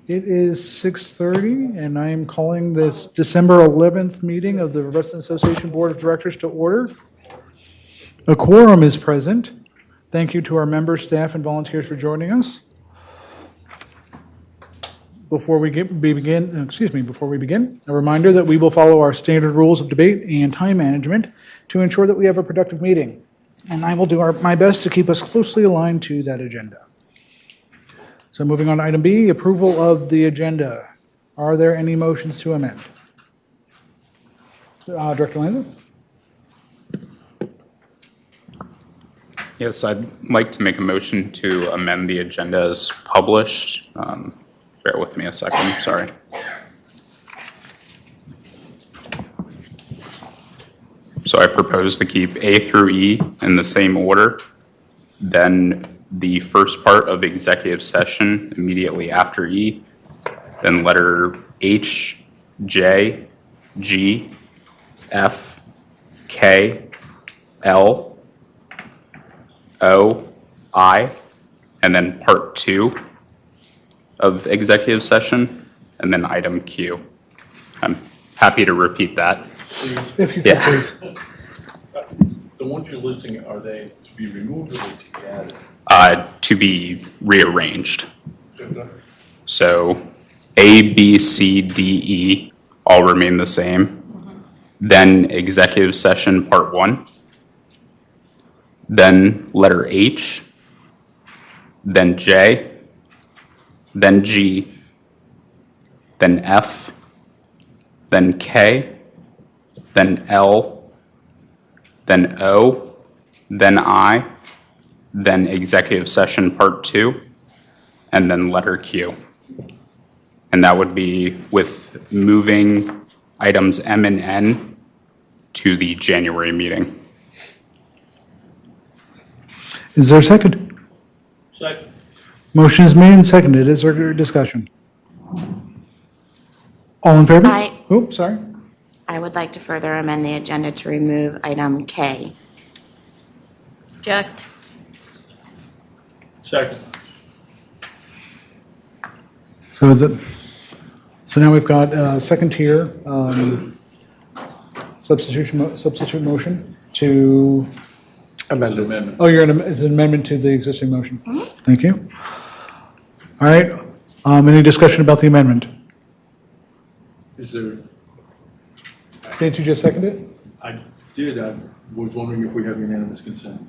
It is 6:30, and I am calling this December 11th meeting of the Western Association Board of Directors to order. A quorum is present. Thank you to our members, staff, and volunteers for joining us. Before we begin, a reminder that we will follow our standard rules of debate and time management to ensure that we have a productive meeting. And I will do my best to keep us closely aligned to that agenda. So moving on to item B, approval of the agenda. Are there any motions to amend? Director Landon? Yes, I'd like to make a motion to amend the agenda as published. Bear with me a second, sorry. So I propose to keep A through E in the same order, then the first part of executive session immediately after E, then letter H, J, G, F, K, L, O, I, and then part 2 of executive session, and then item Q. I'm happy to repeat that. Please. If you could, Yeah. please. The ones you're listing, are they to be removed or to be added? To be rearranged. So A, B, C, D, E all remain the same. Then executive session part 1. Then letter H. Then J. Then G. Then F. Then K. Then L. Then O. Then I. Then executive session part 2, and then letter Q. And that would be with moving items M and N to the January meeting. Is there a second? Second. Motion is made and seconded. Is there discussion? All in favor? Aye. Oh, sorry. I would like to further amend the agenda to remove item K. Object. Second. So now we've got second tier substitute motion to, Amendment. oh, it's an amendment to the existing motion. Thank you. All right, any discussion about the amendment? Is there, Didn't you just second it? I did, I was wondering if we have unanimous consent.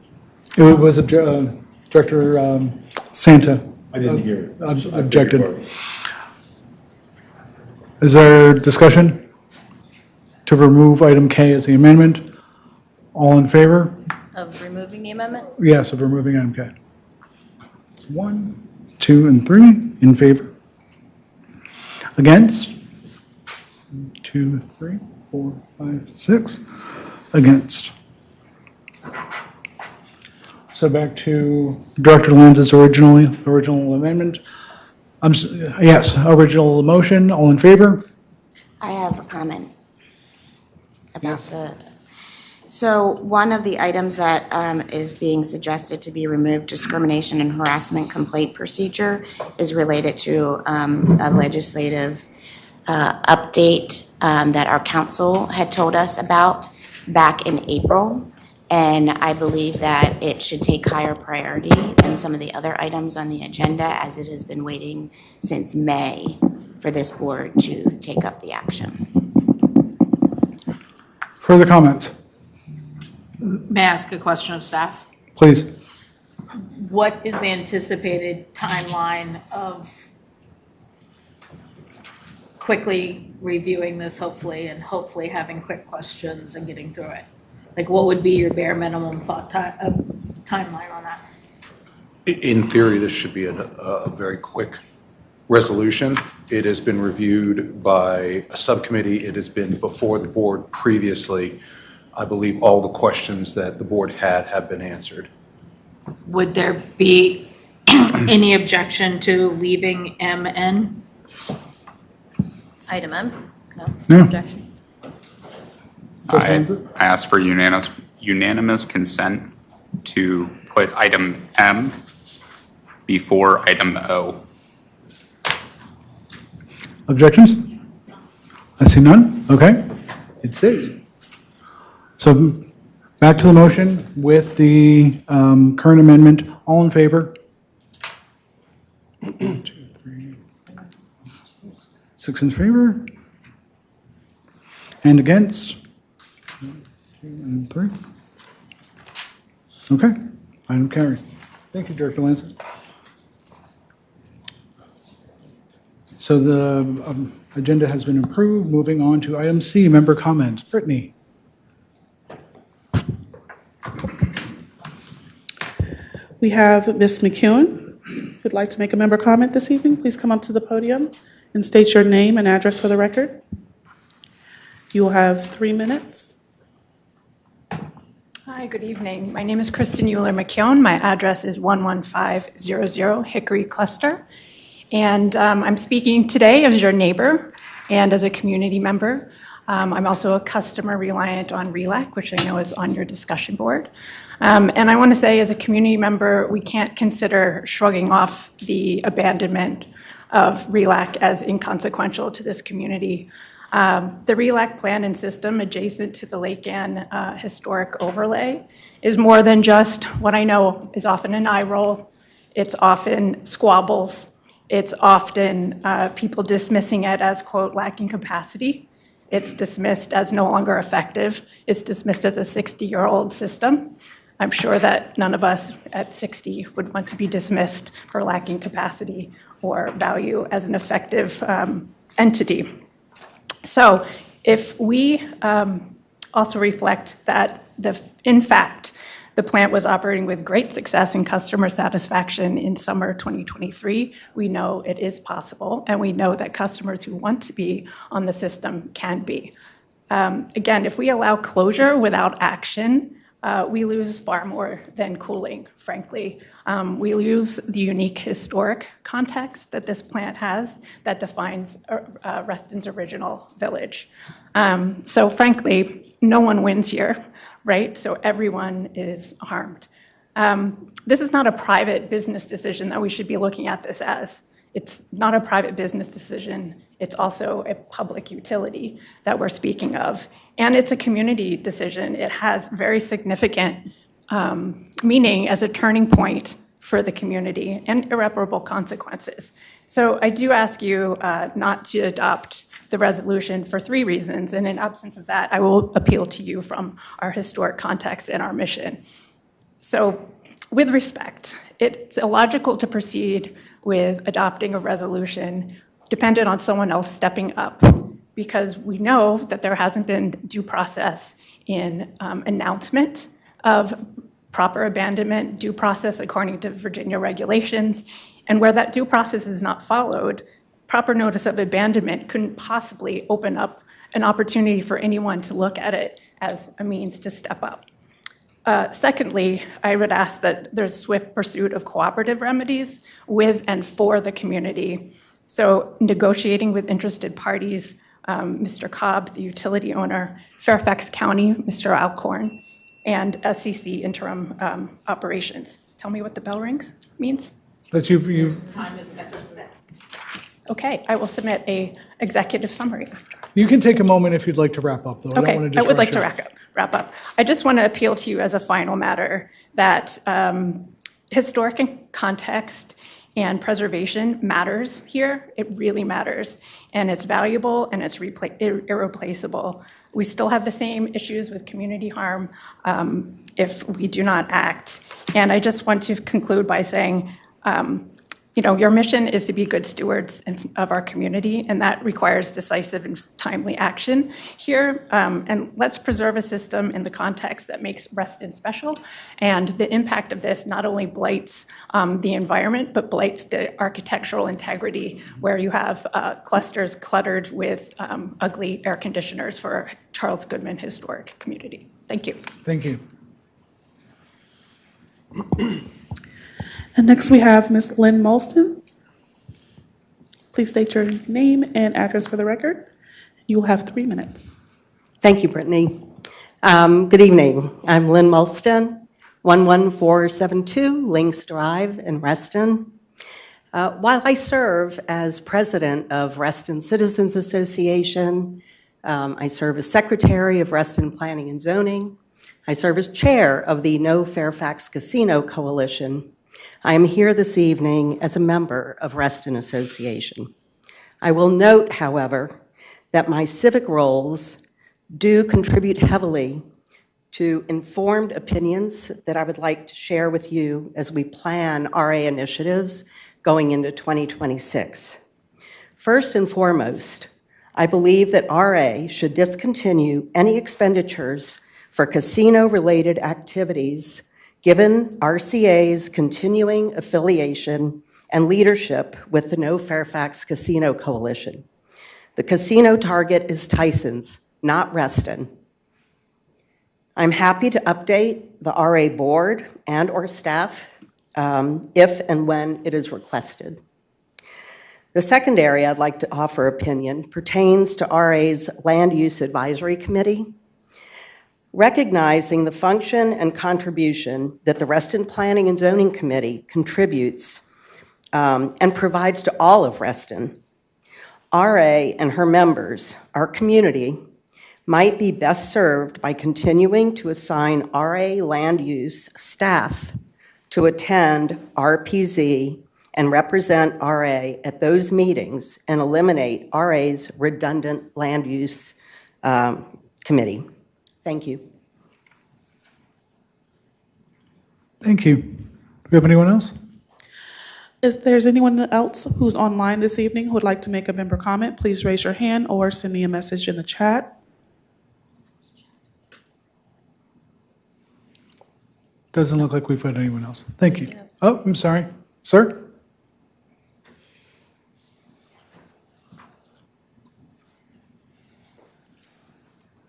It was Director Santa. I didn't hear it. Objected. Is there discussion to remove item K as the amendment? All in favor? Of removing the amendment? Yes, of removing item K. 1, 2, and 3 in favor. Against? 2, 3, 4, 5, 6. Against. So back to Director Lanz's original amendment. Yes, original motion. All in favor? I have a comment about Yes. So one of the items that is being suggested to be removed, discrimination and harassment complaint procedure, is related to a legislative update that our council had told us about back in April. And I believe that it should take higher priority than some of the other items on the agenda, as it has been waiting since May for this board to take up the action. Further comments? May I ask a question of staff? Please. What is the anticipated timeline of quickly reviewing this, hopefully, and hopefully having quick questions and getting through it? Like, what would be your bare minimum timeline on that? In theory, this should be a very quick resolution. It has been reviewed by a subcommittee. It has been before the board previously. I believe all the questions that the board had have been answered. Would there be any objection to leaving MN? Item M? No? No. Objection. I ask for unanimous consent to put item M before item O. Objections? I see none. Okay. It stays. So back to the motion with the current amendment. All in favor? 1, 2, 3, 6 in favor. And against? 1, 2, and 3. Okay. Item carries. Thank you, Director Lansing. So the agenda has been approved. Moving on to item C, member comments. Brittany. We have Ms. McEwen, who'd like to make a member comment this evening. Please come up to the podium and state your name and address for the record. You will have 3 minutes. Hi, good evening. My name is Kristen Euler McKeown. My address is 11500 Hickory Cluster. And I'm speaking today as your neighbor and as a community member. I'm also a customer reliant on RELAC, which I know is on your discussion board. And I want to say, as a community member, we can't consider shrugging off the abandonment of RELAC as inconsequential to this community. The RELAC plan and system adjacent to the Lake Ann historic overlay is more than just what I know is often an eye roll. It's often squabbles. It's often people dismissing it as, quote, lacking capacity. It's dismissed as no longer effective. It's dismissed as a 60-year-old system. I'm sure that none of us at 60 would want to be dismissed for lacking capacity or value as an effective entity. So if we also reflect that, in fact, the plant was operating with great success and customer satisfaction in summer 2023, we know it is possible, and we know that customers who want to be on the system can be. Again, if we allow closure without action, we lose far more than cooling, frankly. We lose the unique historic context that this plant has that defines Reston's original village. So frankly, no one wins here, right? So everyone is harmed. This is not a private business decision that we should be looking at this as. It's not a private business decision. It's also a public utility that we're speaking of. And it's a community decision. It has very significant meaning as a turning point for the community and irreparable consequences. So I do ask you not to adopt the resolution for 3 reasons. And in absence of that, I will appeal to you from our historic context and our mission. So with respect, it's illogical to proceed with adopting a resolution dependent on someone else stepping up, because we know that there hasn't been due process in announcement of proper abandonment, due process according to Virginia regulations, and where that due process is not followed, proper notice of abandonment couldn't possibly open up an opportunity for anyone to look at it as a means to step up. Secondly, I would ask that there's swift pursuit of cooperative remedies with and for the community. So negotiating with interested parties, Mr. Cobb, the utility owner, Fairfax County, Mr. Alcorn, and SCC interim operations. Tell me what the bell rings means. That you've Time is never met. Okay, I will submit a executive summary after. you can take a moment if you'd like to wrap up, though. Okay, don't want to I would like rush to you. wrap up. I just want to appeal to you as a final matter that historic context and preservation matters here. It really matters, and it's valuable and it's irreplaceable. We still have the same issues with community harm if we do not act. And I just want to conclude by saying, your mission is to be good stewards of our community, and that requires decisive and timely action here. And let's preserve a system in the context that makes Reston special. And the impact of this not only blights the environment, but blights the architectural integrity, where you have clusters cluttered with ugly air conditioners for Charles Goodman Historic Community. Thank you. Thank you. And next we have Ms. Lynn Molston. Please state your name and address for the record. You will have 3 minutes. Thank you, Brittany. Good evening. I'm Lynn Mulston, 11472 Links Drive in Reston. While I serve as president of Reston Citizens Association, I serve as secretary of Reston Planning and Zoning, I serve as chair of the No Fairfax Casino Coalition. I am here this evening as a member of Reston Association. I will note, however, that my civic roles do contribute heavily to informed opinions that I would like to share with you as we plan RA initiatives going into 2026. First and foremost, I believe that RA should discontinue any expenditures for casino-related activities given RCA's continuing affiliation and leadership with the No Fairfax Casino Coalition. The casino target is Tyson's, not Reston. I'm happy to update the RA board and/or staff if and when it is requested. The second area I'd like to offer opinion pertains to RA's Land Use Advisory Committee. Recognizing the function and contribution that the Reston Planning and Zoning Committee contributes and provides to all of Reston, RA and her members, our community, might be best served by continuing to assign RA land use staff to attend RPZ and represent RA at those meetings and eliminate RA's redundant land use committee. Thank you. Thank you. Do we have anyone else? If there's anyone else who's online this evening who would like to make a member comment, please raise your hand or send me a message in the chat. Doesn't look like we've got anyone else. Thank you. Oh, I'm sorry. Sir?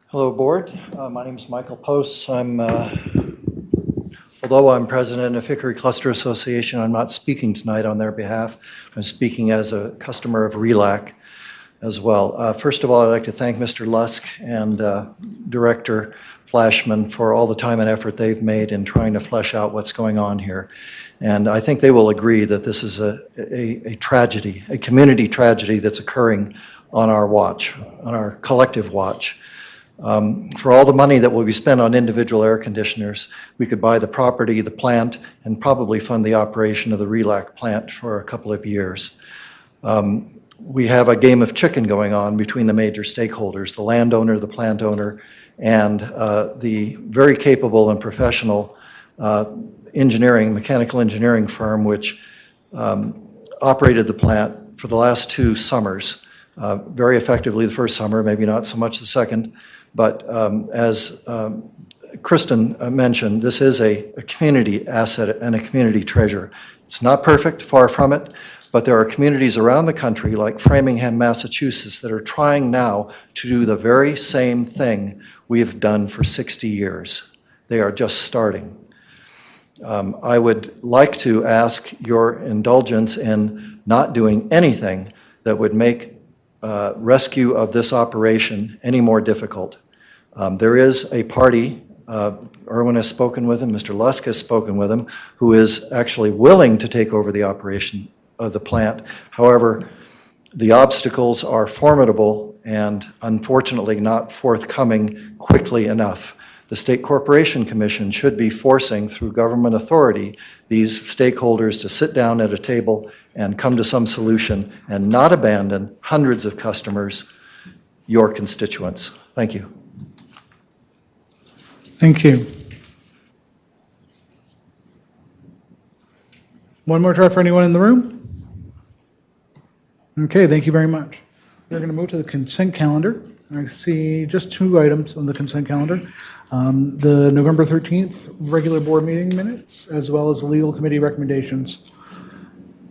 Hello, Board. My name is Michael Post. Although I'm president of Hickory Cluster Association, I'm not speaking tonight on their behalf. I'm speaking as a customer of RELAC as well. First of all, I'd like to thank Mr. Lusk and Director Flashman for all the time and effort they've made in trying to flesh out what's going on here. And I think they will agree that this is a tragedy, a community tragedy that's occurring on our watch, on our collective watch. For all the money that will be spent on individual air conditioners, we could buy the property, the plant, and probably fund the operation of the RELAC plant for a couple of years. We have a game of chicken going on between the major stakeholders, the landowner, the plant owner, and the very capable and professional mechanical engineering firm which operated the plant for the last 2 summers, very effectively the first summer, maybe not so much the second. But as Kristen mentioned, this is a community asset and a community treasure. It's not perfect, far from it, but there are communities around the country like Framingham, Massachusetts, that are trying now to do the very same thing we've done for 60 years. They are just starting. I would like to ask your indulgence in not doing anything that would make rescue of this operation any more difficult. There is a party, Erwin has spoken with him, Mr. Lusk has spoken with him, who is actually willing to take over the operation of the plant. However, the obstacles are formidable and unfortunately not forthcoming quickly enough. The State Corporation Commission should be forcing, through government authority, these stakeholders to sit down at a table and come to some solution and not abandon hundreds of customers, your constituents. Thank you. Thank you. One more try for anyone in the room? Okay, thank you very much. We're going to move to the consent calendar. I see just 2 items on the consent calendar. The November 13th regular board meeting minutes, as well as the legal committee recommendations.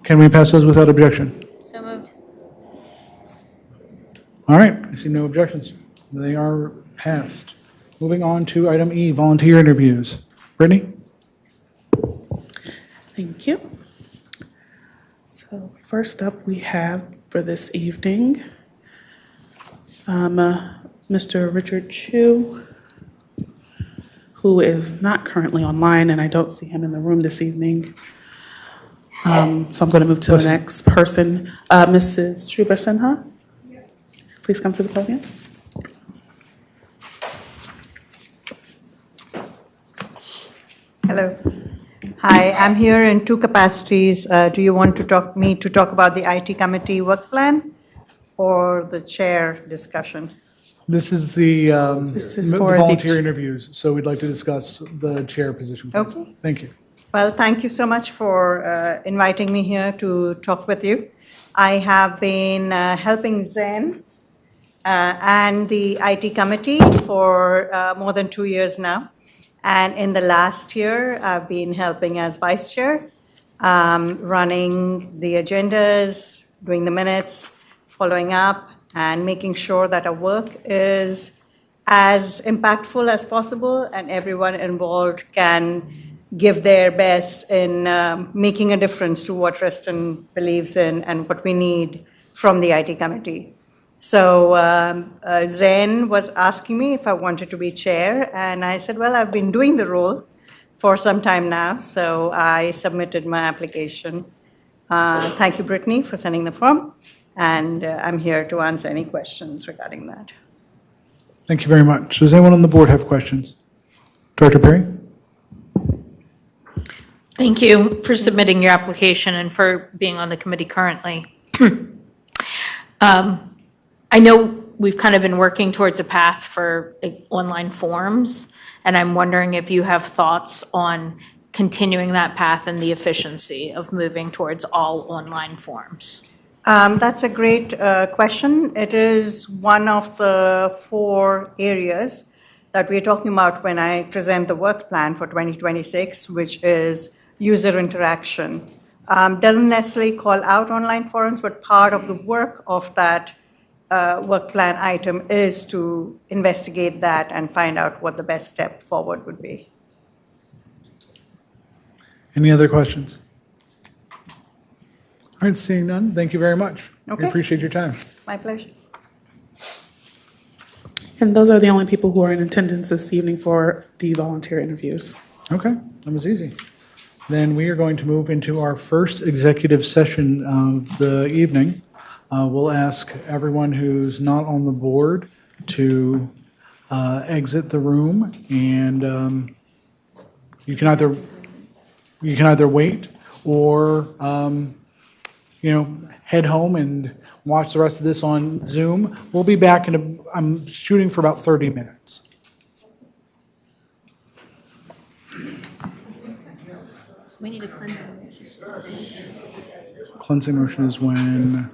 Can we pass those without objection? So moved. All right, I see no objections. They are passed. Moving on to item E, volunteer interviews. Brittany? Thank you. So first up we have for this evening, Mr. Richard Chu, who is not currently online, and I don't see him in the room this evening. So I'm going to move to the next person. Mrs. Shruba Sinha, please come to the podium. Hello. Hi, I'm here in two capacities. Do you want to talk about the IT committee work plan or the chair discussion? This is the This is the for the volunteer ch- interviews, so we'd like to discuss the chair position, please. Okay. Thank you. Well, thank you so much for inviting me here to talk with you. I have been helping Zen and the IT committee for more than 2 years now. And in the last year, I've been helping as vice chair, running the agendas, doing the minutes, following up, and making sure that our work is as impactful as possible and everyone involved can give their best in making a difference to what Reston believes in and what we need from the IT committee. So Zen was asking me if I wanted to be chair, and I said, well, I've been doing the role for some time now, so I submitted my application. Thank you, Brittany, for sending the form, and I'm here to answer any questions regarding that. Thank you very much. Does anyone on the board have questions? Director Perry? Thank you for submitting your application and for being on the committee currently. I know we've kind of been working towards a path for online forums, and I'm wondering if you have thoughts on continuing that path and the efficiency of moving towards all online forums. That's a great question. It is one of the 4 areas that we're talking about when I present the work plan for 2026, which is user interaction. Doesn't necessarily call out online forums, but part of the work of that work plan item is to investigate that and find out what the best step forward would be. Any other questions? All right, seeing none, thank you very much. We Okay. appreciate your time. My pleasure. And those are the only people who are in attendance this evening for the volunteer interviews. Okay, that was easy. Then we are going to move into our first executive session of the evening. We'll ask everyone who's not on the board to exit the room, and you can either wait or head home and watch the rest of this on Zoom. We'll be back I'm shooting for about 30 minutes. We need a cleanse. Cleansing motion is when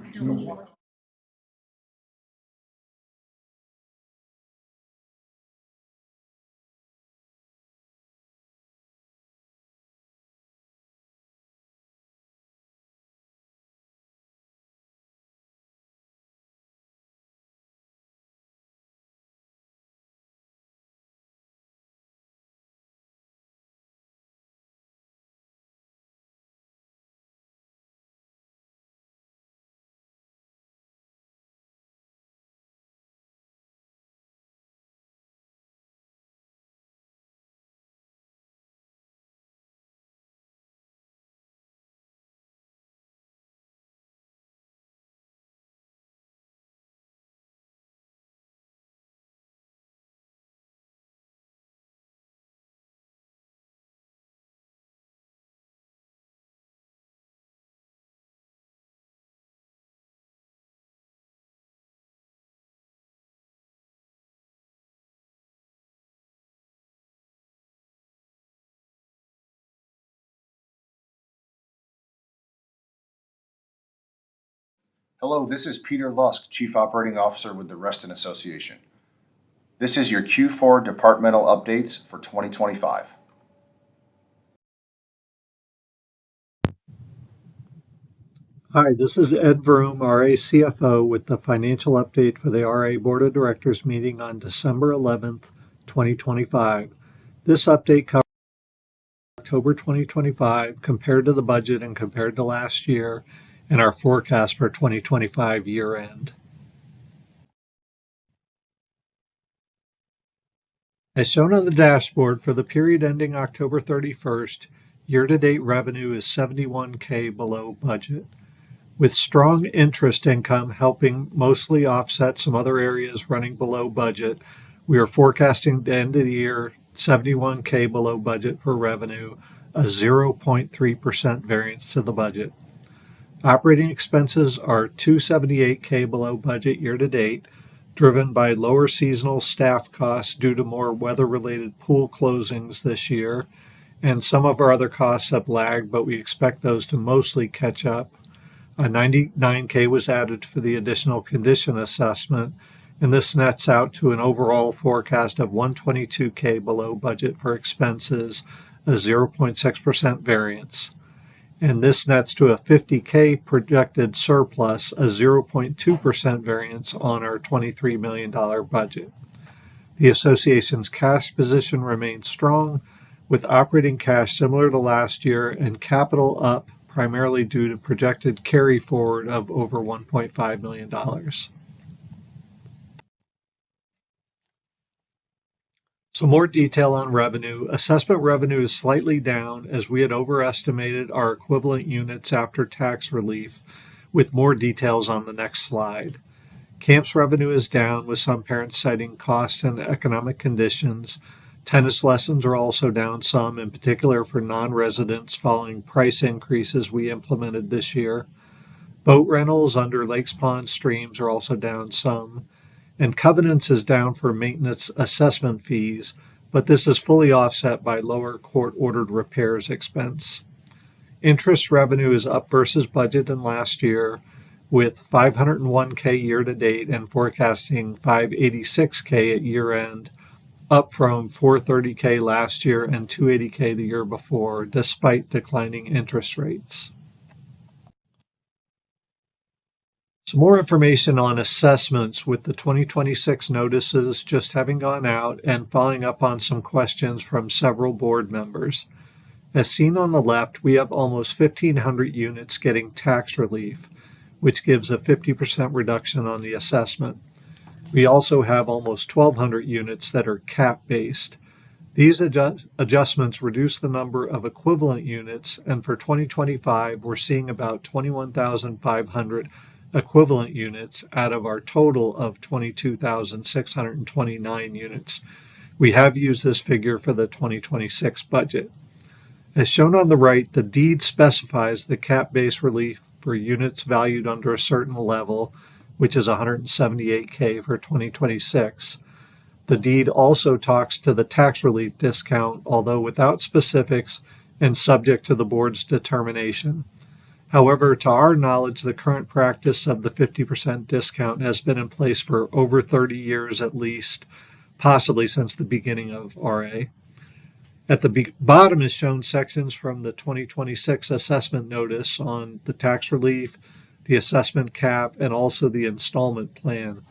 Hello, this is Peter Lusk, Chief Operating Officer with the Reston Association. This is your Q4 departmental updates for 2025. Hi, this is Ed Vroom, RA CFO, with the financial update for the RA Board of Directors meeting on December 11th, 2025. This update covers October 2025 compared to the budget and compared to last year and our forecast for 2025 year end. As shown on the dashboard for the period ending October 31st, Year-to-date revenue is $71K below budget. With strong interest income helping mostly offset some other areas running below budget, we are forecasting the end of the year $71K below budget for revenue, a 0.3% variance to the budget. Operating expenses are $278K below budget year-to-date, driven by lower seasonal staff costs due to more weather-related pool closings this year, and some of our other costs have lagged, but we expect those to mostly catch up. A $99K was added for the additional condition assessment, and this nets out to an overall forecast of $122K below budget for expenses, a 0.6% variance. And this nets to a $50K projected surplus, a 0.2% variance on our $23 million budget. The association's cash position remains strong, with operating cash similar to last year and capital up primarily due to projected carry forward of over $1.5 million. Some more detail on revenue. Assessment revenue is slightly down as we had overestimated our equivalent units after tax relief, with more details on the next slide. Camps revenue is down, with some parents citing cost and economic conditions. Tennis lessons are also down some, in particular for non-residents following price increases we implemented this year. Boat rentals under lakes, ponds, streams are also down some. And covenants is down for maintenance assessment fees, but this is fully offset by lower court-ordered repairs expense. Interest revenue is up versus budget and last year, with $501K year-to-date and forecasting $586K at year-end, up from $430K last year and $280K the year before, despite declining interest rates. Some more information on assessments, with the 2026 notices just having gone out and following up on some questions from several board members. As seen on the left, we have almost 1,500 units getting tax relief, which gives a 50% reduction on the assessment. We also have almost 1,200 units that are cap-based. These adjustments reduce the number of equivalent units, and for 2025, we're seeing about 21,500 equivalent units out of our total of 22,629 units. We have used this figure for the 2026 budget. As shown on the right, the deed specifies the cap-based relief for units valued under a certain level, which is $178K for 2026. The deed also talks to the tax relief discount, although without specifics and subject to the board's determination. However, to our knowledge, the current practice of the 50% discount has been in place for over 30 years at least, possibly since the beginning of RA. At the bottom is shown sections from the 2026 assessment notice on the tax relief, the assessment cap, and also the installment plan.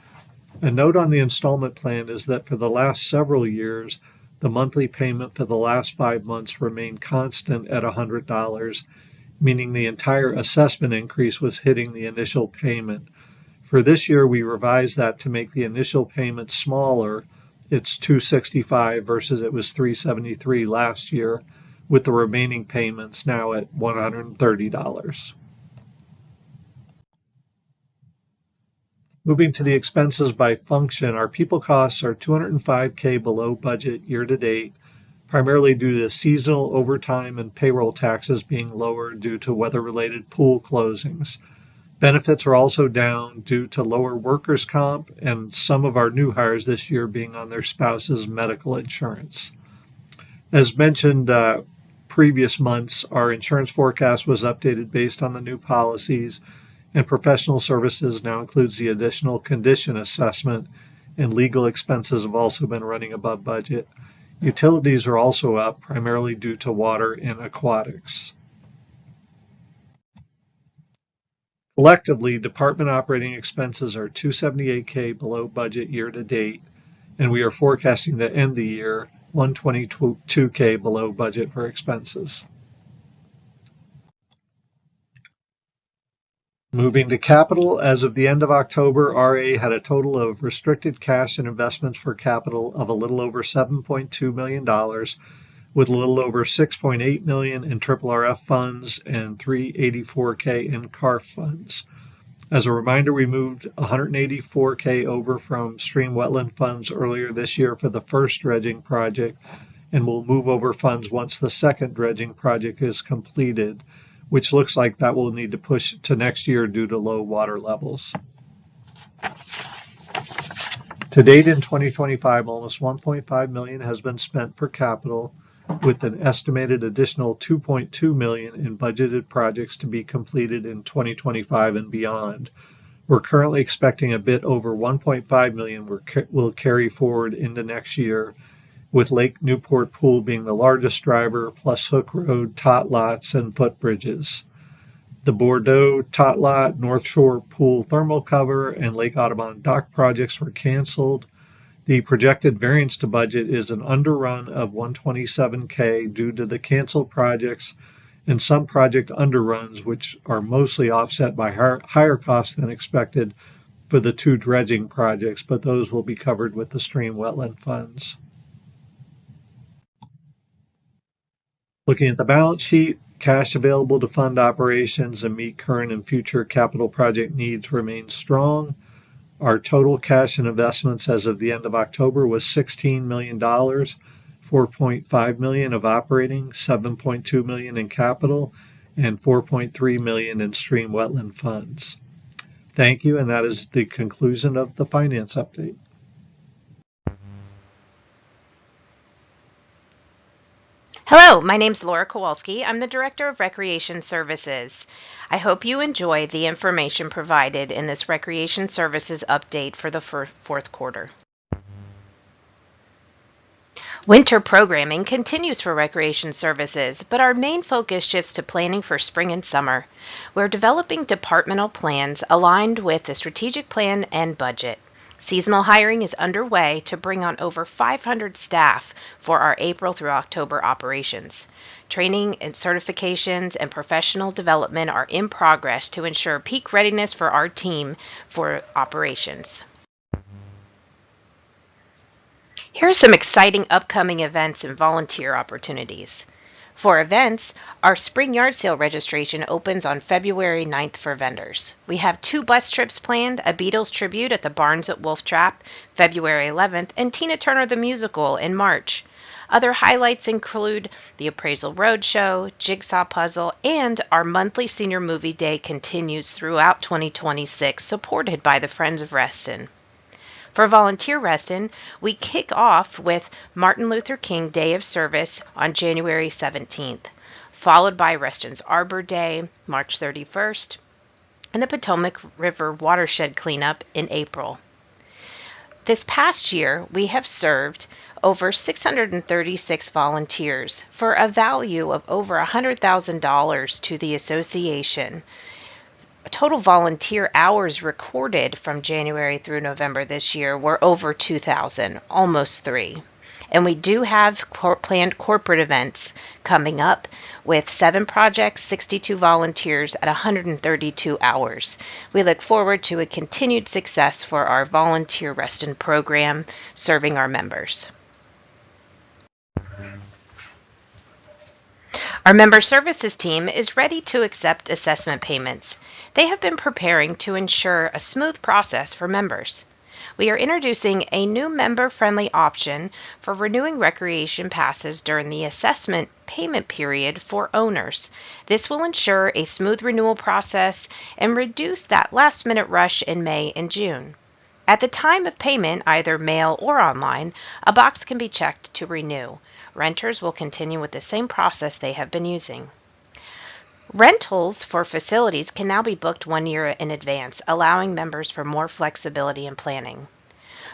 A note on the installment plan is that for the last several years, the monthly payment for the last 5 months remained constant at $100, meaning the entire assessment increase was hitting the initial payment. For this year, we revised that to make the initial payment smaller. It's $265 versus it was $373 last year, with the remaining payments now at $130. Moving to the expenses by function, our people costs are $205K below budget year-to-date, primarily due to seasonal overtime and payroll taxes being lower due to weather-related pool closings. Benefits are also down due to lower workers' comp and some of our new hires this year being on their spouse's medical insurance. As mentioned previous months, our insurance forecast was updated based on the new policies, and professional services now includes the additional condition assessment, and legal expenses have also been running above budget. Utilities are also up, primarily due to water and aquatics. Collectively, department operating expenses are $278K below budget year-to-date, and we are forecasting to end the year $122K below budget for expenses. Moving to capital, as of the end of October, RA had a total of restricted cash and investments for capital of a little over $7.2 million, with a little over $6.8 million in RRF funds and $384K in CARF funds. As a reminder, we moved $184K over from stream wetland funds earlier this year for the first dredging project, and we'll move over funds once the second dredging project is completed, which looks like that will need to push to next year due to low water levels. To date in 2025, almost $1.5 million has been spent for capital, with an estimated additional $2.2 million in budgeted projects to be completed in 2025 and beyond. We're currently expecting a bit over $1.5 million will carry forward into next year, with Lake Newport Pool being the largest driver, plus Hook Road, tot lots, and footbridges. The Bordeaux, tot lot, North Shore Pool thermal cover, and Lake Audubon dock projects were canceled. The projected variance to budget is an underrun of $127K due to the canceled projects and some project underruns, which are mostly offset by higher costs than expected for the 2 dredging projects, but those will be covered with the stream wetland funds. Looking at the balance sheet, cash available to fund operations and meet current and future capital project needs remains strong. Our total cash and investments as of the end of October was $16 million, $4.5 million of operating, $7.2 million in capital, and $4.3 million in stream wetland funds. Thank you, and that is the conclusion of the finance update. Hello, my name's Laura Kowalski. I'm the Director of Recreation Services. I hope you enjoy the information provided in this Recreation Services update for the fourth quarter. Winter programming continues for Recreation Services, but our main focus shifts to planning for spring and summer. We're developing departmental plans aligned with the strategic plan and budget. Seasonal hiring is underway to bring on over 500 staff for our April through October operations. Training and certifications and professional development are in progress to ensure peak readiness for our team for operations. Here are some exciting upcoming events and volunteer opportunities. For events, our spring yard sale registration opens on February 9th for vendors. We have 2 bus trips planned, a Beatles tribute at the Barns at Wolf Trap, February 11th, and Tina Turner the Musical in March. Other highlights include the Appraisal Roadshow, Jigsaw Puzzle, and our monthly Senior Movie Day continues throughout 2026, supported by the Friends of Reston. For Volunteer Reston, we kick off with Martin Luther King Day of Service on January 17th, followed by Reston's Arbor Day, March 31st, and the Potomac River Watershed Cleanup in April. This past year, we have served over 636 volunteers for a value of over $100,000 to the association. Total volunteer hours recorded from January through November this year were over 2,000, almost 3. And we do have planned corporate events coming up with 7 projects, 62 volunteers at 132 hours. We look forward to a continued success for our Volunteer Reston program serving our members. Our member services team is ready to accept assessment payments. They have been preparing to ensure a smooth process for members. We are introducing a new member-friendly option for renewing recreation passes during the assessment payment period for owners. This will ensure a smooth renewal process and reduce that last-minute rush in May and June. At the time of payment, either mail or online, a box can be checked to renew. Renters will continue with the same process they have been using. Rentals for facilities can now be booked 1 year in advance, allowing members for more flexibility in planning.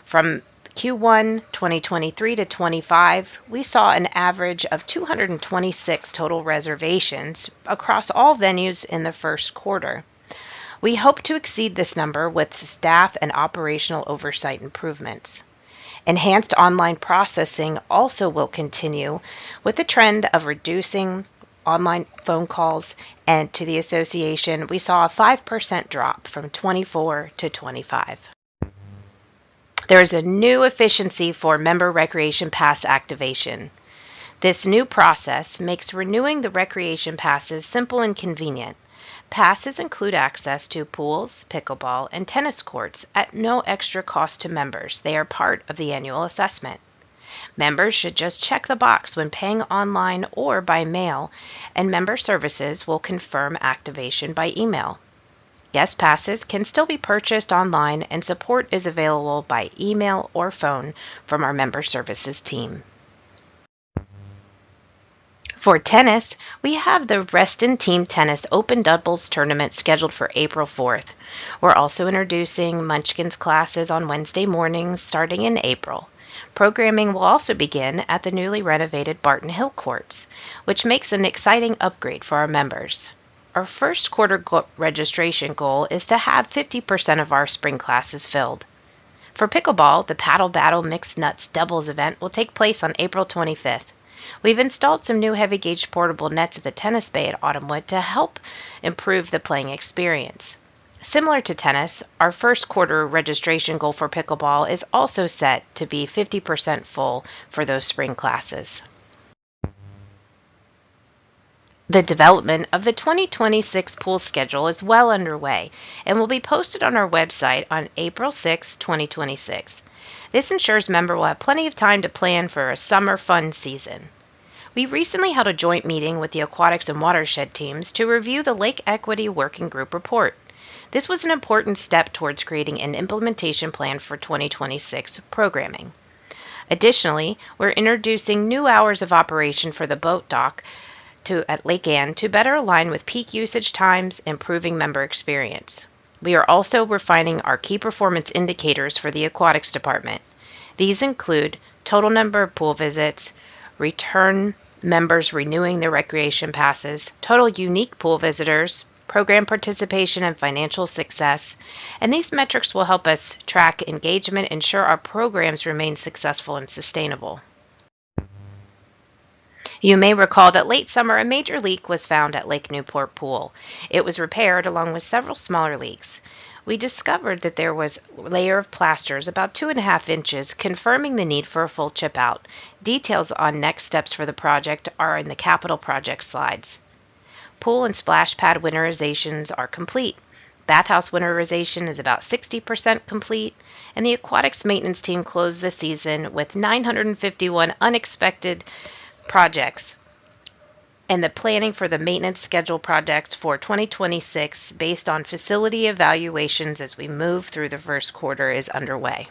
From Q1 2023 to 25, we saw an average of 226 total reservations across all venues in the first quarter. We hope to exceed this number with staff and operational oversight improvements. Enhanced online processing also will continue with the trend of reducing online phone calls, and to the association, we saw a 5% drop from 24 to 25. There is a new efficiency for member recreation pass activation. This new process makes renewing the recreation passes simple and convenient. Passes include access to pools, pickleball, and tennis courts at no extra cost to members. They are part of the annual assessment. Members should just check the box when paying online or by mail, and member services will confirm activation by email. Guest passes can still be purchased online, and support is available by email or phone from our member services team. For tennis, we have the Reston Team Tennis Open Doubles Tournament scheduled for April 4th. We're also introducing Munchkins classes on Wednesday mornings starting in April. Programming will also begin at the newly renovated Barton Hill Courts, which makes an exciting upgrade for our members. Our first quarter registration goal is to have 50% of our spring classes filled. For pickleball, the Paddle Battle Mixed Nuts Doubles event will take place on April 25th. We've installed some new heavy gauge portable nets at the tennis bay at Autumnwood to help improve the playing experience. Similar to tennis, our first quarter registration goal for pickleball is also set to be 50% full for those spring classes. The development of the 2026 pool schedule is well underway and will be posted on our website on April 6, 2026. This ensures members will have plenty of time to plan for a summer fun season. We recently held a joint meeting with the aquatics and watershed teams to review the Lake Equity Working Group report. This was an important step towards creating an implementation plan for 2026 programming. Additionally, we're introducing new hours of operation for the boat dock at Lake Ann to better align with peak usage times, improving member experience. We are also refining our key performance indicators for the aquatics department. These include total number of pool visits, return members renewing their recreation passes, total unique pool visitors, program participation, and financial success. And these metrics will help us track engagement, ensure our programs remain successful and sustainable. You may recall that late summer a major leak was found at Lake Newport Pool. It was repaired along with several smaller leaks. We discovered that there was a layer of plasters about 2.5 inches, confirming the need for a full chip out. Details on next steps for the project are in the capital project slides. Pool and splash pad winterizations are complete. Bathhouse winterization is about 60% complete, and the aquatics maintenance team closed the season with 951 unexpected projects. And the planning for the maintenance schedule projects for 2026 based on facility evaluations as we move through the first quarter is underway.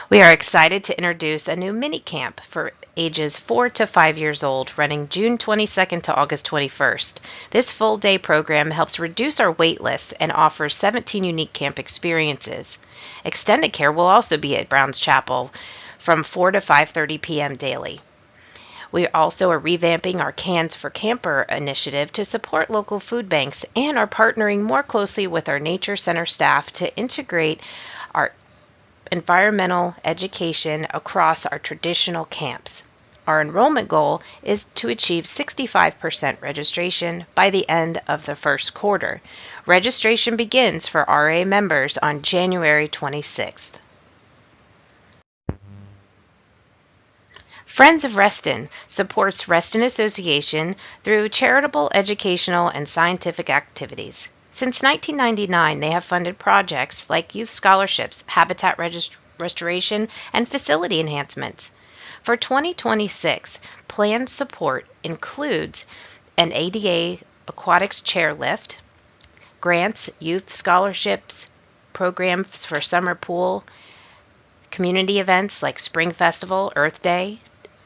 We are excited to introduce a new mini camp for ages 4 to 5 years old running June 22nd to August 21st. This full day program helps reduce our wait lists and offers 17 unique camp experiences. Extended care will also be at Brown's Chapel from 4 to 5:30 p.m. daily. We also are revamping our Cans for Camper initiative to support local food banks and are partnering more closely with our Nature Center staff to integrate our environmental education across our traditional camps. Our enrollment goal is to achieve 65% registration by the end of the first quarter. Registration begins for RA members on January 26th. Friends of Reston supports Reston Association through charitable, educational, and scientific activities. Since 1999, they have funded projects like youth scholarships, habitat restoration, and facility enhancements. For 2026, planned support includes an ADA aquatics chairlift, grants, youth scholarships, programs for summer pool, community events like Spring Festival, Earth Day,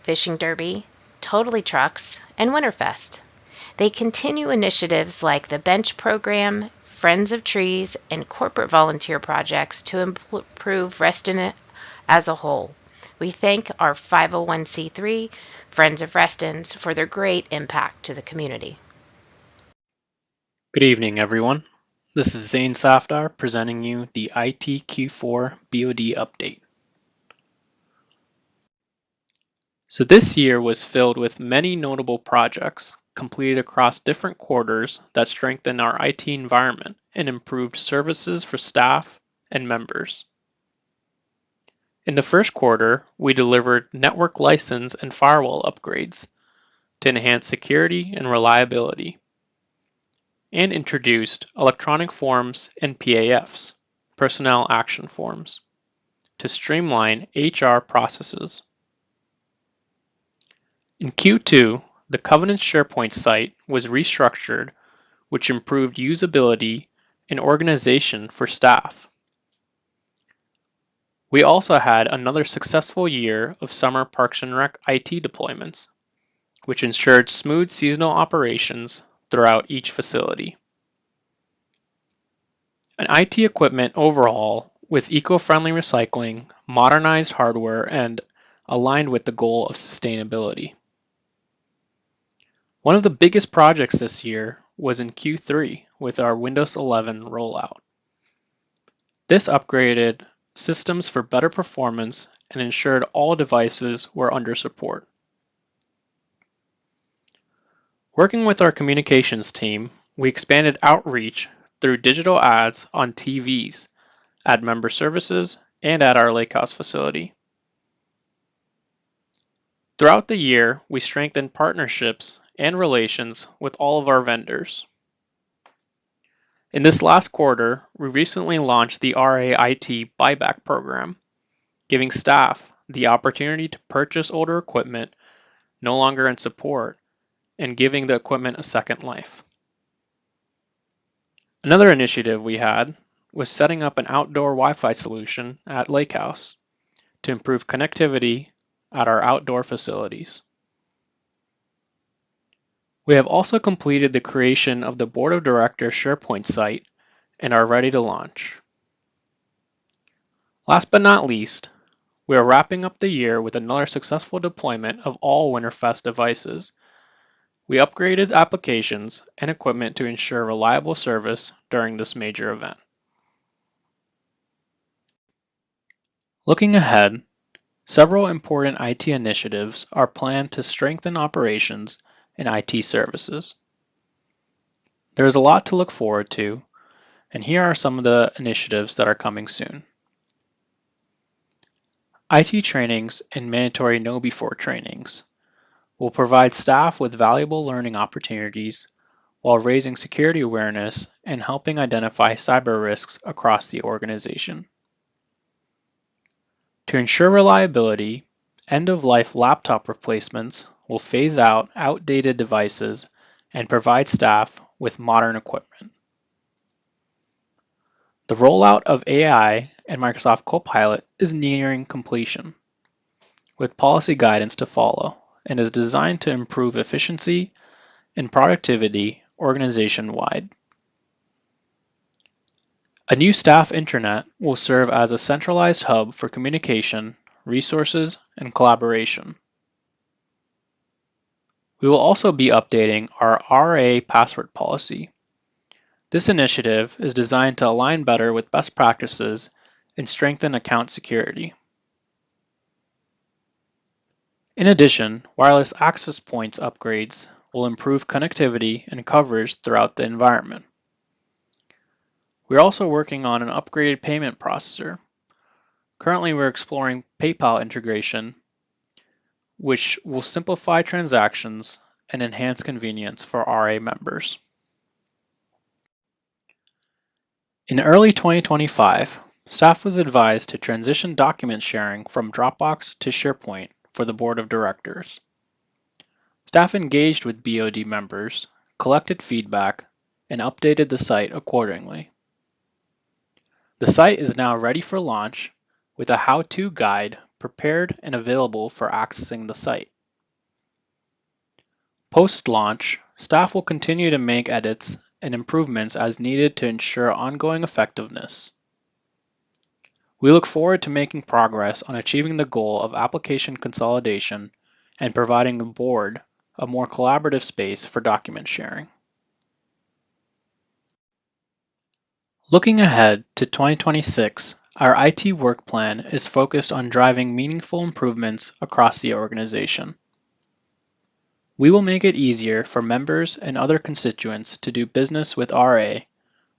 Fishing Derby, Totally Trucks, and Winterfest. They continue initiatives like the Bench Program, Friends of Trees, and corporate volunteer projects to improve Reston as a whole. We thank our 501c3 Friends of Reston's for their great impact to the community. Good evening, everyone. This is Zane Safdar presenting you the ITQ4 BOD update. So this year was filled with many notable projects completed across different quarters that strengthened our IT environment and improved services for staff and members. In the first quarter, we delivered network license and firewall upgrades to enhance security and reliability, and introduced electronic forms and PAFs, personnel action forms, to streamline HR processes. In Q2, the Covenant SharePoint site was restructured, which improved usability and organization for staff. We also had another successful year of summer Parks and Rec IT deployments, which ensured smooth seasonal operations throughout each facility. An IT equipment overhaul with eco-friendly recycling, modernized hardware, and aligned with the goal of sustainability. One of the biggest projects this year was in Q3 with our Windows 11 rollout. This upgraded systems for better performance and ensured all devices were under support. Working with our communications team, we expanded outreach through digital ads on TVs, at member services, and at our Lakehouse facility. Throughout the year, we strengthened partnerships and relations with all of our vendors. In this last quarter, we recently launched the RAIT buyback program, giving staff the opportunity to purchase older equipment no longer in support and giving the equipment a second life. Another initiative we had was setting up an outdoor Wi-Fi solution at Lakehouse to improve connectivity at our outdoor facilities. We have also completed the creation of the Board of Directors SharePoint site and are ready to launch. Last but not least, we are wrapping up the year with another successful deployment of all Winterfest devices. We upgraded applications and equipment to ensure reliable service during this major event. Looking ahead, several important IT initiatives are planned to strengthen operations and IT services. There is a lot to look forward to, and here are some of the initiatives that are coming soon. IT trainings and mandatory know-before trainings will provide staff with valuable learning opportunities while raising security awareness and helping identify cyber risks across the organization. To ensure reliability, end-of-life laptop replacements will phase out outdated devices and provide staff with modern equipment. The rollout of AI and Microsoft Copilot is nearing completion, with policy guidance to follow, and is designed to improve efficiency and productivity organization-wide. A new staff intranet will serve as a centralized hub for communication, resources, and collaboration. We will also be updating our RA password policy. This initiative is designed to align better with best practices and strengthen account security. In addition, wireless access points upgrades will improve connectivity and coverage throughout the environment. We're also working on an upgraded payment processor. Currently, we're exploring PayPal integration, which will simplify transactions and enhance convenience for RA members. In early 2025, staff was advised to transition document sharing from Dropbox to SharePoint for the Board of Directors. Staff engaged with BOD members, collected feedback, and updated the site accordingly. The site is now ready for launch with a how-to guide prepared and available for accessing the site. Post-launch, staff will continue to make edits and improvements as needed to ensure ongoing effectiveness. We look forward to making progress on achieving the goal of application consolidation and providing the board a more collaborative space for document sharing. Looking ahead to 2026, our IT work plan is focused on driving meaningful improvements across the organization. We will make it easier for members and other constituents to do business with RA,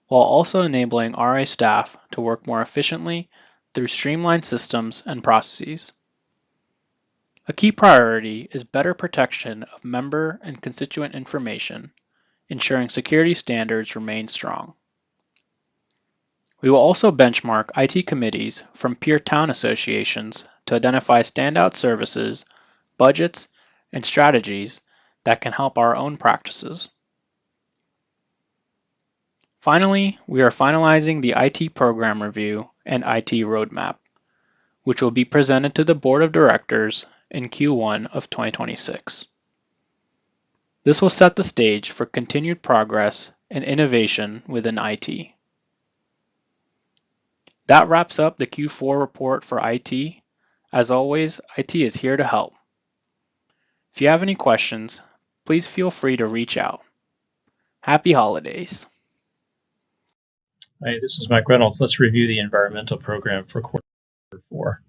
while also enabling RA staff to work more efficiently through streamlined systems and processes. A key priority is better protection of member and constituent information, ensuring security standards remain strong. We will also benchmark IT committees from peer town associations to identify standout services, budgets, and strategies that can help our own practices. Finally, we are finalizing the IT program review and IT roadmap, which will be presented to the Board of Directors in Q1 of 2026. This will set the stage for continued progress and innovation within IT. That wraps up the Q4 report for IT. As always, IT is here to help. If you have any questions, please feel free to reach out. Happy holidays. Hi, this is Mike Reynolds. Let's review the environmental program for quarter 4.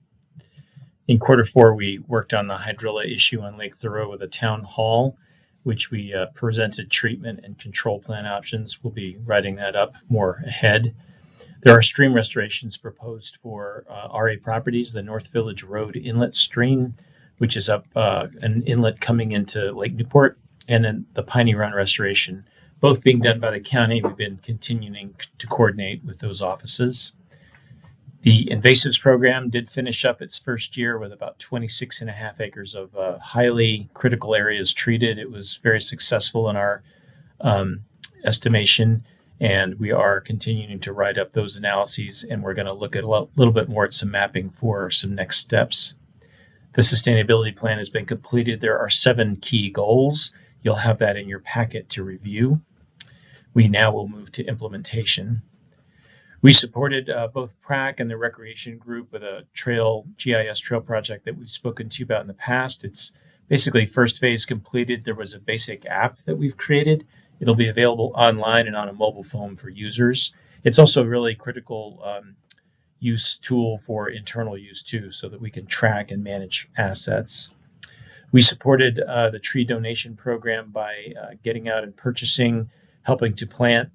In quarter 4, we worked on the hydrilla issue on Lake Thoreau with a town hall, which we presented treatment and control plan options. We'll be writing that up more ahead. There are stream restorations proposed for RA properties, the North Village Road inlet stream, which is up an inlet coming into Lake Newport, and then the Piney Run restoration, both being done by the county. We've been continuing to coordinate with those offices. The invasives program did finish up its first year with about 26.5 acres of highly critical areas treated. It was very successful in our estimation, and we are continuing to write up those analyses, and we're going to look at a little bit more at some mapping for some next steps. The sustainability plan has been completed. There are 7 key goals. You'll have that in your packet to review. We now will move to implementation. We supported both PRAC and the Recreation Group with a GIS trail project that we've spoken to you about in the past. It's basically first phase completed. There was a basic app that we've created. It'll be available online and on a mobile phone for users. It's also a really critical use tool for internal use too, so that we can track and manage assets. We supported the tree donation program by getting out and purchasing, helping to plant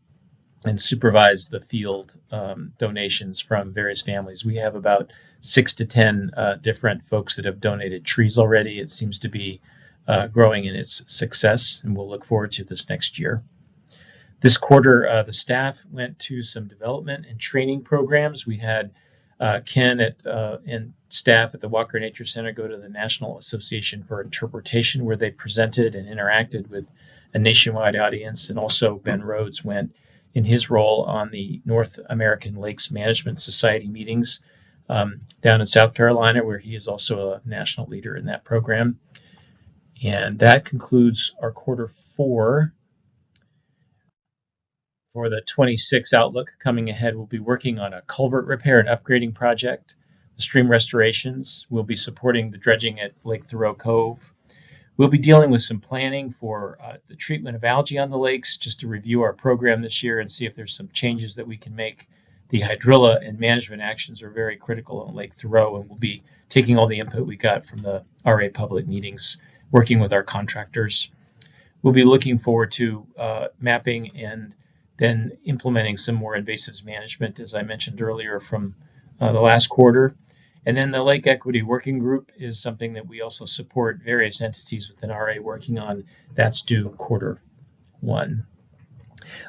and supervise the field donations from various families. We have about 6 to 10 different folks that have donated trees already. It seems to be growing in its success, and we'll look forward to this next year. This quarter, the staff went to some development and training programs. We had Ken and staff at the Walker Nature Center go to the National Association for Interpretation, where they presented and interacted with a nationwide audience, and also Ben Rhodes went in his role on the North American Lakes Management Society meetings down in South Carolina, where he is also a national leader in that program. And that concludes our quarter 4. For the 26 outlook coming ahead, we'll be working on a culvert repair and upgrading project, the stream restorations. We'll be supporting the dredging at Lake Thoreau Cove. We'll be dealing with some planning for the treatment of algae on the lakes, just to review our program this year and see if there's some changes that we can make. The hydrilla and management actions are very critical on Lake Thoreau, and we'll be taking all the input we got from the RA public meetings, working with our contractors. We'll be looking forward to mapping and then implementing some more invasives management, as I mentioned earlier, from the last quarter. And then the Lake Equity Working Group is something that we also support various entities within RA working on. That's due quarter 1.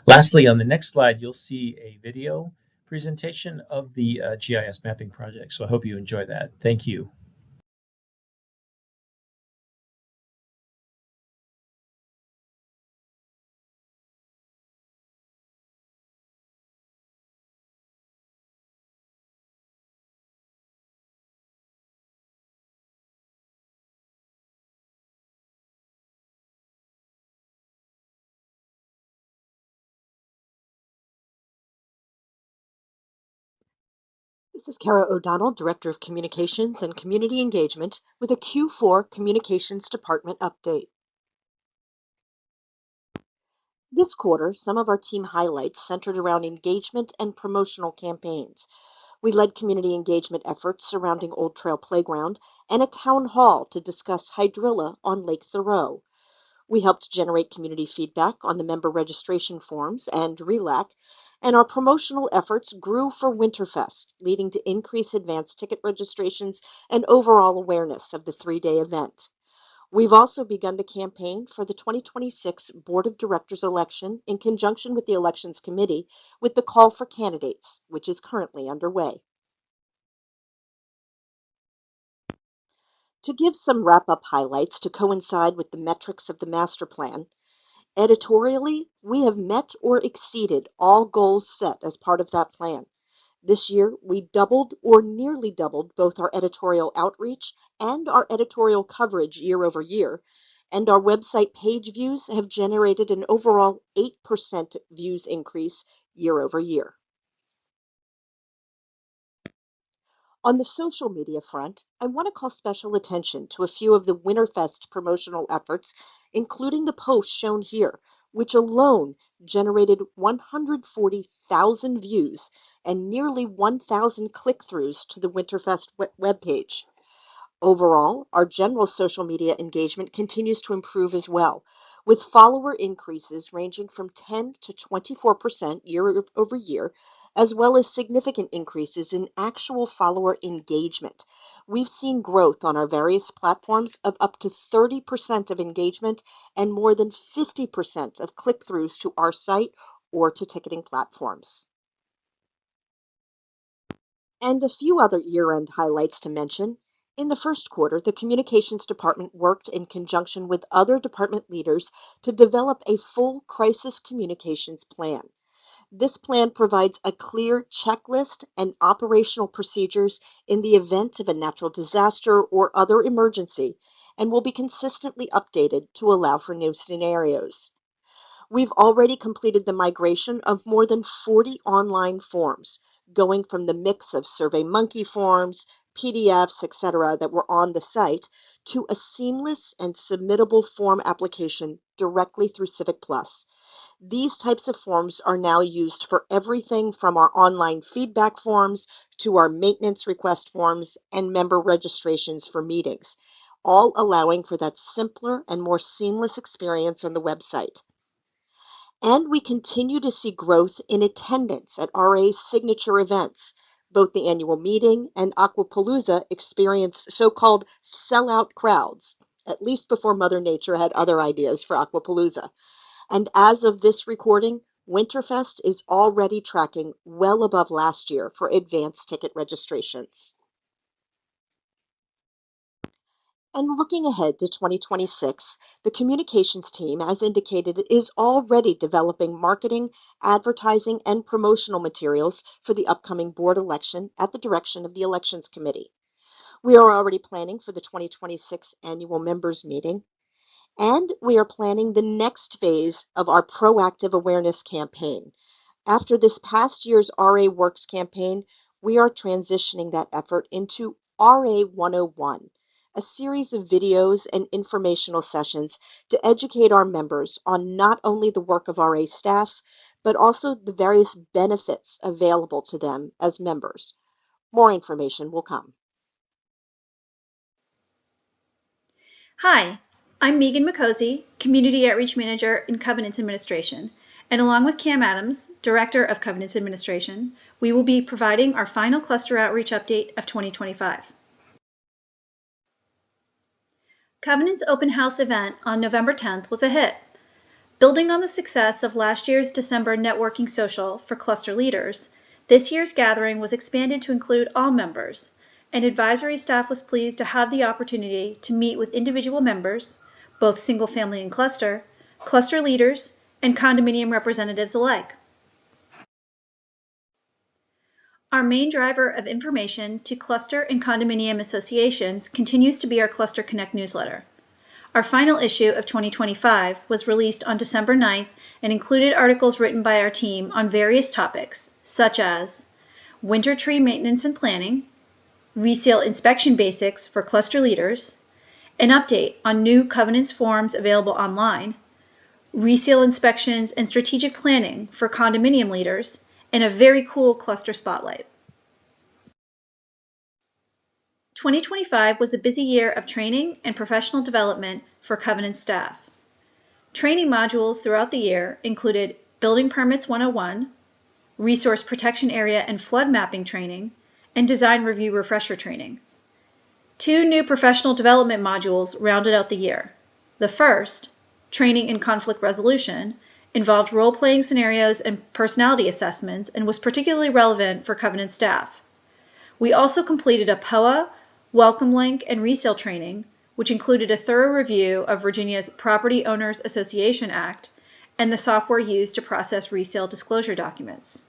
Lastly, on the next slide, you'll see a video presentation of the GIS mapping project. So I hope you enjoy that. Thank you. This is Kara O'Donnell, Director of Communications and Community Engagement, with a Q4 Communications Department update. This quarter, some of our team highlights centered around engagement and promotional campaigns. We led community engagement efforts surrounding Old Trail Playground and a town hall to discuss hydrilla on Lake Thoreau. We helped generate community feedback on the member registration forms and RELAC, And our promotional efforts grew for Winterfest, leading to increased advance ticket registrations and overall awareness of the three-day event. We've also begun the campaign for the 2026 Board of Directors election in conjunction with the Elections Committee with the call for candidates, which is currently underway. To give some wrap-up highlights to coincide with the metrics of the master plan, editorially, we have met or exceeded all goals set as part of that plan. This year, we doubled or nearly doubled both our editorial outreach and our editorial coverage year over year, and our website page views have generated an overall 8% views increase year over year. On the social media front, I want to call special attention to a few of the Winterfest promotional efforts, including the post shown here, which alone generated 140,000 views and nearly 1,000 click-throughs to the Winterfest webpage. Overall, our general social media engagement continues to improve as well, with follower increases ranging from 10 to 24% year over year, as well as significant increases in actual follower engagement. We've seen growth on our various platforms of up to 30% of engagement and more than 50% of click-throughs to our site or to ticketing platforms. And a few other year-end highlights to mention. In the first quarter, the Communications Department worked in conjunction with other department leaders to develop a full crisis communications plan. This plan provides a clear checklist and operational procedures in the event of a natural disaster or other emergency, and will be consistently updated to allow for new scenarios. We've already completed the migration of more than 40 online forms, going from the mix of SurveyMonkey forms, PDFs, etc., that were on the site, to a seamless and submittable form application directly through Civic Plus. These types of forms are now used for everything from our online feedback forms to our maintenance request forms and member registrations for meetings, all allowing for that simpler and more seamless experience on the website. And we continue to see growth in attendance at RA's signature events. Both the annual meeting and Aquapalooza experienced so-called sellout crowds, at least before Mother Nature had other ideas for Aquapalooza. And as of this recording, Winterfest is already tracking well above last year for advance ticket registrations. And looking ahead to 2026, the communications team, as indicated, is already developing marketing, advertising, and promotional materials for the upcoming board election at the direction of the Elections Committee. We are already planning for the 2026 annual members meeting, and we are planning the next phase of our proactive awareness campaign. After this past year's RA Works campaign, we are transitioning that effort into RA 101, a series of videos and informational sessions to educate our members on not only the work of RA staff, but also the various benefits available to them as members. More information will come. Hi, I'm Megan McCosey, Community Outreach Manager in Covenants Administration, and along with Cam Adams, Director of Covenants Administration, we will be providing our final cluster outreach update of 2025. Covenant's open house event on November 10th was a hit. Building on the success of last year's December networking social for cluster leaders, this year's gathering was expanded to include all members, and advisory staff was pleased to have the opportunity to meet with individual members, both single family and cluster leaders, and condominium representatives alike. Our main driver of information to cluster and condominium associations continues to be our Cluster Connect newsletter. Our final issue of 2025 was released on December 9th and included articles written by our team on various topics, such as winter tree maintenance and planning, resale inspection basics for cluster leaders, an update on new Covenants forms available online, resale inspections and strategic planning for condominium leaders, and a very cool cluster spotlight. 2025 was a busy year of training and professional development for Covenant staff. Training modules throughout the year included Building Permits 101, resource protection area and flood mapping training, and design review refresher training. 2 new professional development modules rounded out the year. The first, training in conflict resolution, involved role-playing scenarios and personality assessments and was particularly relevant for Covenant staff. We also completed a POA, welcome link, and resale training, which included a thorough review of Virginia's Property Owners Association Act and the software used to process resale disclosure documents.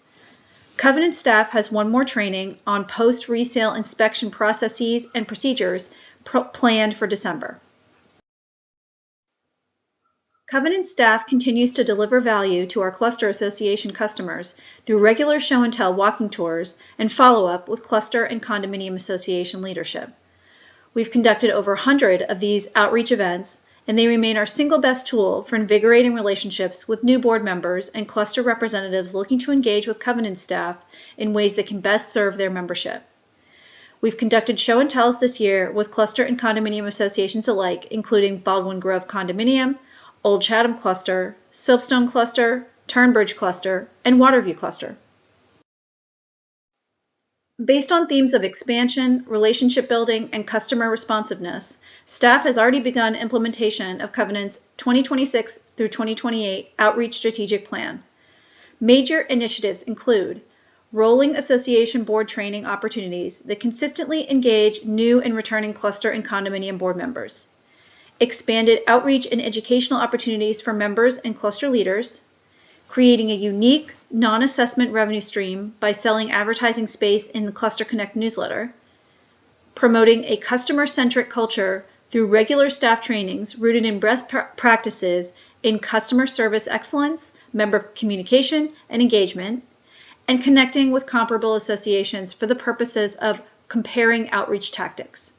Covenant staff has 1 more training on post-resale inspection processes and procedures planned for December. Covenant staff continues to deliver value to our Cluster Association customers through regular show and tell walking tours and follow-up with Cluster and Condominium Association leadership. We've conducted over 100 of these outreach events, and they remain our single best tool for invigorating relationships with new board members and cluster representatives looking to engage with Covenant staff in ways that can best serve their membership. We've conducted show and tells this year with cluster and condominium associations alike, including Baldwin Grove Condominium, Old Chatham Cluster, Soapstone Cluster, Turnbridge Cluster, and Waterview Cluster. Based on themes of expansion, relationship building, and customer responsiveness, staff has already begun implementation of Covenant's 2026 through 2028 Outreach Strategic Plan. Major initiatives include rolling association board training opportunities that consistently engage new and returning cluster and condominium board members, expanded outreach and educational opportunities for members and cluster leaders, creating a unique non-assessment revenue stream by selling advertising space in the Cluster Connect newsletter, promoting a customer-centric culture through regular staff trainings rooted in best practices in customer service excellence, member communication and engagement, and connecting with comparable associations for the purposes of comparing outreach tactics.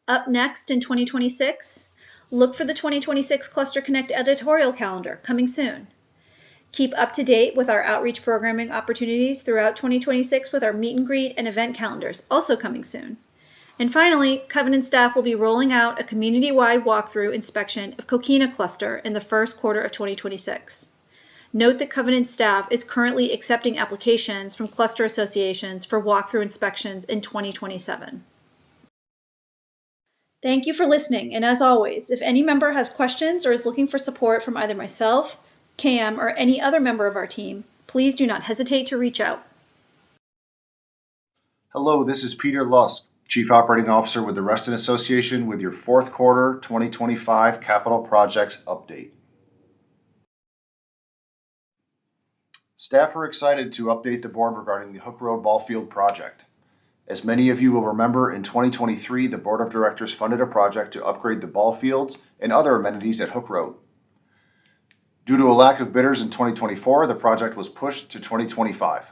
Up next in 2026, look for the 2026 Cluster Connect editorial calendar coming soon. Keep up to date with our outreach programming opportunities throughout 2026 with our meet and greet and event calendars also coming soon. And finally, Covenant staff will be rolling out a community-wide walkthrough inspection of Coquina Cluster in the first quarter of 2026. Note that Covenant staff is currently accepting applications from cluster associations for walkthrough inspections in 2027. Thank you for listening, and as always, if any member has questions or is looking for support from either myself, Cam, or any other member of our team, please do not hesitate to reach out. Hello, this is Peter Lusk, Chief Operating Officer with the Reston Association with your 4th quarter 2025 capital projects update. Staff are excited to update the board regarding the Hook Road Ball Field project. As many of you will remember, in 2023, the Board of Directors funded a project to upgrade the ball fields and other amenities at Hook Road. Due to a lack of bidders in 2024, the project was pushed to 2025.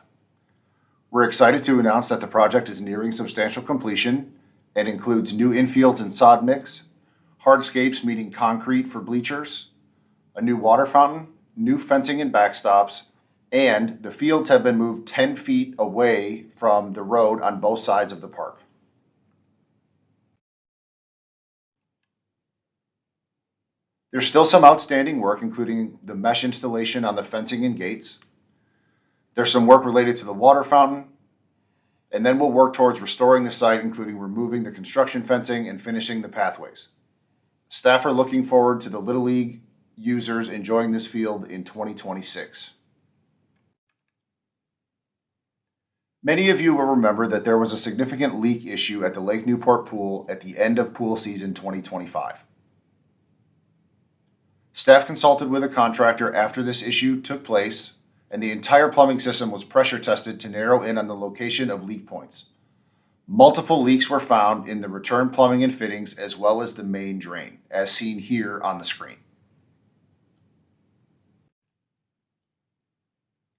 We're excited to announce that the project is nearing substantial completion and includes new infields and sod mix, hardscapes meeting concrete for bleachers, a new water fountain, new fencing and backstops, and the fields have been moved 10 feet away from the road on both sides of the park. There's still some outstanding work, including the mesh installation on the fencing and gates. There's some work related to the water fountain, and then we'll work towards restoring the site, including removing the construction fencing and finishing the pathways. Staff are looking forward to the Little League users enjoying this field in 2026. Many of you will remember that there was a significant leak issue at the Lake Newport pool at the end of pool season 2025. Staff consulted with a contractor after this issue took place, and the entire plumbing system was pressure tested to narrow in on the location of leak points. Multiple leaks were found in the return plumbing and fittings as well as the main drain, as seen here on the screen.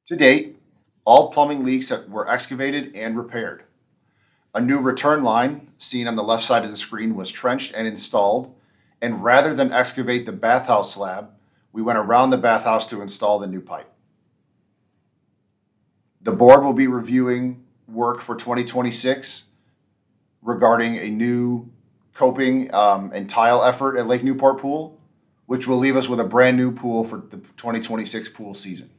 To date, all plumbing leaks were excavated and repaired. A new return line, seen on the left side of the screen, was trenched and installed, and rather than excavate the bathhouse slab, we went around the bathhouse to install the new pipe. The board will be reviewing work for 2026 regarding a new coping and tile effort at Lake Newport Pool, which will leave us with a brand new pool for the 2026 pool season.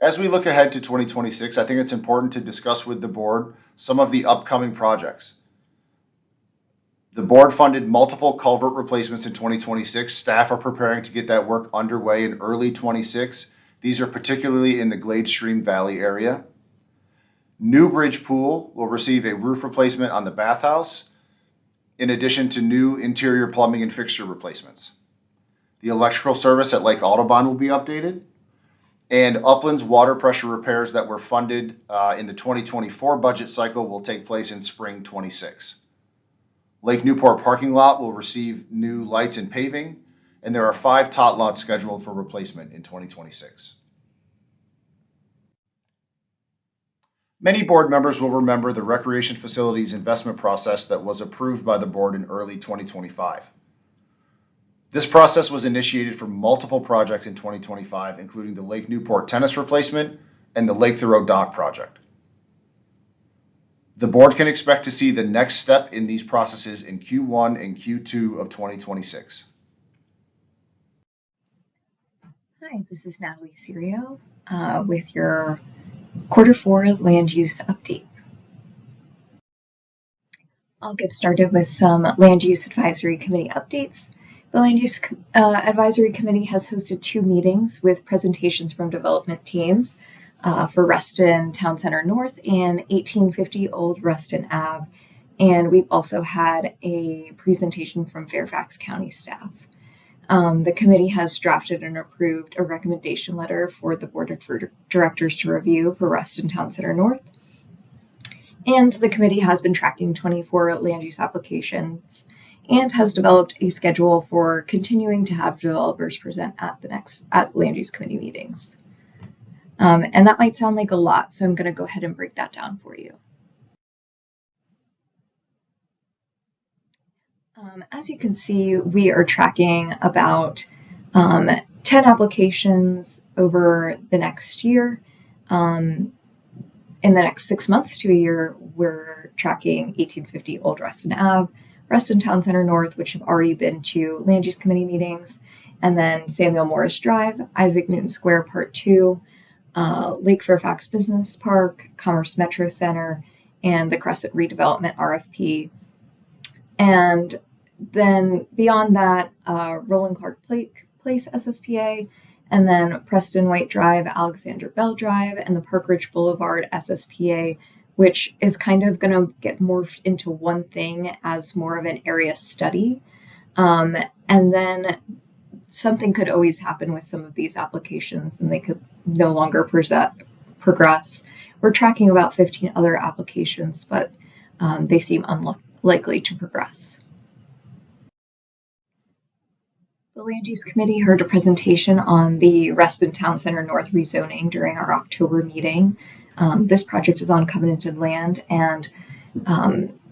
As we look ahead to 2026, I think it's important to discuss with the board some of the upcoming projects. The board funded multiple culvert replacements in 2026. Staff are preparing to get that work underway in early 26. These are particularly in the Glade Stream Valley area. Newbridge Pool will receive a roof replacement on the bathhouse, in addition to new interior plumbing and fixture replacements. The electrical service at Lake Audubon will be updated, and Upland's water pressure repairs that were funded in the 2024 budget cycle will take place in spring 26. Lake Newport parking lot will receive new lights and paving, and there are 5 tot lots scheduled for replacement in 2026. Many board members will remember the recreation facilities investment process that was approved by the board in early 2025. This process was initiated for multiple projects in 2025, including the Lake Newport tennis replacement and the Lake Thoreau dock project. The board can expect to see the next step in these processes in Q1 and Q2 of 2026. Hi, this is Natalie Serio with your Q4 land use update. I'll get started with some Land Use Advisory Committee updates. The Land Use Advisory Committee has hosted 2 meetings with presentations from development teams for Reston Town Center North and 1850 Old Reston Ave. And we've also had a presentation from Fairfax County staff. The committee has drafted and approved a recommendation letter for the Board of Directors to review for Reston Town Center North. And the committee has been tracking 24 land use applications and has developed a schedule for continuing to have developers present at land use committee meetings. And that might sound like a lot, so I'm going to go ahead and break that down for you. As you can see, we are tracking about 10 applications over the next year. In the next 6 months to a year, we're tracking 1850 Old Reston Ave, Reston Town Center North, which have already been to land use committee meetings, and then Samuel Morris Drive, Isaac Newton Square Part 2, Lake Fairfax Business Park, Commerce Metro Center, and the Crescent Redevelopment RFP. And then beyond that, Roland Clark Place SSPA, and then Preston White Drive, Alexander Bell Drive, and the Park Ridge Boulevard SSPA, which is kind of going to get morphed into one thing as more of an area study. And then something could always happen with some of these applications and they could no longer progress. We're tracking about 15 other applications, but they seem unlikely to progress. The Land Use Committee heard a presentation on the Reston Town Center North rezoning during our October meeting. This project is on covenanted land, and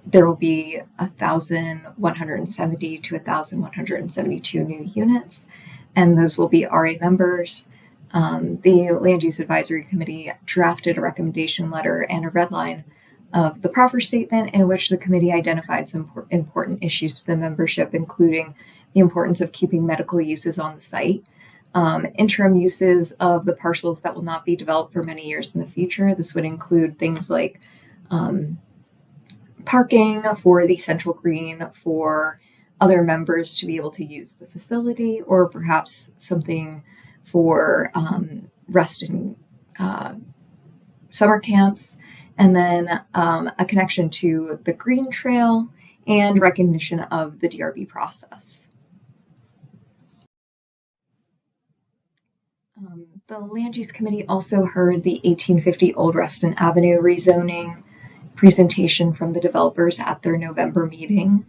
there will be 1,170 to 1,172 new units, and those will be RA members. The Land Use Advisory Committee drafted a recommendation letter and a red line of the proffer statement in which the committee identified some important issues to the membership, including the importance of keeping medical uses on the site, interim uses of the parcels that will not be developed for many years in the future. This would include things like parking for the central green for other members to be able to use the facility, or perhaps something for Reston summer camps, and then a connection to the green trail and recognition of the DRB process. The Land Use Committee also heard the 1850 Old Reston Avenue rezoning presentation from the developers at their November meeting.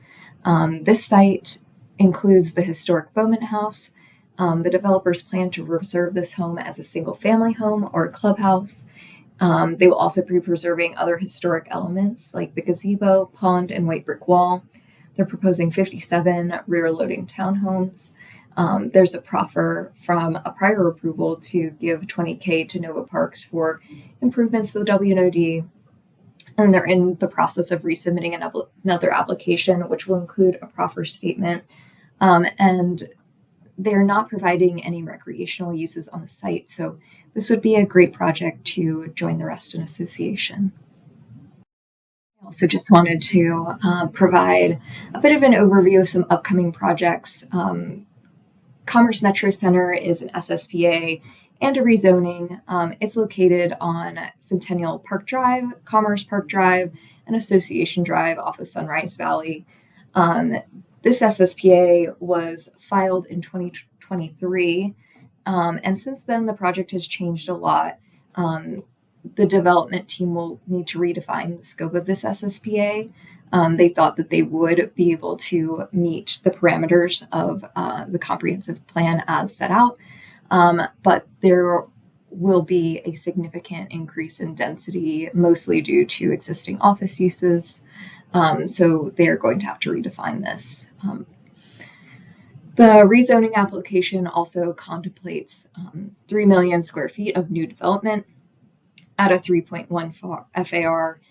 This site includes the historic Bowman House. The developers plan to reserve this home as a single-family home or a clubhouse. They will also be preserving other historic elements like the gazebo, pond, and white brick wall. They're proposing 57 rear-loading townhomes. There's a proffer from a prior approval to give $20,000 to Nova Parks for improvements to the WNOD, and they're in the process of resubmitting another application, which will include a proffer statement, and they're not providing any recreational uses on the site, so this would be a great project to join the Reston Association. I also just wanted to provide a bit of an overview of some upcoming projects. Commerce Metro Center is an SSPA and a rezoning. It's located on Centennial Park Drive, Commerce Park Drive, and Association Drive off of Sunrise Valley. This SSPA was filed in 2023, and since then the project has changed a lot. The development team will need to redefine the scope of this SSPA. They thought that they would be able to meet the parameters of the comprehensive plan as set out, but there will be a significant increase in density, mostly due to existing office uses. So they're going to have to redefine this. The rezoning application also contemplates 3 million square feet of new development at a 3.1 FAR.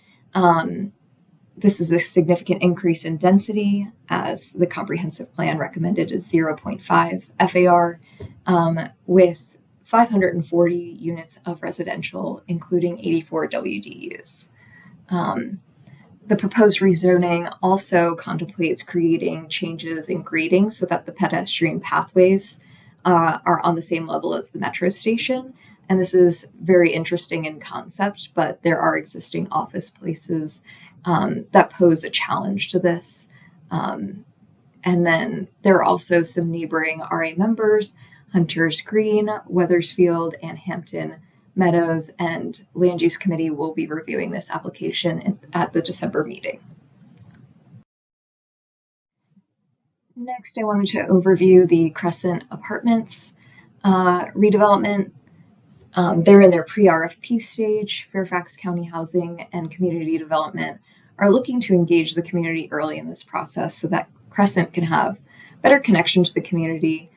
This is a significant increase in density, as the comprehensive plan recommended is 0.5 FAR, with 540 units of residential, including 84 WDUs. The proposed rezoning also contemplates creating changes in grading so that the pedestrian pathways are on the same level as the metro station. And this is very interesting in concept, but there are existing office places that pose a challenge to this. And then there are also some neighboring RA members, Hunters Green, Weathersfield, and Hampton Meadows, and Land Use Committee will be reviewing this application at the December meeting. Next, I wanted to overview the Crescent Apartments redevelopment. They're in their pre-RFP stage. Fairfax County Housing and Community Development are looking to engage the community early in this process so that Crescent can have better connection to the community.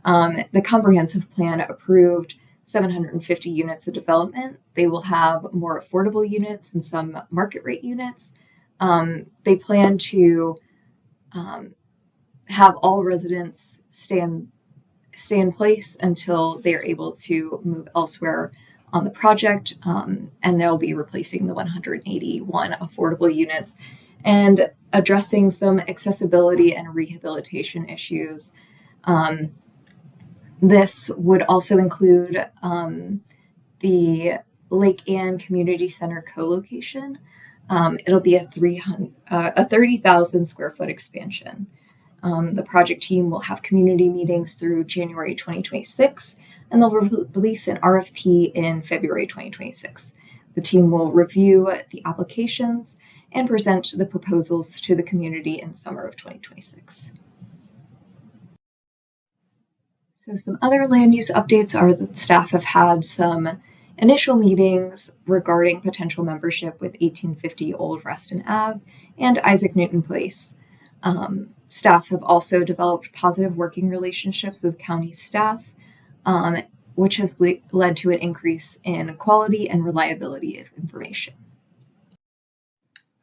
The comprehensive plan approved 750 units of development. They will have more affordable units and some market rate units. They plan to have all residents stay in place until they are able to move elsewhere on the project, and they'll be replacing the 181 affordable units and addressing some accessibility and rehabilitation issues. This would also include the Lake Ann Community Center co-location. It'll be a 30,000 square foot expansion. The project team will have community meetings through January 2026, and they'll release an RFP in February 2026. The team will review the applications and present the proposals to the community in summer of 2026. So some other land use updates are that staff have had some initial meetings regarding potential membership with 1850 Old Reston Ave and Isaac Newton Place. Staff have also developed positive working relationships with county staff, which has led to an increase in quality and reliability of information.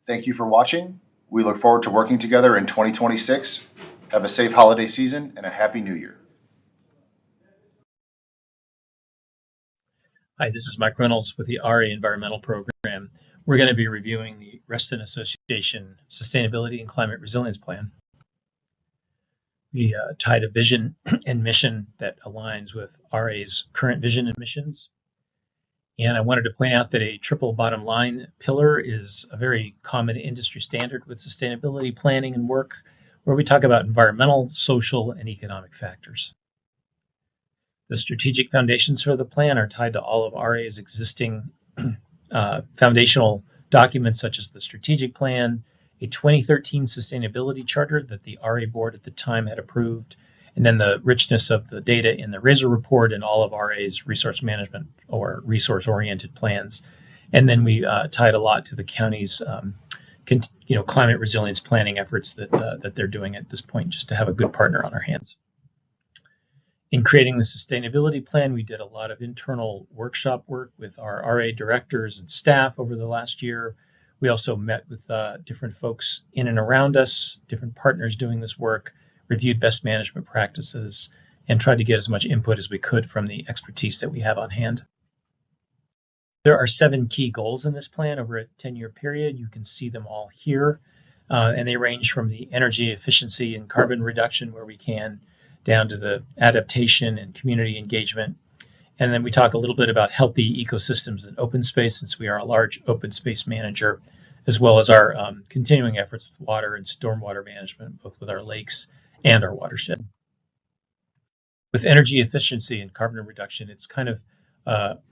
Thank you for watching. We look forward to working together in 2026. Have a safe holiday season and a happy new year. Hi, this is Mike Reynolds with the RA Environmental Program. We're going to be reviewing the Reston Association Sustainability and Climate Resilience Plan. We tied a vision and mission that aligns with RA's current vision and missions. And I wanted to point out that a triple bottom line pillar is a very common industry standard with sustainability planning and work, where we talk about environmental, social, and economic factors. The strategic foundations for the plan are tied to all of RA's existing foundational documents, such as the strategic plan, a 2013 sustainability charter that the RA board at the time had approved, and then the richness of the data in the RISA report and all of RA's resource management or resource-oriented plans. And then we tied a lot to the county's climate resilience planning efforts that they're doing at this point, just to have a good partner on our hands. In creating the sustainability plan, we did a lot of internal workshop work with our RA directors and staff over the last year. We also met with different folks in and around us, different partners doing this work, reviewed best management practices, and tried to get as much input as we could from the expertise that we have on hand. There are 7 key goals in this plan over a 10-year period. You can see them all here, and they range from the energy efficiency and carbon reduction where we can, down to the adaptation and community engagement. And then we talk a little bit about healthy ecosystems and open space, since we are a large open space manager, as well as our continuing efforts with water and stormwater management, both with our lakes and our watershed. With energy efficiency and carbon reduction, it's kind of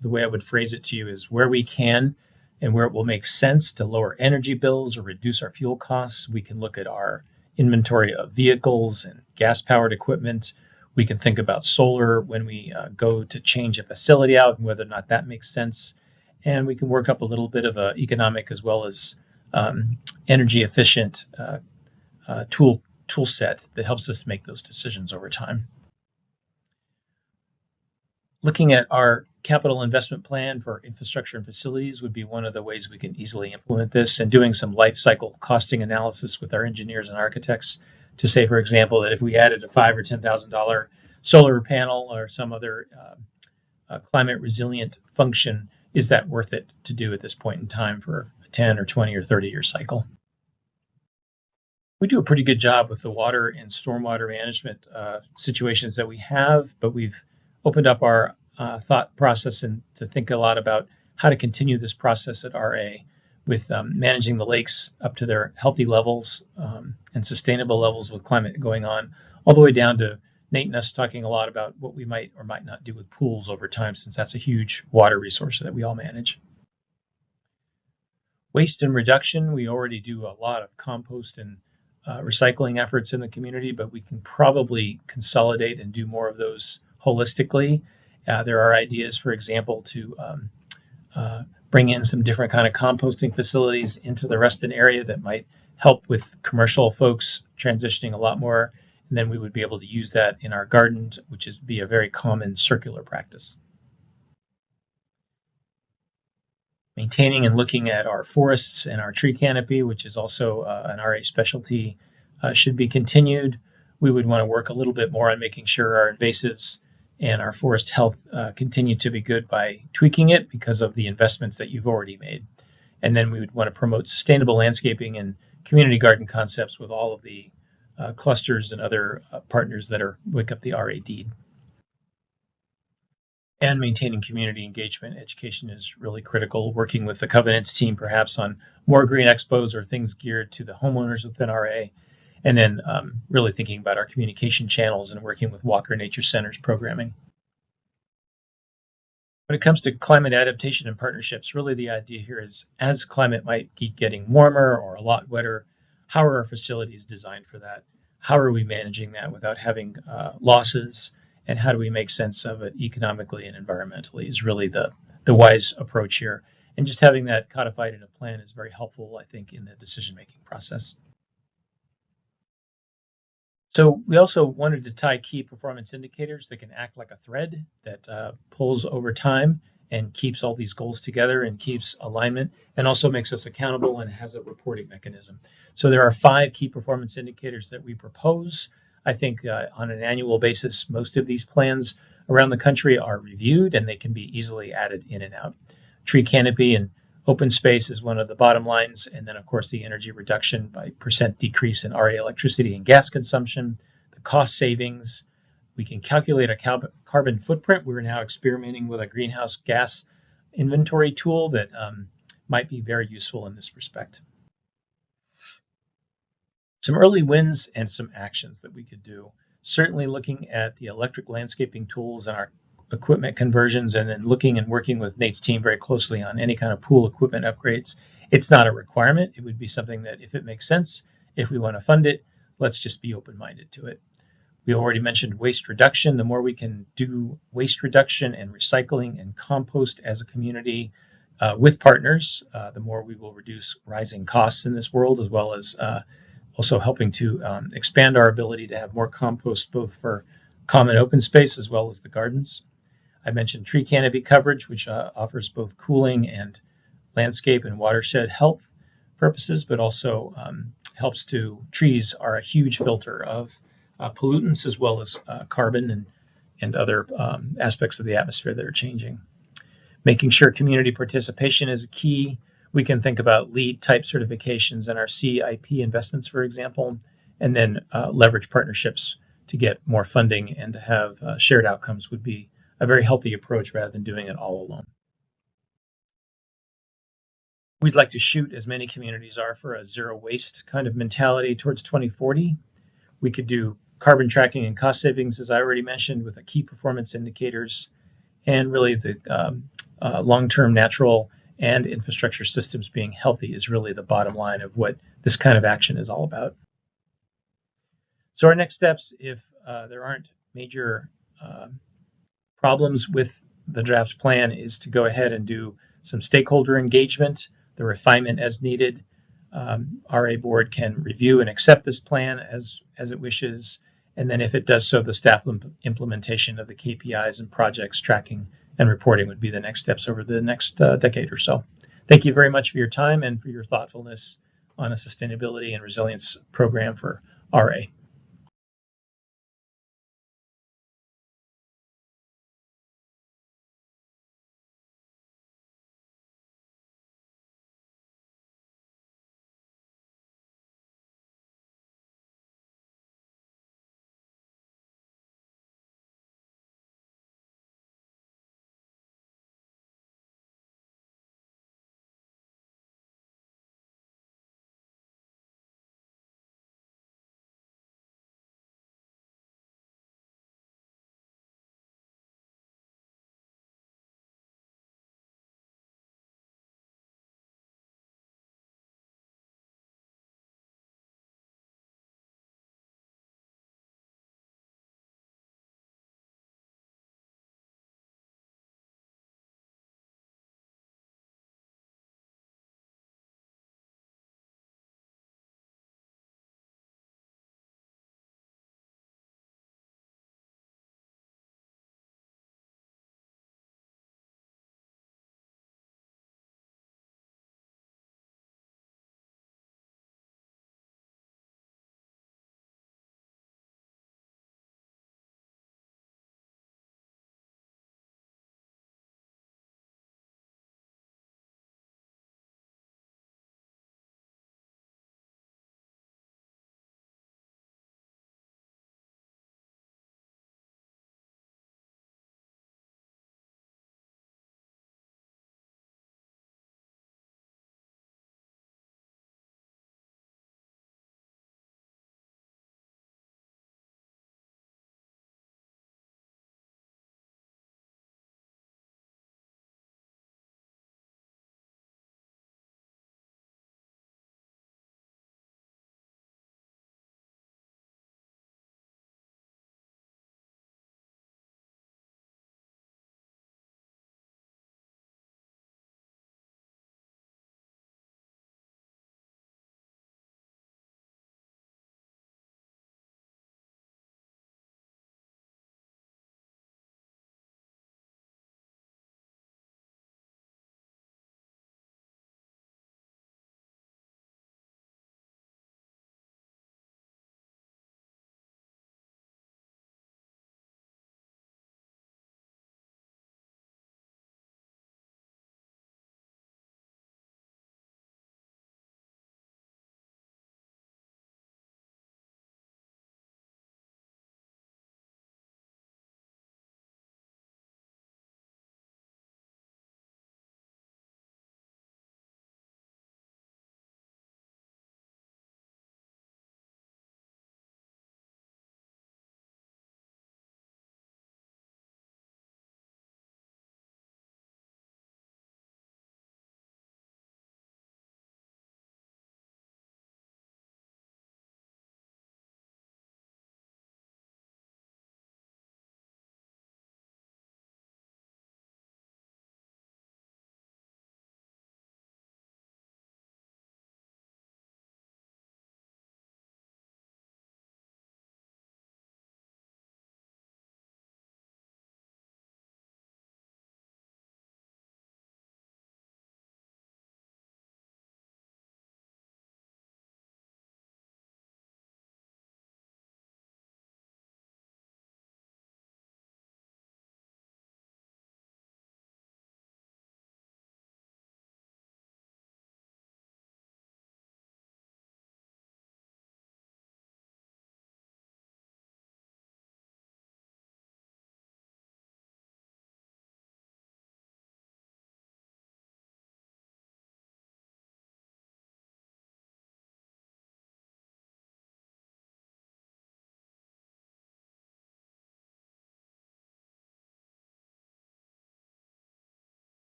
the way I would phrase it to you is where we can and where it will make sense to lower energy bills or reduce our fuel costs. We can look at our inventory of vehicles and gas-powered equipment. We can think about solar when we go to change a facility out and whether or not that makes sense. And we can work up a little bit of an economic as well as energy efficient tool set that helps us make those decisions over time. Looking at our capital investment plan for infrastructure and facilities would be one of the ways we can easily implement this, and doing some life cycle costing analysis with our engineers and architects to say, for example, that if we added a $5,000 or $10,000 solar panel or some other climate resilient function, is that worth it to do at this point in time for a 10 or 20 or 30-year cycle? We do a pretty good job with the water and stormwater management situations that we have, but we've opened up our thought process and to think a lot about how to continue this process at RA with managing the lakes up to their healthy levels and sustainable levels with climate going on, all the way down to Nate and us talking a lot about what we might or might not do with pools over time, since that's a huge water resource that we all manage. Waste and reduction, we already do a lot of compost and recycling efforts in the community, but we can probably consolidate and do more of those holistically. There are ideas, for example, to bring in some different kind of composting facilities into the Reston area that might help with commercial folks transitioning a lot more. And then we would be able to use that in our gardens, which is be a very common circular practice. Maintaining and looking at our forests and our tree canopy, which is also an RA specialty, should be continued. We would want to work a little bit more on making sure our invasives and our forest health continue to be good by tweaking it because of the investments that you've already made. And then we would want to promote sustainable landscaping and community garden concepts with all of the clusters and other partners that make up the RA deed. And maintaining community engagement. Education is really critical. Working with the Covenants team perhaps on more green expos or things geared to the homeowners within RA. And then really thinking about our communication channels and working with Walker Nature Center's programming. When it comes to climate adaptation and partnerships, really the idea here is as climate might keep getting warmer or a lot wetter, how are our facilities designed for that? How are we managing that without having losses? And how do we make sense of it economically and environmentally is really the wise approach here. And just having that codified in a plan is very helpful, I think, in the decision-making process. So we also wanted to tie key performance indicators that can act like a thread that pulls over time and keeps all these goals together and keeps alignment and also makes us accountable and has a reporting mechanism. So there are 5 key performance indicators that we propose. I think on an annual basis, most of these plans around the country are reviewed and they can be easily added in and out. Tree canopy and open space is one of the bottom lines. And then, of course, the energy reduction by % decrease in RA electricity and gas consumption, the cost savings. We can calculate a carbon footprint. We're now experimenting with a greenhouse gas inventory tool that might be very useful in this respect. Some early wins and some actions that we could do. Certainly looking at the electric landscaping tools and our equipment conversions, and then looking and working with Nate's team very closely on any kind of pool equipment upgrades. It's not a requirement. It would be something that if it makes sense, if we want to fund it, let's just be open-minded to it. We already mentioned waste reduction. The more we can do waste reduction and recycling and compost as a community with partners, the more we will reduce rising costs in this world, as well as also helping to expand our ability to have more compost both for common open space as well as the gardens. I mentioned tree canopy coverage, which offers both cooling and landscape and watershed health purposes, but also helps to, trees are a huge filter of pollutants as well as carbon and other aspects of the atmosphere that are changing. Making sure community participation is key. We can think about LEED type certifications in our CIP investments, for example, and then leverage partnerships to get more funding and to have shared outcomes would be a very healthy approach rather than doing it all alone. We'd like to shoot, as many communities are, for a zero waste kind of mentality towards 2040. We could do carbon tracking and cost savings, as I already mentioned, with a key performance indicators, and really the long-term natural and infrastructure systems being healthy is really the bottom line of what this kind of action is all about. So our next steps, if there aren't major problems with the draft plan, is to go ahead and do some stakeholder engagement, the refinement as needed. RA board can review and accept this plan as it wishes, and then if it does so, the staff implementation of the KPIs and projects tracking and reporting would be the next steps over the next decade or so. Thank you very much for your time and for your thoughtfulness on a sustainability and resilience program for RA.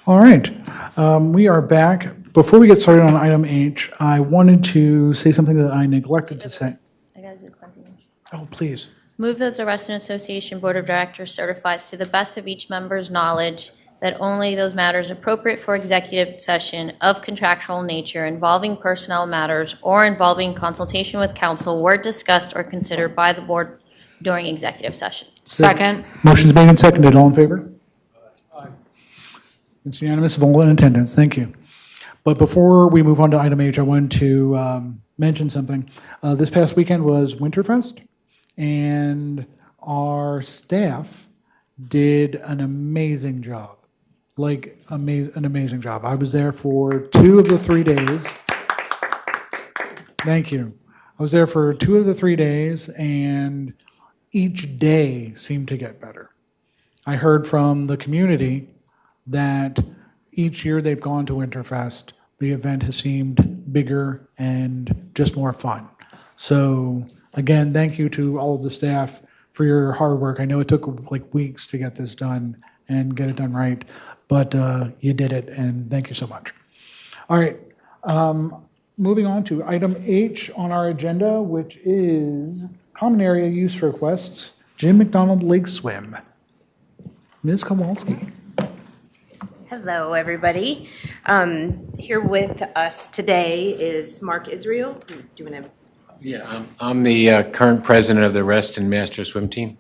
All right, we are back. Before we get started on item H, I wanted to say something that I neglected to say. I gotta do the cleansing motion. Oh, please. Move that the Reston Association Board of Directors certifies to the best of each member's knowledge that only those matters appropriate for executive session of contractual nature involving personnel matters or involving consultation with counsel were discussed or considered by the board during executive session. Second. Motion's made and seconded. All in favor? It's unanimous of all in attendance. Thank you. But before we move on to item H, I wanted to mention something. This past weekend was Winterfest, and our staff did an amazing job. Like, an amazing job. I was there for 2 of the 3 days. Thank you. I was there for 2 of the 3 days, and each day seemed to get better. I heard from the community that each year they've gone to Winterfest, the event has seemed bigger and just more fun. So again, thank you to all of the staff for your hard work. I know it took like weeks to get this done and get it done right, but you did it, and thank you so much. All right, moving on to item H on our agenda, which is common area use requests, Jim McDonald Lake Swim. Ms. Kowalski. Hello, everybody. Here with us today is Mark Israel. Do you want to? Yeah, I'm the current president of the Reston Master Swim Team.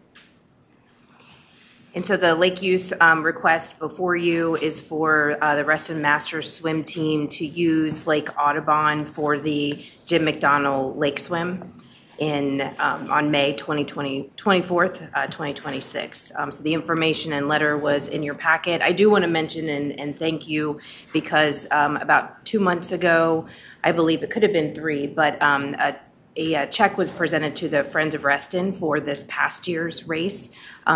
And so the lake use request before you is for the Reston Masters Swim Team to use Lake Audubon for the Jim McDonald Lake Swim on May 24th, 2026. So the information and letter was in your packet. I do want to mention and thank you because about 2 months ago, I believe it could have been 3, but a check was presented to the Friends of Reston for this past year's race.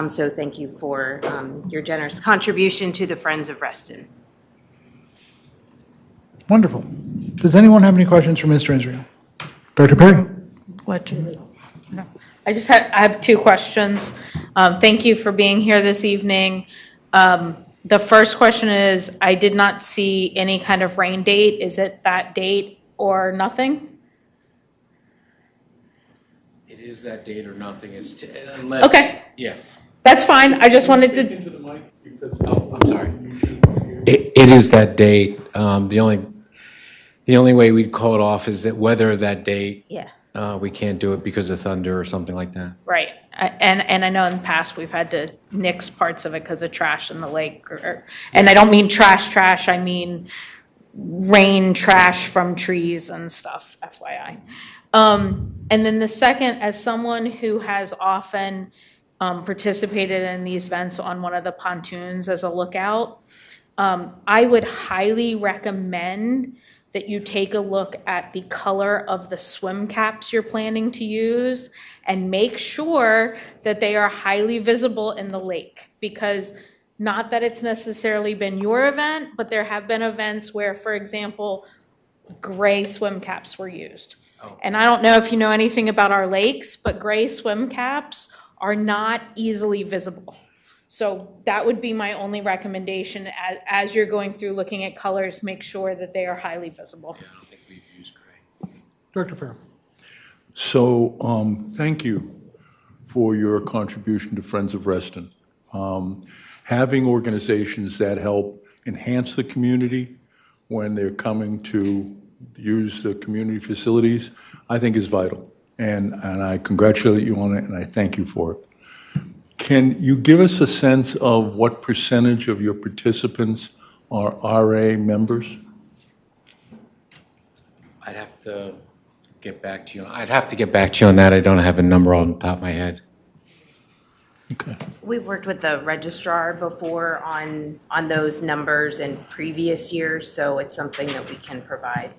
So thank you for your generous contribution to the Friends of Reston. Wonderful. Does anyone have any questions for Mr. Israel? Dr. Perry? No. I have 2 questions. Thank you for being here this evening. The first question is, I did not see any kind of rain date. Is it that date or nothing? It is that date or nothing. Unless. Okay. Yes. That's fine. I just wanted to. Oh, I'm sorry. It is that date. The only way we'd call it off is that weather that date. Yeah. We can't do it because of thunder or something like that. Right. And I know in the past we've had to nix parts of it because of trash in the lake. And I don't mean trash, I mean rain trash from trees and stuff, FYI. And then the second, as someone who has often participated in these events on one of the pontoons as a lookout, I would highly recommend that you take a look at the color of the swim caps you're planning to use and make sure that they are highly visible in the lake. Because not that it's necessarily been your event, but there have been events where, for example, gray swim caps were used. Oh. And I don't know if you know anything about our lakes, but gray swim caps are not easily visible. So that would be my only recommendation as you're going through looking at colors, make sure that they are highly visible. Yeah, I don't think we've used gray. Director Farrell. So thank you for your contribution to Friends of Reston. Having organizations that help enhance the community when they're coming to use the community facilities, I think is vital. And I congratulate you on it, and I thank you for it. Can you give us a sense of what percentage of your participants are RA members? I'd have to get back to you. I'd have to get back to you on that. I don't have a number on the top of my head. Okay. We've worked with the registrar before on those numbers in previous years, so it's something that we can provide.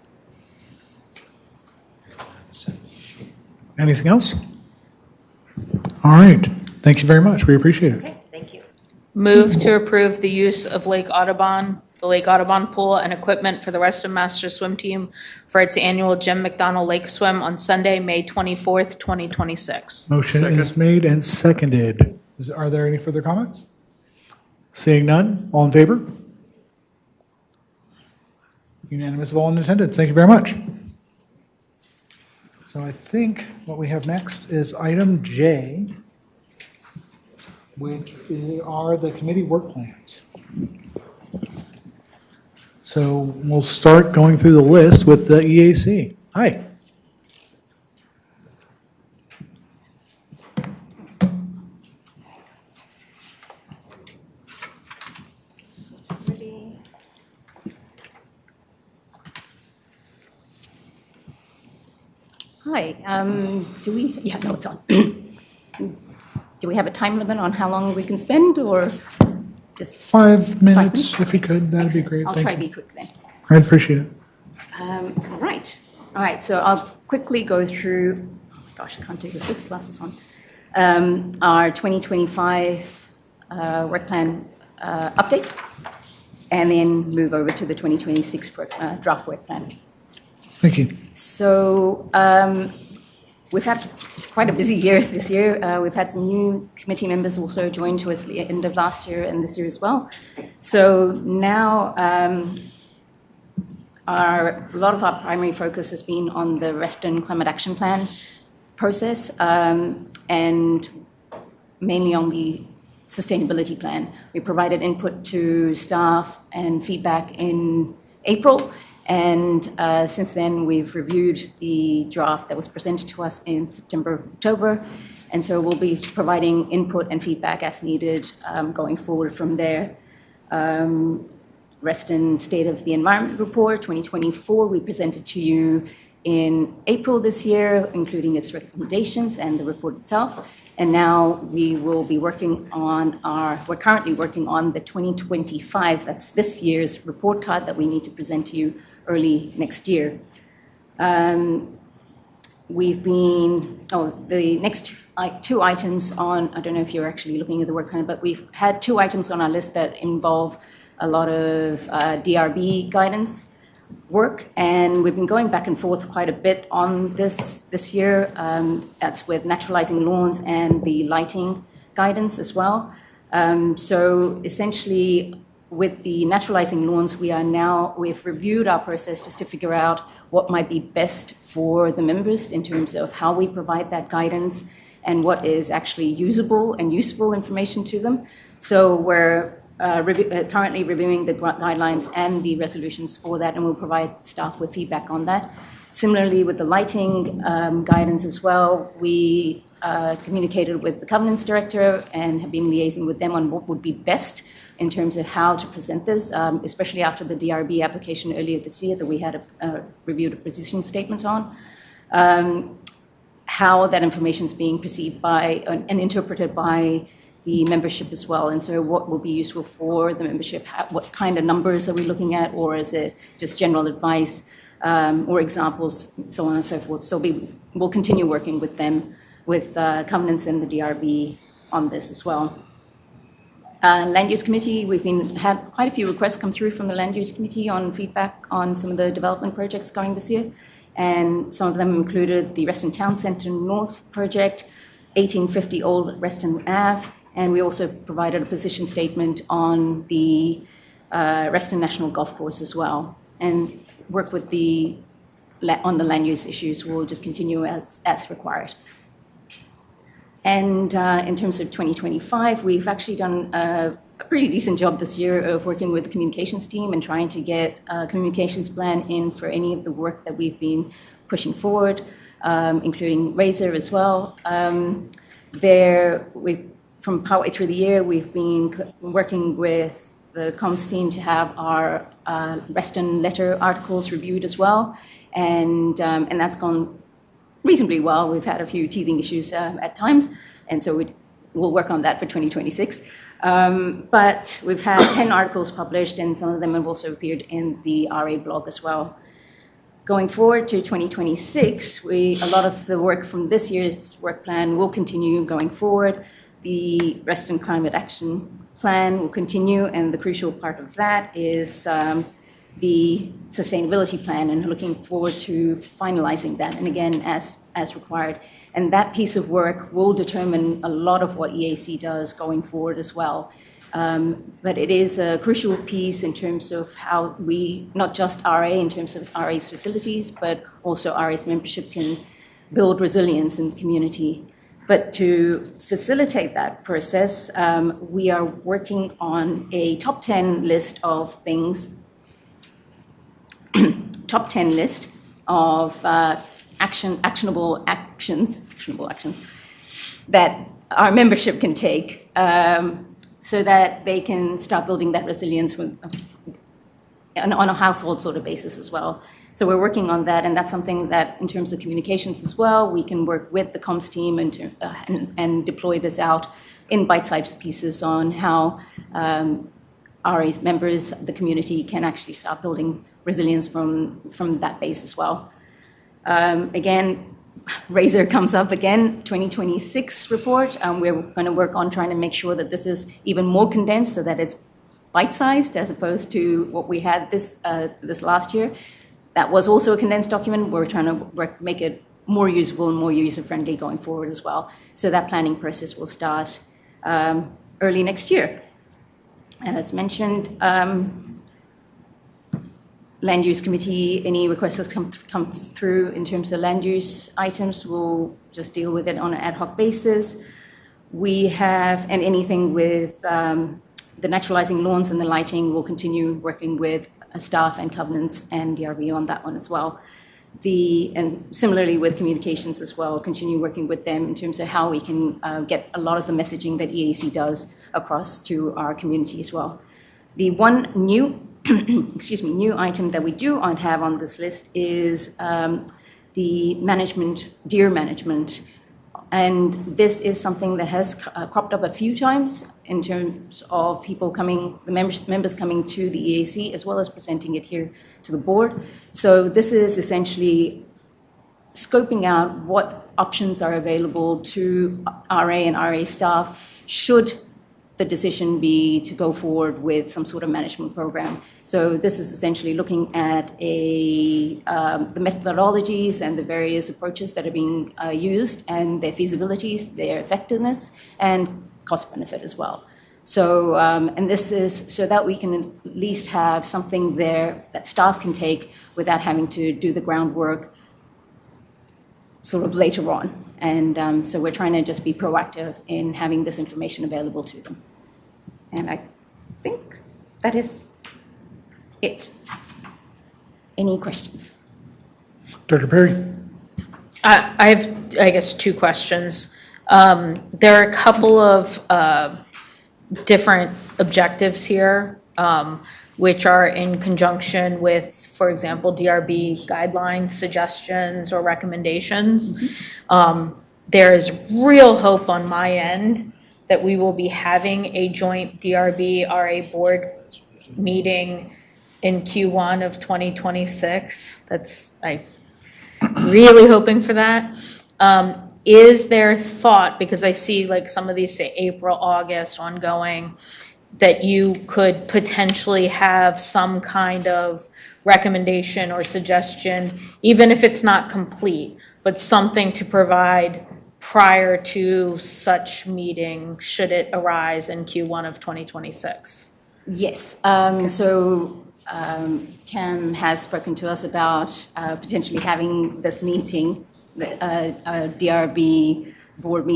Anything else? All right. Thank you very much. We appreciate it. Okay, thank you. Move to approve the use of Lake Audubon, the Lake Audubon pool and equipment for the Reston Masters Swim Team for its annual Jim McDonald Lake Swim on Sunday, May 24th, 2026. Motion is made and seconded. Are there any further comments? Seeing none, all in favor? Unanimous of all in attendance. Thank you very much. So I think what we have next is item J, which are the committee work plans. So we'll start going through the list with the EAC. Hi. Hi, yeah, no, it's on. Do we have a time limit on how long we can spend, or just? 5 minutes, if you could, that'd be great. I'll Thank try to you. be quick then. I'd appreciate it. All right, so I'll quickly go through, gosh, I can't do this with the glasses on, our 2025 work plan update, and then move over to the 2026 draft work plan. Thank you. So we've had quite a busy year this year. We've had some new committee members also join towards the end of last year and this year as well. So now a lot of our primary focus has been on the Reston Climate Action Plan process and mainly on the sustainability plan. We provided input to staff and feedback in April. And since then, we've reviewed the draft that was presented to us in September, October. And so we'll be providing input and feedback as needed going forward from there. Reston State of the Environment Report 2024, we presented to you in April this year, including its recommendations and the report itself. And now we will be working on we're currently working on the 2025, that's this year's report card that we need to present to you early next year. The next two items on, I don't know if you're actually looking at the work plan, but we've had two items on our list that involve a lot of DRB guidance work, and we've been going back and forth quite a bit on this year. That's with naturalizing lawns and the lighting guidance as well. So essentially, with the naturalizing lawns, we've reviewed our process just to figure out what might be best for the members in terms of how we provide that guidance and what is actually usable and useful information to them. So we're currently reviewing the guidelines and the resolutions for that, and we'll provide staff with feedback on that. Similarly, with the lighting guidance as well, we communicated with the Covenants Director and have been liaising with them on what would be best in terms of how to present this, especially after the DRB application earlier this year that we had reviewed a position statement on, how that information is being perceived by and interpreted by the membership as well. And so what will be useful for the membership, what kind of numbers are we looking at, or is it just general advice or examples, so on and so forth. So we'll continue working with them, with Covenants and the DRB on this as well. Land Use Committee, we've had quite a few requests come through from the Land Use Committee on feedback on some of the development projects going this year. And some of them included the Reston Town Centre North project, 1850 Old Reston Ave, and we also provided a position statement on the Reston National Golf Course as well. And work with on the land use issues will just continue as required. And in terms of 2025, we've actually done a pretty decent job this year of working with the communications team and trying to get a communications plan in for any of the work that we've been pushing forward, including Razor as well. From partway through the year, we've been working with the comms team to have our Reston letter articles reviewed as well, and that's gone reasonably well. We've had a few teething issues at times, and so we'll work on that for 2026. But we've had 10 articles published, and some of them have also appeared in the RA blog as well. Going forward to 2026, a lot of the work from this year's work plan will continue going forward. The Reston Climate Action Plan will continue, and the crucial part of that is the sustainability plan, and looking forward to finalizing that, and again, as required. And that piece of work will determine a lot of what EAC does going forward as well. But it is a crucial piece in terms of how we, not just RA in terms of RA's facilities, but also RA's membership can build resilience in the community. But to facilitate that process, we are working on a top 10 list of things, top 10 list of actionable actions that our membership can take so that they can start building that resilience on a household sort of basis as well. So we're working on that, and that's something that, in terms of communications as well, we can work with the comms team and deploy this out in bite-sized pieces on how RA's members, the community, can actually start building resilience from that base as well. Again, Razor comes up again, 2026 report. We're going to work on trying to make sure that this is even more condensed so that it's bite-sized as opposed to what we had this last year. That was also a condensed document. We're trying to make it more usable and more user-friendly going forward as well. So that planning process will start early next year. As mentioned, Land Use Committee, any requests that comes through in terms of land use items, we'll just deal with it on an ad hoc basis. We have, and anything with the naturalizing lawns and the lighting, we'll continue working with staff and covenants and DRB on that one as well. And similarly with communications as well, continue working with them in terms of how we can get a lot of the messaging that EAC does across to our community as well. The one new new item that we do have on this list is the deer management. And this is something that has cropped up a few times in terms of people coming, the members coming to the EAC, as well as presenting it here to the board. So this is essentially scoping out what options are available to RA and RA staff should the decision be to go forward with some sort of management program. So this is essentially looking at the methodologies and the various approaches that are being used and their feasibilities, their effectiveness, and cost benefit as well. So, and this is so that we can at least have something there that staff can take without having to do the groundwork sort of later on. And so we're trying to just be proactive in having this information available to them. And I think that is it. Any questions? Dr. Perry? I have, I guess, two questions. There are a couple of different objectives here, which are in conjunction with, for example, DRB guidelines, suggestions, or recommendations. There is real hope on my end that we will be having a joint DRB-RA board meeting in Q1 of 2026. I'm really hoping for that. Is there thought, because I see like some of these say April, August, ongoing, that you could potentially have some kind of recommendation or suggestion, even if it's not complete, but something to provide prior to such meeting, should it arise in Q1 of 2026? Yes. So Cam has spoken to us about potentially having this meeting, a DRB board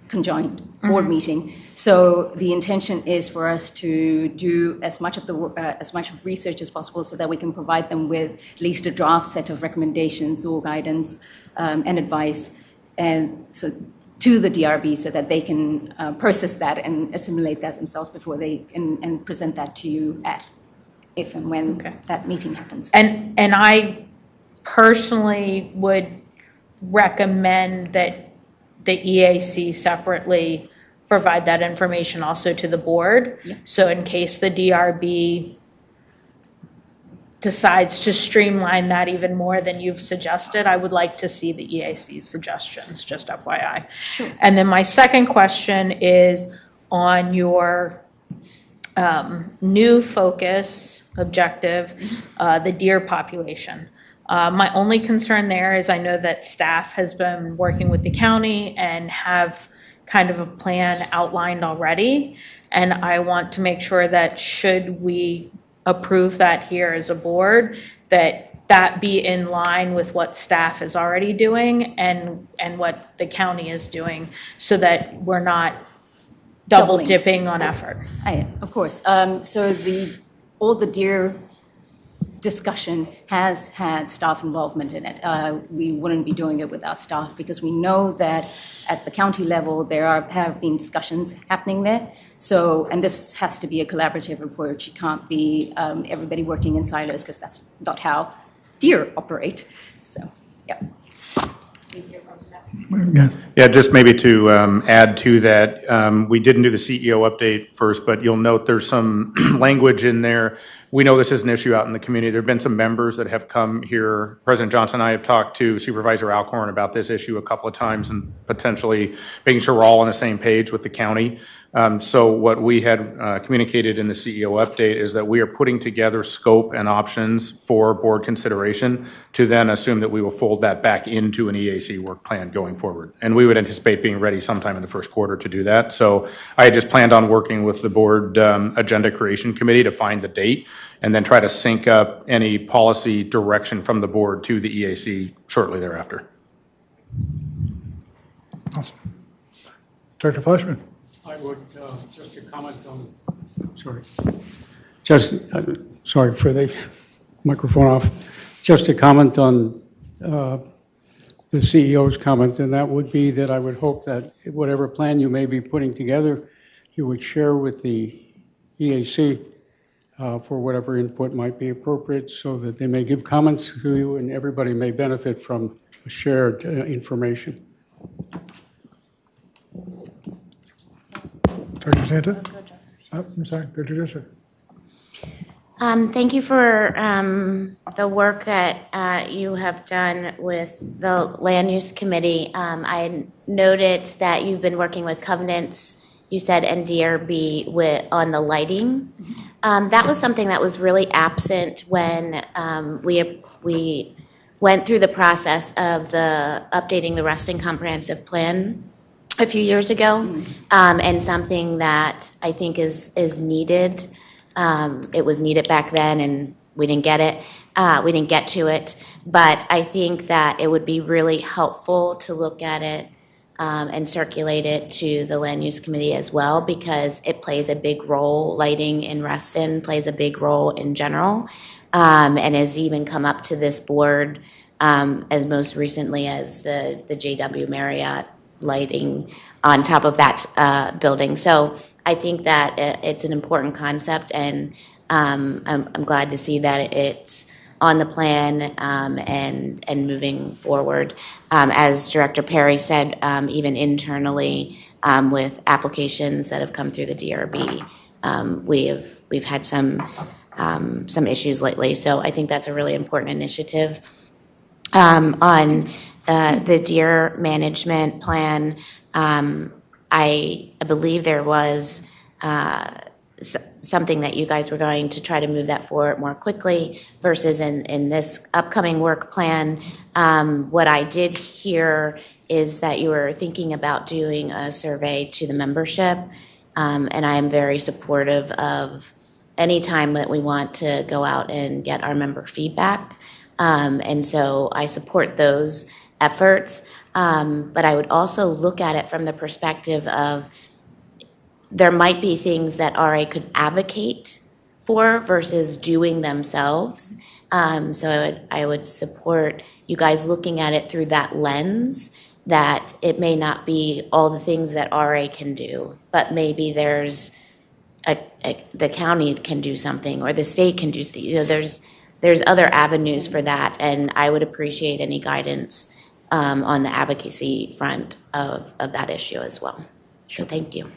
conjoined board meeting. So the intention is for us to do as much of research as possible so that we can provide them with at least a draft set of recommendations or guidance and advice, and so to the DRB so that they can process that and assimilate that themselves before they and present that to you if and when that meeting happens. And I personally would recommend that the EAC separately provide that information also to the board. Yeah. So in case the DRB decides to streamline that even more than you've suggested, I would like to see the EAC's suggestions, just FYI. Sure. And then my second question is on your new focus objective, the deer population. My only concern there is I know that staff has been working with the county and have kind of a plan outlined already. And I want to make sure that should we approve that here as a board, that be in line with what staff is already doing and what the county is doing, so that we're not double Doubling. dipping on effort. Of course. So all the deer discussion has had staff involvement in it. We wouldn't be doing it without staff, because we know that at the county level have been discussions happening there. So, and this has to be a collaborative approach. It can't be everybody working in silos, because that's not how deer operate. So, yeah. Yes. Yeah, just maybe to add to that, we didn't do the CEO update first, but you'll note there's some language in there. We know this is an issue out in the community. There have been some members that have come here. President Johnson and I have talked to Supervisor Alcorn about this issue a couple of times, and potentially making sure we're all on the same page with the county. So what we had communicated in the CEO update is that we are putting together scope and options for board consideration, to then assume that we will fold that back into an EAC work plan going forward. And we would anticipate being ready sometime in the first quarter to do that. So I had just planned on working with the board agenda creation committee to find the date, and then try to sync up any policy direction from the board to the EAC shortly thereafter. Awesome. Director Fleshman. I would just to comment on, sorry, just sorry for the microphone off. Just to comment on the CEO's comment, and that would be that I would hope that whatever plan you may be putting together, you would share with the EAC for whatever input might be appropriate, so that they may give comments to you and everybody may benefit from shared information. Director Santa? Oh, I'm sorry, Director Dresser. Thank you for the work that you have done with the Land Use Committee. I noted that you've been working with covenants, you said, and DRB on the lighting. That was something that was really absent when we went through the process of updating the Reston Comprehensive Plan a few years ago, and something that I think is needed. It was needed back then, and we didn't get it. We didn't get to it, but I think that it would be really helpful to look at it and circulate it to the Land Use Committee as well, because it plays a big role. Lighting in Reston plays a big role in general, and has even come up to this board as most recently as the JW Marriott lighting on top of that building. So I think that it's an important concept, and I'm glad to see that it's on the plan and moving forward. As Director Perry said, even internally with applications that have come through the DRB, we've had some issues lately. So I think that's a really important initiative. On the deer management plan, I believe there was something that you guys were going to try to move that forward more quickly versus in this upcoming work plan. What I did hear is that you were thinking about doing a survey to the membership, and I am very supportive of any time that we want to go out and get our member feedback. And so I support those efforts, but I would also look at it from the perspective of there might be things that RA could advocate for versus doing themselves. So I would support you guys looking at it through that lens, that it may not be all the things that RA can do, but maybe there's the county can do something, or the state can do, there's other avenues for that, and I would appreciate any guidance on the advocacy front of that issue as well. So thank you.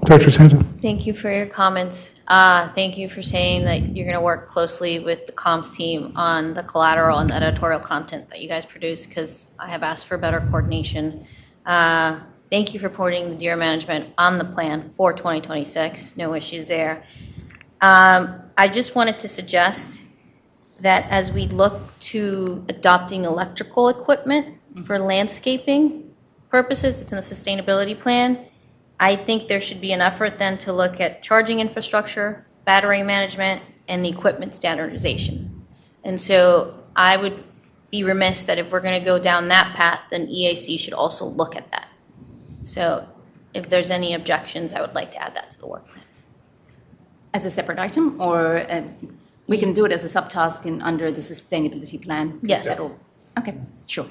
Director Santa. Thank you for your comments. Thank you for saying that you're going to work closely with the comms team on the collateral and the editorial content that you guys produce, because I have asked for better coordination. Thank you for putting the deer management on the plan for 2026. No issues there. I just wanted to suggest that as we look to adopting electrical equipment for landscaping purposes, it's in the sustainability plan, I think there should be an effort then to look at charging infrastructure, battery management, and the equipment standardization. And so I would be remiss that if we're going to go down that path, then EAC should also look at that. So if there's any objections, I would like to add that to the work plan. As a separate item, or we can do it as a subtask under the sustainability plan? Yes. Okay, sure.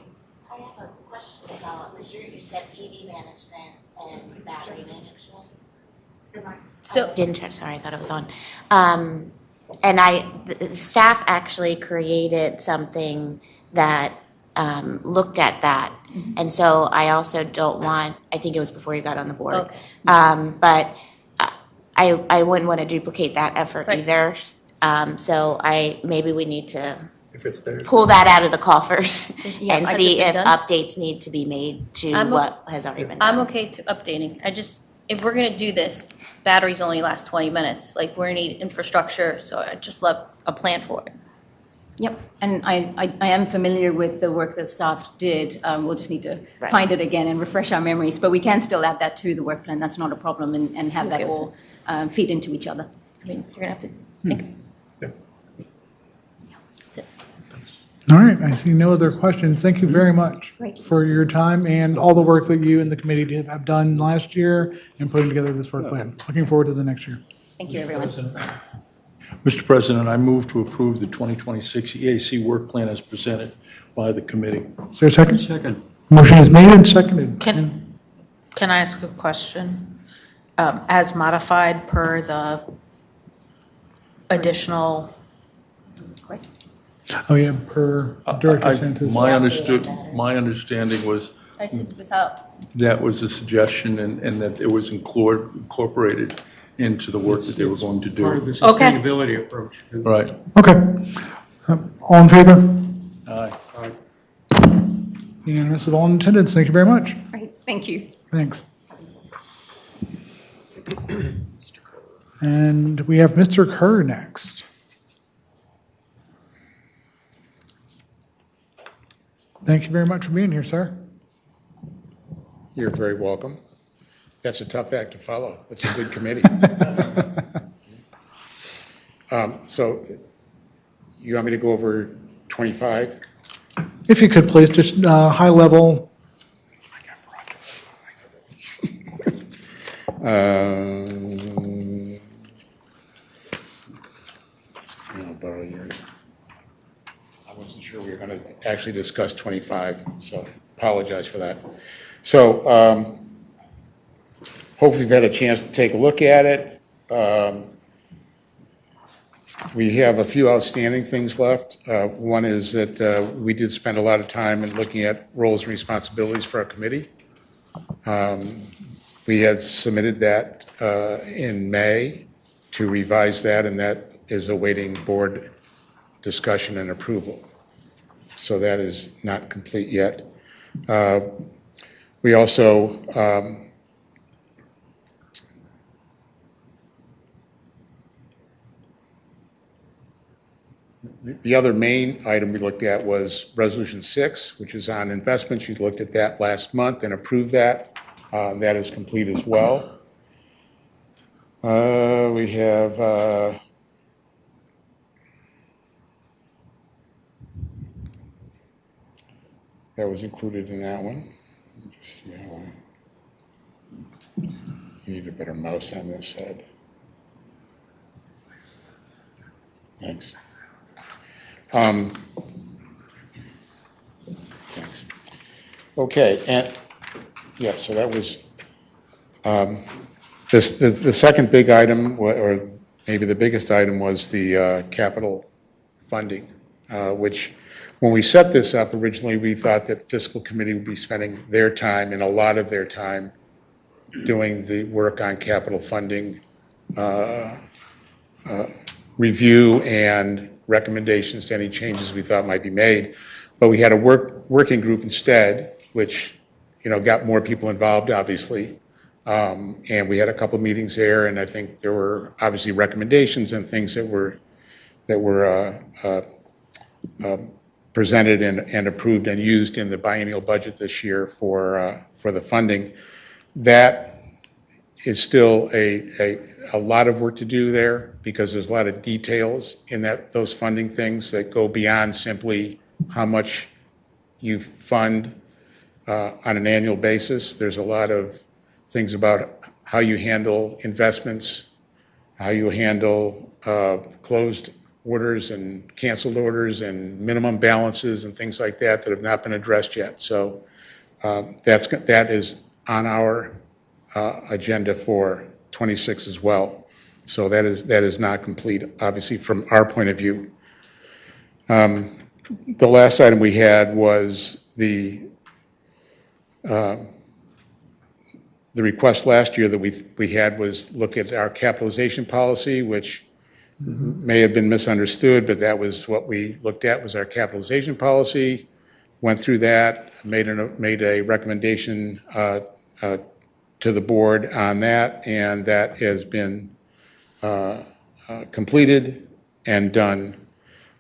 I have a question about, because you said EV management and battery management. So Didn't turn, sorry, I thought it was on. And the staff actually created something that looked at that. And so I also don't want, I think it was before you got on the board. Okay. But I wouldn't want to duplicate that effort Right. either. So maybe we need to If it's there. pull that out of the coffers Yeah, and has see it if been done? updates need to be made to I'm o- what has already been done. I'm okay to updating. If we're going to do this, batteries only last 20 minutes. Like, we're going to need infrastructure, so I just love a plan for it. Yep, and I am familiar with the work that staff did. We'll just need to Right. find it again and refresh our memories, but we can still add that to the work plan. That's not a problem, and have that Okay. all feed into each other. I mean, you're going to have to think. All right, I see no other questions. Thank you very much Great. for your time and all the work that you and the committee have done last year in putting together this work plan. Looking forward to the next year. Thank you, everyone. Mr. President, I move to approve the 2026 EAC work plan as presented by the committee. Is there a second? Second. Motion is made and seconded. Can I ask a question? As modified per the additional, Request. Oh, yeah, per Director Santos. My understanding was I said without. that was a suggestion and that it was incorporated into the work that they were going to Part of the do. Okay. sustainability approach. Right. Okay. All in favor? Aye. Unanimous of all in attendance. Thank you very much. Great, thank you. Thanks. And we have Mr. Kerr next. Thank you very much for being here, sir. You're very welcome. That's a tough act to follow. It's a good committee. So you want me to go over 25? If you could, please, just high level. I'll borrow yours. I wasn't sure we were going to actually discuss 25, so apologize for that. So hopefully you've had a chance to take a look at it. We have a few outstanding things left. One is that we did spend a lot of time in looking at roles and responsibilities for our committee. We had submitted that in May to revise that, and that is awaiting board discussion and approval. So that is not complete yet. We also the other main item we looked at was Resolution 6, which is on investments. You looked at that last month and approved that. That is complete as well. We have that was included in that one. Let me just see how you need a better mouse on this side. Thanks. Thanks. Okay, and yeah, so that was the second big item, or maybe the biggest item, was the capital funding, which when we set this up originally, we thought that fiscal committee would be spending their time and a lot of their time doing the work on capital funding review and recommendations to any changes we thought might be made. But we had a working group instead, which, you know, got more people involved, obviously. And we had a couple meetings there, and I think there were obviously recommendations and things that were presented and approved and used in the biennial budget this year for the funding. That is still a lot of work to do there because there's a lot of details in those funding things that go beyond simply how much you fund on an annual basis. There's a lot of things about how you handle investments, how you handle closed orders and canceled orders and minimum balances and things like that have not been addressed yet. So that is on our agenda for 26 as well. So that is not complete, obviously, from our point of view. The last item we had was the request last year that we had was look at our capitalization policy, which may have been misunderstood, but that was what we looked at was our capitalization policy. Went through that, made a recommendation to the board on that, and that has been completed and done.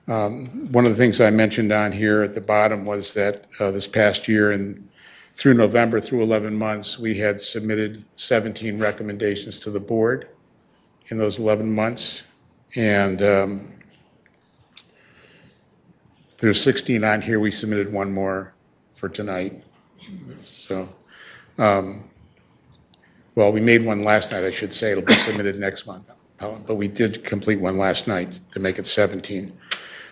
One of the things I mentioned on here at the bottom was that this past year and through November, through 11 months, we had submitted 17 recommendations to the board in those 11 months. And there's 16 on here. We submitted one more for tonight. So, well, we made one last night, I should say. It'll be submitted next month. But we did complete one last night to make it 17.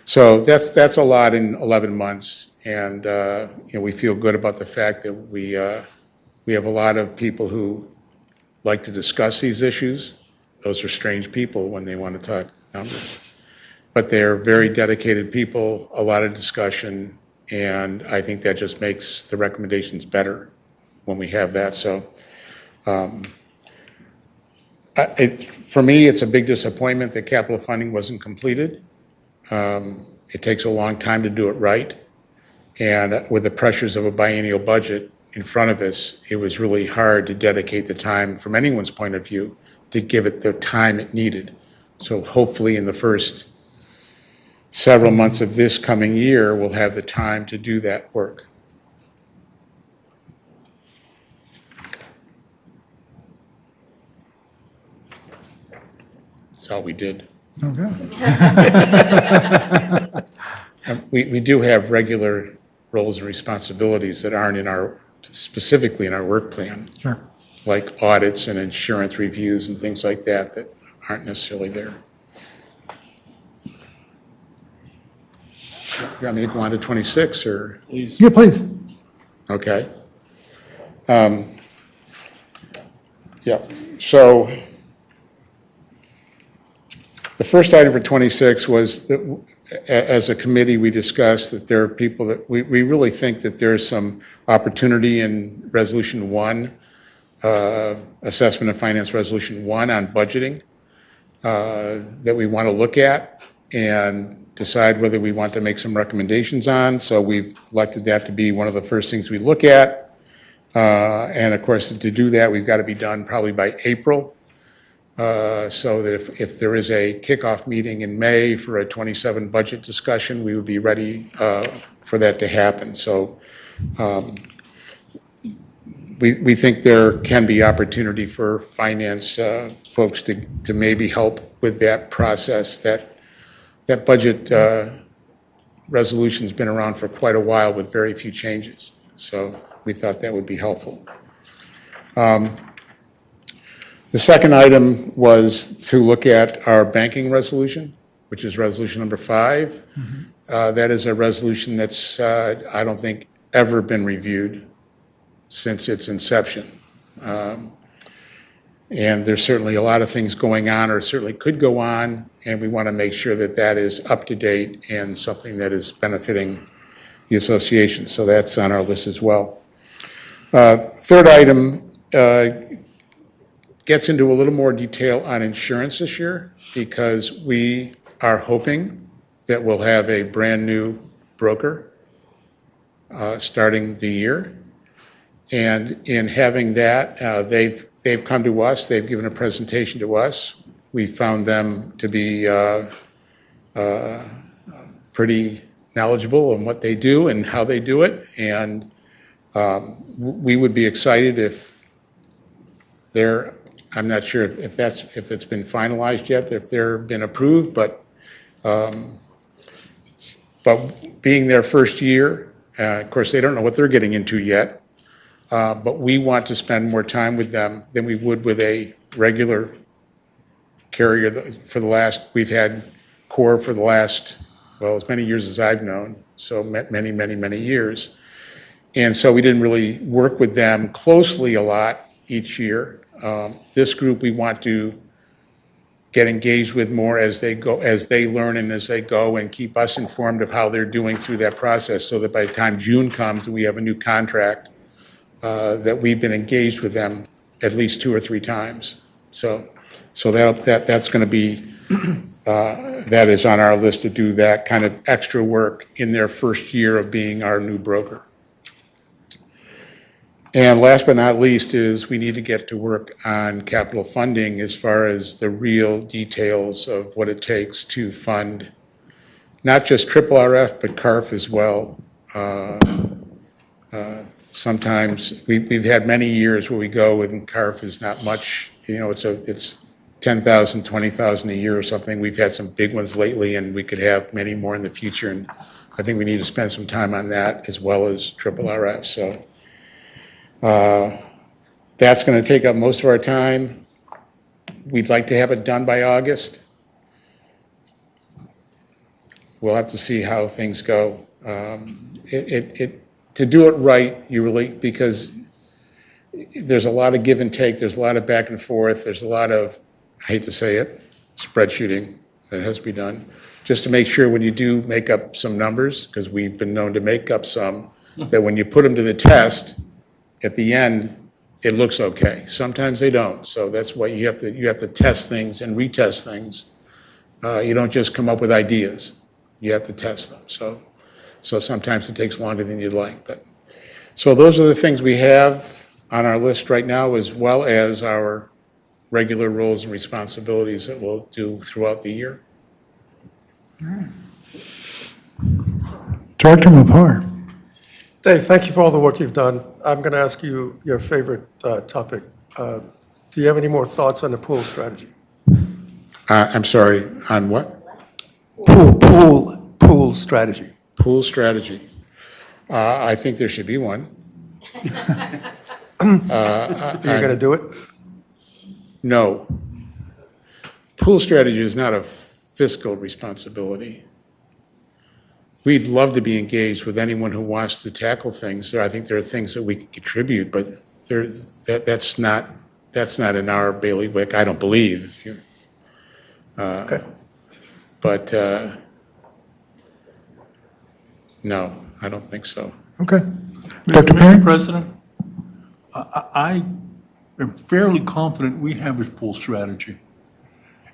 So that's a lot in 11 months. And we feel good about the fact that we have a lot of people who like to discuss these issues. Those are strange people when they want to talk numbers. But they're very dedicated people, a lot of discussion, and I think that just makes the recommendations better when we have that. So for me, it's a big disappointment that capital funding wasn't completed. It takes a long time to do it right. And with the pressures of a biennial budget in front of us, it was really hard to dedicate the time from anyone's point of view to give it the time it needed. So hopefully in the first several months of this coming year, we'll have the time to do that work. That's all we did. Okay. We do have regular roles and responsibilities that aren't specifically in our work plan. Sure. Like audits and insurance reviews and things like that aren't necessarily there. You want me to go on to 26 or? Please. Yeah, please. Okay. Yeah, so the first item for 26 was that as a committee, we discussed that there are people that we really think that there's some opportunity in Resolution 1, Assessment of Finance Resolution 1 on budgeting that we want to look at and decide whether we want to make some recommendations on. So we've elected that to be one of the first things we look at. And of course, to do that, we've got to be done probably by April. So that if there is a kickoff meeting in May for a 27 budget discussion, we would be ready for that to happen. So we think there can be opportunity for finance folks to maybe help with that process. That budget resolution's been around for quite a while with very few changes. So we thought that would be helpful. The second item was to look at our banking resolution, which is resolution number 5. That is a resolution that's, I don't think, ever been reviewed since its inception. And there's certainly a lot of things going on, or certainly could go on, and we want to make sure that that is up to date and something that is benefiting the association. So that's on our list as well. Third item gets into a little more detail on insurance this year, because we are hoping that we'll have a brand new broker starting the year. And in having that, they've come to us, they've given a presentation to us. We found them to be pretty knowledgeable on what they do and how they do it. And we would be excited if their I'm not sure if it's been finalized yet, if they're been approved, but being their first year, of course, they don't know what they're getting into yet, but we want to spend more time with them than we would with a regular carrier. We've had CORE for the last, well, as many years as I've known, so many, many, many years. And so we didn't really work with them closely a lot each year. This group we want to get engaged with more as they go, as they learn and as they go, and keep us informed of how they're doing through that process, so that by the time June comes and we have a new contract, that we've been engaged with them at least 2 or 3 times. So that's going to be, that is on our list to do that kind of extra work in their first year of being our new broker. And last but not least is we need to get to work on capital funding as far as the real details of what it takes to fund not just RRF, but CARF as well. Sometimes we've had many years where we go with, and CARF is not much, it's 10,000, 20,000 a year or something. We've had some big ones lately, and we could have many more in the future. And I think we need to spend some time on that as well as RRF. So that's going to take up most of our time. We'd like to have it done by August. We'll have to see how things go. To do it right, because there's a lot of give and take, there's a lot of back and forth, there's a lot of, I hate to say it, spreadsheeting that has to be done, just to make sure when you do make up some numbers, because we've been known to make up some, that when you put them to the test, at the end, it looks okay. Sometimes they don't, so that's why you have to test things and retest things. You don't just come up with ideas. You have to test them. So sometimes it takes longer than you'd like. But so those are the things we have on our list right now, as well as our regular roles and responsibilities that we'll do throughout the year. Director Mapar. Dave, thank you for all the work you've done. I'm going to ask you your favorite topic. Do you have any more thoughts on the pool strategy? I'm sorry, on what? Pool strategy. Pool strategy. I think there should be one. You're going to do it? No. Pool strategy is not a fiscal responsibility. We'd love to be engaged with anyone who wants to tackle things. I think there are things that we can contribute, but that's not in our bailiwick, I don't believe. Okay. But no, I don't think so. Okay. Dr. Perry? Mr. President, I am fairly confident we have a pool strategy,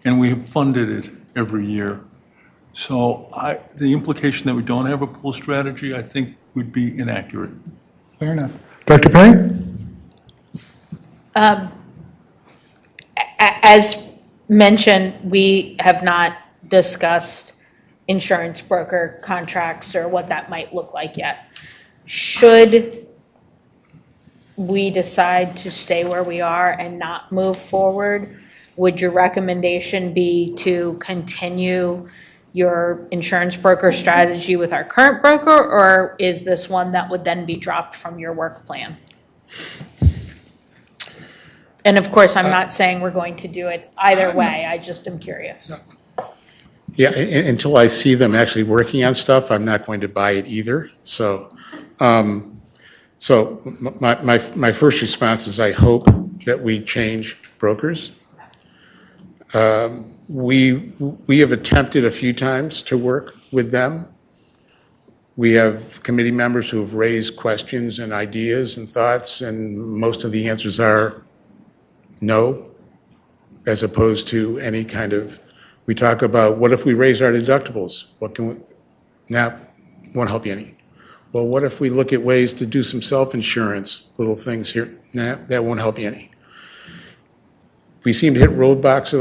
and we have funded it every year. So the implication that we don't have a pool strategy, I think, would be inaccurate. Fair enough. Dr. Perry? As mentioned, we have not discussed insurance broker contracts or what that might look like yet. Should we decide to stay where we are and not move forward, would your recommendation be to continue your insurance broker strategy with our current broker, or is this one that would then be dropped from your work plan? And of course, I'm not saying we're going to do it either way. I just am curious. Yeah, until I see them actually working on stuff, I'm not going to buy it either. So, my first response is I hope that we change brokers. We have attempted a few times to work with them. We have committee members who have raised questions and ideas and thoughts, and most of the answers are no, as opposed to any kind of, we talk about, what if we raise our deductibles? What can we, nah, won't help you any. Well, what if we look at ways to do some self-insurance, little things here? Nah, that won't help you any. We seem to hit roadblocks a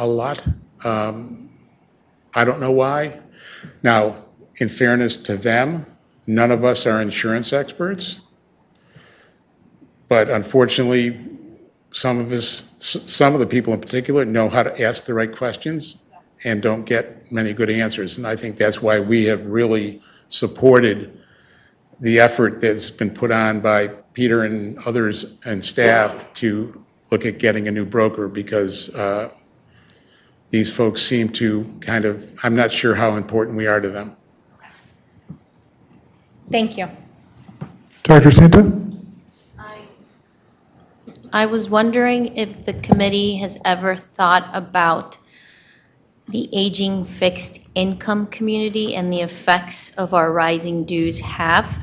lot. I don't know why. Now, in fairness to them, none of us are insurance experts. But unfortunately, some of the people in particular know how to ask the right questions and don't get many good answers. And I think that's why we have really supported the effort that's been put on by Peter and others and staff to look at getting a new broker, because these folks seem to I'm not sure how important we are to them. Thank you. Director Santa? I was wondering if the committee has ever thought about the aging fixed income community and the effects of our rising dues have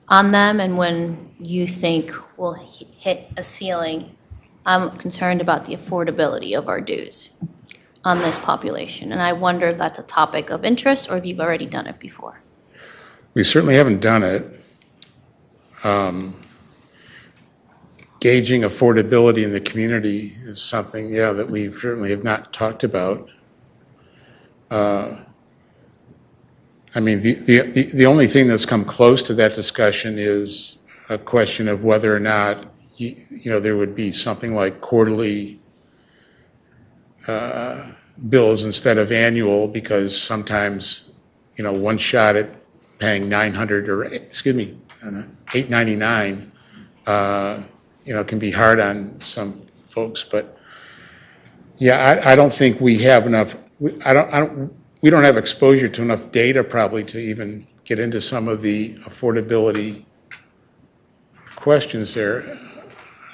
on them, and when you think we'll hit a ceiling. I'm concerned about the affordability of our dues on this population, and I wonder if that's a topic of interest or if you've already done it before. We certainly haven't done it. Gauging affordability in the community is something, that we certainly have not talked about. I mean, the only thing that's come close to that discussion is a question of whether or not, there would be something like quarterly bills instead of annual, because sometimes, one shot at paying $899, can be hard on some folks. But I don't think we have enough. We don't have exposure to enough data probably to even get into some of the affordability questions there.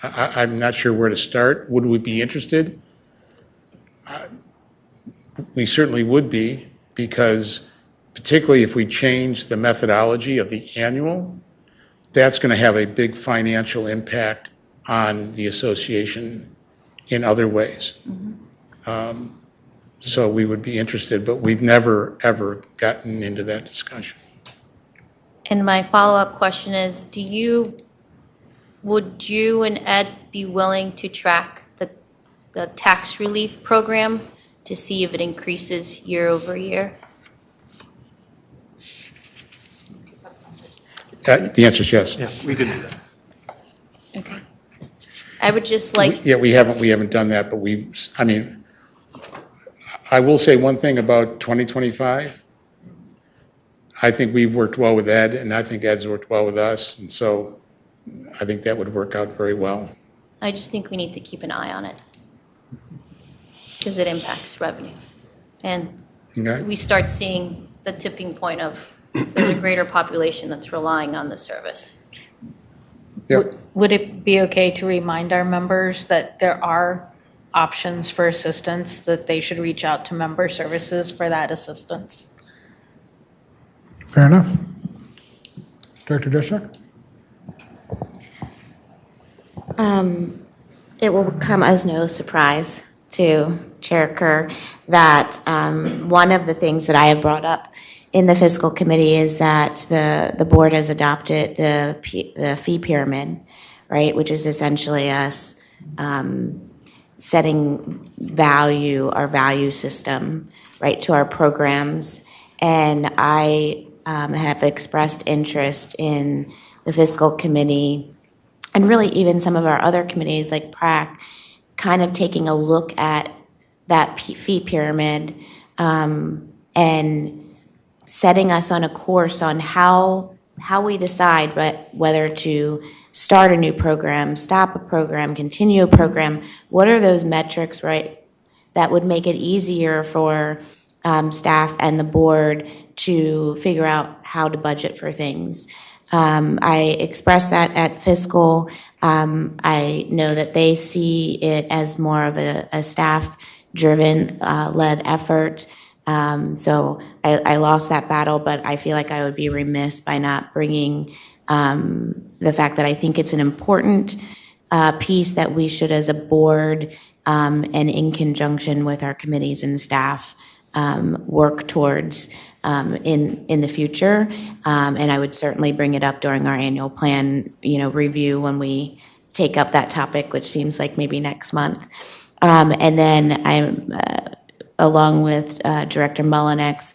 I'm not sure where to start. Would we be interested? We certainly would be, because particularly if we change the methodology of the annual, that's going to have a big financial impact on the association in other ways. So we would be interested, but we've never, ever gotten into that discussion. And my follow-up question is, would you and Ed be willing to track the tax relief program to see if it increases year over year? The answer is yes. Yeah, we can do that. Okay. I would just like. We haven't done that, but I will say one thing about 2025. I think we've worked well with Ed, and I think Ed's worked well with us, and so I think that would work out very well. I just think we need to keep an eye on it because it impacts revenue. And we start seeing the tipping point of there's a greater population that's relying on the service. Yep. Would it be okay to remind our members that there are options for assistance, that they should reach out to member services for that assistance? Fair enough. Director Dushak? It will come as no surprise to Chair Kerr that one of the things that I have brought up in the fiscal committee is that the board has adopted the fee pyramid, right, which is essentially us setting our value system, right, to our programs. And I have expressed interest in the fiscal committee and really even some of our other committees like PRAC kind of taking a look at that fee pyramid and setting us on a course on how we decide whether to start a new program, stop a program, continue a program. What are those metrics, right, that would make it easier for staff and the board to figure out how to budget for things? I expressed that at fiscal. I know that they see it as more of a staff-driven led effort. So I lost that battle, but I feel like I would be remiss by not bringing the fact that I think it's an important piece that we should, as a board and in conjunction with our committees and staff, work towards in the future. And I would certainly bring it up during our annual plan, review when we take up that topic, which seems like maybe next month. And then I'm, along with Director Mullinex,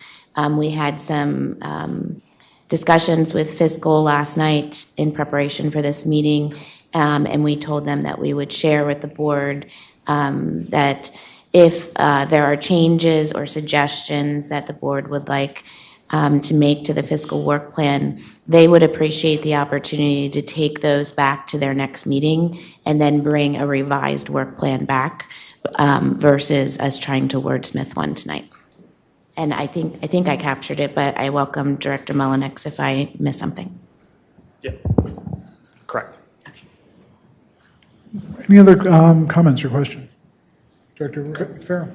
we had some discussions with fiscal last night in preparation for this meeting. And we told them that we would share with the board that if there are changes or suggestions that the board would like to make to the fiscal work plan, they would appreciate the opportunity to take those back to their next meeting and then bring a revised work plan back versus us trying to wordsmith one tonight. And I think I captured it, but I welcome Director Mullenix if I missed something. Yeah, correct. Any other comments or questions? Director Farrell?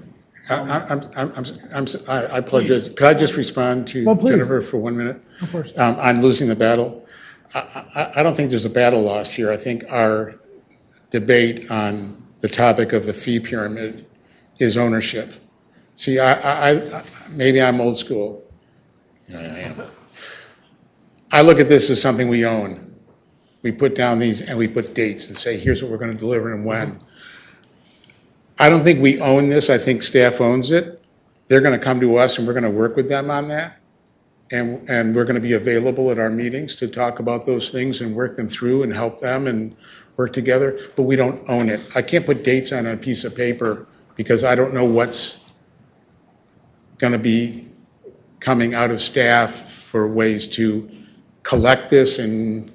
I apologize. Could I just respond to Well, please. Jennifer for 1 minute? Of course. On losing the battle. I don't think there's a battle lost here. I think our debate on the topic of the fee pyramid is ownership. See, maybe I'm old school. I am. I look at this as something we own. We put down these and we put dates and say, here's what we're going to deliver and when. I don't think we own this. I think staff owns it. They're going to come to us and we're going to work with them on that. And we're going to be available at our meetings to talk about those things and work them through and help them and work together. But we don't own it. I can't put dates on a piece of paper because I don't know what's going to be coming out of staff for ways to collect this and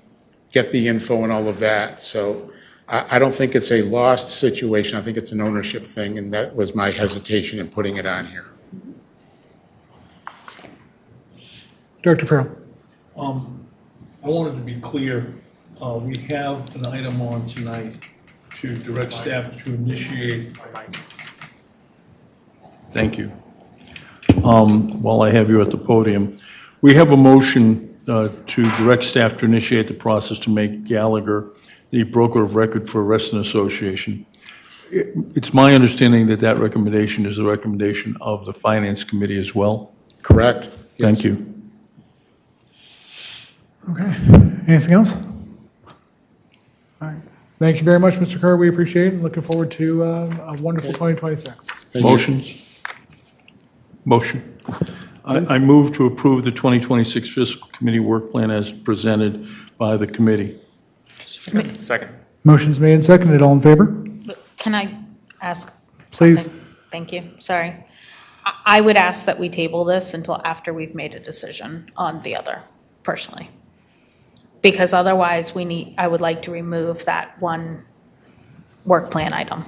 get the info and all of that. So I don't think it's a lost situation. I think it's an ownership thing, and that was my hesitation in putting it on here. Director Farrell? I wanted to be clear. We have an item on tonight to direct staff to initiate. Thank you. While I have you at the podium, we have a motion to direct staff to initiate the process to make Gallagher the broker of record for Reston Association. It's my understanding that that recommendation is the recommendation of the Finance Committee as well? Correct. Thank you. Okay. Anything else? All right. Thank you very much, Mr. Kerr. We appreciate it and looking forward to a wonderful 2026. Motions? Motion. I move to approve the 2026 Fiscal Committee Work Plan as presented by the committee. Second. Motion's made and seconded. All in favor? Can I ask? Please. something? Thank you, sorry. I would ask that we table this until after we've made a decision on the other, personally. Because otherwise, I would like to remove that one work plan item.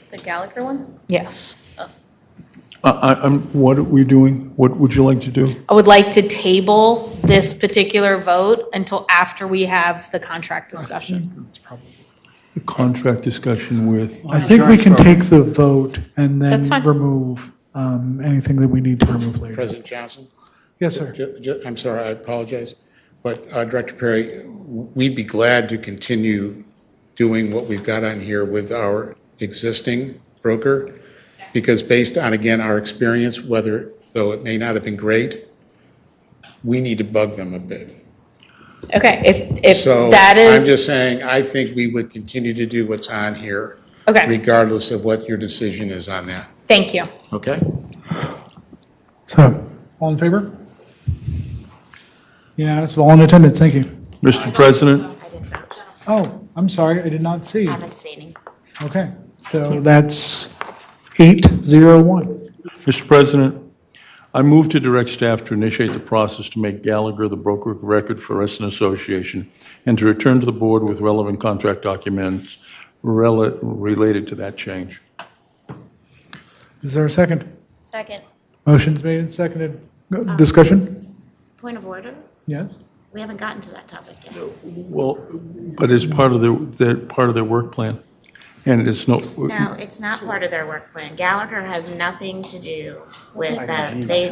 The Gallagher one? Yes. What are we doing? What would you like to do? I would like to table this particular vote until after we have the contract discussion. The contract discussion with? I think we can take the vote and then That's fine. remove anything that we need to remove later. President Johnson? Yes, sir. I'm sorry, I apologize. But Director Perry, we'd be glad to continue doing what we've got on here with our existing broker, because based on, again, our experience, though it may not have been great, we need to bug them a bit. Okay, if So that is. I'm just saying, I think we would continue to do what's on here. Okay. Regardless of what your decision is on that. Thank you. Okay? So, all in favor? Unanimous, all in attendance, thank you. Mr. President? I didn't vote. Oh, I'm sorry, I did not see. I'm abstaining. Okay, so that's 801. Mr. President, I move to direct staff to initiate the process to make Gallagher the broker of record for Reston Association and to return to the board with relevant contract documents related to that change. Is there a second? Second. Motion's made and seconded. Discussion? Point of order? Yes? We haven't gotten to that topic yet. Well, but it's part of their work plan, and it's no. No, it's not part of their work plan. Gallagher has nothing to do with that. They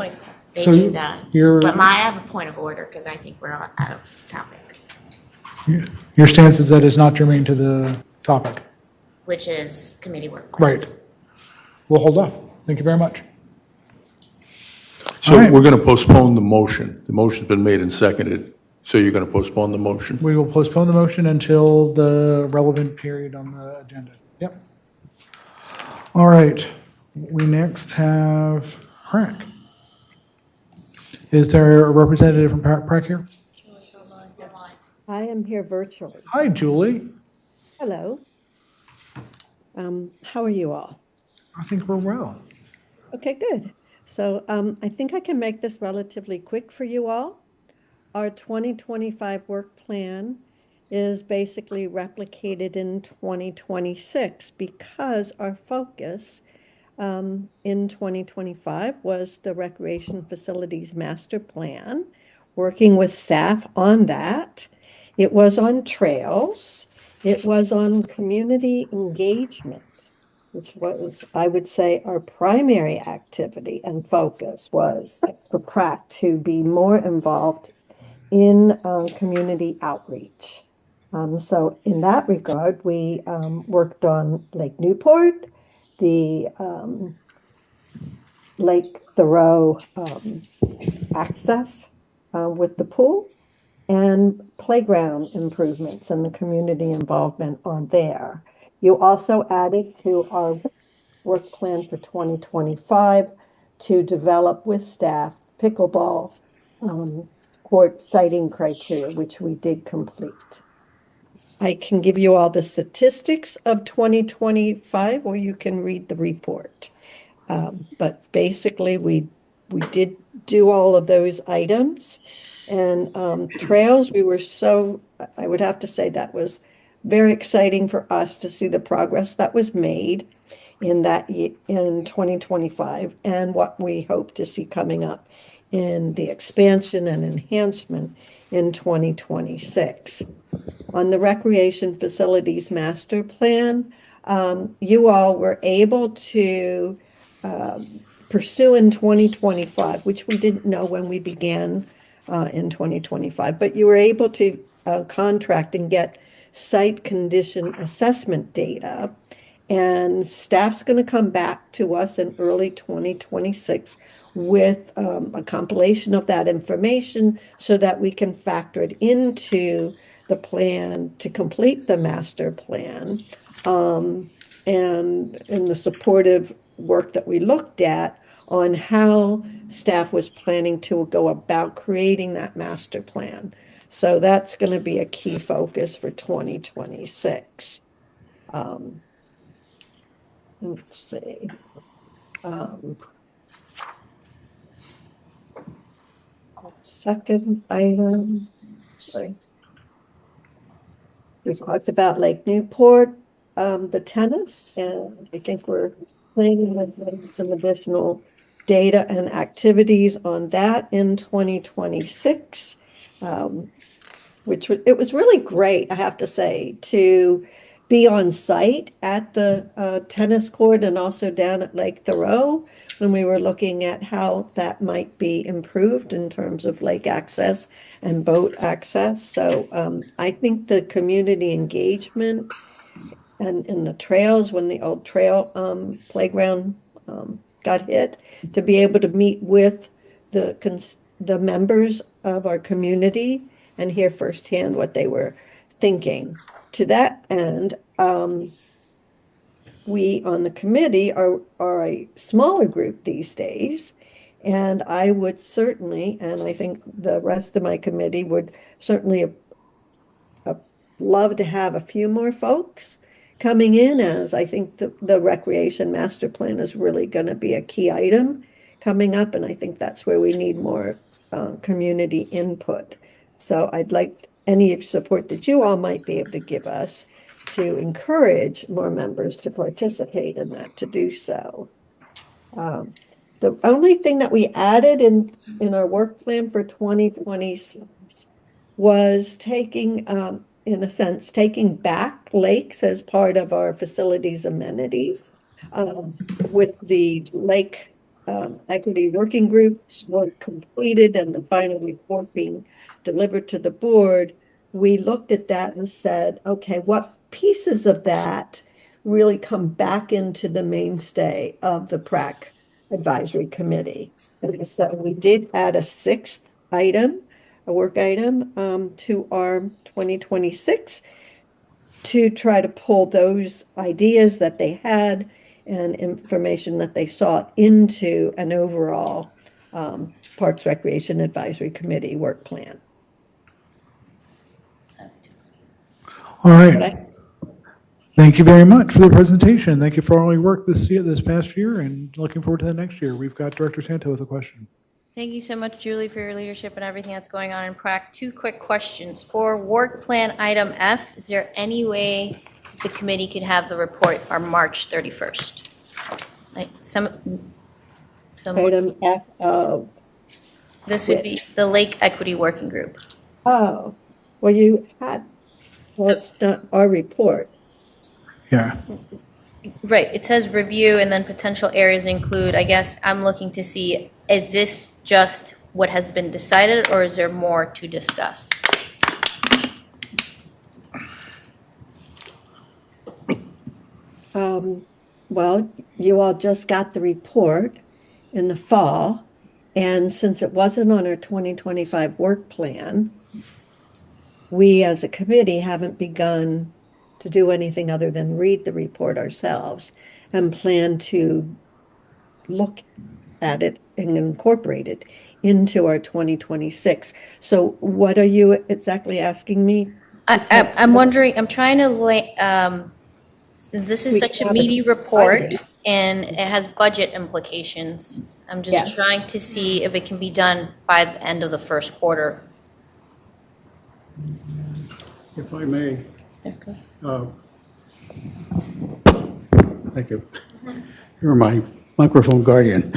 So do that. you're- But I have a point of order because I think we're out of topic, Your stance is that it's not germane to the topic? which is committee work plans. Right. We'll hold off. Thank you very much. So All right. we're going to postpone the motion. The motion's been made and seconded, so you're going to postpone the motion. We will postpone the motion until the relevant period on the agenda. Yep. All right. We next have PrAC. Is there a representative from PrAC here? I am here virtually. Hi, Julie. Hello. How are you all? I think we're well. Okay, good. So I think I can make this relatively quick for you all. Our 2025 work plan is basically replicated in 2026 because our focus in 2025 was the Recreation Facilities Master Plan, working with staff on that. It was on trails. It was on community engagement, which was, I would say, our primary activity and focus was for Pratt to be more involved in community outreach. So in that regard, we worked on Lake Newport, the Lake Thoreau access with the pool, and playground improvements and the community involvement on there. You also added to our work plan for 2025 to develop with staff pickleball court siting criteria, which we did complete. I can give you all the statistics of 2025, or you can read the report. But basically, we did do all of those items. And trails, I would have to say that was very exciting for us to see the progress that was made in 2025 and what we hope to see coming up in the expansion and enhancement in 2026. On the Recreation Facilities Master Plan, you all were able to pursue in 2025, which we didn't know when we began in 2025, but you were able to contract and get site condition assessment data. And staff's going to come back to us in early 2026 with a compilation of that information so that we can factor it into the plan to complete the master plan. And in the supportive work that we looked at on how staff was planning to go about creating that master plan. So that's going to be a key focus for 2026. Let's see. Second item, sorry. We talked about Lake Newport, the tennis, and I think we're planning with some additional data and activities on that in 2026. It was really great, I have to say, to be on site at the tennis court and also down at Lake Thoreau when we were looking at how that might be improved in terms of lake access and boat access. So I think the community engagement and in the trails, when the old trail playground got hit, to be able to meet with the members of our community and hear firsthand what they were thinking. To that end, we on the committee are a smaller group these days, and I would certainly, and I think the rest of my committee would certainly love to have a few more folks coming in, as I think the recreation master plan is really going to be a key item coming up, and I think that's where we need more community input. So I'd like any support that you all might be able to give us to encourage more members to participate in that, to do so. The only thing that we added in our work plan for 2026 was taking, in a sense, taking back lakes as part of our facilities amenities. With the lake equity working groups were completed and the final report being delivered to the board, we looked at that and said, okay, what pieces of that really come back into the mainstay of the PRAC advisory committee? And so we did add a sixth item, a work item, to our 2026 to try to pull those ideas that they had and information that they sought into an overall Parks Recreation Advisory Committee work plan. All right. Thank you very much for the presentation. Thank you for all your work this past year, and looking forward to the next year. We've got Director Santo with a question. Thank you so much, Julie, for your leadership and everything that's going on in PrAC. 2 quick questions. For work plan item F, is there any way the committee could have the report on March 31st? Some Item F, this would be the Lake Equity Working Group. oh, well, it's not our report. Yeah. Right, it says review and then potential areas include, I guess I'm looking to see, is this just what has been decided or is there more to discuss? Well, you all just got the report in the fall, and since it wasn't on our 2025 work plan, we as a committee haven't begun to do anything other than read the report ourselves and plan to look at it and incorporate it into our 2026. So what are you exactly asking me? I'm wondering, I'm trying to this is We such a haven't meaty report decided. and it has budget implications. I'm just Yes. trying to see if it can be done by the end of the first quarter. If I may. Thank you. You're my microphone guardian.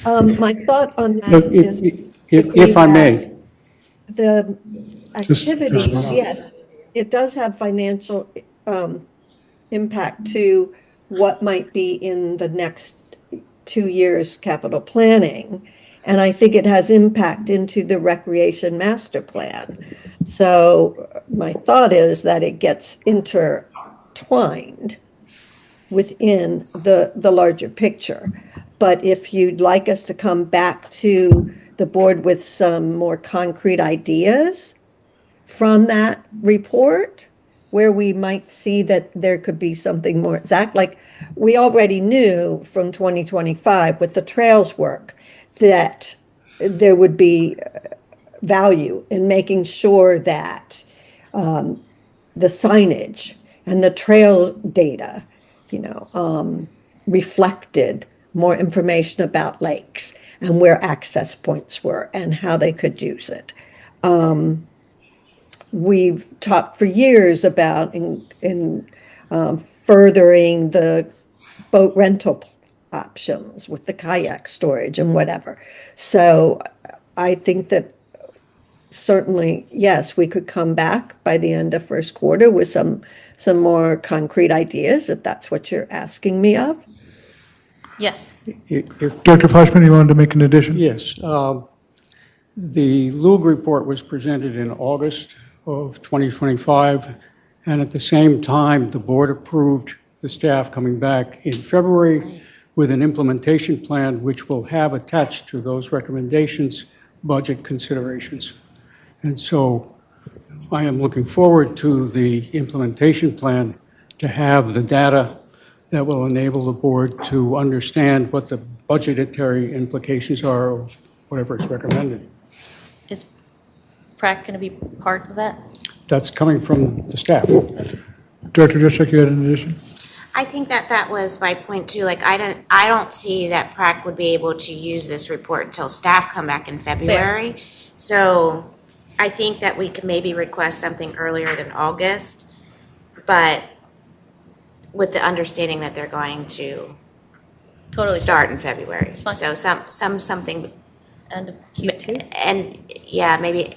My thought on that Look, is if I may. the activity, just run on. yes, it does have financial impact to what might be in the next 2 years' capital planning. And I think it has impact into the recreation master plan. So my thought is that it gets intertwined within the larger picture. But if you'd like us to come back to the board with some more concrete ideas from that report, where we might see that there could be something more exact, like we already knew from 2025 with the trails work that there would be value in making sure that the signage and the trail data, reflected more information about lakes and where access points were and how they could use it. We've talked for years about furthering the boat rental options with the kayak storage and whatever. So I think that certainly, yes, we could come back by the end of first quarter with some more concrete ideas, if that's what you're asking me of. Yes. Dr. Flashman, you wanted to make an addition? Yes. The LUG report was presented in August of 2025, and at the same time, the board approved the staff coming back in February with an implementation plan which will have attached to those recommendations budget considerations. And so I am looking forward to the implementation plan to have the data that will enable the board to understand what the budgetary implications are of whatever is recommended. Is PrAC going to be part of that? That's coming from the staff. Director Dushek, you had an addition? I think that was my point too. Like, I don't see that PrAC would be able to use this report until staff come back in February. Fair. So I think that we could maybe request something earlier than August, but with the understanding that they're going to start in February. So something end of Q2, and maybe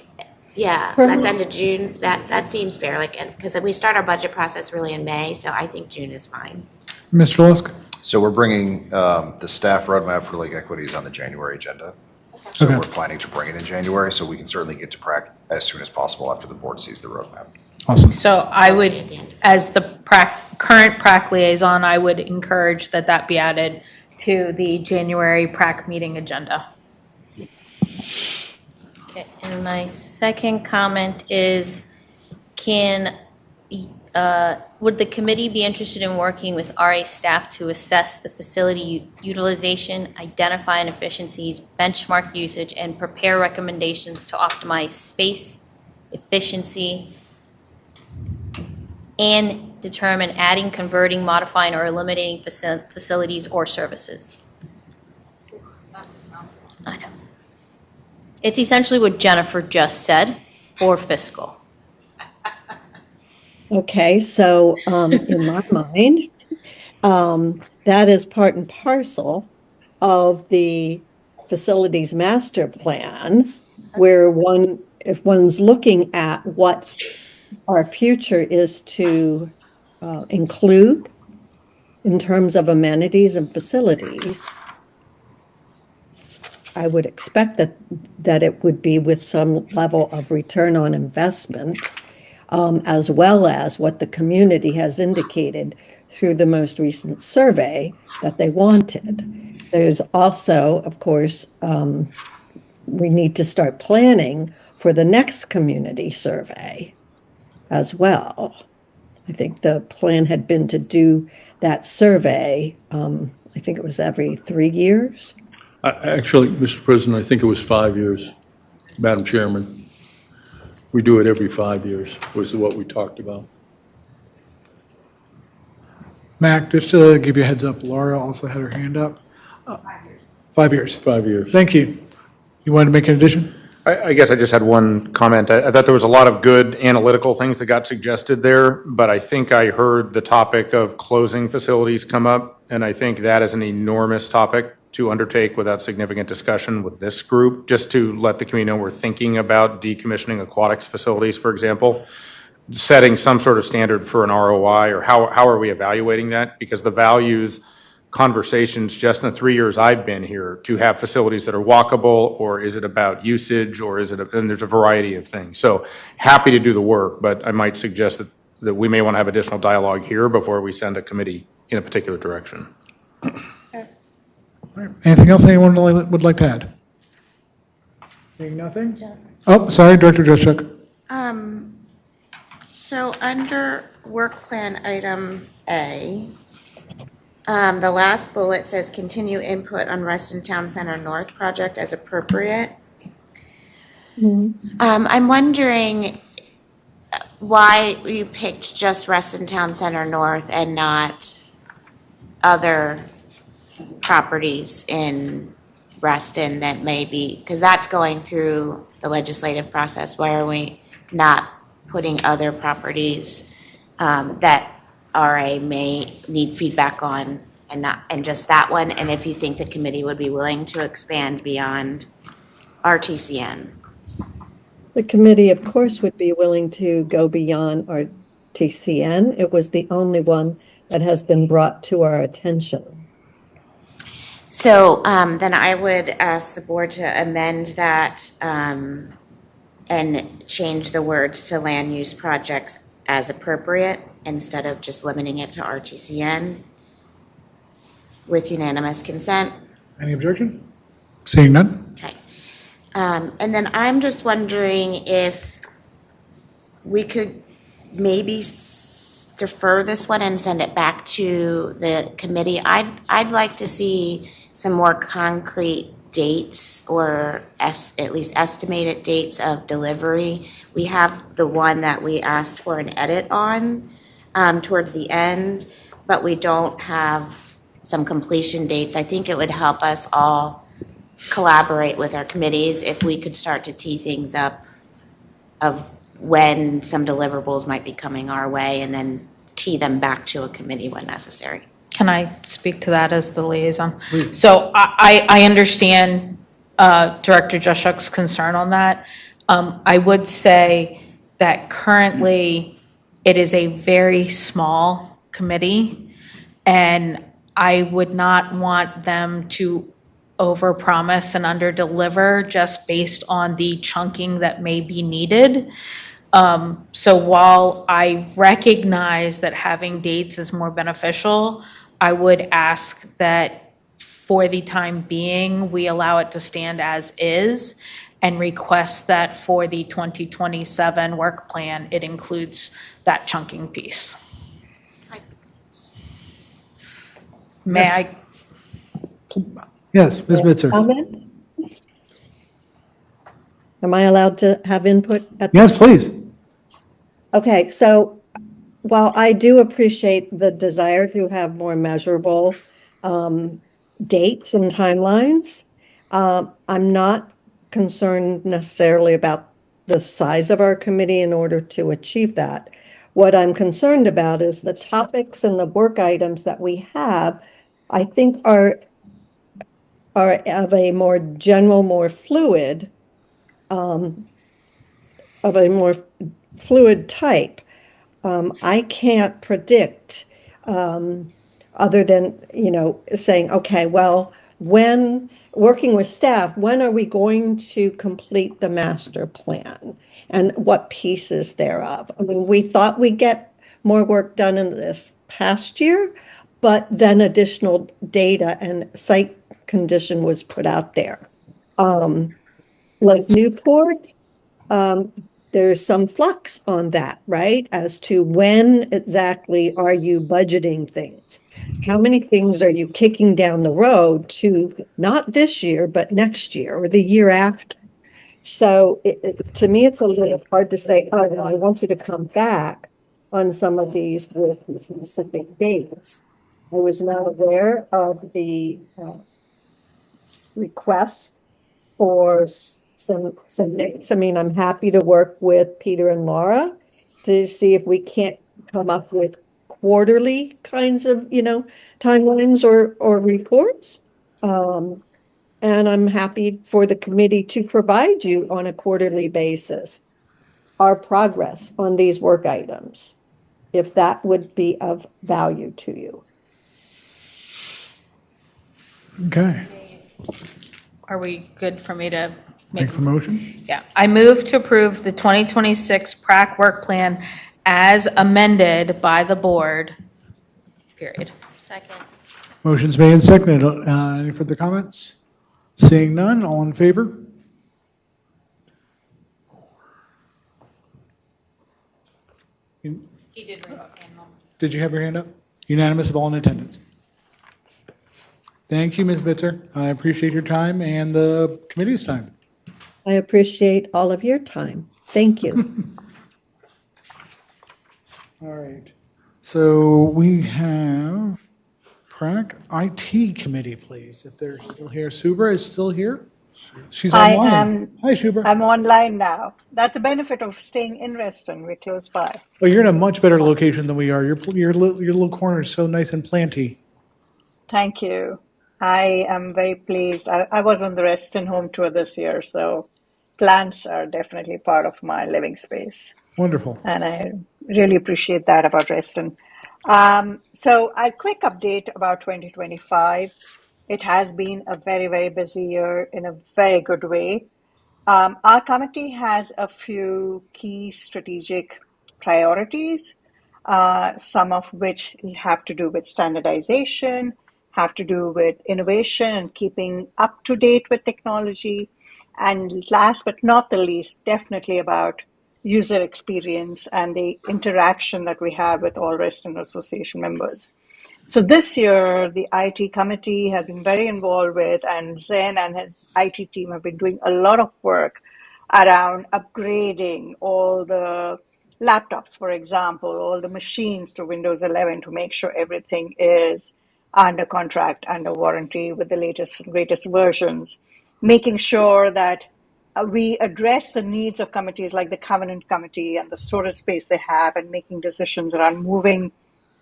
that's end of June. That seems fair. Like, because we start our budget process really in May, so I think June is fine. Mr. Lusk? So we're bringing the staff roadmap for Lake Equities on the January agenda. So Okay. we're planning to bring it in January, so we can certainly get to PrAC as soon as possible after the board sees the roadmap. Awesome. So I would, as the current PrAC liaison, I would encourage that be added to the January PrAC meeting agenda. Okay, and my second comment is, would the committee be interested in working with RA staff to assess the facility utilization, identify inefficiencies, benchmark usage, and prepare recommendations to optimize space, efficiency, and determine adding, converting, modifying, or eliminating facilities or services. I know. It's essentially what Jennifer just said for fiscal. Okay, so in my mind, that is part and parcel of the facilities master plan, where if one's looking at what our future is to include in terms of amenities and facilities, I would expect that it would be with some level of return on investment, as well as what the community has indicated through the most recent survey that they wanted. There's also, of course, we need to start planning for the next community survey as well. I think the plan had been to do that survey, I think it was every 3 years. Actually, Mr. President, I think it was 5 years, Madam Chairman. We do it every 5 years, was what we talked about. Mac, just to give you a heads up, Laura also had her hand up. 5 years. 5 years. Thank you. You wanted to make an addition? I guess I just had one comment. I thought there was a lot of good analytical things that got suggested there, but I think I heard the topic of closing facilities come up, and I think that is an enormous topic to undertake without significant discussion with this group, just to let the community know we're thinking about decommissioning aquatics facilities, for example, setting some sort of standard for an ROI, or how are we evaluating that? Because the values conversations just in the 3 years I've been here to have facilities that are walkable, or is it about usage, or is it, and there's a variety of things. So happy to do the work, but I might suggest that we may want to have additional dialogue here before we send a committee in a particular direction. Anything else anyone would like to add? Seeing nothing? Oh, sorry, Director Jeszczyk. So under work plan item A, the last bullet says continue input on Reston Town Center North project as appropriate. I'm wondering why you picked just Reston Town Center North and not other properties in Reston that may be, because that's going through the legislative process. Why are we not putting other properties that RA may need feedback on, and just that one? And if you think the committee would be willing to expand beyond RTCN? The committee, of course, would be willing to go beyond RTCN. It was the only one that has been brought to our attention. So then I would ask the board to amend that and change the words to land use projects as appropriate instead of just limiting it to RTCN with unanimous consent. Any objection? Seeing none? Okay. And then I'm just wondering if we could maybe defer this one and send it back to the committee. I'd like to see some more concrete dates, or at least estimated dates of delivery. We have the one that we asked for an edit on towards the end, but we don't have some completion dates. I think it would help us all collaborate with our committees if we could start to tee things up of when some deliverables might be coming our way, and then tee them back to a committee when necessary. Can I speak to that as the liaison? Please. So I understand Director Jeszczyk's concern on that. I would say that currently it is a very small committee, and I would not want them to overpromise and underdeliver just based on the chunking that may be needed. So while I recognize that having dates is more beneficial, I would ask that for the time being, we allow it to stand as is, and request that for the 2027 work plan, it includes that chunking piece. May I? Yes, Ms. Bitzer. Comment? Am I allowed to have input at Yes, please. Okay, so while I do appreciate the desire to have more measurable dates and timelines, I'm not concerned necessarily about the size of our committee in order to achieve that. What I'm concerned about is the topics and the work items that we have, I think are of a more general, more fluid, of a more fluid type. I can't predict, other than, saying, okay, well, when, working with staff, when are we going to complete the master plan? And what pieces thereof? I mean, we thought we'd get more work done in this past year, but then additional data and site condition was put out there. Like Newport, um, there's some flux on that, right? As to when exactly are you budgeting things? How many things are you kicking down the road to not this year, but next year or the year after? So to me, it's a little hard to say, oh, well, I want you to come back on some of these with specific dates. I was not aware of the request for some dates. I mean, I'm happy to work with Peter and Laura to see if we can't come up with quarterly kinds of, timelines or reports. And I'm happy for the committee to provide you on a quarterly basis our progress on these work items, if that would be of value to you. Okay. Are we good for me to Make the motion? Yeah, I move to approve the 2026 PrAC work plan as amended by the board, period. Second. Motion's made and seconded. Any further comments? Seeing none, all in favor? He did raise his hand. Did you have your hand up? Unanimous of all in attendance. Thank you, Ms. Bitzer. I appreciate your time and the committee's time. I appreciate all of your time. Thank you. All right. So we have PrAC IT Committee, please, if they're still here. Subra is still here? She's online. Hi, Subra. I'm online now. That's the benefit of staying in Reston. We're close by. Oh, you're in a much better location than we are. Your little corner is so nice and planty. Thank you. I am very pleased. I was on the Reston home tour this year, so plants are definitely part of my living space. Wonderful. And I really appreciate that about Reston. So a quick update about 2025. It has been a very, very busy year in a very good way. Our committee has a few key strategic priorities, some of which have to do with standardization, have to do with innovation and keeping up to date with technology. And last but not the least, definitely about user experience and the interaction that we have with all Reston Association members. So this year, the IT committee has been very involved with, and Zen and his IT team have been doing a lot of work around upgrading all the laptops, for example, all the machines to Windows 11 to make sure everything is under contract, under warranty with the latest and greatest versions, making sure that we address the needs of committees like the Covenant Committee and the storage space they have, and making decisions around moving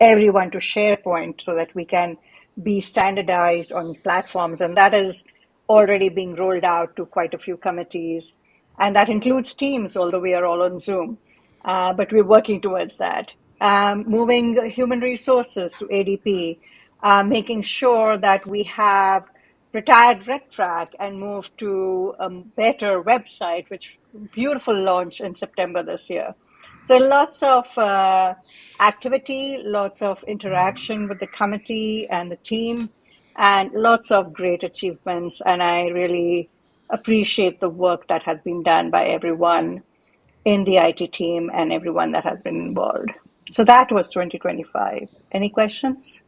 everyone to SharePoint so that we can be standardized on platforms. And that is already being rolled out to quite a few committees. And that includes Teams, although we are all on Zoom. But we're working towards that. Moving human resources to ADP, making sure that we have retired RecTrack and move to a better website, which beautiful launch in September this year. So lots of activity, lots of interaction with the committee and the team, and lots of great achievements. And I really appreciate the work that has been done by everyone in the IT team and everyone that has been involved. So that was 2025. Any questions?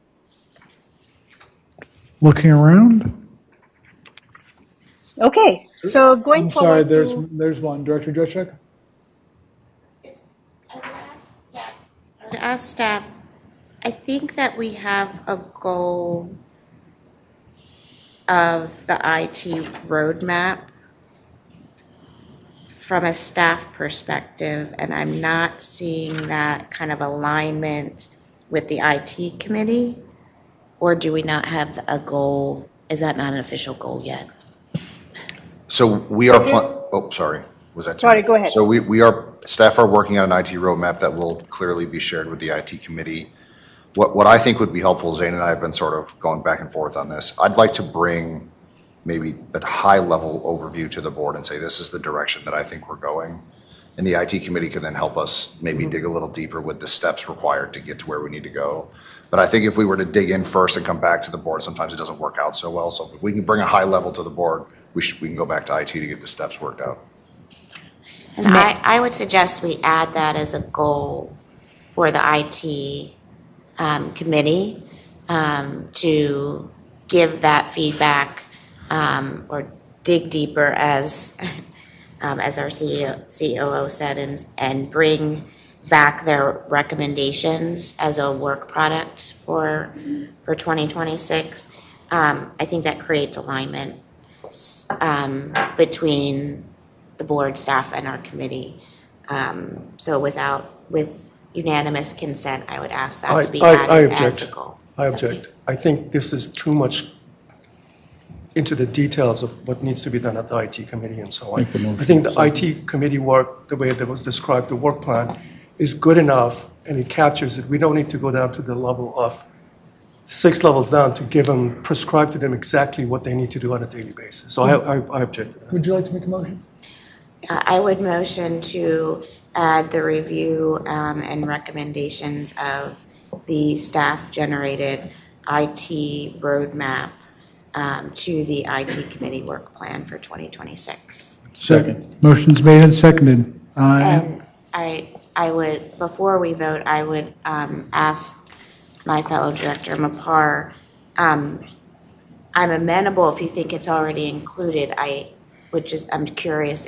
Looking around. Okay, so going I'm sorry, forward. there's one. Director Joshak? ask staff, I think that we have a goal of the IT roadmap from a staff perspective, and I'm not seeing that kind of alignment with the IT committee. Or do we not have a goal? Is that not an official goal yet? So we are, oh, sorry, was that? Sorry, go ahead. So staff are working on an IT roadmap that will clearly be shared with the IT committee. What I think would be helpful, Zane and I have been sort of going back and forth on this. I'd like to bring maybe a high-level overview to the board and say, this is the direction that I think we're going. And the IT committee can then help us maybe dig a little deeper with the steps required to get to where we need to go. But I think if we were to dig in first and come back to the board, sometimes it doesn't work out so well. So if we can bring a high level to the board, we can go back to IT to get the steps worked out. And I would suggest we add that as a goal for the IT committee to give that feedback or dig deeper as our COO said, and bring back their recommendations as a work product for 2026. I think that creates alignment between the board, staff, and our committee. So with unanimous consent, I would ask that to be added as a goal. I object. I think this is too much into the details of what needs to be done at the IT committee and so on. I think the IT committee work, the way that was described, the work plan, is good enough and it captures it. We don't need to go down to the level of 6 levels down to prescribe to them exactly what they need to do on a daily basis. So I object to that. Would you like to make a motion? I would motion to add the review and recommendations of the staff-generated IT roadmap to the IT committee work plan for 2026. Second. Motion's made and seconded. And I would, before we vote, I would ask my fellow director, Mapar, I'm amenable if you think it's already included. I'm curious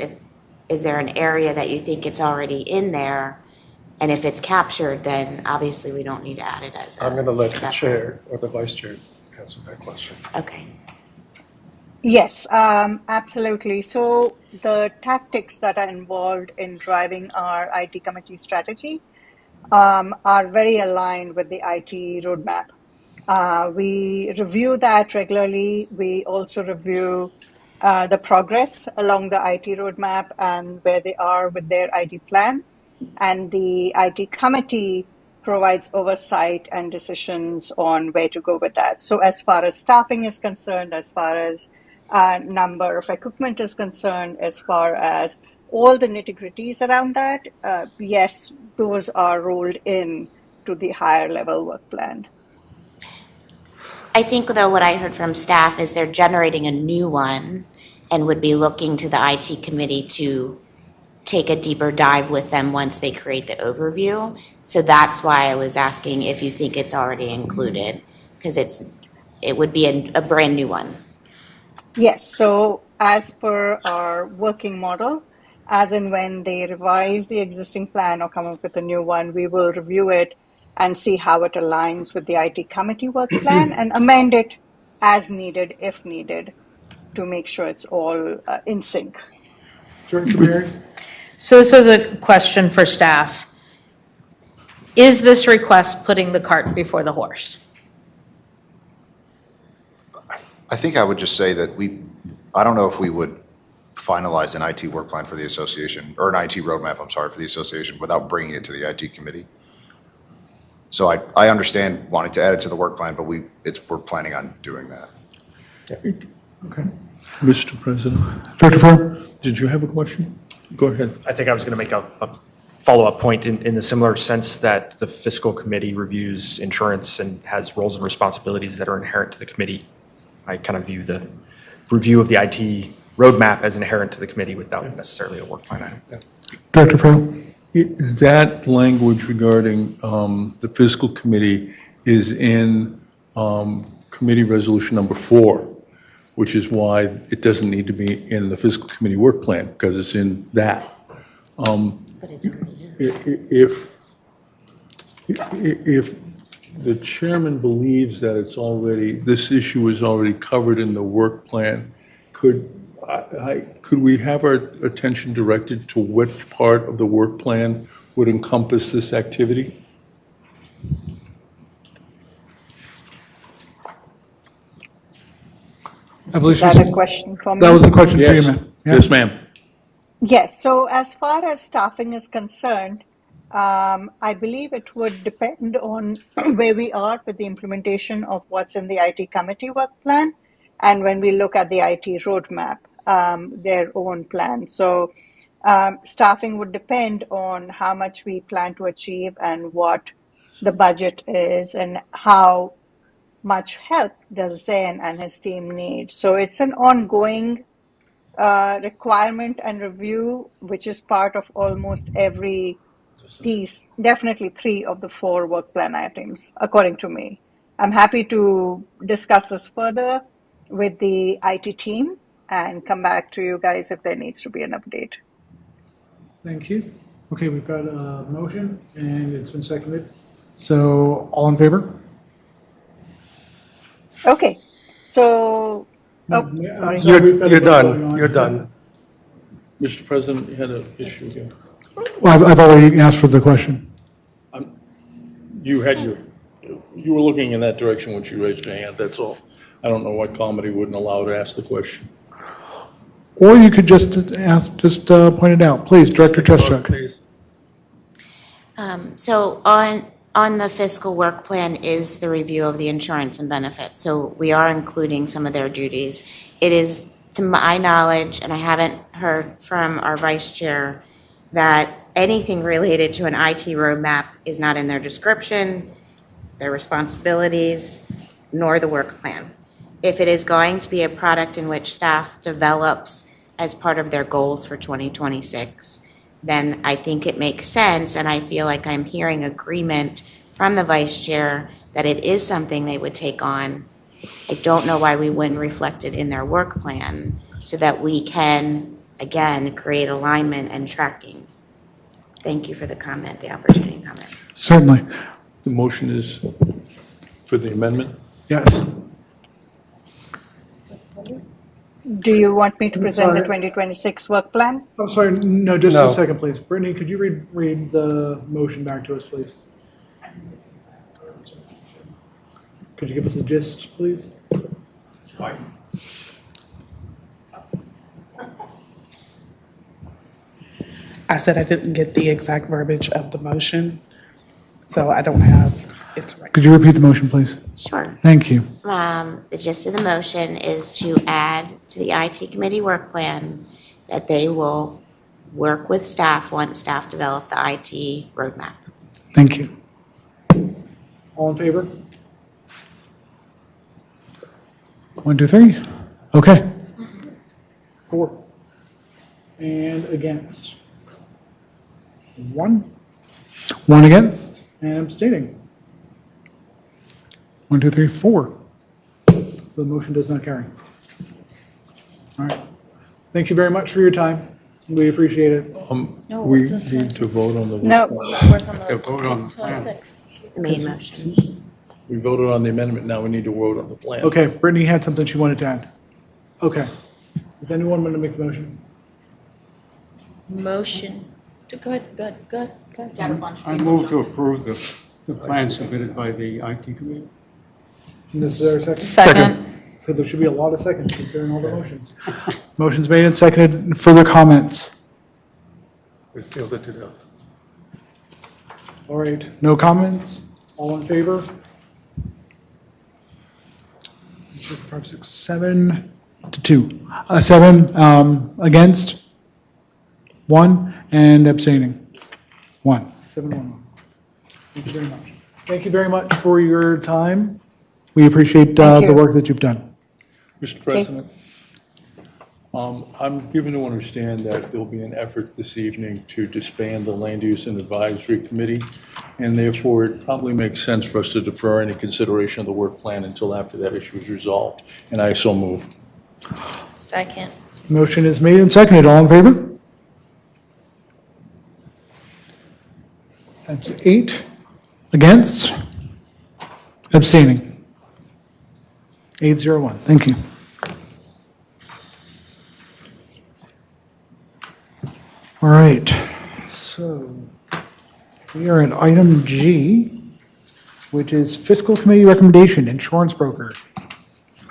is there an area that you think it's already in there? And if it's captured, then obviously we don't need to add it as a I'm going to let the separate. chair or the vice chair answer that question. Okay. Yes, absolutely. So the tactics that are involved in driving our IT committee strategy are very aligned with the IT roadmap. We review that regularly. We also review the progress along the IT roadmap and where they are with their IT plan. And the IT committee provides oversight and decisions on where to go with that. So as far as staffing is concerned, as far as number of equipment is concerned, as far as all the nitty-gritties around that, yes, those are rolled in to the higher level work plan. I think, though, what I heard from staff is they're generating a new one and would be looking to the IT committee to take a deeper dive with them once they create the overview. So that's why I was asking if you think it's already included, because it would be a brand new one. Yes, so as per our working model, as and when they revise the existing plan or come up with a new one, we will review it and see how it aligns with the IT committee work plan and amend it as needed, if needed, to make sure it's all in sync. Director Barry? So this is a question for staff. Is this request putting the cart before the horse? I think I would just say that I don't know if we would finalize an IT work plan for the association, or an IT roadmap, I'm sorry, for the association without bringing it to the IT committee. So I understand wanting to add it to the work plan, but we're planning on doing that. Okay. Mr. President, Director Farr? did you have a question? Go ahead. I think I was going to make a follow-up point in the similar sense that the fiscal committee reviews insurance and has roles and responsibilities that are inherent to the committee. I kind of view the review of the IT roadmap as inherent to the committee without necessarily a work plan item. Director Farrell? That language regarding the fiscal committee is in committee resolution number 4, which is why it doesn't need to be in the fiscal committee work plan, because it's in that. If the chairman believes that it's already, this issue is already covered in the work plan, could we have our attention directed to which part of the work plan would encompass this activity? I believe Is that a question for me? that was a question for you, Yes. ma'am. Yeah. Yes, ma'am. Yes, so as far as staffing is concerned, I believe it would depend on where we are with the implementation of what's in the IT committee work plan, and when we look at the IT roadmap, their own plan. So staffing would depend on how much we plan to achieve and what the budget is and how much help does Zain and his team need. So it's an ongoing requirement and review, which is part of almost every piece, definitely 3 of the 4 work plan items, according to me. I'm happy to discuss this further with the IT team and come back to you guys if there needs to be an update. Thank you. Okay, we've got a motion and it's been seconded. So all in favor? Okay, so, sorry. You're done, you're done. Mr. President, you had an issue here. Well, I've already asked for the question. You were looking in that direction when you raised your hand, that's all. I don't know what comedy wouldn't allow to ask the question. Or you could just point it out. Please, Director Cheschuk. Please. So on the fiscal work plan is the review of the insurance and benefits. So we are including some of their duties. It is, to my knowledge, and I haven't heard from our vice chair, that anything related to an IT roadmap is not in their description, their responsibilities, nor the work plan. If it is going to be a product in which staff develops as part of their goals for 2026, then I think it makes sense, and I feel like I'm hearing agreement from the vice chair that it is something they would take on. I don't know why we wouldn't reflect it in their work plan so that we can, again, create alignment and tracking. Thank you for the comment, the opportunity to comment. Certainly. The motion is for the amendment? Yes. Do you want me to present the 2026 work plan? I'm sorry, no, just No. a second, please. Brittany, could you read the motion back to us, please? Could you give us a gist, please? I said I didn't get the exact verbiage of the motion, so I don't have it right. Could you repeat the motion, please? Sure. Thank you. The gist of the motion is to add to the IT committee work plan that they will work with staff once staff develop the IT roadmap. Thank you. All in favor? 1, 2, 3. Okay. 4. And against? 1. 1 against and abstaining. 1, 2, 3, 4. The motion does not carry. All right. Thank you very much for your time. We appreciate it. We need to vote on the. No. Vote on the plan. The main motion. We voted on the amendment, now we need to vote on the plan. Okay, Brittany had something she wanted to add. Okay. Does anyone want to make the motion? Motion. Go ahead. I move to approve the plan submitted by the IT committee. Is there a second? Second. So there should be a lot of seconds considering all the motions. Motion's made and seconded. Further comments? We feel good to death. All right, no comments? All in favor? 5, 6, 7 to 2. 7 against, 1, and abstaining. 1. 7, 1, 1. Thank you very much. Thank you very much for your time. We appreciate the work that you've done. Mr. President, I'm given to understand that there'll be an effort this evening to disband the Land Use and Advisory Committee, and therefore it probably makes sense for us to defer any consideration of the work plan until after that issue is resolved, and I so move. Second. Motion is made and seconded. All in favor? That's 8 Against? Abstaining? 801. Thank you. All right, so we are at item G, which is fiscal committee recommendation, insurance broker.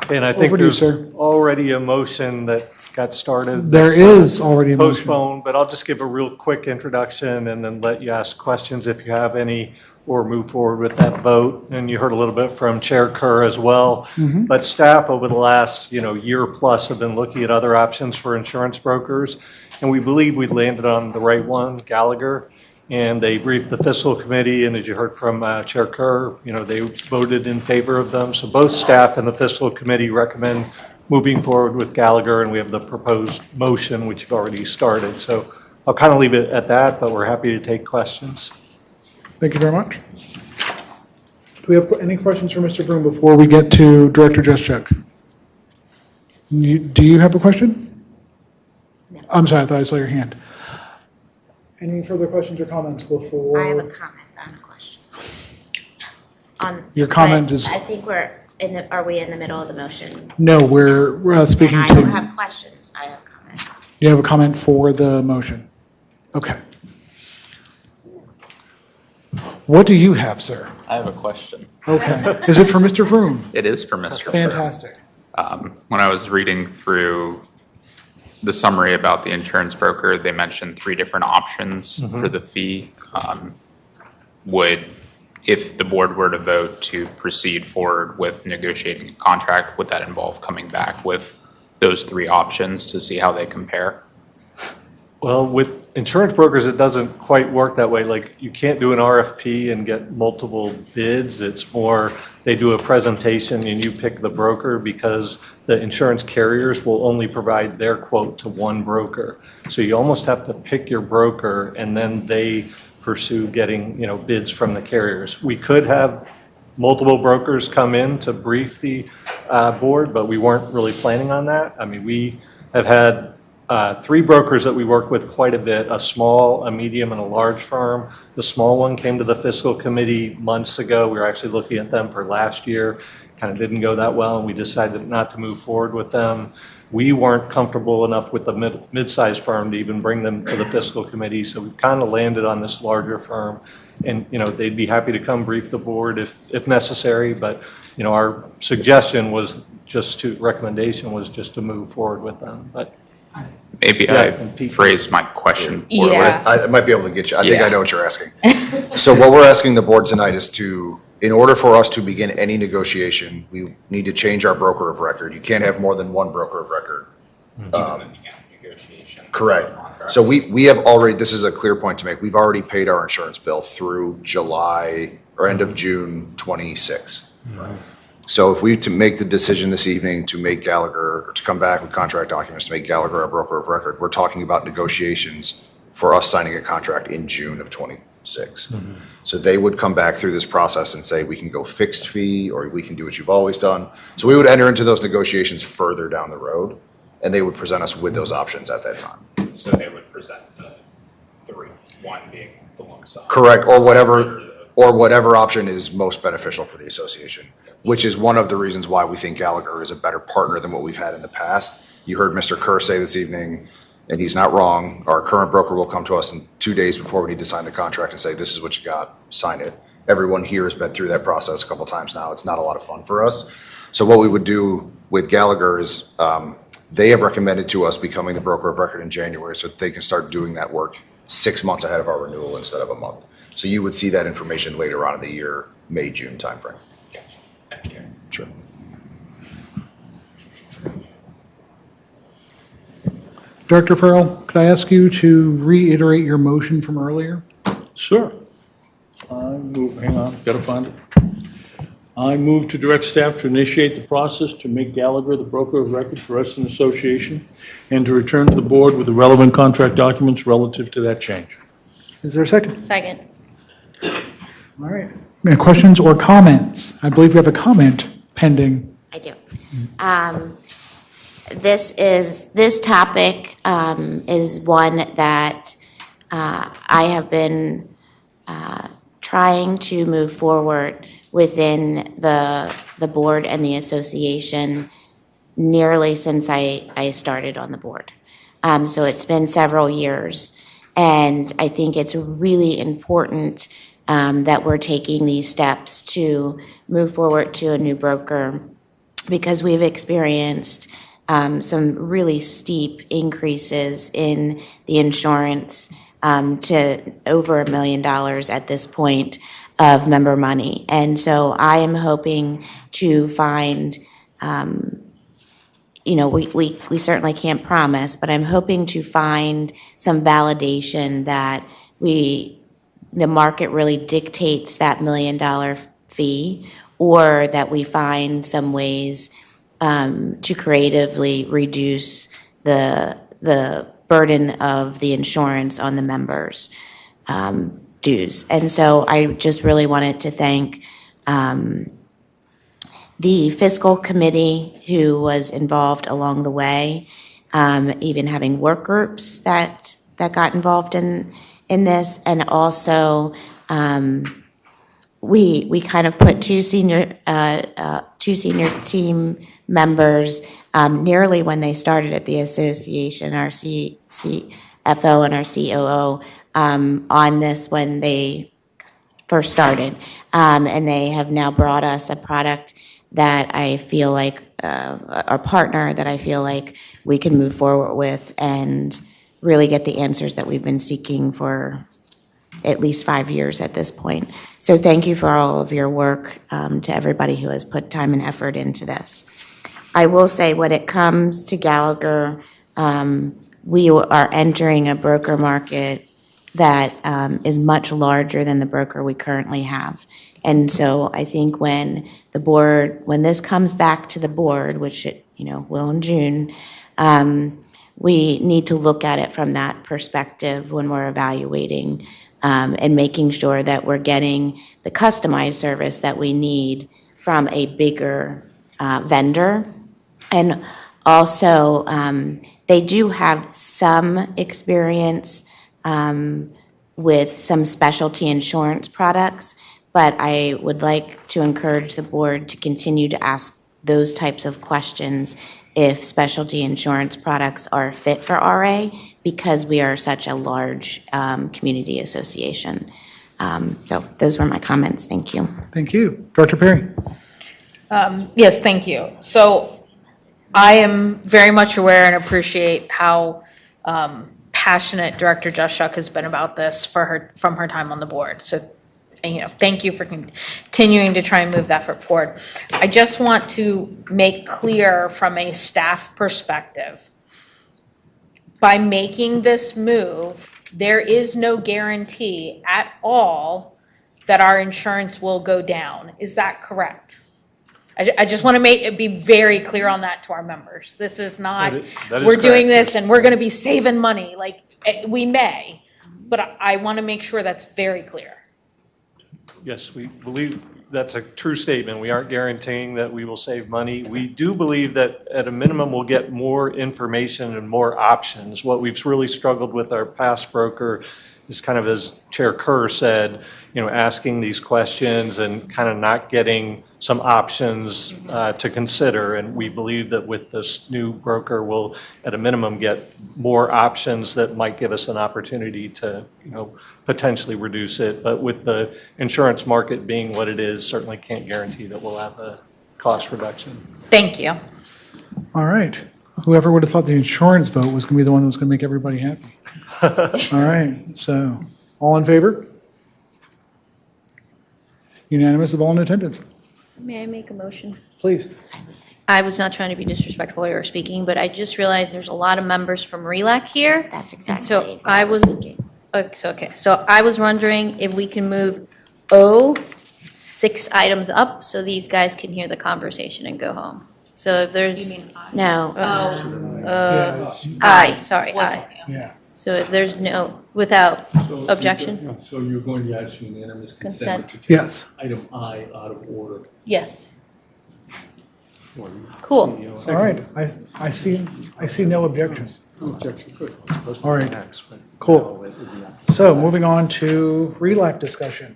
And I think Over to you, there's sir. already a motion that got started. There that's, is already a motion. postponed, but I'll just give a real quick introduction and then let you ask questions if you have any, or move forward with that vote. And you heard a little bit from Chair Kerr as well. Mhm. But staff over the last, year plus have been looking at other options for insurance brokers. And we believe we landed on the right one, Gallagher. And they briefed the fiscal committee, and as you heard from Chair Kerr, they voted in favor of them. So both staff and the fiscal committee recommend moving forward with Gallagher, and we have the proposed motion, which you've already started. So I'll kind of leave it at that, but we're happy to take questions. Thank you very much. Do we have any questions for Mr. Vroom before we get to Director Juszczyk? Do you have a question? No. I'm sorry, I thought I saw your hand. Any further questions or comments before? I have a comment, not a question. Your comment but is- I think are we in the middle of the motion? No, we're speaking And to. I don't have questions, I have comments. You have a comment for the motion? Okay. What do you have, sir? I have a question. Okay. Is it for Mr. Vroom? It is for Mr. Vroom. Fantastic. When I was reading through the summary about the insurance broker, they mentioned 3 different options for the fee. If the board were to vote to proceed forward with negotiating a contract, would that involve coming back with those 3 options to see how they compare? Well, with insurance brokers, it doesn't quite work that way. Like, you can't do an RFP and get multiple bids. It's more, they do a presentation and you pick the broker because the insurance carriers will only provide their quote to one broker. So you almost have to pick your broker and then they pursue getting, bids from the carriers. We could have multiple brokers come in to brief the board, but we weren't really planning on that. I mean, we have had 3 brokers that we work with quite a bit, a small, a medium, and a large firm. The small one came to the fiscal committee months ago. We were actually looking at them for last year. Kind of didn't go that well, and we decided not to move forward with them. We weren't comfortable enough with the mid-sized firm to even bring them to the fiscal committee, so we kind of landed on this larger firm. And, they'd be happy to come brief the board if necessary, but, our suggestion was recommendation was just to move forward with them, but. Maybe I phrased my question poorly. Yeah. I might be able to get you. I think I know what you're asking. So what we're asking the board tonight is in order for us to begin any negotiation, we need to change our broker of record. You can't have more than one broker of record. Correct. So we have already, this is a clear point to make, we've already paid our insurance bill through July or end of June 26. So if we to make the decision this evening to make Gallagher, or to come back with contract documents to make Gallagher our broker of record, we're talking about negotiations for us signing a contract in June of 26. So they would come back through this process and say, we can go fixed fee, or we can do what you've always done. So we would enter into those negotiations further down the road, and they would present us with those options at that time. So they would present the 3, one being the lump sum. Correct, or whatever option is most beneficial for the association, which is one of the reasons why we think Gallagher is a better partner than what we've had in the past. You heard Mr. Kerr say this evening, and he's not wrong, our current broker will come to us in 2 days before we need to sign the contract and say, this is what you got, sign it. Everyone here has been through that process a couple times now. It's not a lot of fun for us. So what we would do with Gallagher is they have recommended to us becoming the broker of record in January so that they can start doing that work 6 months ahead of our renewal instead of a month. So you would see that information later on in the year, May, June timeframe. Gotcha. Thank you. Sure. Director Farrell, could I ask you to reiterate your motion from earlier? Sure. Hang on, gotta find it. I move to direct staff to initiate the process to make Gallagher the broker of record for Reston Association and to return to the board with the relevant contract documents relative to that change. Is there a second? Second. All right. Any questions or comments? I believe we have a comment pending. I do. This topic is one that I have been trying to move forward within the board and the association nearly since I started on the board. So it's been several years. And I think it's really important that we're taking these steps to move forward to a new broker, because we've experienced some really steep increases in the insurance to over $1 million at this point of member money. And so I am hoping to find, we certainly can't promise, but I'm hoping to find some validation that the market really dictates that $1 million fee, or that we find some ways to creatively reduce the burden of the insurance on the members' dues. And so I just really wanted to thank the fiscal committee who was involved along the way, even having work groups that got involved in this, and also we kind of put two senior team members nearly when they started at the association, our CFO and our COO, on this when they first started. And they have now brought us a product that I feel like, our partner that I feel like we can move forward with and really get the answers that we've been seeking for at least 5 years at this point. So thank you for all of your work, to everybody who has put time and effort into this. I will say, when it comes to Gallagher, we are entering a broker market that is much larger than the broker we currently have. And so I think when this comes back to the board, which it will in June, we need to look at it from that perspective when we're evaluating and making sure that we're getting the customized service that we need from a bigger vendor. And also, they do have some experience with some specialty insurance products, but I would like to encourage the board to continue to ask those types of questions if specialty insurance products are fit for RA, because we are such a large community association. So those were my comments. Thank you. Thank you. Director Perry. Yes, thank you. So I am very much aware and appreciate how passionate Director Juszczyk has been about this from her time on the board. So, thank you for continuing to try and move that forward. I just want to make clear from a staff perspective, by making this move, there is no guarantee at all that our insurance will go down. Is that correct? I just want to be very clear on that to our members. This is not, that is we're doing correct. this and we're going to be saving money. Like, we may, but I want to make sure that's very clear. Yes, we believe that's a true statement. We aren't guaranteeing that we will save money. We do believe that at a minimum, we'll get more information and more options. What we've really struggled with our past broker is kind of, as Chair Kerr said, asking these questions and kind of not getting some options to consider. And we believe that with this new broker, we'll at a minimum get more options that might give us an opportunity to, potentially reduce it. But with the insurance market being what it is, certainly can't guarantee that we'll have a cost reduction. Thank you. All right. Whoever would have thought the insurance vote was going to be the one that was going to make everybody happy. All right. So, all in favor? Unanimous of all in attendance. May I make a motion? Please. I was not trying to be disrespectful or speaking, but I just realized there's a lot of members from RELAC here. That's exactly So what I was thinking. Okay. So I was wondering if we can move 6 items up so these guys can hear the conversation and go home. So if there's. No. Aye, sorry, aye. Yeah. So if there's without objection? So you're going to ask unanimous consent to take Yes. item I out of order? Yes. Cool. All right. I see no objections. All right. Cool. So moving on to RELAC discussion.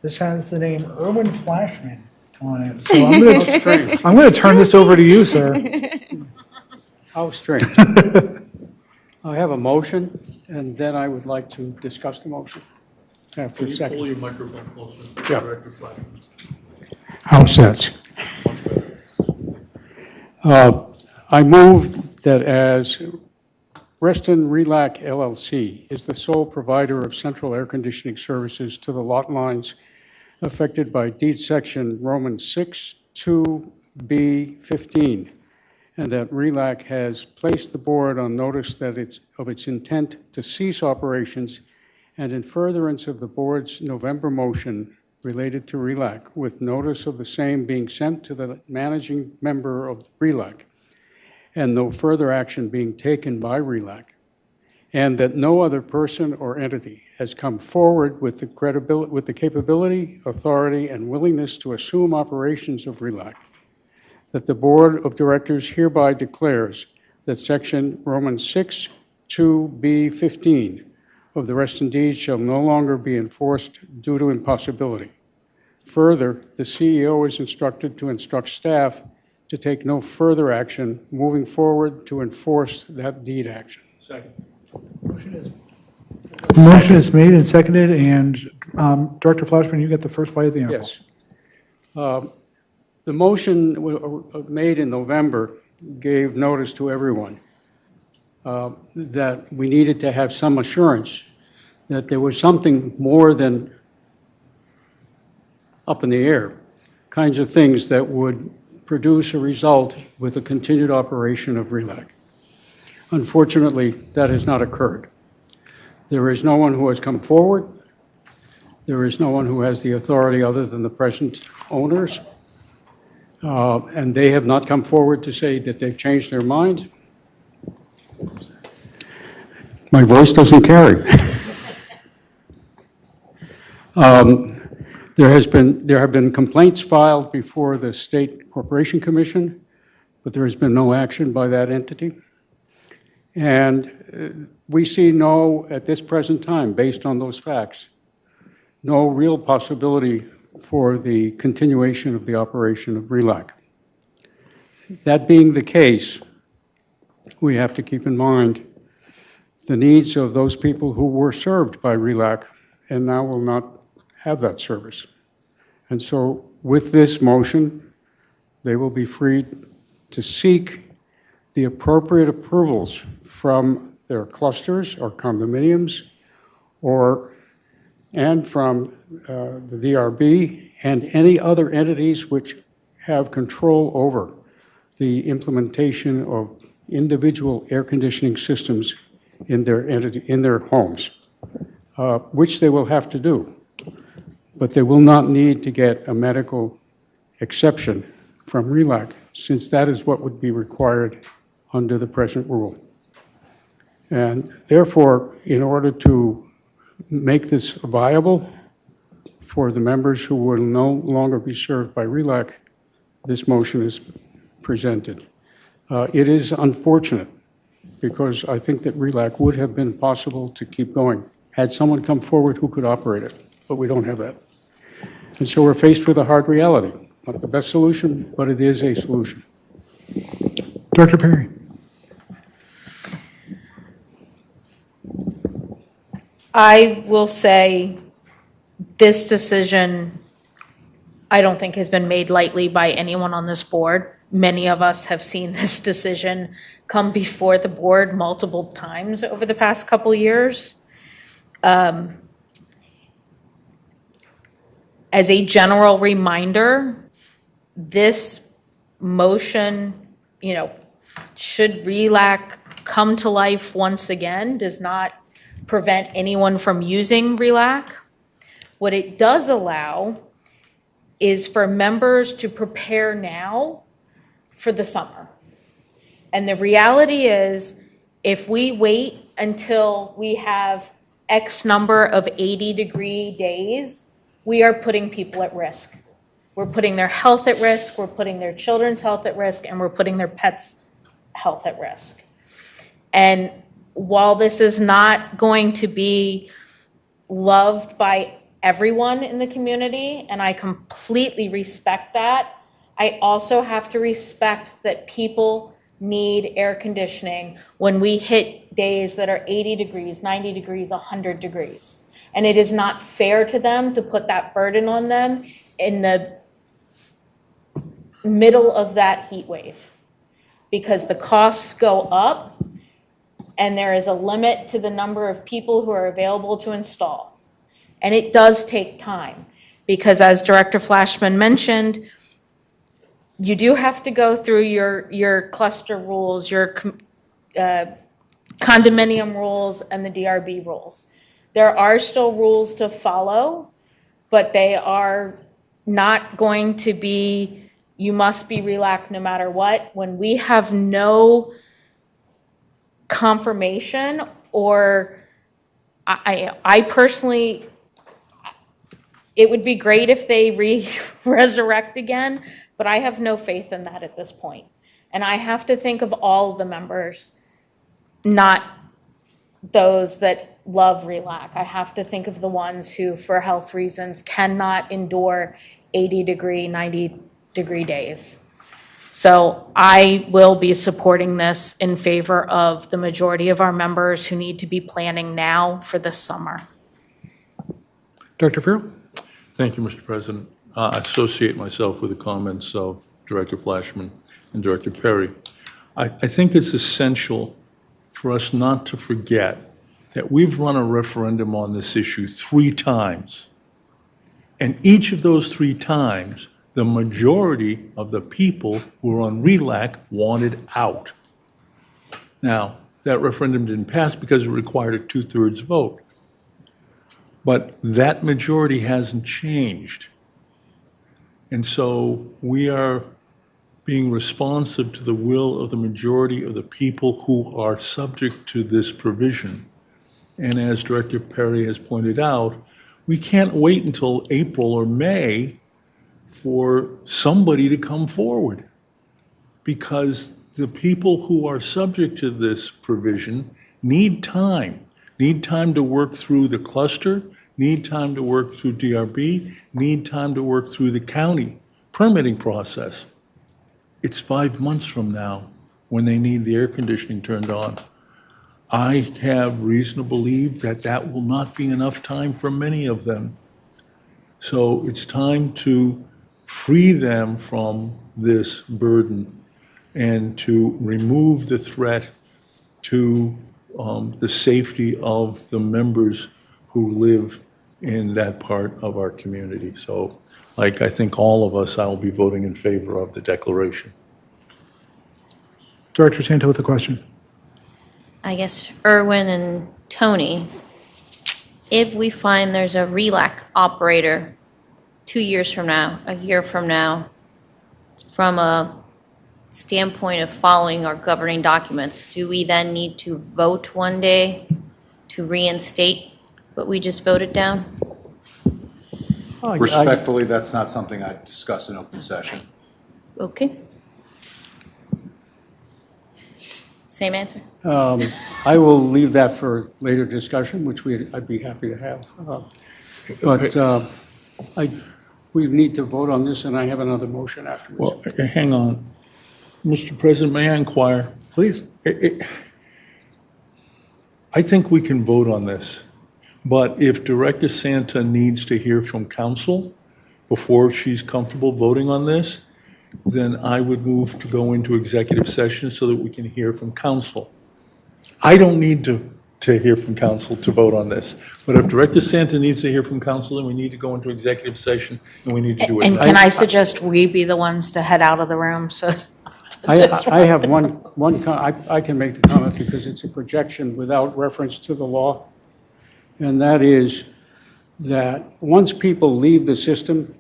This has the name Erwin Flashman on it. So I'm going to turn this over to you, sir. How strange. I have a motion, and then I would like to discuss the motion after a second. Pull your microphone closer. Yeah. Director Flack. How's that? I move that as Reston Relac LLC is the sole provider of central air conditioning services to the lot lines affected by deed section Roman 6, 2B15, and that Relac has placed the board on notice that of its intent to cease operations, and in furtherance of the board's November motion related to Relac, with notice of the same being sent to the managing member of Relac, and no further action being taken by Relac, and that no other person or entity has come forward with the capability, authority, and willingness to assume operations of Relac, that the Board of Directors hereby declares that Section Roman 6, 2B15 of the Reston Deed shall no longer be enforced due to impossibility. Further, the CEO is instructed to instruct staff to take no further action moving forward to enforce that deed action. Second. Motion is made and seconded, and Director Flashman, you get the first bite of the apple. Yes. The motion made in November gave notice to everyone that we needed to have some assurance that there was something more than up in the air, kinds of things that would produce a result with the continued operation of Relac. Unfortunately, that has not occurred. There is no one who has come forward. There is no one who has the authority other than the present owners. And they have not come forward to say that they've changed their mind. My voice doesn't carry. There have been complaints filed before the State Corporation Commission, but there has been no action by that entity. And we see at this present time, based on those facts, no real possibility for the continuation of the operation of Relac. That being the case, we have to keep in mind the needs of those people who were served by Relac and now will not have that service. And so with this motion, they will be free to seek the appropriate approvals from their clusters or condominiums and from the DRB and any other entities which have control over the implementation of individual air conditioning systems in their homes, which they will have to do. But they will not need to get a medical exception from Relac, since that is what would be required under the present rule. And therefore, in order to make this viable for the members who will no longer be served by Relac, this motion is presented. It is unfortunate, because I think that Relac would have been possible to keep going had someone come forward who could operate it, but we don't have that. And so we're faced with a hard reality. Not the best solution, but it is a solution. Director Perry. I will say this decision, I don't think has been made lightly by anyone on this board. Many of us have seen this decision come before the board multiple times over the past couple years. As a general reminder, this motion, should Relac come to life once again, does not prevent anyone from using Relac. What it does allow is for members to prepare now for the summer. And the reality is, if we wait until we have X number of 80-degree days, we are putting people at risk. We're putting their health at risk, we're putting their children's health at risk, and we're putting their pets' health at risk. And while this is not going to be loved by everyone in the community, and I completely respect that. I also have to respect that people need air conditioning when we hit days that are 80 degrees, 90 degrees, 100 degrees. And it is not fair to them to put that burden on them in the middle of that heat wave, because the costs go up and there is a limit to the number of people who are available to install. And it does take time, because as Director Flashman mentioned, you do have to go through your cluster rules, your condominium rules, and the DRB rules. There are still rules to follow, but they are not going to be, you must be RELAC no matter what. When we have no confirmation, or I personally, it would be great if they resurrect again, but I have no faith in that at this point. And I have to think of all of the members, not those that love RELAC. I have to think of the ones who, for health reasons, cannot endure 80-degree, 90-degree days. So I will be supporting this in favor of the majority of our members who need to be planning now for this summer. Dr. Farrell? Thank you, Mr. President. I associate myself with the comments of Director Flashman and Director Perry. I think it's essential for us not to forget that we've run a referendum on this issue 3 times. And each of those 3 times, the majority of the people who were on RELAC wanted out. Now, that referendum didn't pass because it required a 2/3 vote. But that majority hasn't changed. And so we are being responsive to the will of the majority of the people who are subject to this provision. And as Director Perry has pointed out, we can't wait until April or May for somebody to come forward, because the people who are subject to this provision need time to work through the cluster, need time to work through DRB, need time to work through the county permitting process. It's 5 months from now when they need the air conditioning turned on. I have reason to believe that that will not be enough time for many of them. So it's time to free them from this burden and to remove the threat to the safety of the members who live in that part of our community. So, like I think all of us, I will be voting in favor of the declaration. Director Santo with a question. I guess Erwin and Tony, if we find there's a RELAC operator 2 years from now, a year from now, from a standpoint of following our governing documents, do we then need to vote one day to reinstate what we just voted down? Respectfully, that's not something I discuss in open session. Okay. Same answer. I will leave that for later discussion, which I'd be happy to have. But we need to vote on this, and I have another motion afterwards. Well, hang on. Mr. President, may I inquire? Please. I think we can vote on this, but if Director Santa needs to hear from council before she's comfortable voting on this, then I would move to go into executive session so that we can hear from council. I don't need to hear from council to vote on this, but if Director Santa needs to hear from council, then we need to go into executive session, and we need to do it. And can I suggest we be the ones to head out of the room? So I have I can make the comment because it's a projection without reference to the law. And that is that once people leave the system,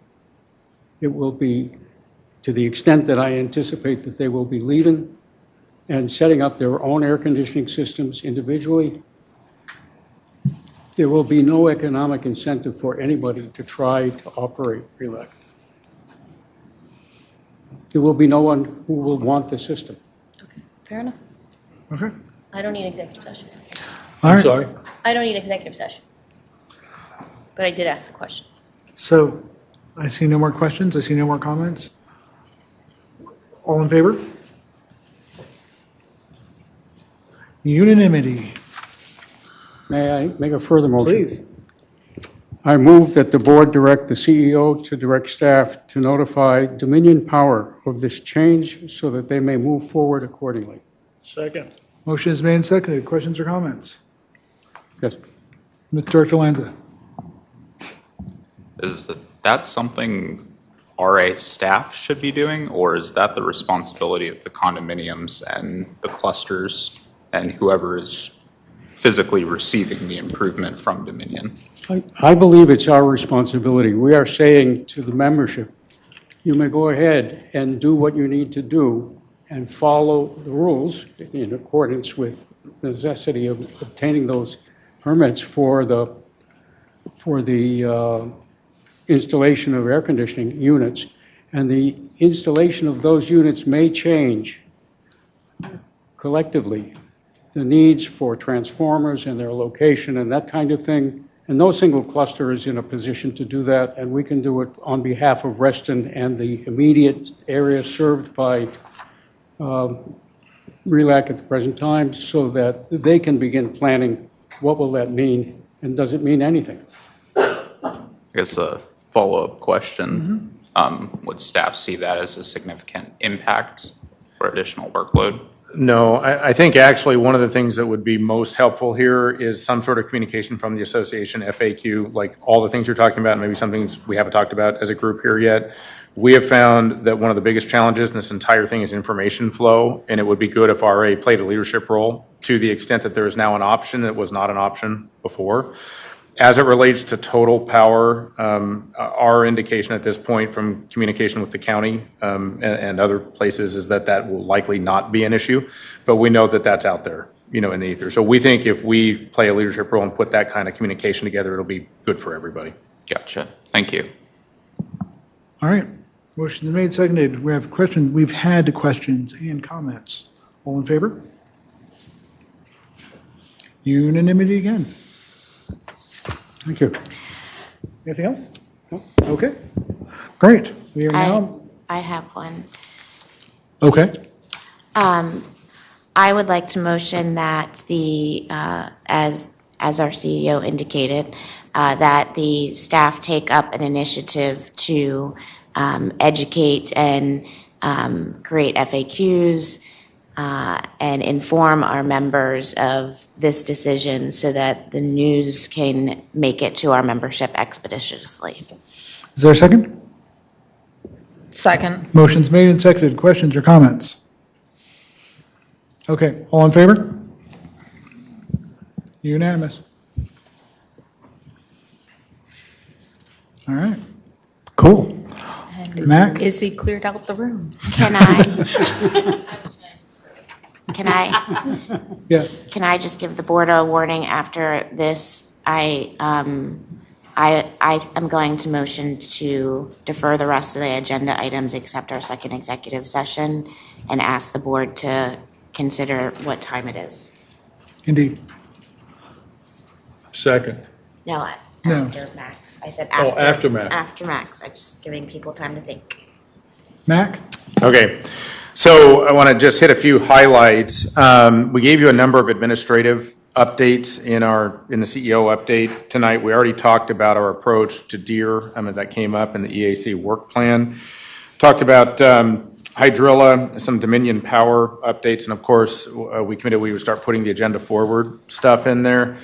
it will be, to the extent that I anticipate that they will be leaving and setting up their own air conditioning systems individually, there will be no economic incentive for anybody to try to operate RELAC. There will be no one who will want the system. Okay, fair enough. Okay. I don't need executive session. All right. I'm sorry? I don't need executive session. but I did ask the question. So I see no more questions. I see no more comments. All in favor? Unanimity. May I make a further motion? Please. I move that the board direct the CEO to direct staff to notify Dominion Power of this change so that they may move forward accordingly. Second. Motion is made and seconded. Questions or comments? Yes. Mr. Director Lanza. Is that something RA staff should be doing, or is that the responsibility of the condominiums and the clusters and whoever is physically receiving the improvement from Dominion? I believe it's our responsibility. We are saying to the membership, you may go ahead and do what you need to do and follow the rules in accordance with the necessity of obtaining those permits for the installation of air conditioning units. And the installation of those units may change collectively the needs for transformers and their location and that kind of thing. And no single cluster is in a position to do that, and we can do it on behalf of Reston and the immediate area served by RELAC at the present time so that they can begin planning what will that mean and does it mean anything. I guess a follow-up question. Would staff see that as a significant impact or additional workload? No, I think actually one of the things that would be most helpful here is some sort of communication from the association, FAQ, like all the things you're talking about, maybe some things we haven't talked about as a group here yet. We have found that one of the biggest challenges in this entire thing is information flow, and it would be good if RA played a leadership role to the extent that there is now an option that was not an option before. As it relates to total power, our indication at this point from communication with the county and other places is that that will likely not be an issue, but we know that that's out there, in the ether. So we think if we play a leadership role and put that kind of communication together, it'll be good for everybody. Gotcha. Thank you. All right. Motion is made, seconded. We have questions. We've had questions and comments. All in favor? Unanimity again. Thank you. Anything else? No? Okay. Great. We are now. I have one. Okay. I would like to motion that as our CEO indicated, that the staff take up an initiative to educate and create FAQs and inform our members of this decision so that the news can make it to our membership expeditiously. Is there a second? Second. Motion's made and seconded. Questions or comments? Okay. All in favor? Unanimous. All right. Cool. Mac? Izzy cleared out the room. Can I Yes. Can I just give the board a warning after this? I am going to motion to defer the rest of the agenda items except our second executive session and ask the board to consider what time it is. Indeed. Second. No, No. after Max. I said Oh, after. after Max. After Max. I'm just giving people time to think. Mac? Okay, so I want to just hit a few highlights. We gave you a number of administrative updates in the CEO update tonight. We already talked about our approach to DEER as that came up in the EAC work plan. Talked about Hydrilla, some Dominion Power updates, and of course, we committed we would start putting the agenda forward stuff in there.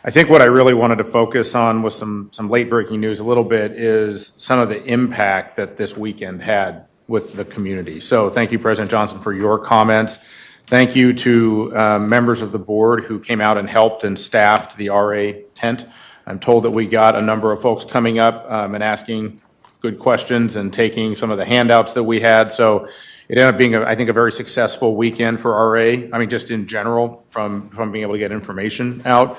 I think what I really wanted to focus on was some late breaking news a little bit is some of the impact that this weekend had with the community. So thank you, President Johnson, for your comments. Thank you to members of the board who came out and helped and staffed the RA tent. I'm told that we got a number of folks coming up and asking good questions and taking some of the handouts that we had. So it ended up being, I think, a very successful weekend for RA. I mean, just in general, from being able to get information out.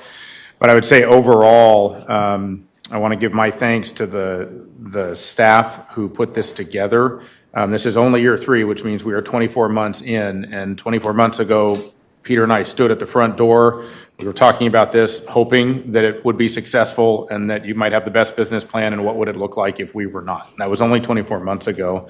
But I would say overall, I want to give my thanks to the staff who put this together. This is only year 3, which means we are 24 months in, and 24 months ago, Peter and I stood at the front door. We were talking about this, hoping that it would be successful and that you might have the best business plan and what would it look like if we were not. That was only 24 months ago.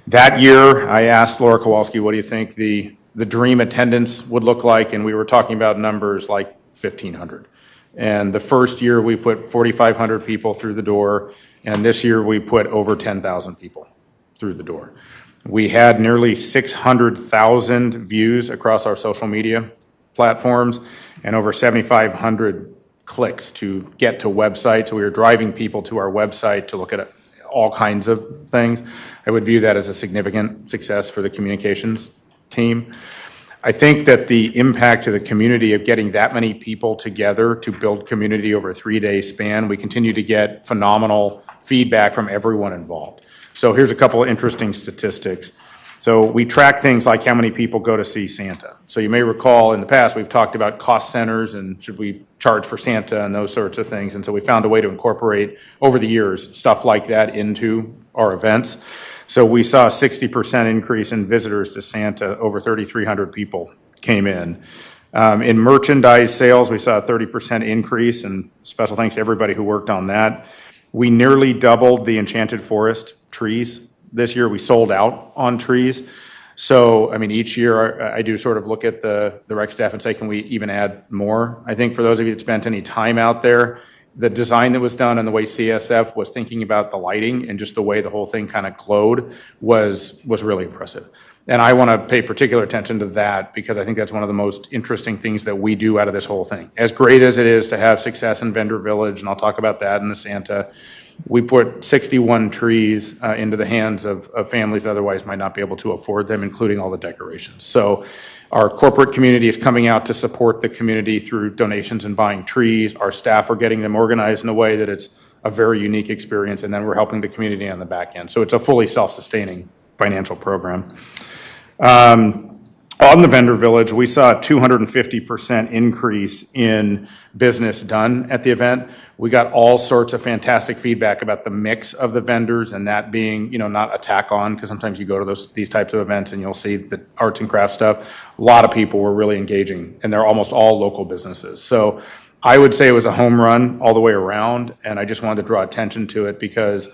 That year, I asked Laura Kowalski, what do you think the dream attendance would look like? And we were talking about numbers like 1,500. And the first year, we put 4,500 people through the door. And this year, we put over 10,000 people through the door. We had nearly 600,000 views across our social media platforms and over 7,500 clicks to get to websites. So we were driving people to our website to look at all kinds of things. I would view that as a significant success for the communications team. I think that the impact to the community of getting that many people together to build community over a 3-day span, we continue to get phenomenal feedback from everyone involved. So here's a couple of interesting statistics. So we track things like how many people go to see Santa. So you may recall in the past, we've talked about cost centers and should we charge for Santa and those sorts of things. And so we found a way to incorporate over the years stuff like that into our events. So we saw a 60% increase in visitors to Santa. Over 3,300 people came in. In merchandise sales, we saw a 30% increase, and special thanks to everybody who worked on that. We nearly doubled the Enchanted Forest trees. This year, we sold out on trees. So, I mean, each year I do sort of look at the rec staff and say, can we even add more? I think for those of you that spent any time out there, the design that was done and the way CSF was thinking about the lighting and just the way the whole thing kind of glowed was really impressive. And I want to pay particular attention to that because I think that's one of the most interesting things that we do out of this whole thing. As great as it is to have success in Vendor Village, and I'll talk about that in the Santa, we put 61 trees into the hands of families that otherwise might not be able to afford them, including all the decorations. So our corporate community is coming out to support the community through donations and buying trees. Our staff are getting them organized in a way that it's a very unique experience, and then we're helping the community on the back end. So it's a fully self-sustaining financial program. On the Vendor Village, we saw a 250% increase in business done at the event. We got all sorts of fantastic feedback about the mix of the vendors, and that being, not a tack on, because sometimes you go to these types of events and you'll see the arts and crafts stuff. A lot of people were really engaging, and they're almost all local businesses. So I would say it was a home run all the way around, and I just wanted to draw attention to it because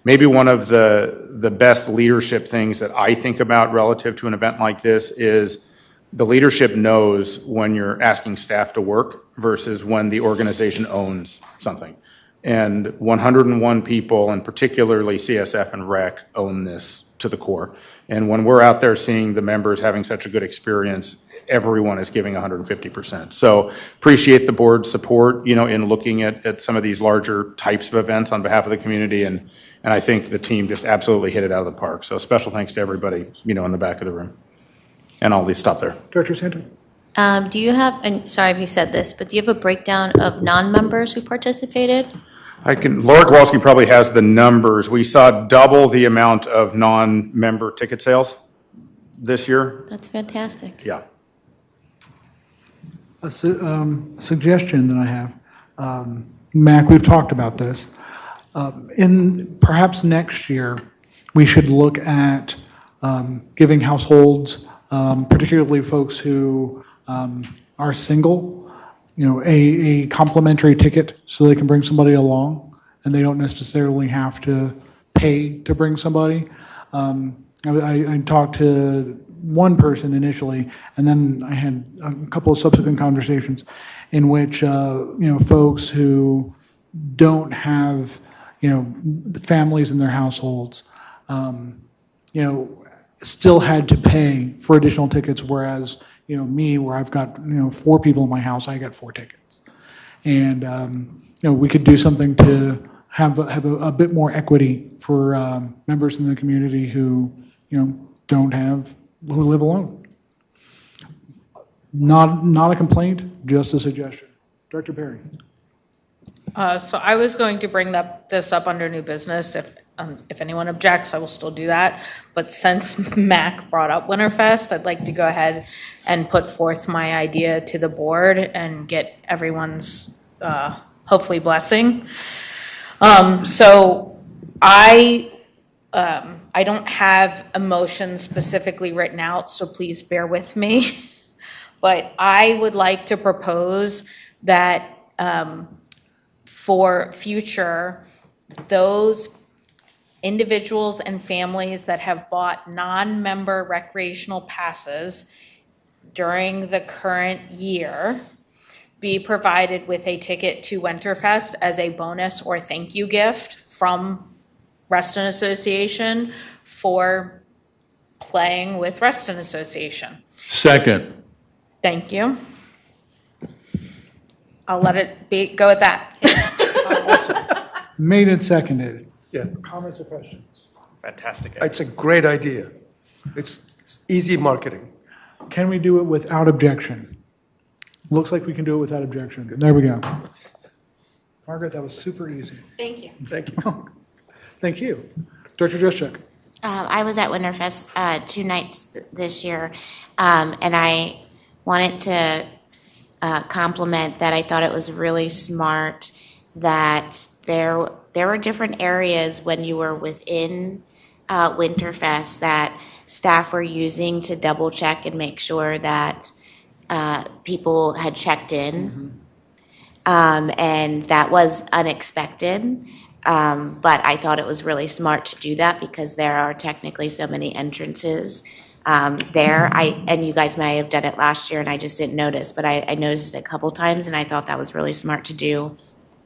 maybe one of the best leadership things that I think about relative to an event like this is the leadership knows when you're asking staff to work versus when the organization owns something. And 101 people, and particularly CSF and Rec, own this to the core. And when we're out there seeing the members having such a good experience, everyone is giving 150%. So appreciate the board's support, in looking at some of these larger types of events on behalf of the community. And I think the team just absolutely hit it out of the park. So special thanks to everybody, in the back of the room. And I'll stop there. Director Santa? Do you have, and sorry if you said this, but do you have a breakdown of non-members who participated? Laura Kowalski probably has the numbers. We saw double the amount of non-member ticket sales this year. That's fantastic. Yeah. A suggestion that I have, Mac, we've talked about this. In perhaps next year, we should look at giving households, particularly folks who are single, a complimentary ticket so they can bring somebody along and they don't necessarily have to pay to bring somebody. I talked to one person initially, and then I had a couple of subsequent conversations in which, folks who don't have, families in their households, still had to pay for additional tickets, whereas, me, where I've got, 4 people in my house, I get 4 tickets. And, we could do something to have a bit more equity for members in the community who, who live alone. Not a complaint, just a suggestion. Director Perry. So I was going to bring this up under new business. If anyone objects, I will still do that. But since Mac brought up Winterfest, I'd like to go ahead and put forth my idea to the board and get everyone's hopefully blessing. So I don't have a motion specifically written out, so please bear with me. But I would like to propose that for future, those individuals and families that have bought non-member recreational passes during the current year be provided with a ticket to Winterfest as a bonus or thank you gift from Reston Association for playing with Reston Association. Second. Thank you. I'll let it go at that. Made and seconded. Yeah. Comments or questions? Fantastic. It's a great idea. It's easy marketing. Can we do it without objection? Looks like we can do it without objection. There we go. Margaret, that was super easy. Thank you. Thank you. Thank you. Director Juszczyk. I was at Winterfest 2 nights this year, and I wanted to compliment that I thought it was really smart that there were different areas when you were within Winterfest that staff were using to double check and make sure that people had checked in. And that was unexpected. But I thought it was really smart to do that because there are technically so many entrances there. And you guys may have done it last year and I just didn't notice, but I noticed it a couple times and I thought that was really smart to do.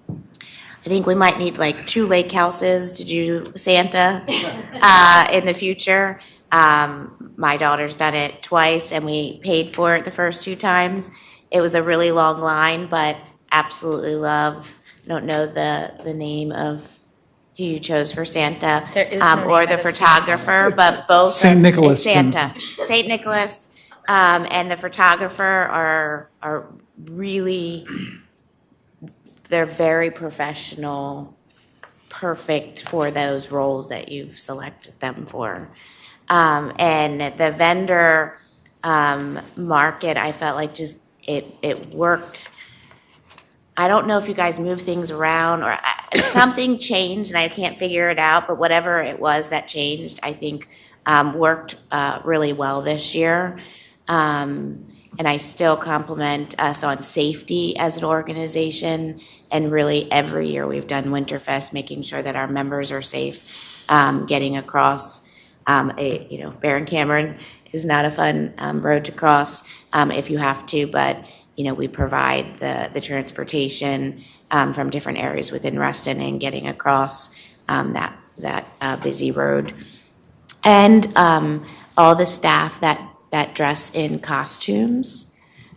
I think we might need like 2 lake houses to do Santa in the future. My daughter's done it twice and we paid for it the first 2 times. It was a really long line, but absolutely love. I don't know the name of who you chose for Santa or the photographer, but both St. Nicholas. Santa, St. Nicholas, and the photographer are really. They're very professional, perfect for those roles that you've selected them for. And the vendor market, I felt like just it worked. I don't know if you guys moved things around or something changed and I can't figure it out, but whatever it was that changed, I think worked really well this year. And I still compliment us on safety as an organization. And really every year we've done Winterfest, making sure that our members are safe, getting across. Barron Cameron is not a fun road to cross if you have to, but we provide the transportation from different areas within Reston and getting across that busy road. And all the staff that dress in costumes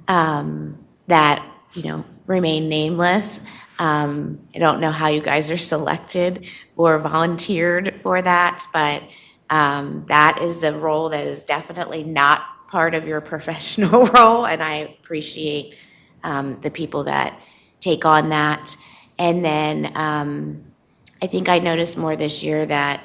that remain nameless. I don't know how you guys are selected or volunteered for that, but that is a role that is definitely not part of your professional role, and I appreciate the people that take on that. And then I think I noticed more this year that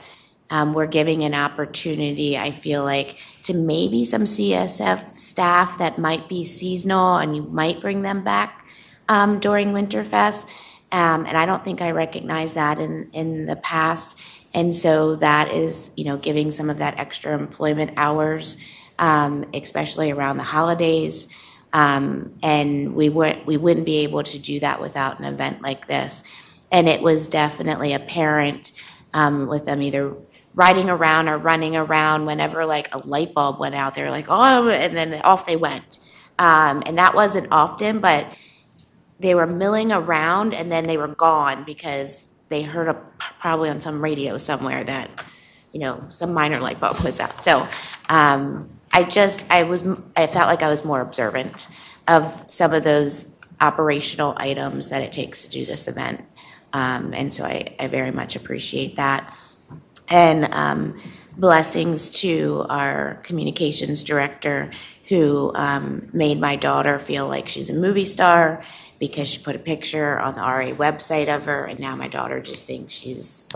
we're giving an opportunity, I feel like, to maybe some CSF staff that might be seasonal and you might bring them back during Winterfest. And I don't think I recognized that in the past. And so that is, giving some of that extra employment hours, especially around the holidays. And we wouldn't be able to do that without an event like this. And it was definitely apparent with them either riding around or running around whenever like a light bulb went out. They were like, oh, and then off they went. And that wasn't often, but they were milling around and then they were gone because they heard probably on some radio somewhere that, some minor light bulb was out. So I felt like I was more observant of some of those operational items that it takes to do this event. And so I very much appreciate that. And blessings to our communications director who made my daughter feel like she's a movie star because she put a picture on the RA website of her, and now my daughter just thinks she's,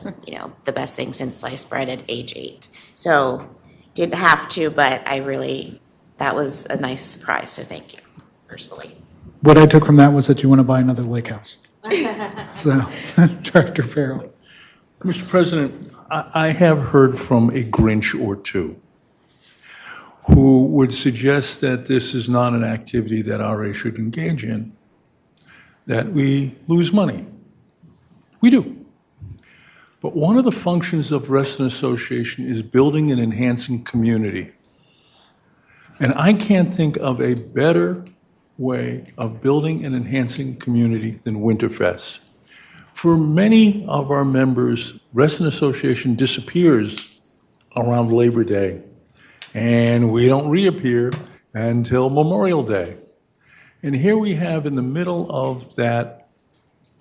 the best thing since sliced bread at age 8. So didn't have to, but that was a nice surprise, so thank you, personally. What I took from that was that you want to buy another lake house. So, Director Farrell. Mr. President, I have heard from a Grinch or two who would suggest that this is not an activity that RA should engage in, that we lose money. We do. But one of the functions of Reston Association is building and enhancing community. And I can't think of a better way of building and enhancing community than Winterfest. For many of our members, Reston Association disappears around Labor Day, and we don't reappear until Memorial Day. And here we have in the middle of that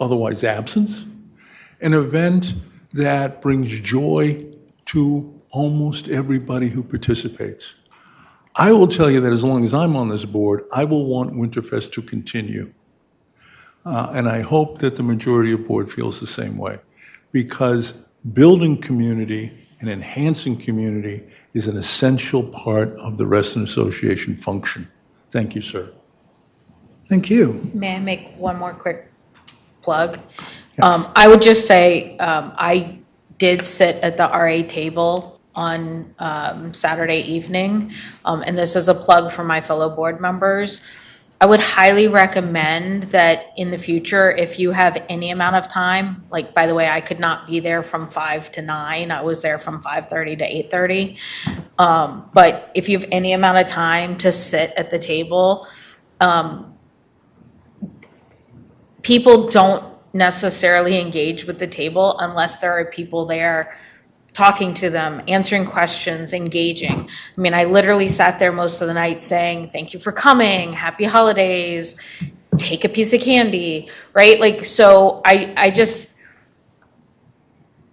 otherwise absence, an event that brings joy to almost everybody who participates. I will tell you that as long as I'm on this board, I will want Winterfest to continue. And I hope that the majority of board feels the same way, because building community and enhancing community is an essential part of the Reston Association function. Thank you, sir. Thank you. May I make one more quick plug? I would just say I did sit at the RA table on Saturday evening, and this is a plug for my fellow board members. I would highly recommend that in the future, if you have any amount of time, like, by the way, I could not be there from 5 to 9. I was there from 5:30 to 8:30. But if you have any amount of time to sit at the table, people don't necessarily engage with the table unless there are people there talking to them, answering questions, engaging. I mean, I literally sat there most of the night saying, thank you for coming, happy holidays, take a piece of candy, right? Like, so I just,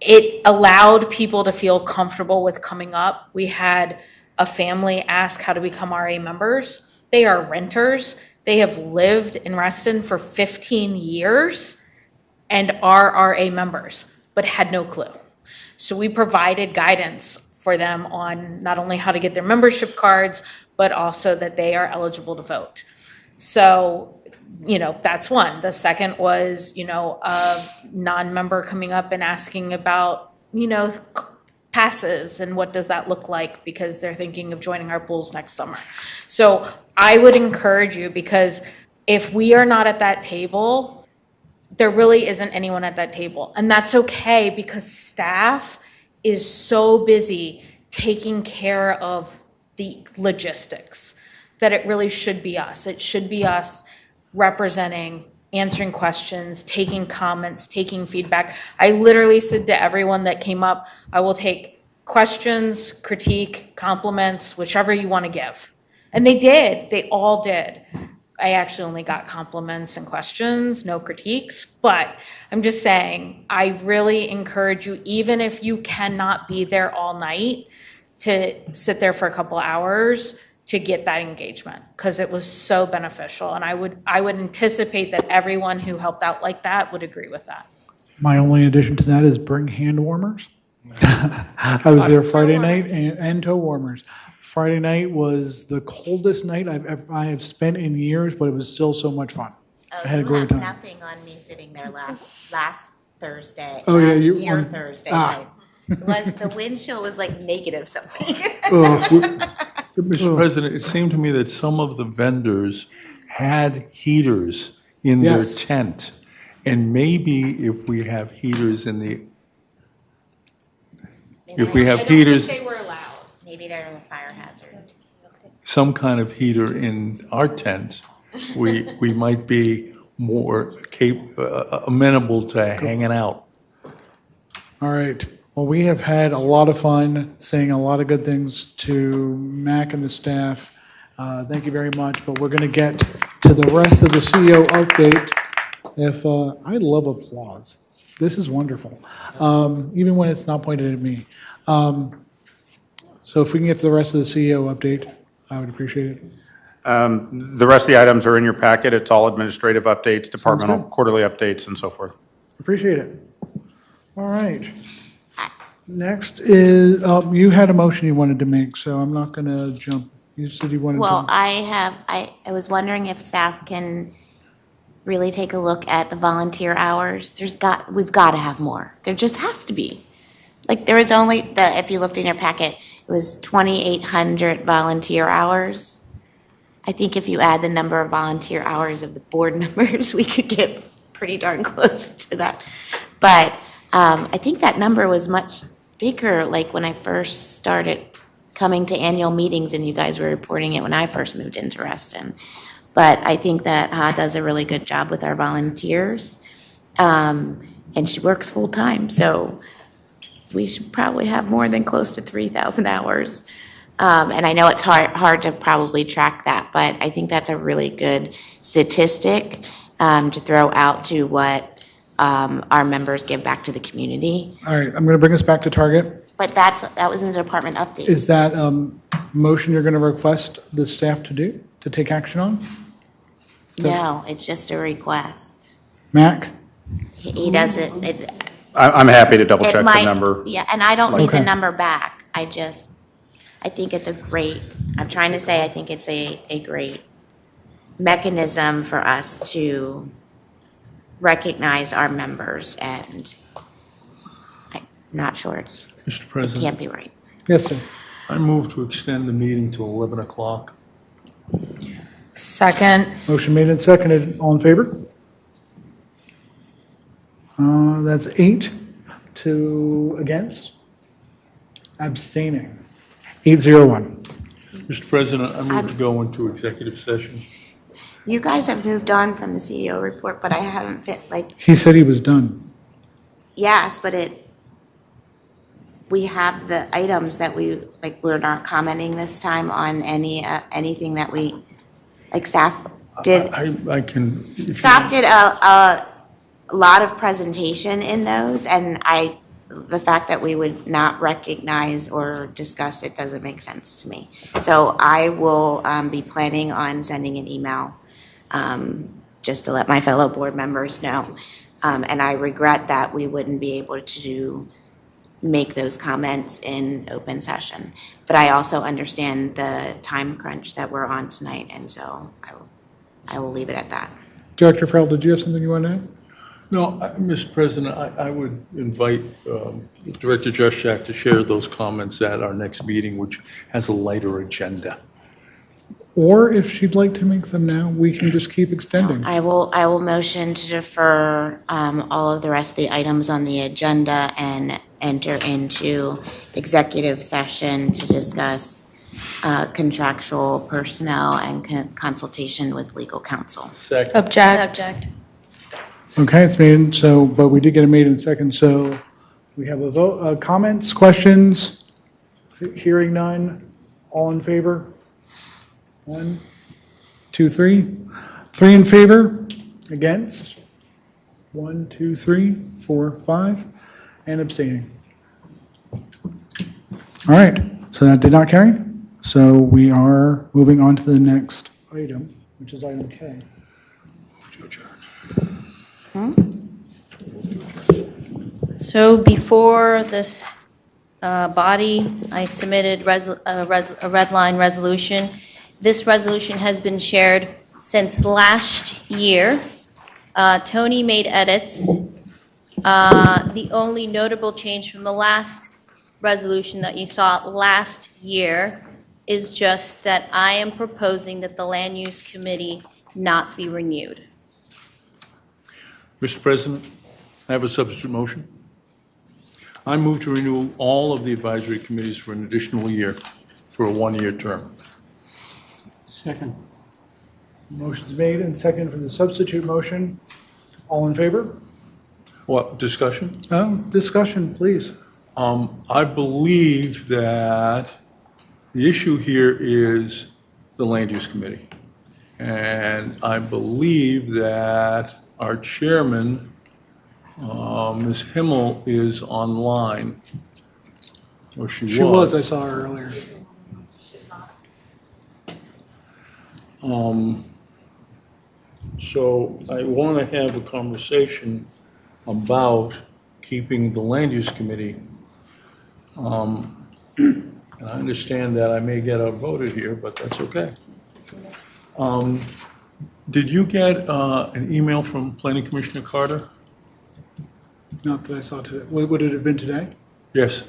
it allowed people to feel comfortable with coming up. We had a family ask how to become RA members. They are renters. They have lived in Reston for 15 years and are RA members, but had no clue. So we provided guidance for them on not only how to get their membership cards, but also that they are eligible to vote. So, you know, that's one. The second was, you know, a non-member coming up and asking about, you know, passes and what does that look like because they're thinking of joining our pools next summer. So I would encourage you, because if we are not at that table, there really isn't anyone at that table. And that's okay, because staff is so busy taking care of the logistics that it really should be us. It should be us representing, answering questions, taking comments, taking feedback. I literally said to everyone that came up, I will take questions, critique, compliments, whichever you want to give. And they did. They all did. I actually only got compliments and questions, no critiques, but I'm just saying, I really encourage you, even if you cannot be there all night, to sit there for a couple hours to get that engagement, because it was so beneficial. And I would anticipate that everyone who helped out like that would agree with that. My only addition to that is bring hand warmers. I was there Friday night and toe warmers. Friday night was the coldest night I have spent in years, but it was still so much fun. I had a great time. Nothing on me sitting there last Thursday. Oh, yeah, Last Thursday night. The wind chill was like negative something. Mr. President, it seemed to me that some of the vendors had heaters in their tent. And maybe if we have heaters in the, They were allowed. Maybe they're a fire hazard. some kind of heater in our tent, we might be more amenable to hanging out. All right. Well, we have had a lot of fun saying a lot of good things to Mac and the staff. Thank you very much. But we're going to get to the rest of the CEO update. I love applause. This is wonderful, even when it's not pointed at me. So if we can get to the rest of the CEO update, I would appreciate it. The rest of the items are in your packet. It's all administrative updates, departmental quarterly updates, and so forth. Appreciate it. All right. Next is, you had a motion you wanted to make, so I'm not going to jump. You said you wanted to. Well, I was wondering if staff can really take a look at the volunteer hours. We've got to have more. There just has to be. Like, there was only, if you looked in your packet, it was 2,800 volunteer hours. I think if you add the number of volunteer hours of the board members, we could get pretty darn close to that. But I think that number was much bigger, like when I first started coming to annual meetings and you guys were reporting it when I first moved into Reston. But I think that does a really good job with our volunteers. And she works full-time, so we should probably have more than close to 3,000 hours. And I know it's hard to probably track that, but I think that's a really good statistic to throw out to what our members give back to the community. All right, I'm going to bring us back to target. But that was in the department update. Is that motion you're going to request the staff to do, to take action on? No, it's just a request. Mac? He doesn't. I'm happy to double It check the might- number. Yeah, and I don't need the Okay. number back. I think it's a great, I'm trying to say, I think it's a great mechanism for us to recognize our members, and I'm not sure Mr. it President, can't be right. Yes, sir. I move to extend the meeting to 11 o'clock. Second. Motion made and seconded. All in favor? That's 8 to against. Abstaining. 801. Mr. President, I move to go into executive session. You guys have moved on from the CEO report, but I haven't He said he was done. yes, but we have the items that we're not commenting this time on anything that staff did. I can. Staff did a lot of presentation in those, and the fact that we would not recognize or discuss it doesn't make sense to me. So I will be planning on sending an email just to let my fellow board members know. And I regret that we wouldn't be able to make those comments in open session. But I also understand the time crunch that we're on tonight, and so I will leave it at that. Director Farrell, did you have something you want to add? No, Mr. President, I would invite Director Juszczak to share those comments at our next meeting, which has a lighter agenda. Or if she'd like to make them now, we can just keep extending. I will motion to defer all of the rest of the items on the agenda and enter into executive session to discuss contractual personnel and consultation with legal counsel. Second. Object. Okay, it's made, but we did get a made in second, so we have a vote. Comments, questions? Hearing none. All in favor? 1, 2, 3. 3 in favor? Against? 1, 2, 3, 4, 5. And abstaining. All right, so that did not carry. So we are moving on to the next item, which is item K. So before this body, I submitted a red line resolution. This resolution has been shared since last year. Tony made edits. The only notable change from the last resolution that you saw last year is just that I am proposing that the Land Use Committee not be renewed. Mr. President, I have a substitute motion. I move to renew all of the advisory committees for an additional year, for a one-year term. Second. Motion's made and second for the substitute motion. All in favor? What, discussion? Discussion, please. I believe that the issue here is the Land Use Committee. And I believe that our chairman, Ms. Himmel, is online. Or she was. She was, I saw her earlier. So I want to have a conversation about keeping the Land Use Committee. And I understand that I may get outvoted here, but that's okay. Did you get an email from Planning Commissioner Carter? Not that I saw today. Would it have been today? Yes.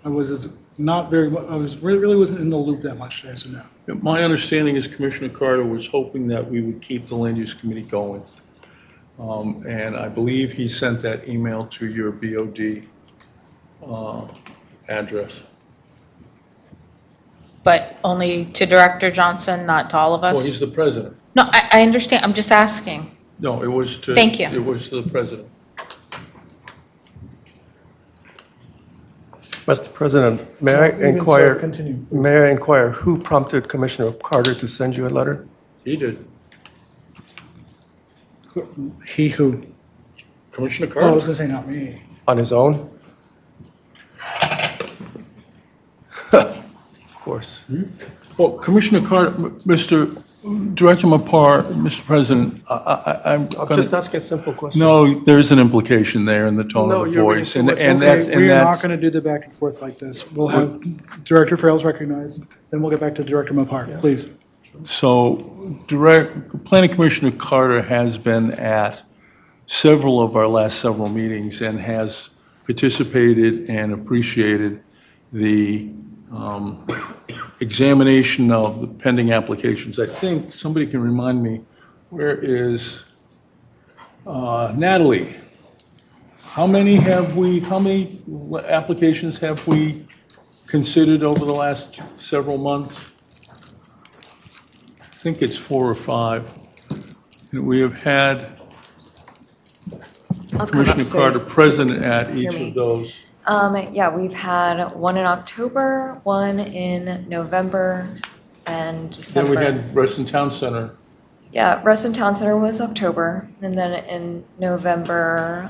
I was not very, I was really wasn't in the loop that much today, so no. My understanding is Commissioner Carter was hoping that we would keep the Land Use Committee going. And I believe he sent that email to your BOD address. But only to Director Johnson, not to all of us? Well, he's the president. No, I understand. I'm just asking. No, it was to. Thank you. It was to the president. Mr. President, may I inquire who prompted Commissioner Carter to send you a letter? He did. He who? Commissioner Oh, I was going to say not me. On his own? Of course. Well, Commissioner Carter, Mr. Director Mapar, Mr. President, I'm just asking a simple question. No, there's an implication there in the tone No, of the you're reading voice. too And much. that's, We and are not that's, going to do the back and forth like this. We'll have Director Farrell's recognized, then we'll get back to Director Mopar, please. so Planning Commissioner Carter has been at several of our last several meetings and has participated and appreciated the examination of the pending applications. I think somebody can remind me, where is Natalie? How many applications have we considered over the last several months? I think it's 4 or 5. And we have had Commissioner Carter present at each of those. Yeah, we've had one in October, one in November, and December. Then we had Reston Town Center. Yeah, Reston Town Center was October, and then in November,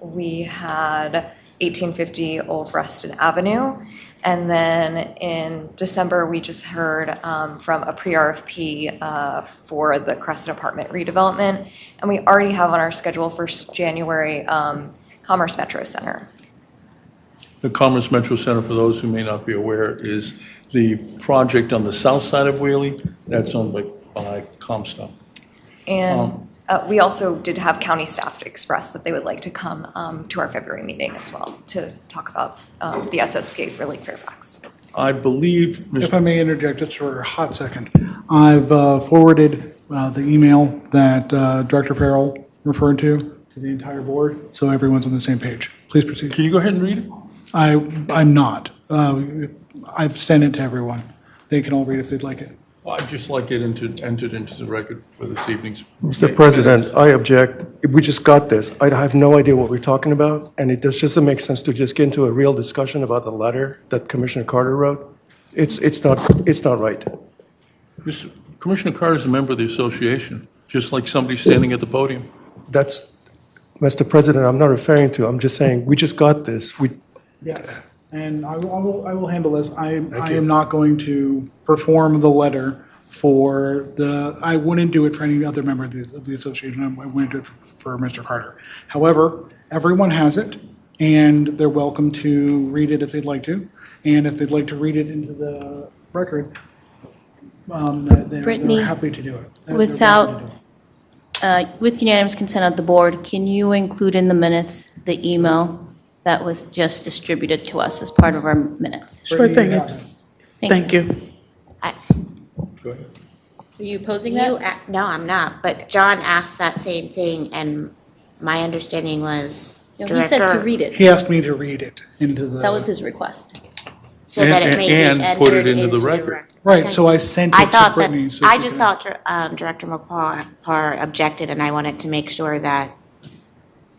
we had 1850 Old Reston Avenue, and then in December, we just heard from a pre-RFP for the Crescent Apartment redevelopment, and we already have on our schedule for January Commerce Metro Center. The Commerce Metro Center, for those who may not be aware, is the project on the south side of Whaley that's owned by Comstock. And we also did have county staff express that they would like to come to our February meeting as well to talk about the SSPA for Lake Fairfax. I believe, If I may interject just for a hot second, I've forwarded the email that Director Farrell referred to the entire board, so everyone's on the same page. Please proceed. Can you go ahead and read it? I'm not. I've sent it to everyone. They can all read if they'd like it. Well, I'd just like it entered into the record for this evening's. Mr. President, I object. We just got this. I have no idea what we're talking about, and it doesn't make sense to just get into a real discussion about the letter that Commissioner Carter wrote. It's not right. Commissioner Carter is a member of the association, just like somebody standing at the podium. That's, Mr. President, I'm not referring to. I'm just saying, we just got this. Yes, and I will handle this. I am not going to perform the letter for I wouldn't do it for any other member of the association. I wouldn't do it for Mr. Carter. However, everyone has it, and they're welcome to read it if they'd like to. And if they'd like to read it into the record, they're happy to do it. With unanimous consent of the board, can you include in the minutes the email that was just distributed to us as part of our minutes? Sure thing. Thank you. Go ahead. Are you opposing that? No, I'm not, but John asked that same thing, and my understanding was No, he said to read it. He asked me to read it into the. That was his request. so that it may be And put it entered into the record. Right, so I sent I it to thought Brittany. that, so I she just can- thought Director Mopar objected, and I wanted to make sure that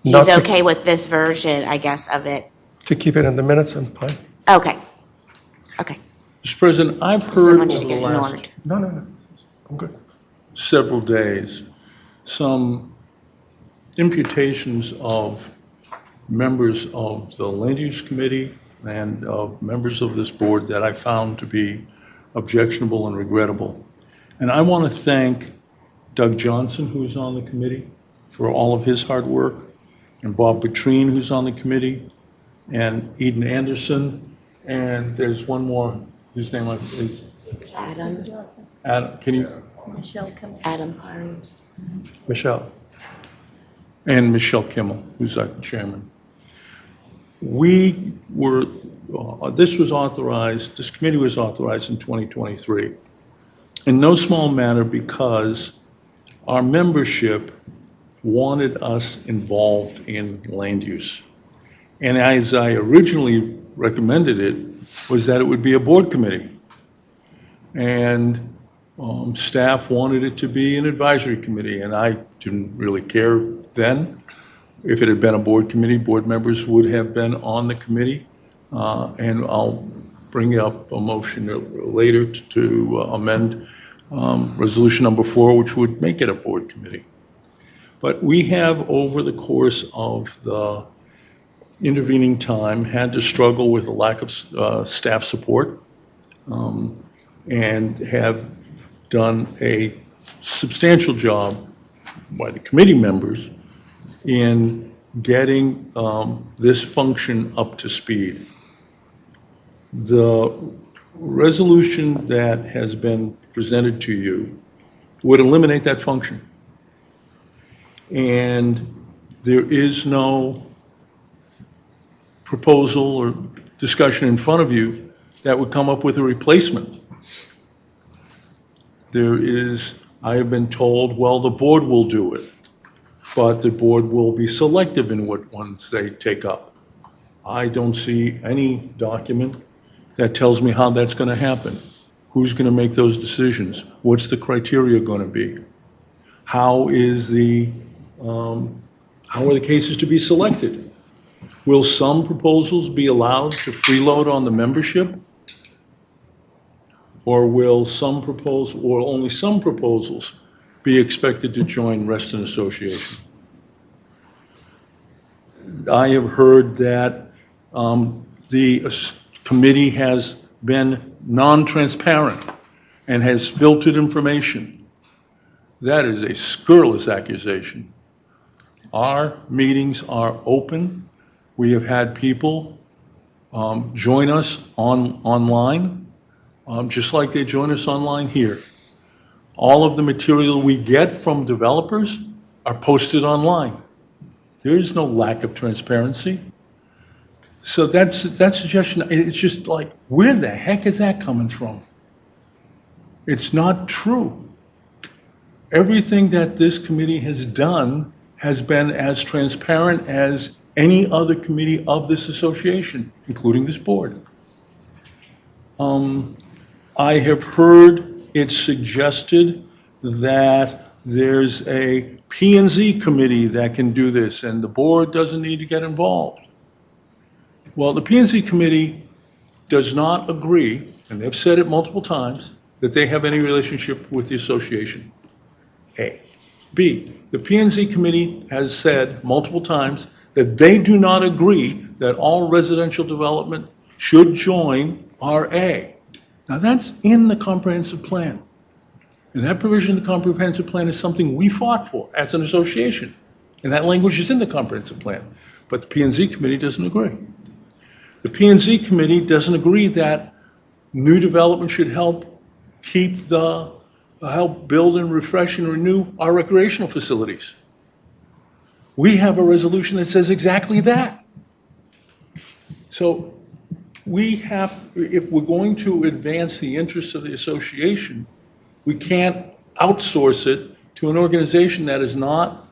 Not he's to- okay with this version, I guess, of it. To keep it in the minutes, I'm fine. Okay. Okay. Mr. President, I've heard Someone over should the get last ignored. No. I'm good. several days some imputations of members of the Land Use Committee and of members of this board that I found to be objectionable and regrettable. And I want to thank Doug Johnson, who's on the committee, for all of his hard work, and Bob Petrine, who's on the committee, and Eden Anderson, and there's one more, whose name is Adam. Adam, can you? Michelle Kimmel. Adam Parnes. Michelle. And Michelle Kimmel, who's our chairman. we were, this committee was authorized in 2023. In no small matter because our membership wanted us involved in land use. And as I originally recommended it, was that it would be a board committee. And staff wanted it to be an advisory committee, and I didn't really care then. If it had been a board committee, board members would have been on the committee. And I'll bring up a motion later to amend resolution number 4, which would make it a board committee. But we have, over the course of the intervening time, had to struggle with a lack of staff support, and have done a substantial job by the committee members in getting this function up to speed. The resolution that has been presented to you would eliminate that function. And there is no proposal or discussion in front of you that would come up with a replacement. There is, I have been told, well, the board will do it, but the board will be selective in what ones they take up. I don't see any document that tells me how that's going to happen. Who's going to make those decisions? What's the criteria going to be? How are the cases to be selected? Will some proposals be allowed to freeload on the membership? Or will some proposal, or only some proposals, be expected to join Reston Association? I have heard that the committee has been non-transparent and has filtered information. That is a scurrilous accusation. Our meetings are open. We have had people join us online, just like they join us online here. All of the material we get from developers are posted online. There is no lack of transparency. So that suggestion, it's just like, where the heck is that coming from? It's not true. Everything that this committee has done has been as transparent as any other committee of this association, including this board. I have heard it suggested that there's a P&Z committee that can do this and the board doesn't need to get involved. Well, the P&Z committee does not agree, and they've said it multiple times, that they have any relationship with the association. A. B. The P&Z committee has said multiple times that they do not agree that all residential development should join RA. Now, that's in the comprehensive plan. And that provision of the comprehensive plan is something we fought for as an association. And that language is in the comprehensive plan. But the P&Z committee doesn't agree. The P&Z committee doesn't agree that new development should help build and refresh and renew our recreational facilities. We have a resolution that says exactly that. So if we're going to advance the interests of the association, we can't outsource it to an organization that is not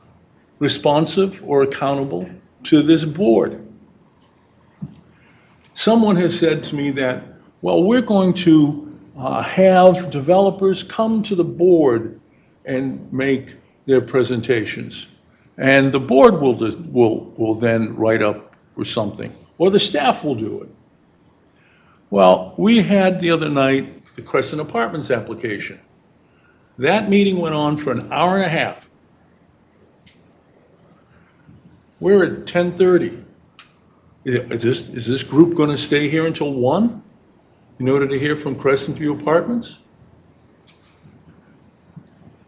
responsive or accountable to this board. Someone has said to me that, well, we're going to have developers come to the board and make their presentations. And the board will then write up or something, or the staff will do it. Well, we had the other night the Crescent Apartments application. That meeting went on for an hour and a half. We're at 10:30. Is this group going to stay here until 1 in order to hear from Crescent View Apartments?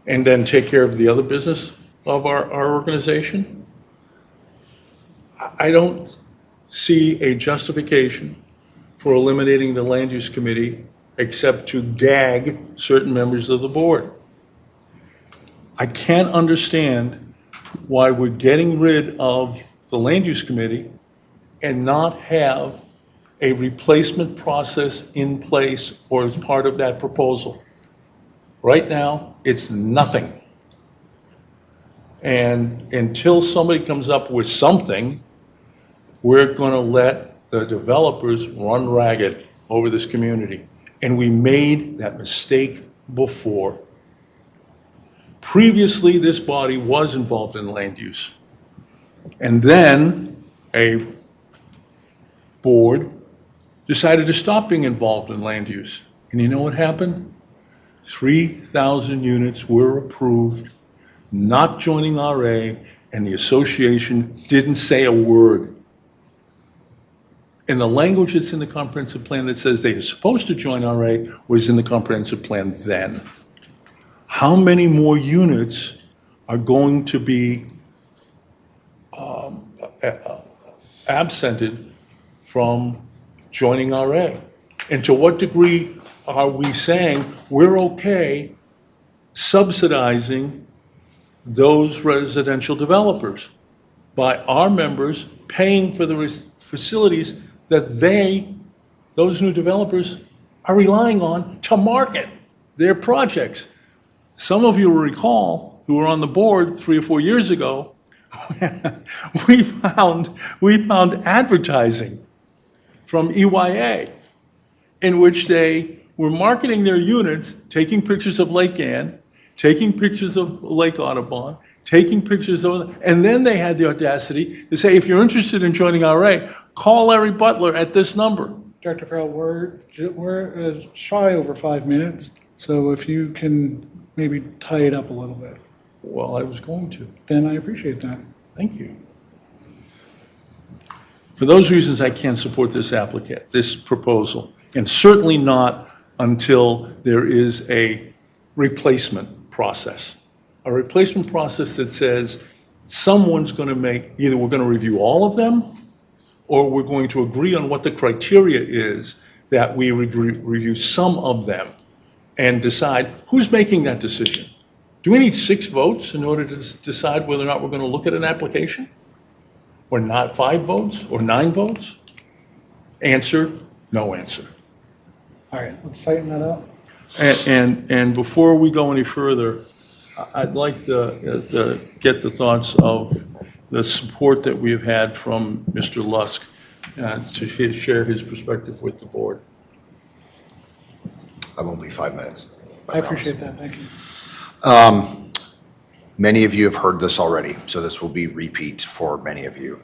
And then take care of the other business of our organization? I don't see a justification for eliminating the Land Use Committee except to gag certain members of the board. I can't understand why we're getting rid of the Land Use Committee and not have a replacement process in place or as part of that proposal. Right now, it's nothing. And until somebody comes up with something, we're going to let the developers run ragged over this community. And we made that mistake before. Previously, this body was involved in land use. And then a board decided to stop being involved in land use. And you know what happened? 3,000 units were approved, not joining RA, and the association didn't say a word. And the language that's in the comprehensive plan that says they are supposed to join RA was in the comprehensive plan then. How many more units are going to be absented from joining RA? And to what degree are we saying we're okay subsidizing those residential developers by our members paying for the facilities that those new developers are relying on to market their projects? Some of you will recall, who were on the board 3 or 4 years ago, we found advertising from EYA in which they were marketing their units, taking pictures of Lake Ann, taking pictures of Lake Audubon, taking pictures of, and then they had the audacity to say, if you're interested in joining RA, call Larry Butler at this number. Dr. Farrell, we're shy over 5 minutes, so if you can maybe tie it up a little bit. Well, I was going to. Then I appreciate that. Thank you. For those reasons, I can't support this proposal, and certainly not until there is a replacement process. A replacement process that says someone's going to make, either we're going to review all of them, or we're going to agree on what the criteria is that we review some of them and decide who's making that decision. Do we need 6 votes in order to decide whether or not we're going to look at an application? Or not 5 votes or 9 votes? Answer, no answer. All right, let's tighten that up. And before we go any further, I'd like to get the thoughts of the support that we've had from Mr. Lusk to share his perspective with the board. I won't be 5 minutes. I appreciate that, thank you. Many of you have heard this already, so this will be repeat for many of you.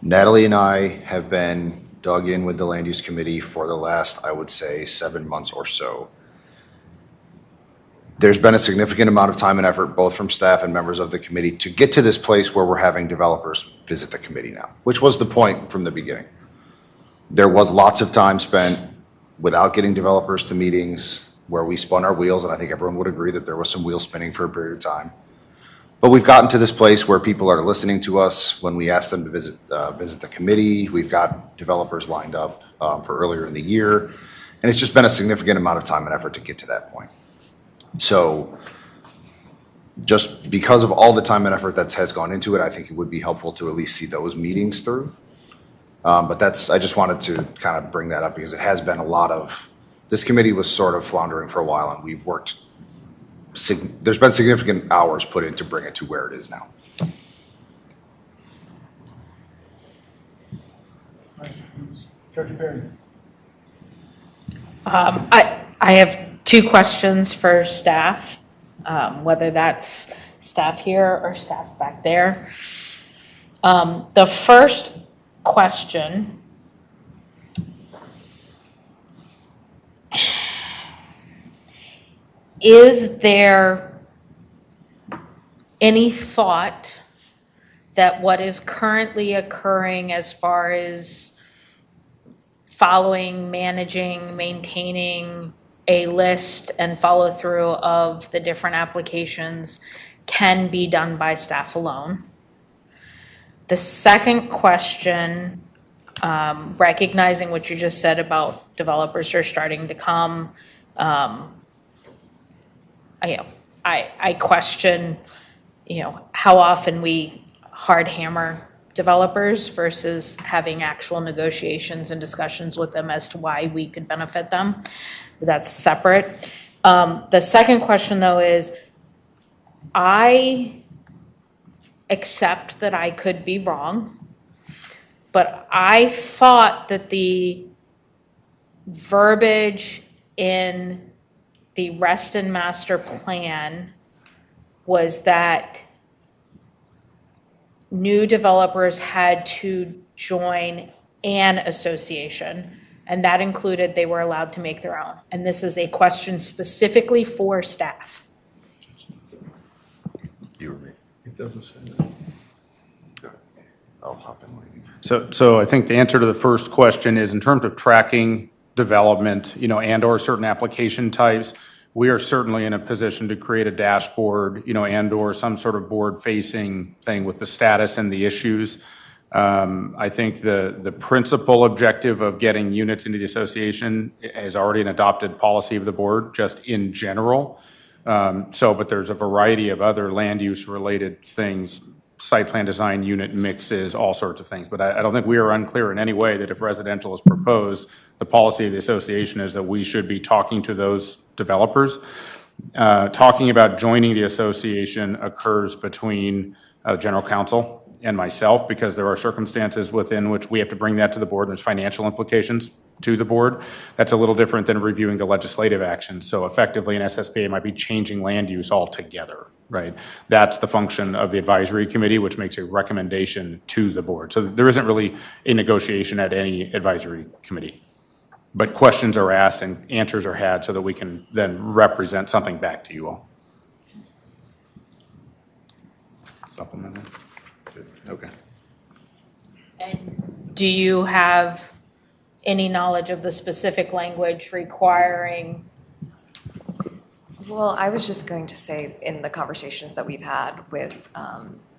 Natalie and I have been dug in with the Land Use Committee for the last, I would say, 7 months or so. There's been a significant amount of time and effort, both from staff and members of the committee, to get to this place where we're having developers visit the committee now, which was the point from the beginning. There was lots of time spent without getting developers to meetings where we spun our wheels, and I think everyone would agree that there was some wheel spinning for a period of time. But we've gotten to this place where people are listening to us when we ask them to visit the committee. We've got developers lined up for earlier in the year, and it's just been a significant amount of time and effort to get to that point. So just because of all the time and effort that has gone into it, I think it would be helpful to at least see those meetings through. But I just wanted to kind of bring that up because it has been a lot of, this committee was sort of floundering for a while, and we've worked, there's been significant hours put in to bring it to where it is now. Dr. Perry. I have 2 questions for staff, whether that's staff here or staff back there. The first question is there any thought that what is currently occurring as far as following, managing, maintaining a list and follow through of the different applications can be done by staff alone? The second question, recognizing what you just said about developers are starting to come, I question, how often we hard hammer developers versus having actual negotiations and discussions with them as to why we could benefit them. That's separate. The second question, though, is I accept that I could be wrong, but I thought that the verbiage in the Reston Master Plan was that new developers had to join an association, and that included they were allowed to make their own. And this is a question specifically for staff. It doesn't say that. I'll hop in. So I think the answer to the first question is in terms of tracking development, and/or certain application types, we are certainly in a position to create a dashboard, and/or some sort of board-facing thing with the status and the issues. I think the principal objective of getting units into the association is already an adopted policy of the board, just in general. But there's a variety of other land use related things, site plan design, unit mixes, all sorts of things. But I don't think we are unclear in any way that if residential is proposed, the policy of the association is that we should be talking to those developers. Talking about joining the association occurs between general counsel and myself, because there are circumstances within which we have to bring that to the board. There's financial implications to the board. That's a little different than reviewing the legislative action. So effectively, an SSPA might be changing land use altogether, right? That's the function of the advisory committee, which makes a recommendation to the board. So there isn't really a negotiation at any advisory committee. But questions are asked and answers are had so that we can then represent something back to you all. Supplemental? Okay. And do you have any knowledge of the specific language requiring? Well, I was just going to say, in the conversations that we've had with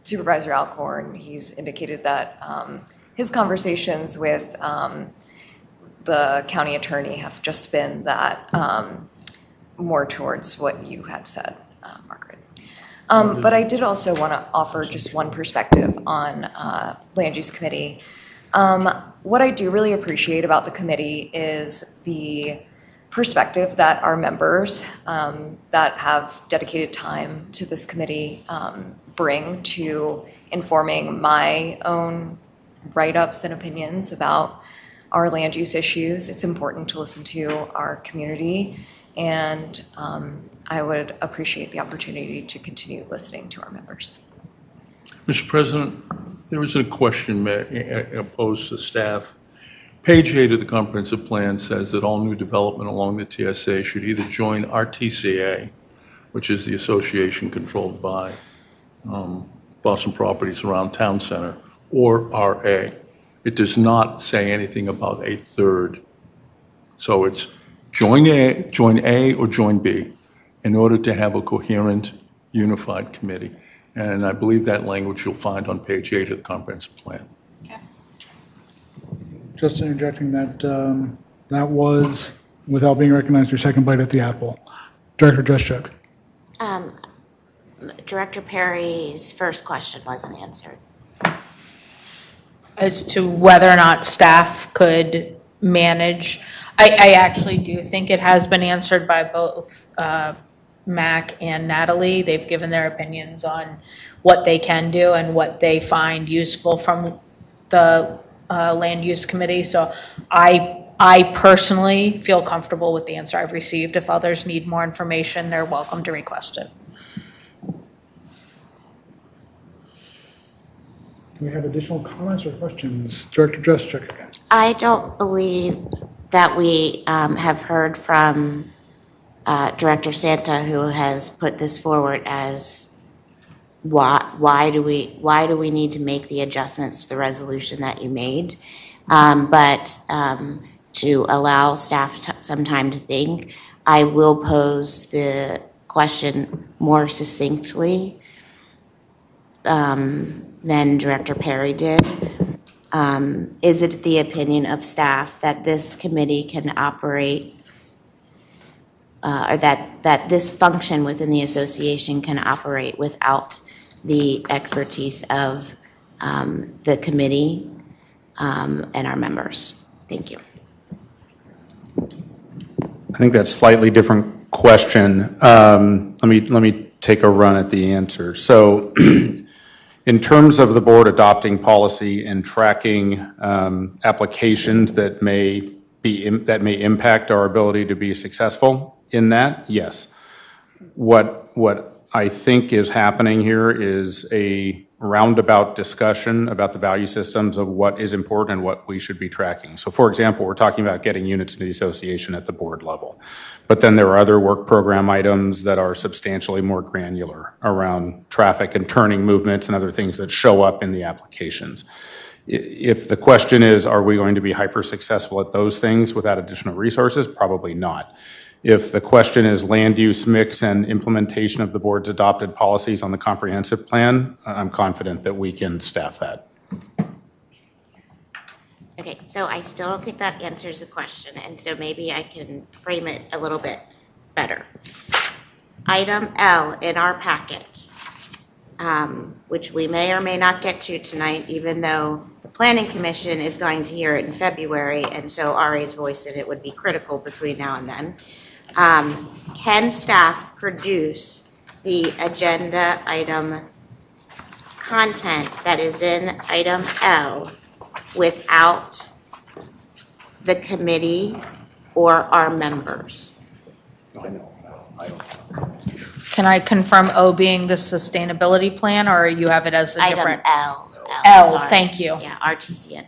Supervisor Alcorn, he's indicated that his conversations with the county attorney have just been that more towards what you had said, Margaret. But I did also want to offer just one perspective on Land Use Committee. What I do really appreciate about the committee is the perspective that our members that have dedicated time to this committee bring to informing my own write-ups and opinions about our land use issues. It's important to listen to our community, and I would appreciate the opportunity to continue listening to our members. Mr. President, there was a question posed to staff. Page 8 of the comprehensive plan says that all new development along the TSA should either join RTCA, which is the association controlled by Boston Properties around Town Center, or RA. It does not say anything about a third. So it's join A or join B in order to have a coherent, unified committee. And I believe that language you'll find on page 8 of the comprehensive plan. Okay. Just interjecting that that was, without being recognized, your second bite at the apple. Director Dreschuk. Director Perry's first question wasn't answered. As to whether or not staff could manage, I actually do think it has been answered by both Mac and Natalie. They've given their opinions on what they can do and what they find useful from the Land Use Committee. So I personally feel comfortable with the answer I've received. If others need more information, they're welcome to request it. Do we have additional comments or questions? Director Dreschuk again. I don't believe that we have heard from Director Santa, who has put this forward as why do we need to make the adjustments to the resolution that you made, but to allow staff some time to think, I will pose the question more succinctly than Director Perry did. Is it the opinion of staff that this committee can operate, or that this function within the association can operate without the expertise of the committee and our members. Thank you. I think that's a slightly different question. Let me take a run at the answer. So in terms of the board adopting policy and tracking applications that may impact our ability to be successful in that, yes. What I think is happening here is a roundabout discussion about the value systems of what is important and what we should be tracking. So for example, we're talking about getting units into the association at the board level. But then there are other work program items that are substantially more granular around traffic and turning movements and other things that show up in the applications. If the question is, are we going to be hyper successful at those things without additional resources? Probably not. If the question is land use mix and implementation of the board's adopted policies on the comprehensive plan, I'm confident that we can staff that. Okay, so I still don't think that answers the question, and so maybe I can frame it a little bit better. Item L in our packet, which we may or may not get to tonight, even though the Planning Commission is going to hear it in February, and so RA's voice in it would be critical between now and then. Can staff produce the agenda item content that is in item L without the committee or our members? Can I confirm O being the sustainability plan, or you have it as a Item different? L. L, Sorry. thank you. Yeah, RTCN.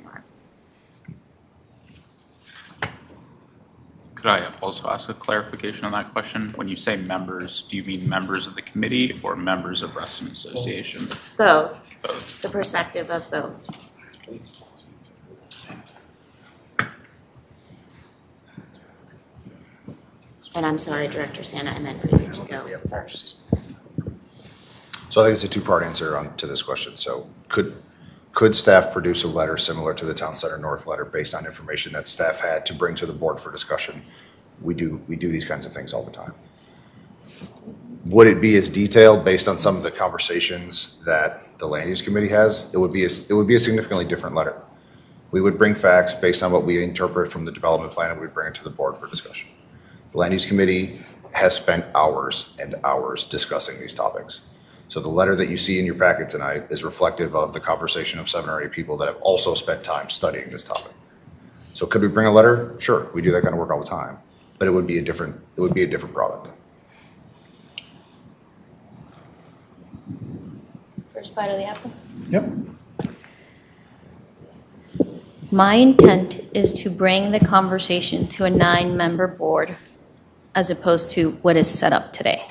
Could I also ask a clarification on that question? When you say members, do you mean members of the committee or members of Reston Association? Both. Both. The perspective of both. And I'm sorry, Director Santa, I meant for you to go first. So I think it's a two-part answer to this question. So could staff produce a letter similar to the Town Center North letter based on information that staff had to bring to the board for discussion? We do these kinds of things all the time. Would it be as detailed based on some of the conversations that the Land Use Committee has? It would be a significantly different letter. We would bring facts based on what we interpret from the development plan, and we'd bring it to the board for discussion. The Land Use Committee has spent hours and hours discussing these topics. So the letter that you see in your packet tonight is reflective of the conversation of 7 or 8 people that have also spent time studying this topic. So could we bring a letter? Sure, we do that kind of work all the time, but it would be a different product. First bite of the apple. Yep. My intent is to bring the conversation to a 9-member board as opposed to what is set up today.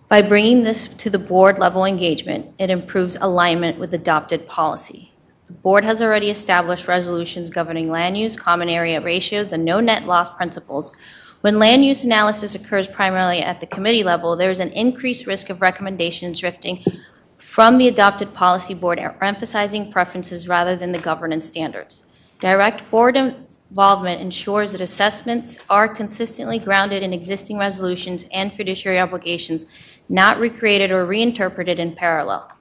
By bringing this to the board level engagement, it improves alignment with adopted policy. The board has already established resolutions governing land use, common area ratios, the no net loss principles. When land use analysis occurs primarily at the committee level, there is an increased risk of recommendations drifting from the adopted policy board or emphasizing preferences rather than the governance standards. Direct board involvement ensures that assessments are consistently grounded in existing resolutions and fiduciary obligations, not recreated or reinterpreted in parallel.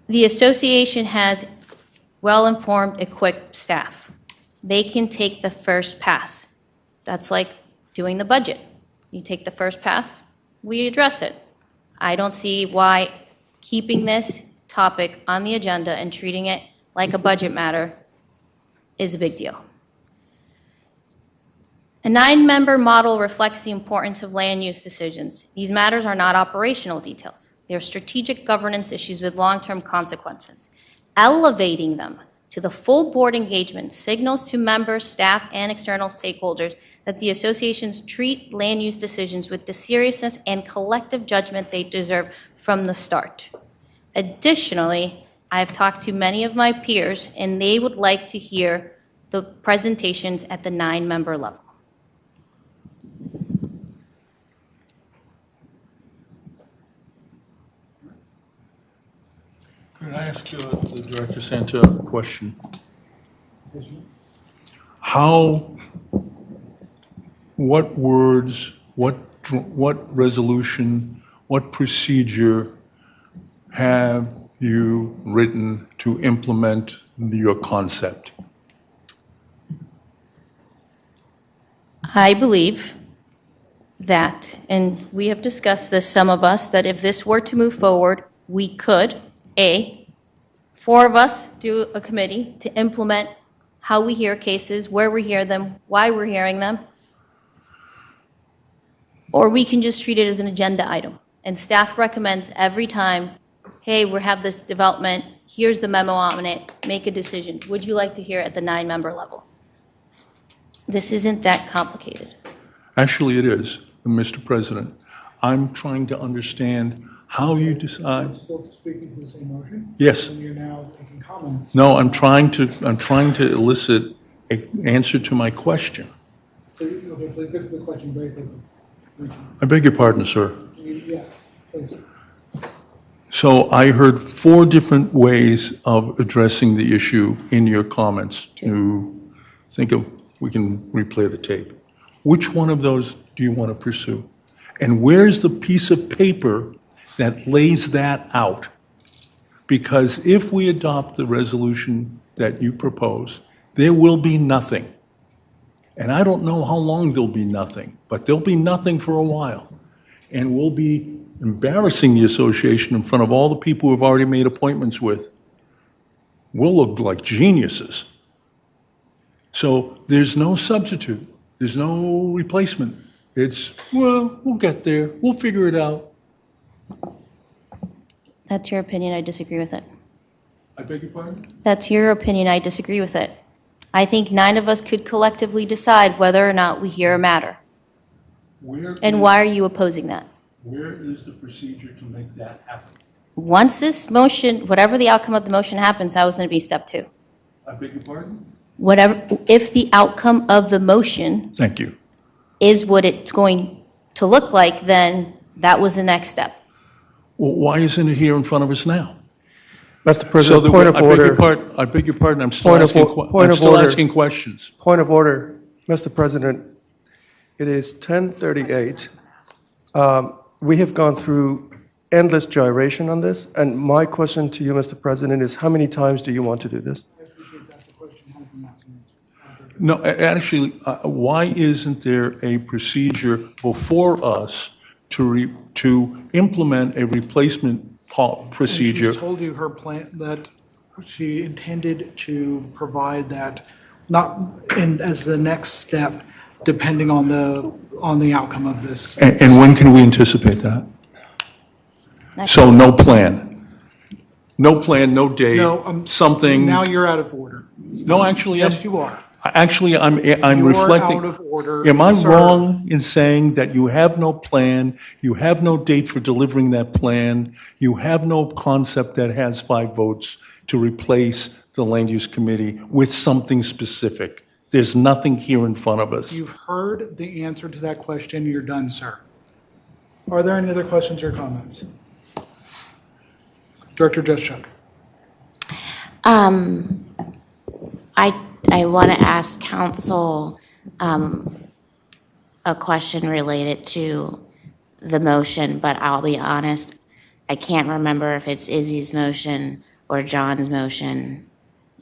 The association has well-informed, equipped staff. They can take the first pass. That's like doing the budget. You take the first pass, we address it. I don't see why keeping this topic on the agenda and treating it like a budget matter is a big deal. A 9-member model reflects the importance of land use decisions. These matters are not operational details. They are strategic governance issues with long-term consequences. Elevating them to the full board engagement signals to members, staff, and external stakeholders that the associations treat land use decisions with the seriousness and collective judgment they deserve from the start. Additionally, I've talked to many of my peers, and they would like to hear the presentations at the 9-member level. Could I ask the Director Santa a question? How what words, what resolution, what procedure have you written to implement your concept? I believe that, and we have discussed this, some of us, that if this were to move forward, we could, four of us do a committee to implement how we hear cases, where we hear them, why we're hearing them, or we can just treat it as an agenda item. And staff recommends every time, hey, we have this development, here's the memo on it, make a decision. Would you like to hear it at the 9-member level? This isn't that complicated. Actually, it is, Mr. President. I'm trying to understand how you decide. Still speaking to the same motion? Yes. And you're now making comments. No, I'm trying to elicit an answer to my question. So, okay, please get to the question very quickly. I beg your pardon, sir. Yes, please. So I heard 4 different ways of addressing the issue in your comments. To think of, we can replay the tape. Which one of those do you want to pursue? And where's the piece of paper that lays that out? Because if we adopt the resolution that you propose, there will be nothing. And I don't know how long there'll be nothing, but there'll be nothing for a while. And we'll be embarrassing the association in front of all the people we've already made appointments with. We'll look like geniuses. So there's no substitute. There's no replacement. It's, well, we'll get there. We'll figure it out. That's your opinion, I disagree with it. I beg your pardon? That's your opinion, I disagree with it. I think 9 of us could collectively decide whether or not we hear a matter. And why are you opposing that? Where is the procedure to make that happen? Once this motion, whatever the outcome of the motion happens, that was going to be step 2. I beg your pardon? Whatever, if the outcome of the motion Thank you. is what it's going to look like, then that was the next step. Well, why isn't it here in front of us now? Mr. President, point of order. I beg your pardon, I'm still asking questions. Point of order, Mr. President. It is 10:38. We have gone through endless gyration on this, and my question to you, Mr. President, is how many times do you want to do this? No, actually, why isn't there a procedure before us to implement a replacement procedure? And she's told you her plan, that she intended to provide that, not in, as the next step, depending on the outcome of this. And when can we anticipate that? So no plan? No plan, no date, No, something? Now you're out of order. No, actually, Yes, you are. Actually, I'm You're reflecting. out of order, Am I sir. wrong in saying that you have no plan, you have no date for delivering that plan, you have no concept that has 5 votes to replace the land use committee with something specific? There's nothing here in front of us. You've heard the answer to that question. You're done, sir. Are there any other questions or comments? Director Juszczyk. I want to ask council a question related to the motion, but I'll be honest, I can't remember if it's Izzy's motion or John's motion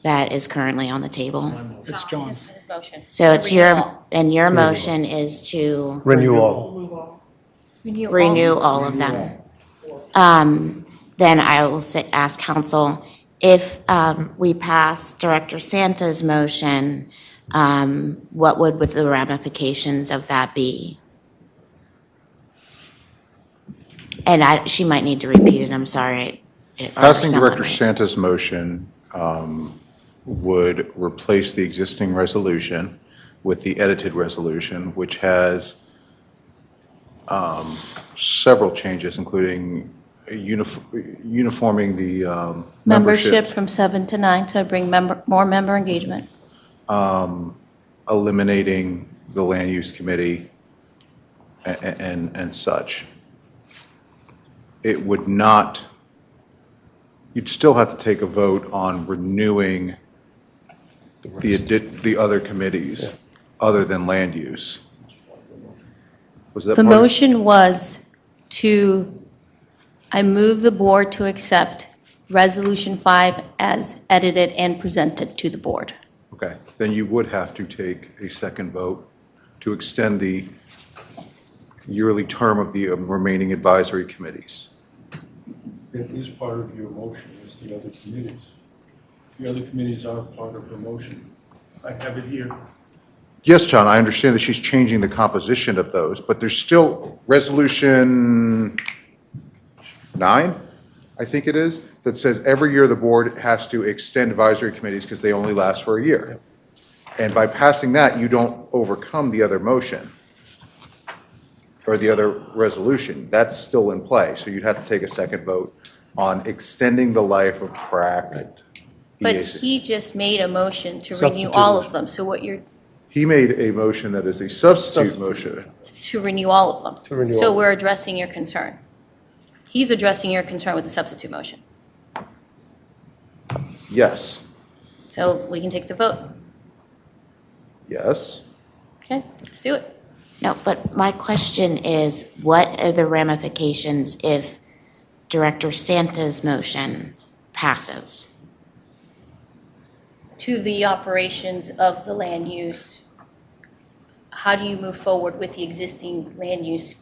that is currently on the table. It's John's. His motion. So it's your motion is to Renew all. renew all of them. Then I will ask council, if we pass Director Santa's motion, what would the ramifications of that be? And she might need to repeat it, I'm sorry. Passing Director Santa's motion would replace the existing resolution with the edited resolution, which has several changes, including uniforming the Membership from 7 to 9 to bring more member engagement. eliminating the land use committee and such. It would not, you'd still have to take a vote on renewing the other committees other than land use. Was that The part of- motion was I move the board to accept Resolution 5 as edited and presented to the board. Okay, then you would have to take a second vote to extend the yearly term of the remaining advisory committees. That is part of your motion, is the other committees. The other committees are part of the motion. I have it here. Yes, John, I understand that she's changing the composition of those, but there's still Resolution 9, I think it is, that says every year the board has to extend advisory committees because they only last for a year. And by passing that, you don't overcome the other motion or the other resolution. That's still in play. So you'd have to take a second vote on extending the life of PrAC. But EAC. he just made a motion to renew Substitute all motion. of them. So what you're, He made a motion that is a substitute motion. to renew all of them. To renew So all. we're addressing your concern. He's addressing your concern with the substitute motion. Yes, So we can take the vote. yes. Okay, let's do it. No, but my question is, what are the ramifications if Director Santa's motion passes? To the operations of the land use, how do you move forward with the existing land use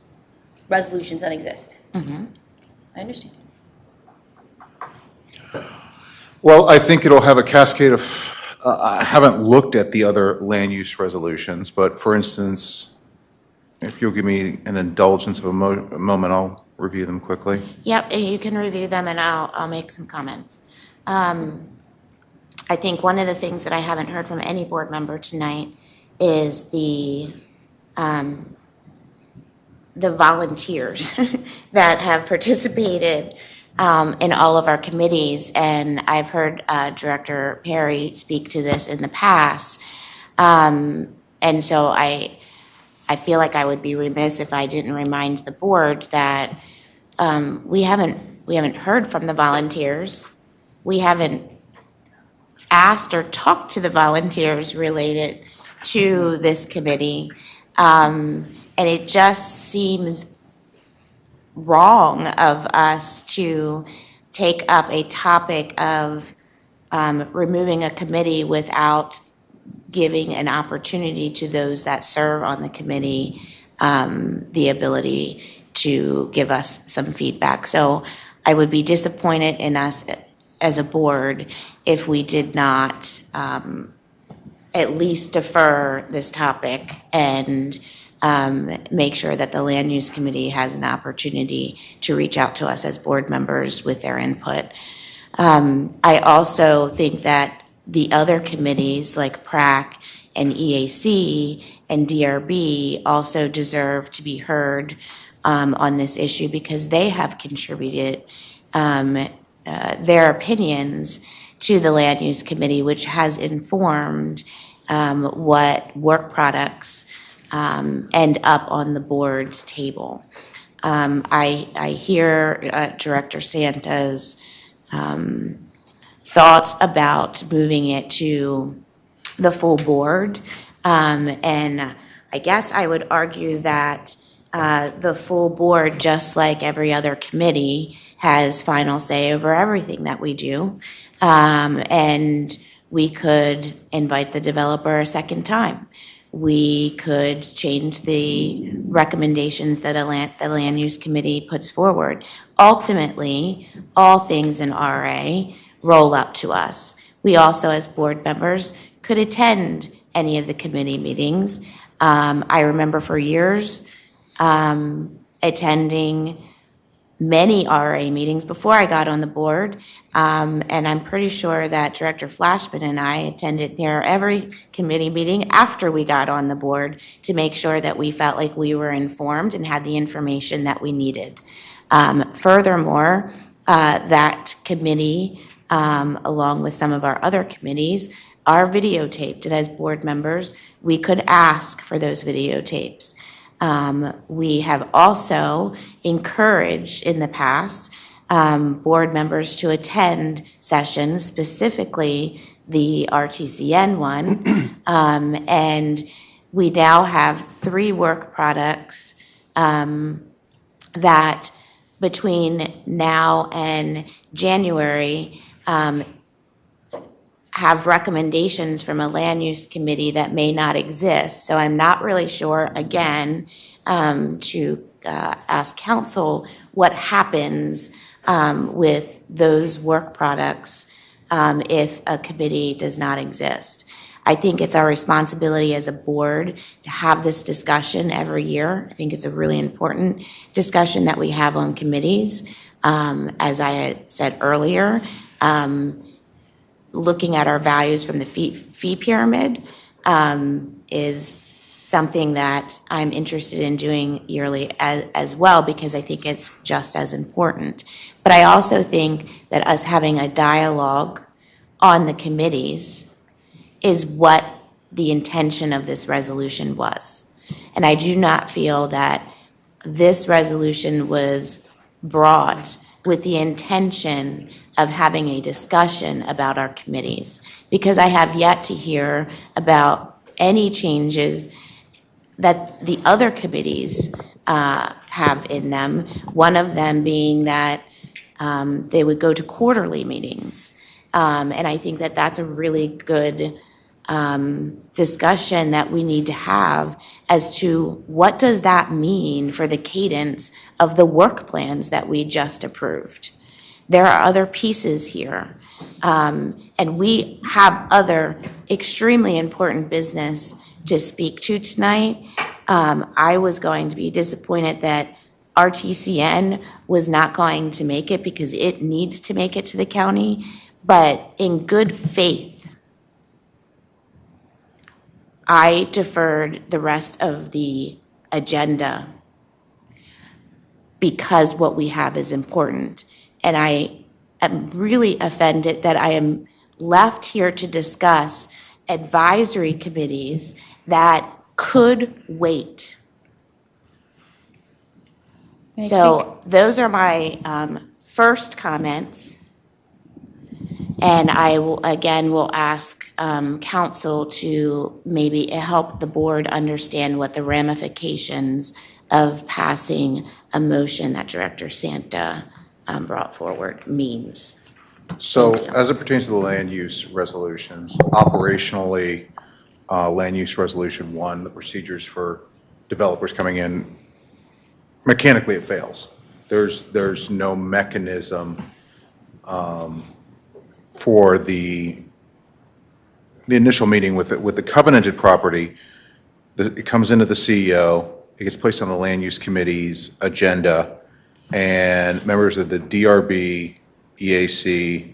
resolutions that exist? Mhm. I understand. Well, I think it'll have a cascade of, I haven't looked at the other land use resolutions, but for instance, if you'll give me an indulgence of a moment, I'll review them quickly. Yep, and you can review them and I'll make some comments. I think one of the things that I haven't heard from any board member tonight is the volunteers that have participated in all of our committees. And I've heard Director Perry speak to this in the past. And so I feel like I would be remiss if I didn't remind the board that we haven't heard from the volunteers. We haven't asked or talked to the volunteers related to this committee. And it just seems wrong of us to take up a topic of removing a committee without giving an opportunity to those that serve on the committee the ability to give us some feedback. So I would be disappointed in us as a board if we did not at least defer this topic and make sure that the Land Use Committee has an opportunity to reach out to us as board members with their input. I also think that the other committees like PrAC and EAC and DRB also deserve to be heard on this issue because they have contributed their opinions to the Land Use Committee, which has informed what work products end up on the board's table. I hear Director Santa's thoughts about moving it to the full board. And I guess I would argue that the full board, just like every other committee, has final say over everything that we do. And we could invite the developer a second time. We could change the recommendations that the Land Use Committee puts forward. Ultimately, all things in RA roll up to us. We also, as board members, could attend any of the committee meetings. I remember for years attending many RA meetings before I got on the board, and I'm pretty sure that Director Flashman and I attended near every committee meeting after we got on the board to make sure that we felt like we were informed and had the information that we needed. Furthermore, that committee, along with some of our other committees, are videotaped, and as board members, we could ask for those videotapes. We have also encouraged in the past board members to attend sessions, specifically the RTCN one. And we now have 3 work products that between now and January, have recommendations from a land use committee that may not exist. So I'm not really sure, again, to ask council what happens with those work products if a committee does not exist. I think it's our responsibility as a board to have this discussion every year. I think it's a really important discussion that we have on committees. As I had said earlier, looking at our values from the fee pyramid is something that I'm interested in doing yearly as well, because I think it's just as important. But I also think that us having a dialogue on the committees is what the intention of this resolution was. And I do not feel that this resolution was brought with the intention of having a discussion about our committees, because I have yet to hear about any changes that the other committees have in them, one of them being that they would go to quarterly meetings. And I think that that's a really good discussion that we need to have as to what does that mean for the cadence of the work plans that we just approved. There are other pieces here, and we have other extremely important business to speak to tonight. I was going to be disappointed that RTCN was not going to make it because it needs to make it to the county, but in good faith, I deferred the rest of the agenda because what we have is important. And I am really offended that I am left here to discuss advisory committees that could wait. So those are my first comments. And I will ask council to maybe help the board understand what the ramifications of passing a motion that Director Santa brought forward means. So as it pertains to the land use resolutions, operationally, land use resolution 1, the procedures for developers coming in, mechanically it fails. There's no mechanism for the initial meeting with the covenanted property. It comes into the CEO, it gets placed on the land use committee's agenda, and members of the DRB, EAC,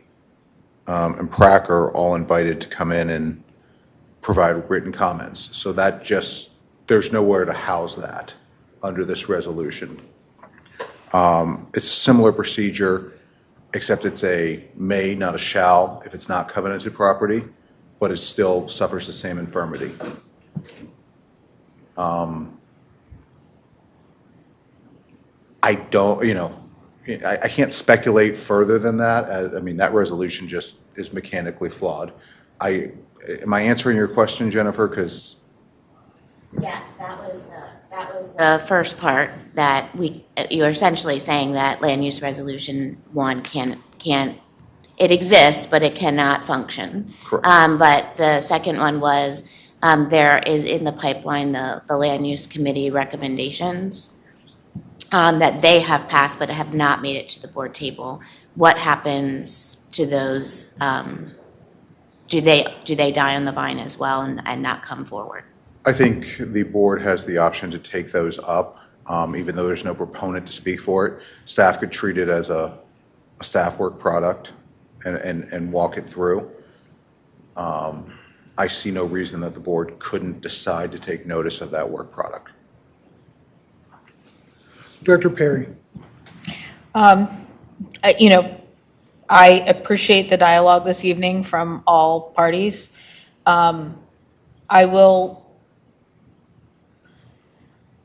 and PRAC are all invited to come in and provide written comments. So that just, there's nowhere to house that under this resolution. It's a similar procedure, except it's a may, not a shall, if it's not covenanted property, but it still suffers the same infirmity. I don't, I can't speculate further than that. I mean, that resolution just is mechanically flawed. Am I answering your question, Jennifer? Because yeah, that was the first part, that you're essentially saying that land use resolution 1 can't, it exists, but it cannot function. Correct. But the second one was there is in the pipeline the land use committee recommendations that they have passed but have not made it to the board table. What happens to those? Do they die on the vine as well and not come forward? I think the board has the option to take those up, even though there's no proponent to speak for it. Staff could treat it as a staff work product and walk it through. I see no reason that the board couldn't decide to take notice of that work product. Director Perry. I appreciate the dialogue this evening from all parties.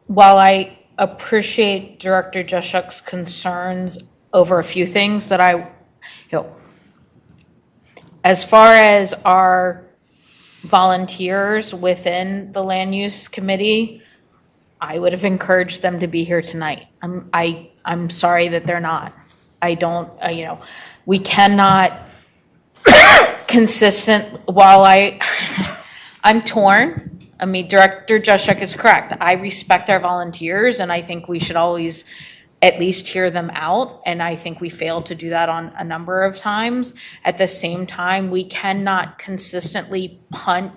While I appreciate Director Jeshuk's concerns over a few things that as far as our volunteers within the land use committee, I would have encouraged them to be here tonight. I'm sorry that they're not. I don't, we cannot while I'm torn. I mean, Director Juszczyk is correct. I respect our volunteers, and I think we should always at least hear them out, and I think we failed to do that on a number of times. At the same time, we cannot consistently punt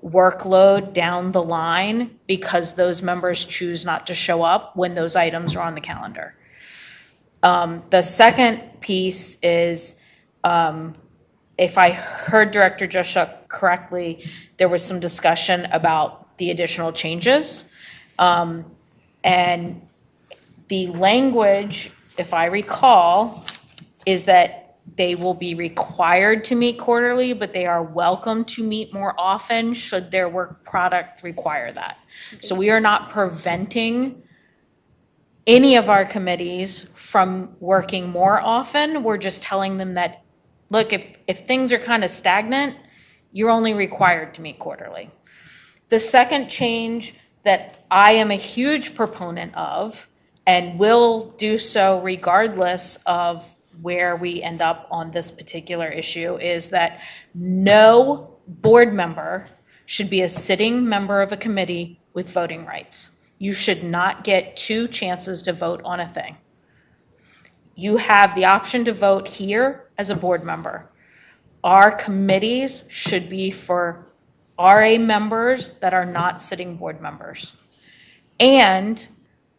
workload down the line because those members choose not to show up when those items are on the calendar. The second piece is, if I heard Director Juszczyk correctly, there was some discussion about the additional changes. And the language, if I recall, is that they will be required to meet quarterly, but they are welcome to meet more often should their work product require that. So we are not preventing any of our committees from working more often. We're just telling them that, look, if things are kind of stagnant, you're only required to meet quarterly. The second change that I am a huge proponent of, and will do so regardless of where we end up on this particular issue, is that no board member should be a sitting member of a committee with voting rights. You should not get 2 chances to vote on a thing. You have the option to vote here as a board member. Our committees should be for RA members that are not sitting board members. And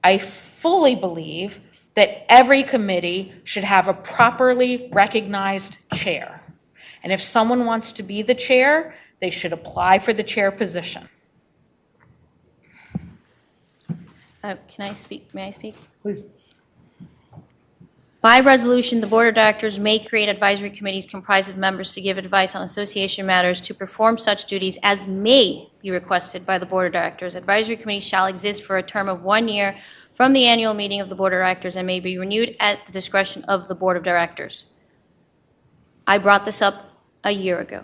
I fully believe that every committee should have a properly recognized chair. And if someone wants to be the chair, they should apply for the chair position. Can I speak? May I speak? Please. By resolution, the Board of Directors may create advisory committees comprised of members to give advice on association matters, to perform such duties as may be requested by the Board of Directors. Advisory committees shall exist for a term of 1 year from the annual meeting of the Board of Directors and may be renewed at the discretion of the Board of Directors. I brought this up a year ago.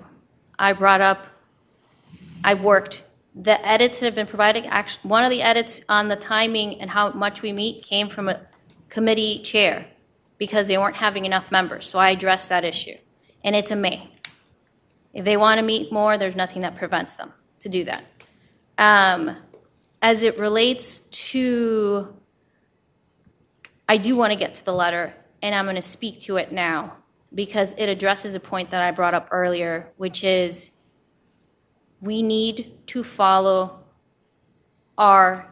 I worked. The edits that have been provided, actually, one of the edits on the timing and how much we meet came from a committee chair, because they weren't having enough members. So I addressed that issue. And it's a may. If they want to meet more, there's nothing that prevents them to do that. As it relates to, I do want to get to the letter, and I'm going to speak to it now, because it addresses a point that I brought up earlier, which is we need to follow our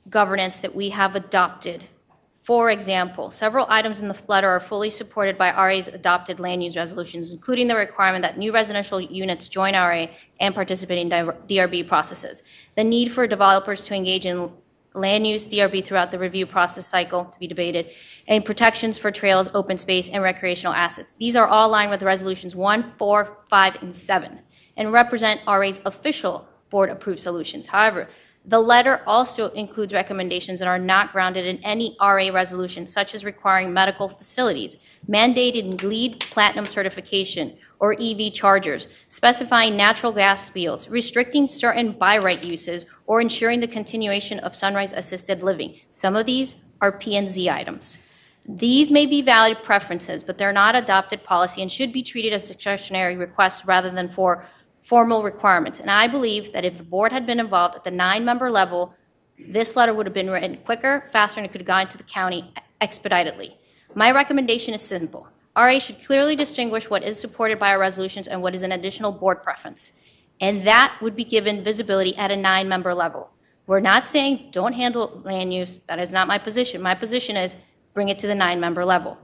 governance that we have adopted. For example, several items in the letter are fully supported by RA's adopted land use resolutions, including the requirement that new residential units join RA and participate in DRB processes, the need for developers to engage in land use DRB throughout the review process cycle to be debated, and protections for trails, open space, and recreational assets. These are all aligned with resolutions 1, 4, 5, and 7, and represent RA's official board-approved solutions. However, the letter also includes recommendations that are not grounded in any RA resolution, such as requiring medical facilities, mandated LEED Platinum certification, or EV chargers, specifying natural gas fields, restricting certain by right uses, or ensuring the continuation of sunrise assisted living. Some of these are P&Z items. These may be valid preferences, but they're not adopted policy and should be treated as discretionary requests rather than for formal requirements. And I believe that if the board had been involved at the 9-member level, this letter would have been written quicker, faster, and it could have gone to the county expeditedly. My recommendation is simple. RA should clearly distinguish what is supported by our resolutions and what is an additional board preference. And that would be given visibility at a 9-member level. We're not saying don't handle land use. That is not my position. My position is bring it to the 9-member level.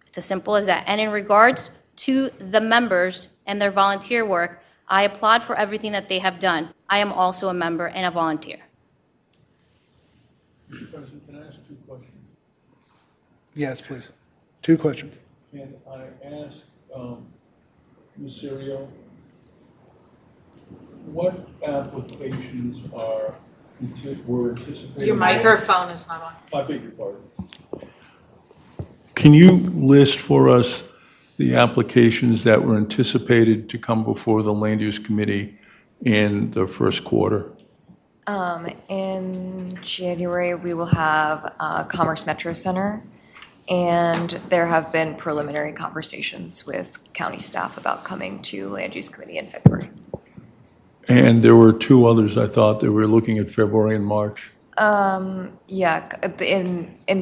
It's as simple as that. And in regards to the members and their volunteer work, I applaud for everything that they have done. I am also a member and a volunteer. Mr. President, can I ask 2 questions? Yes, please. 2 questions. Can I ask Ms. Serio, what applications were anticipated? Your microphone is not on. I beg your pardon. Can you list for us the applications that were anticipated to come before the Land Use Committee in the first quarter? In January, we will have Commerce Metro Center, and there have been preliminary conversations with county staff about coming to Land Use Committee in February. And there were two others, I thought, that were looking at February and March. In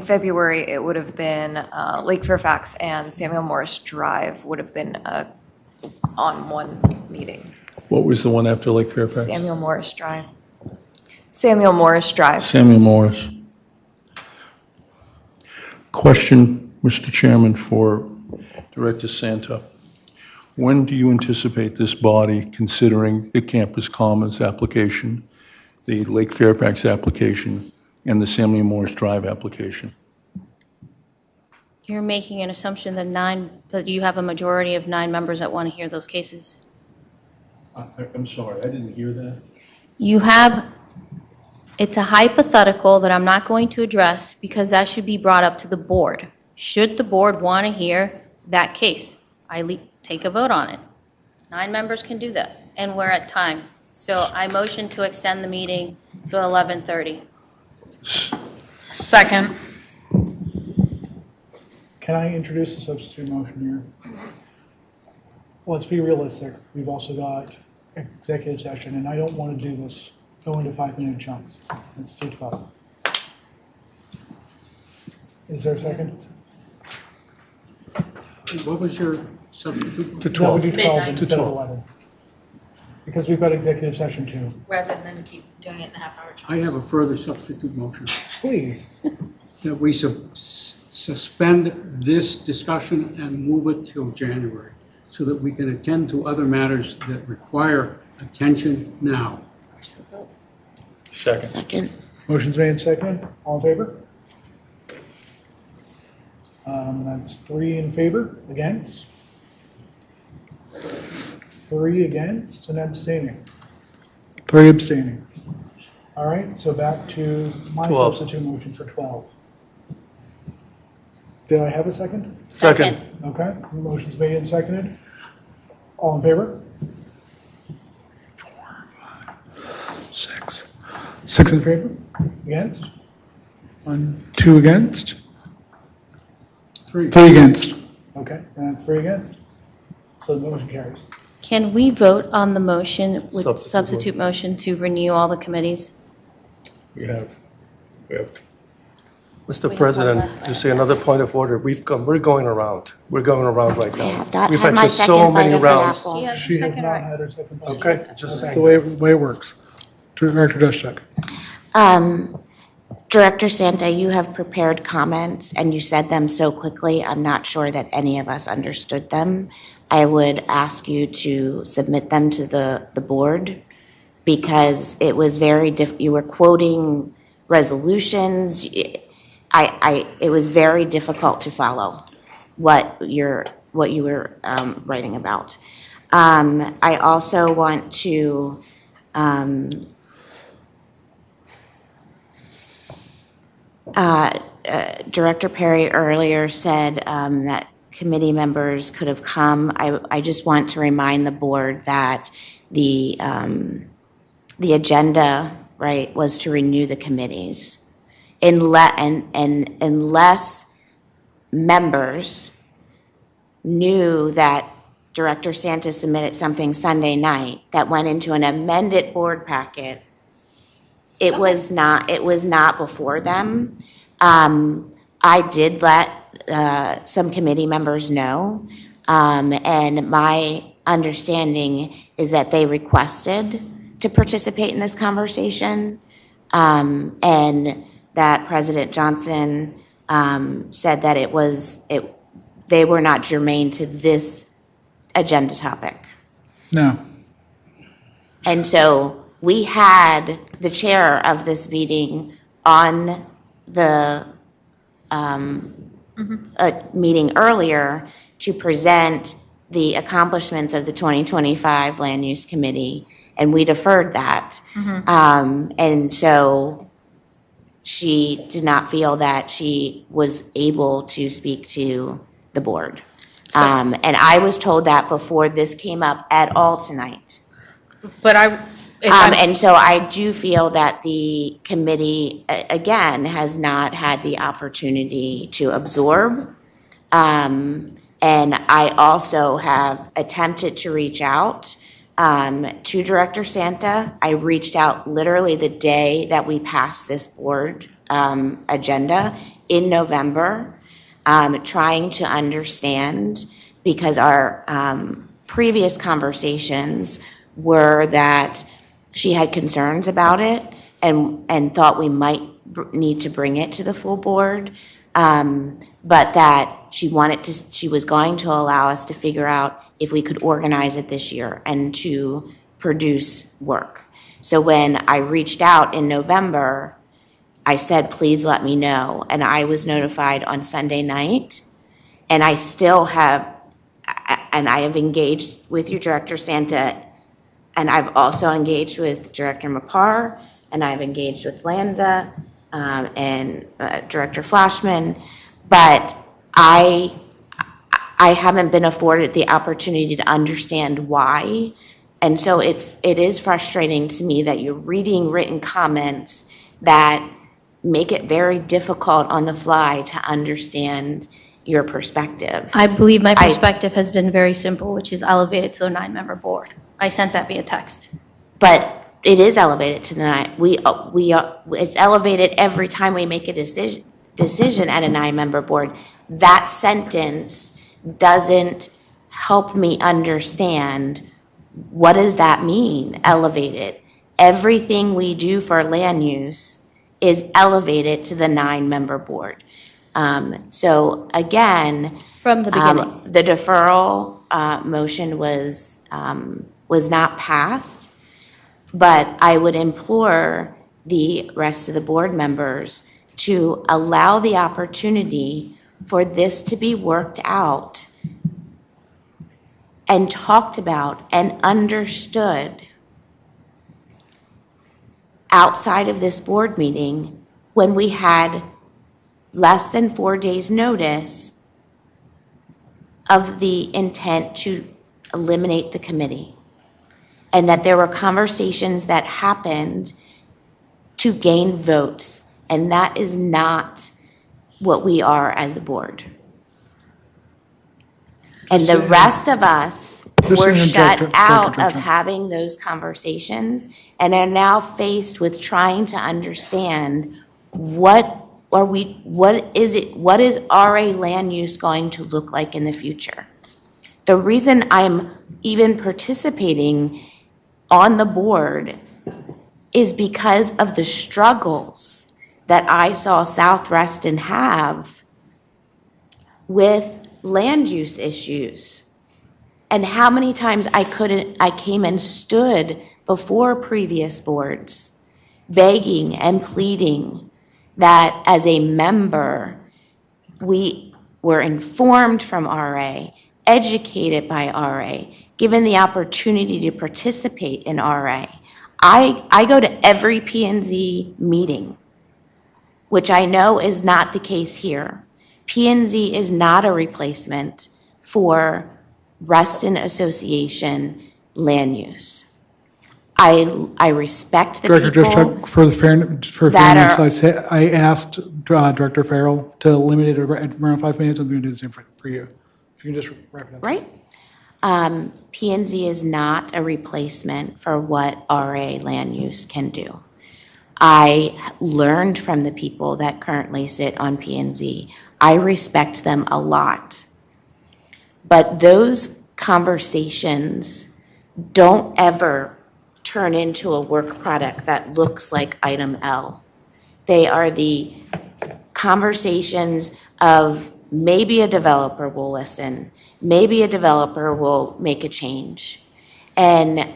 February, it would have been Lake Fairfax and Samuel Morris Drive would have been on one meeting. What was the one after Lake Fairfax? Samuel Morris Drive. Samuel Morris Drive. Samuel Morris. Question, Mr. Chairman, for Director Santa. When do you anticipate this body considering the Campus Commons application, the Lake Fairfax application, and the Samuel Morris Drive application? You're making an assumption that you have a majority of 9 members that want to hear those cases. I'm sorry, I didn't hear that. You have, it's a hypothetical that I'm not going to address because that should be brought up to the board. Should the board want to hear that case, take a vote on it. 9 members can do that, and we're at time. So I motion to extend the meeting to 11:30. Second. Can I introduce a substitute motion here? Let's be realistic. We've also got executive session, and I don't want to do this, go into 5-minute chunks. Let's do 12. Is there a second? What was your substitute? To That would be 12. 12 To instead of 12. 11. Because we've got executive session too. Rather than keep doing it in half-hour chunks. I have a further substitute motion. Please. That we suspend this discussion and move it till January so that we can attend to other matters that require attention now. Second. Motion's made and seconded. All in favor? That's 3 in favor, against? 3 against and abstaining. 3 abstaining. All right, so back to my 12. substitute motion for 12. Did I have a second? Second. Okay, motion's made and seconded. All in favor? 4, 5, 6. 6 in favor? Against? 1, 2 against? 3 against. Okay, and that's 3 against. So the motion carries. Can we vote on the motion with Substitute substitute motion to renew all the committees? We have. Mr. one President, last just say another point of order. We're going around. We're going around right now. have not We've had had my just so second bite many of the rounds. apple. She has She has second not right. had her second bite. Okay, just That's saying. the way it works. Director Dushek. Director Santa, you have prepared comments and you said them so quickly, I'm not sure that any of us understood them. I would ask you to submit them to the board because it was very you were quoting resolutions. It was very difficult to follow what you were writing about. I also want to Director Perry earlier said that committee members could have come. I just want to remind the board that the agenda, right, was to renew the committees. Unless members knew that Director Santa submitted something Sunday night that went into an amended board packet, it was not before them. I did let some committee members know, and my understanding is that they requested to participate in this conversation, and that President Johnson said that they were not germane to this agenda topic. No. And so we had the chair of this meeting on the meeting earlier to present the accomplishments of the 2025 Land Use Committee, and we deferred that. And so she did not feel that she was able to speak to the board. And I was told that before this came up at all tonight. But And so I do feel that the committee, again, has not had the opportunity to absorb. And I also have attempted to reach out to Director Santa. I reached out literally the day that we passed this board agenda in November, trying to understand, because our previous conversations were that she had concerns about it and thought we might need to bring it to the full board, but that she was going to allow us to figure out if we could organize it this year and to produce work. So when I reached out in November, I said, please let me know. And I was notified on Sunday night. And I still have, and I have engaged with your Director Santa, and I've also engaged with Director Mapar, and I've engaged with Lanza and Director Flashman, but I haven't been afforded the opportunity to understand why. And so it is frustrating to me that you're reading written comments that make it very difficult on the fly to understand your perspective. I believe my perspective has been very simple, which is elevated to a 9-member board. I sent that via text. But it is elevated to the 9. It's elevated every time we make a decision at a 9-member board. That sentence doesn't help me understand, what does that mean, elevated? Everything we do for land use is elevated to the 9-member board. So again, from the beginning, the deferral motion was not passed, but I would implore the rest of the board members to allow the opportunity for this to be worked out and talked about and understood outside of this board meeting, when we had less than 4 days' notice of the intent to eliminate the committee, and that there were conversations that happened to gain votes, and that is not what we are as a board. And the rest of us were shut out of having those conversations and are now faced with trying to understand what is RA land use going to look like in the future. The reason I'm even participating on the board is because of the struggles that I saw South Reston have with land use issues, and how many times I came and stood before previous boards begging and pleading that as a member, we were informed from RA, educated by RA, given the opportunity to participate in RA. I go to every P&Z meeting, which I know is not the case here. P&Z is not a replacement for Reston Association land use. I respect the Director, just people check for fairness, I asked Director Farrell to limit it around 5 minutes. I'm going to do the same for you. If you can just wrap it up. Right. P&Z is not a replacement for what RA land use can do. I learned from the people that currently sit on P&Z. I respect them a lot. But those conversations don't ever turn into a work product that looks like item L. They are the conversations of maybe a developer will listen, maybe a developer will make a change. And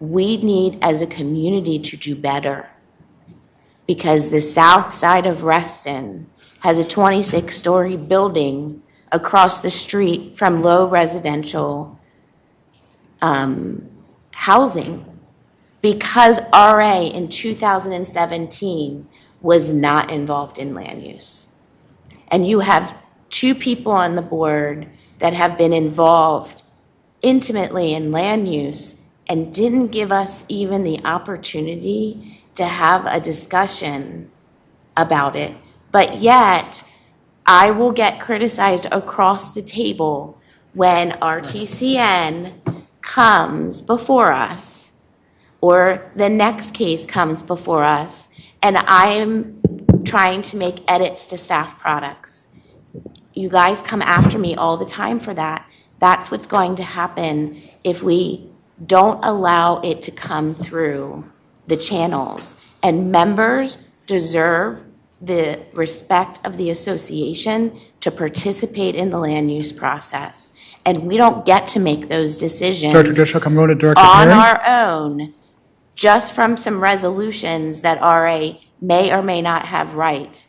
we need as a community to do better, because the south side of Reston has a 26-story building across the street from low residential housing, because RA in 2017 was not involved in land use. And you have 2 people on the board that have been involved intimately in land use and didn't give us even the opportunity to have a discussion about it. But yet, I will get criticized across the table when RTCN comes before us, or the next case comes before us, and I am trying to make edits to staff products. You guys come after me all the time for that. That's what's going to happen if we don't allow it to come through the channels. And members deserve the respect of the association to participate in the land use process. And we don't get to make those decisions Director Dushak, I'm going to Director on Perry. our own, just from some resolutions that RA may or may not have right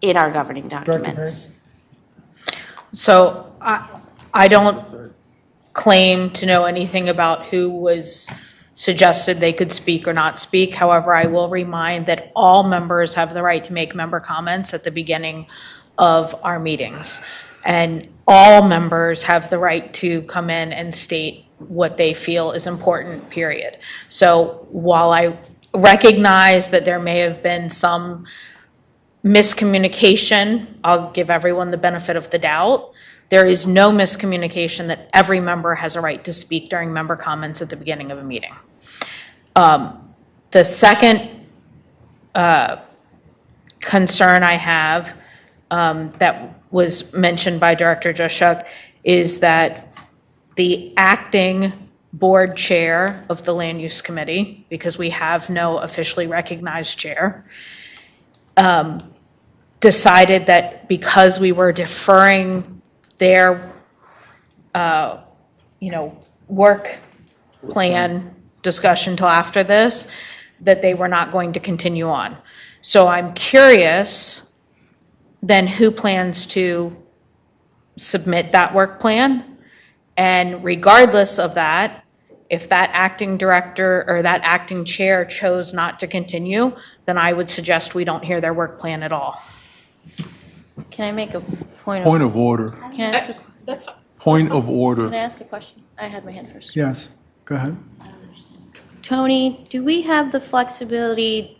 in our governing documents. So I don't claim to know anything about who was suggested they could speak or not speak. However, I will remind that all members have the right to make member comments at the beginning of our meetings. And all members have the right to come in and state what they feel is important, period. So while I recognize that there may have been some miscommunication, I'll give everyone the benefit of the doubt. There is no miscommunication that every member has a right to speak during member comments at the beginning of a meeting. The second concern I have that was mentioned by Director Dushak is that the acting board chair of the Land Use Committee, because we have no officially recognized chair, decided that because we were deferring their, work plan discussion till after this, that they were not going to continue on. So I'm curious, then who plans to submit that work plan? And regardless of that, if that acting director or that acting chair chose not to continue, then I would suggest we don't hear their work plan at all. Can I make a point Point of order. Can I ask That's fine. Point of order. Can I ask a question? I had my hand first. Yes, go ahead. Tony, do we have the flexibility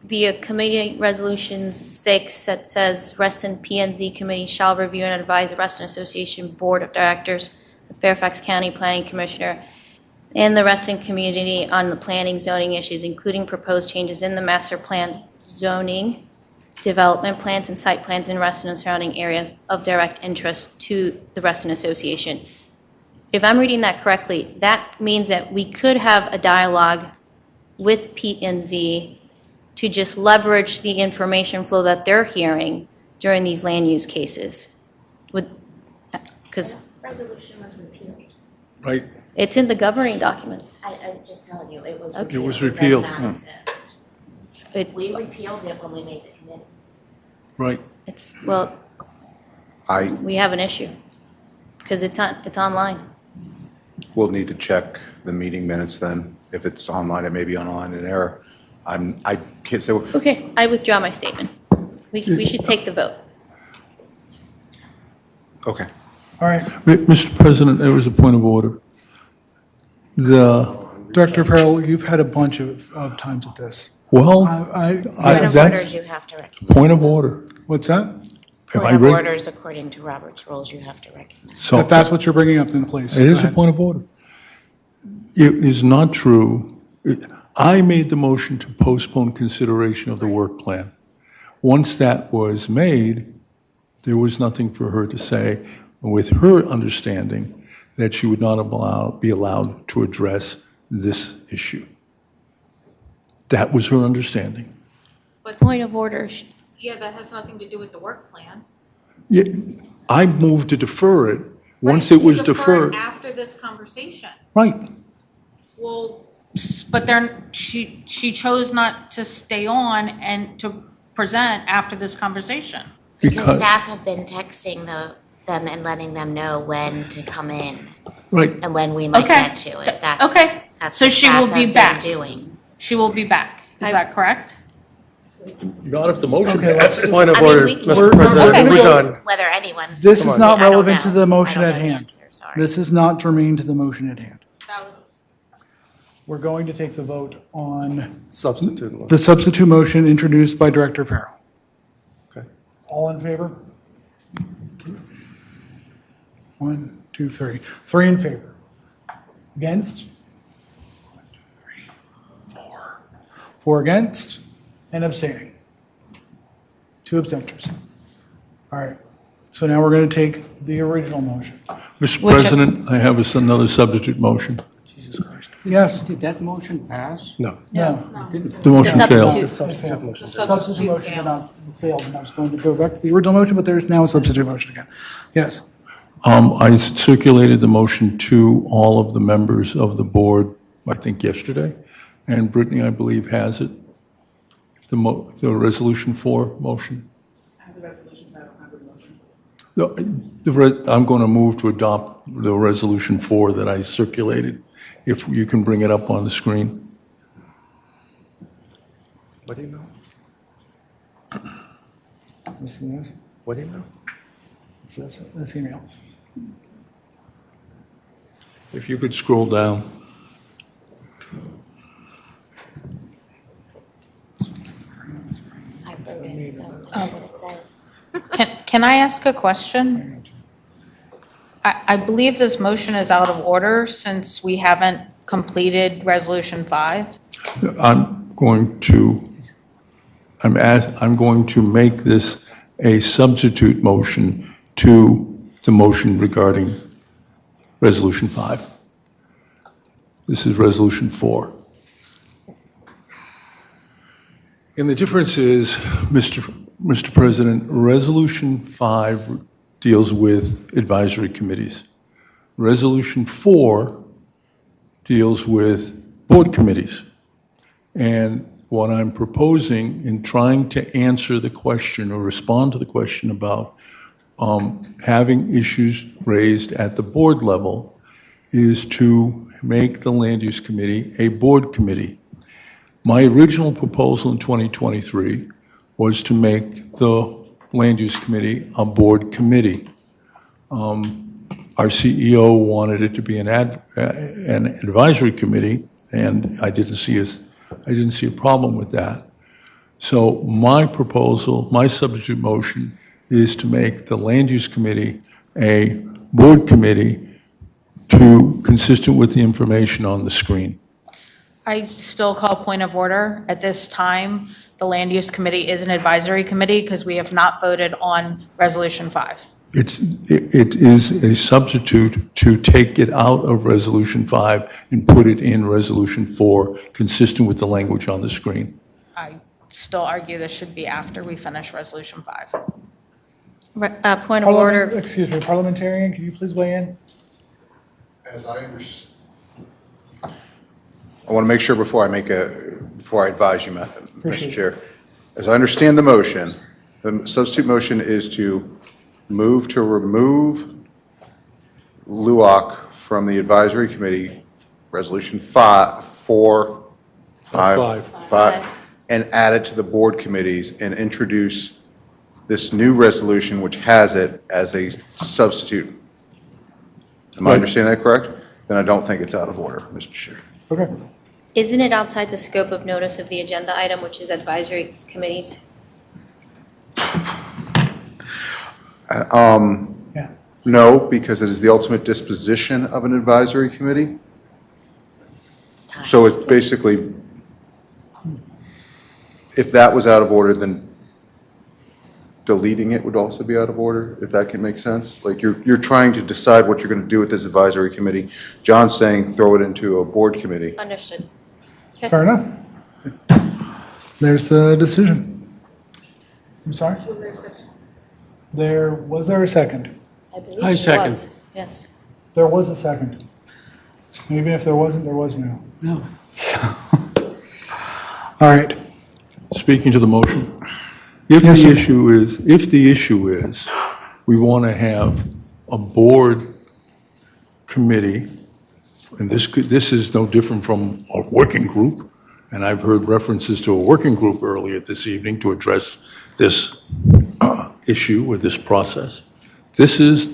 via Committee Resolution 6 that says Reston P&Z Committee shall review and advise the Reston Association Board of Directors, the Fairfax County Planning Commissioner, and the Reston community on the planning zoning issues, including proposed changes in the master plan zoning, development plans, and site plans in Reston and surrounding areas of direct interest to the Reston Association? If I'm reading that correctly, that means that we could have a dialogue with P&Z to just leverage the information flow that they're hearing during these land use cases. Because Resolution was repealed. Right. it's in the governing documents. I'm just telling you, it was Okay. repealed. It was repealed. It does not exist. We repealed it when we made the committee. Right. It's, well, we have an issue because it's online. We'll need to check the meeting minutes then. If it's online, it may be online in error. I can't say. Okay, I withdraw my statement. We should take the vote. Okay. All right. Mr. President, there was a point of order. Director Farrell, you've had a bunch of times at this. Well, Point of orders, you have to recognize. Point of order. What's that? Point of orders, according to Robert's rules, you have to recognize. So If that's what you're bringing up, then please. It go is a ahead. point of order. It is not true. I made the motion to postpone consideration of the work plan. Once that was made, there was nothing for her to say, with her understanding that she would not be allowed to address this issue. That was her understanding. Point of order. Yeah, that has nothing to do with the work plan. Yeah, I moved to defer it. Once it was deferred. After this conversation. Right. Well, but then she chose not to stay on and to present after this conversation. Because staff have been texting them and letting them know when to come in. Right. And when we might get to it. That's So what she will staff be have been back. doing. She will be back. Is that correct? Not if the motion Okay, passes. Point of I mean, order, we can- Mr. President, okay. we're done. Whether anyone. This Come is on. not I don't relevant to know. the motion I don't at know the hand. answer, sorry. This is not germane to the motion at hand. we're going to take the vote on Substitute one. the substitute motion introduced by Director Farrell. Okay. All in favor? 1, 2, 3. 3 in favor. Against? 1, 2, 3, 4. 4 against and abstaining. 2 abstentions. All right. So now we're going to take the original motion. Mr. President, I have another substitute motion. Yes. Did that motion pass? No. No. It didn't. The motion failed. The substitute motion. Substitute motion did not failed, and I was going to go back to the original motion, but there's now a substitute motion again. Yes. I circulated the motion to all of the members of the board, I think yesterday, and Brittany, I believe, has it, the Resolution 4 motion. I have the resolution, but I don't have the motion. I'm going to move to adopt the Resolution 4 that I circulated, if you can bring it up on the screen. What do you know? Listen to this. What do you know? It's this email. If you could scroll down. Can I ask a question? I believe this motion is out of order since we haven't completed Resolution 5. I'm going to make this a substitute motion to the motion regarding Resolution 5. This is Resolution 4. And the difference is, Mr. President, Resolution 5 deals with advisory committees. Resolution 4 deals with board committees. And what I'm proposing in trying to answer the question or respond to the question about having issues raised at the board level is to make the Land Use Committee a board committee. My original proposal in 2023 was to make the Land Use Committee a board committee. Our CEO wanted it to be an advisory committee, and I didn't see a problem with that. So my proposal, my substitute motion, is to make the Land Use Committee a board committee consistent with the information on the screen. I still call point of order. At this time, the Land Use Committee is an advisory committee because we have not voted on Resolution 5. It is a substitute to take it out of Resolution 5 and put it in Resolution 4, consistent with the language on the screen. I still argue this should be after we finish Resolution 5. Point of order. Excuse me, parliamentarian, can you please weigh in? As I understand, I want to make sure before I advise you, Mr. Chair. As I understand the motion, the substitute motion is to move to remove LUOC from the advisory committee, Resolution 5, and add it to the board committees and introduce this new resolution which has it as a substitute. Am I understanding that correct? Then I don't think it's out of order, Mr. Chair. Okay. Isn't it outside the scope of notice of the agenda item, which is advisory committees? No, because it is the ultimate disposition of an advisory committee. So it's basically, if that was out of order, then deleting it would also be out of order, if that can make sense. Like you're trying to decide what you're going to do with this advisory committee. John's saying throw it into a board committee. Understood. Fair enough. There's the decision. I'm sorry? Was there a second? I believe I it second. was. Yes. There was a second. Even if there wasn't, there was now. No. All right. Speaking to the motion, if the issue is we want to have a board committee, and this is no different from a working group, and I've heard references to a working group earlier this evening to address this issue or this process. This is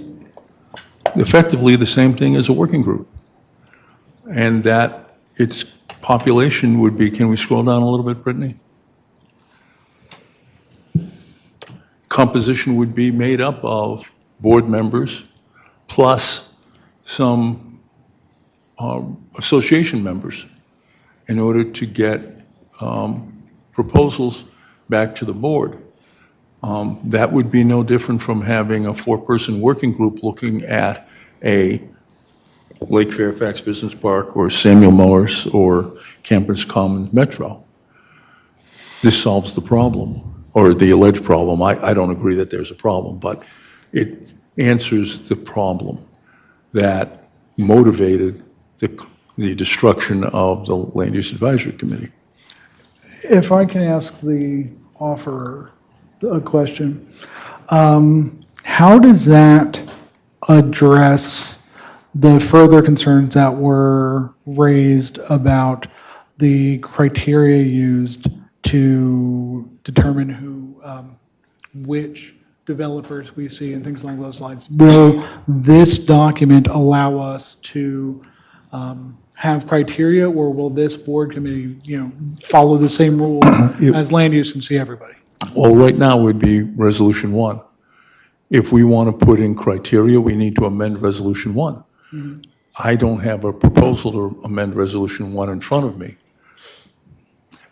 effectively the same thing as a working group, and that it's population would be, can we scroll down a little bit, Brittany? Composition would be made up of board members plus some association members in order to get proposals back to the board. That would be no different from having a 4-person working group looking at a Lake Fairfax Business Park or Samuel Morse or Campus Commons Metro. This solves the problem, or the alleged problem. I don't agree that there's a problem, but it answers the problem that motivated the destruction of the Land Use Advisory Committee. If I can ask the offerer a question, how does that address the further concerns that were raised about the criteria used to determine which developers we see and things along those lines? Will this document allow us to have criteria, or will this board committee, follow the same rules as land use and see everybody? Well, right now would be Resolution 1. If we want to put in criteria, we need to amend Resolution 1. Mm-hmm. I don't have a proposal to amend Resolution 1 in front of me.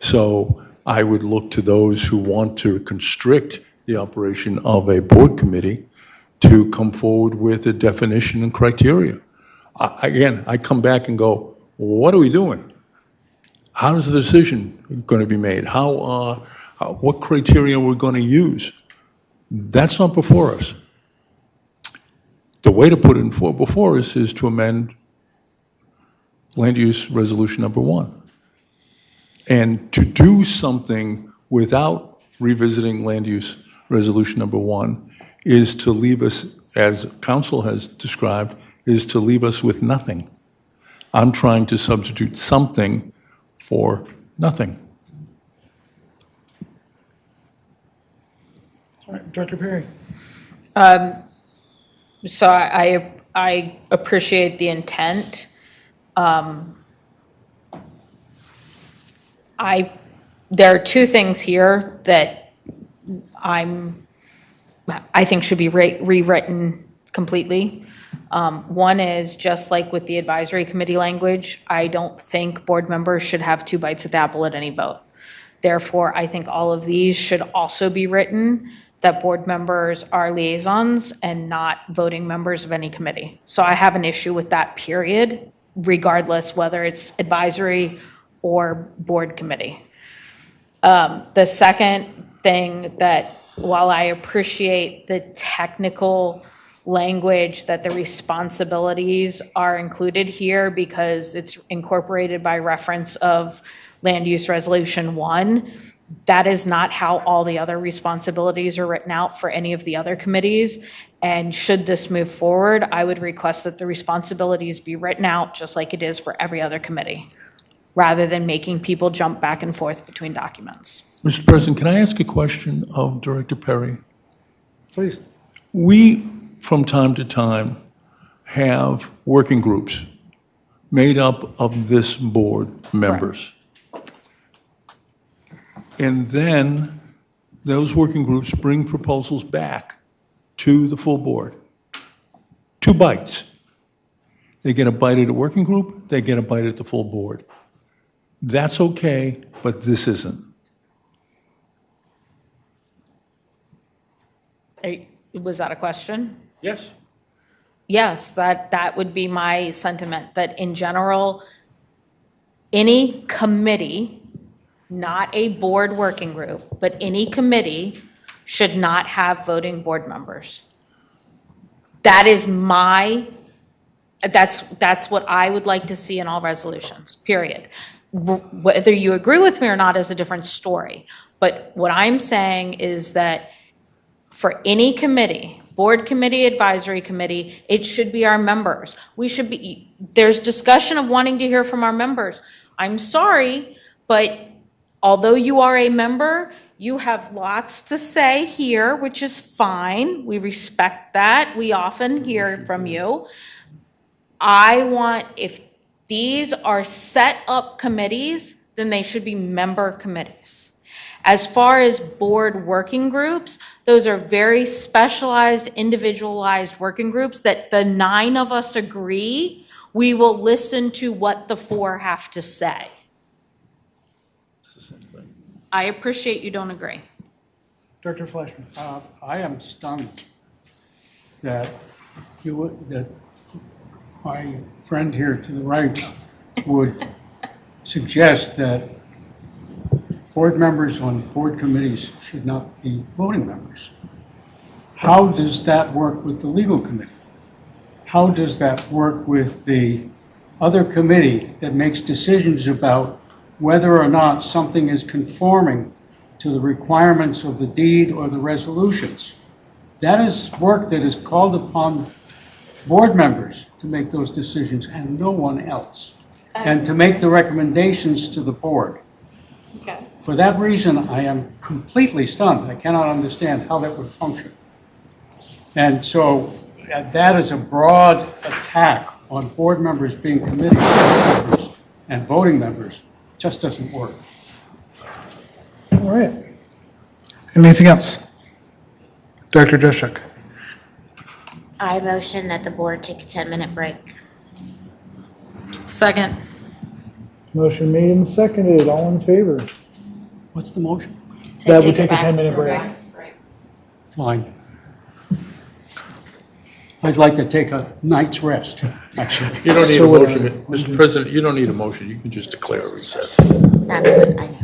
So I would look to those who want to constrict the operation of a board committee to come forward with a definition and criteria. Again, I come back and go, what are we doing? How is the decision going to be made? What criteria we're going to use? That's not before us. The way to put it before us is to amend Land Use Resolution Number 1. And to do something without revisiting Land Use Resolution Number 1 is to leave us, as Council has described, is to leave us with nothing. I'm trying to substitute something for nothing. All right, Director Perry. So I appreciate the intent. There are two things here that I think should be rewritten completely. One is, just like with the advisory committee language, I don't think board members should have 2 bites at the apple at any vote. Therefore, I think all of these should also be written that board members are liaisons and not voting members of any committee. So I have an issue with that, period, regardless whether it's advisory or board committee. The second thing, that while I appreciate the technical language that the responsibilities are included here because it's incorporated by reference of Land Use Resolution 1, that is not how all the other responsibilities are written out for any of the other committees. And should this move forward, I would request that the responsibilities be written out just like it is for every other committee, rather than making people jump back and forth between documents. Mr. President, can I ask a question of Director Perry? Please. We, from time to time, have working groups made up of this board members. And then those working groups bring proposals back to the full board. 2 bites. They get a bite at a working group, they get a bite at the full board. That's okay, but this isn't. Was that a question? Yes. Yes, that would be my sentiment, that in general, any committee, not a board working group, but any committee should not have voting board members. That is that's what I would like to see in all resolutions, period. Whether you agree with me or not is a different story. But what I'm saying is that for any committee, board committee, advisory committee, it should be our members. There's discussion of wanting to hear from our members. I'm sorry, but although you are a member, you have lots to say here, which is fine. We respect that. We often hear from you. these are set up committees, then they should be member committees. As far as board working groups, those are very specialized, individualized working groups that the 9 of us agree we will listen to what the 4 have to say. I appreciate you don't agree. Director Fleshman. I am stunned that that my friend here to the right would suggest that board members on board committees should not be voting members. How does that work with the legal committee? How does that work with the other committee that makes decisions about whether or not something is conforming to the requirements of the deed or the resolutions? That is work that is called upon board members to make those decisions and no one else, and to make the recommendations to the board. Okay. For that reason, I am completely stunned. I cannot understand how that would function. And so that is a broad attack on board members being committee members and voting members. It just doesn't work. All right. Anything else? Director Jeshuk. I motion that the board take a 10-minute break. Second. Motion made and seconded. All in favor? What's the motion? That we take a 10-minute break. Fine. I'd like to take a night's rest, actually. You don't need a So, motion, Mr. President, you don't need a motion, you can just declare a recess. That's what I know.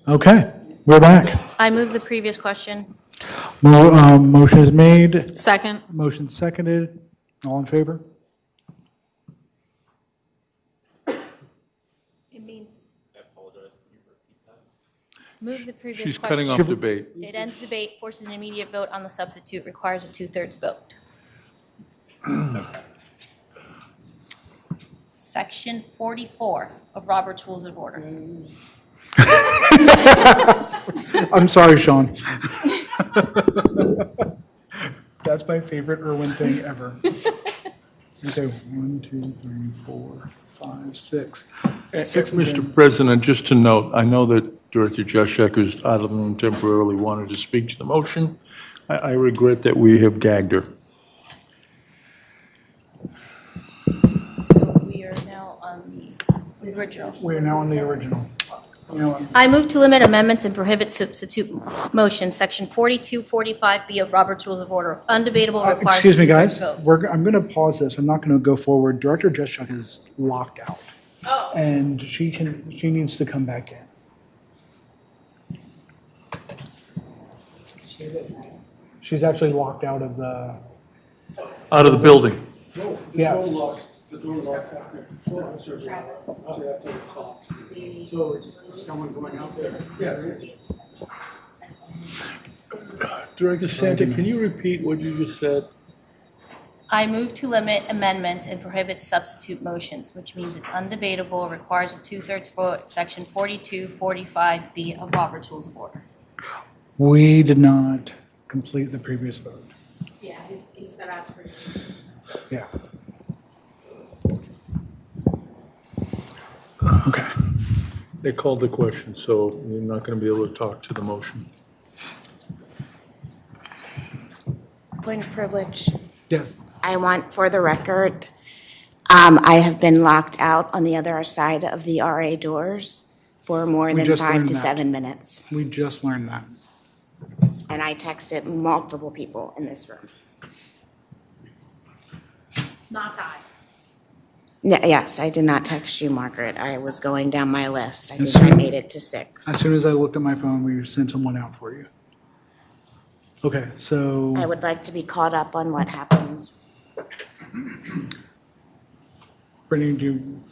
Okay, we're back. I move the previous question. Motion is made, Second. motion seconded. All in favor? It means. Move the previous question. She's cutting off debate. It ends debate, forces an immediate vote on the substitute, requires a 2/3 vote. Section 44 of Robert's Rules of Order. I'm sorry, Sean. That's my favorite Irwin thing ever. Okay, 1, 2, 3, 4, 5, 6. Mr. President, just to note, I know that Director Juszczyk, who's out of the room temporarily, wanted to speak to the motion. I regret that we have gagged her. So we are now on the original. We are now on the original. I move to limit amendments and prohibit substitute motions, section 4245B of Robert's Rules of Order. Undebatable requires. Excuse me, 2/3 guys. vote. I'm going to pause this. I'm not going to go forward. Director Juszczyk is locked out. Oh. And she needs to come back in. She's actually locked out of the. Out of the building. Yes. The door locks after surgery. So is someone going out there? Yes. Director Santa, can you repeat what you just said? I move to limit amendments and prohibit substitute motions, which means it's undebatable, requires a 2/3 vote, section 4245B of Robert's Rules of Order. We did not complete the previous vote. Yeah, he's going to ask for you. Yeah. Okay. They called the question, so you're not going to be able to talk to the motion. Point of privilege. Yes. I want, for the record, I have been locked out on the other side of the RA doors for more We than just 5 learned to that. 7 minutes. We just learned that. And I texted multiple people in this room. Not I. Yes, I did not text you, Margaret. I was going down my list. I As think I soon- made it to 6. As soon as I looked at my phone, we sent someone out for you. Okay, so. I would like to be caught up on what happened. Brittany, do you,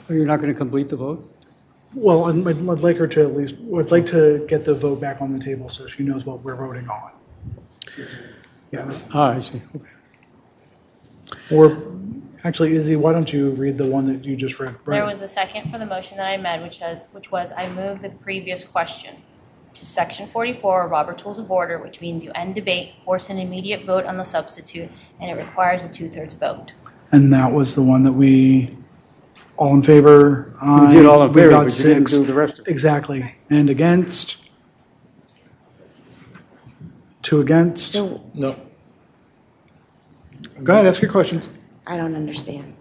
You're not going to complete the vote? well, I'd like her to at least, I'd like to get the vote back on the table so she knows what we're voting on. Yes. Ah, I see. Okay. Or, actually, Izzy, why don't you read the one that you just read? There was a second for the motion that I made, which was I move the previous question to section 44 of Robert's Rules of Order, which means you end debate, force an immediate vote on the substitute, and it requires a 2/3 vote. And that was the one that we, all in favor? We did all in Aye. favor, We got but you didn't 6. do the rest of it. Exactly. And against? 2 against? So No. Go ahead, ask your questions. I don't understand.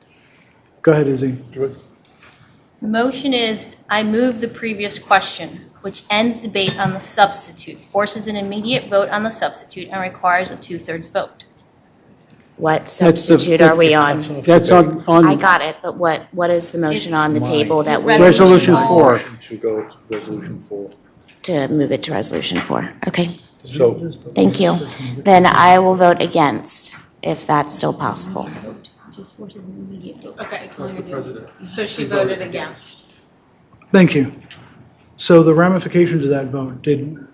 Go ahead, Izzy. The motion is, I move the previous question, which ends debate on the substitute, forces an immediate vote on the substitute, and requires a 2/3 vote. What substitute are we on? That's on, I got it, but what is the motion on the table that we? Resolution 4. Should go to Resolution 4. To move it to resolution 4. Okay, So, thank you. Then I will vote against, if that's still possible. Just forces an immediate vote. Okay. Mr. President. So she voted against. Thank you. So the ramifications of that vote did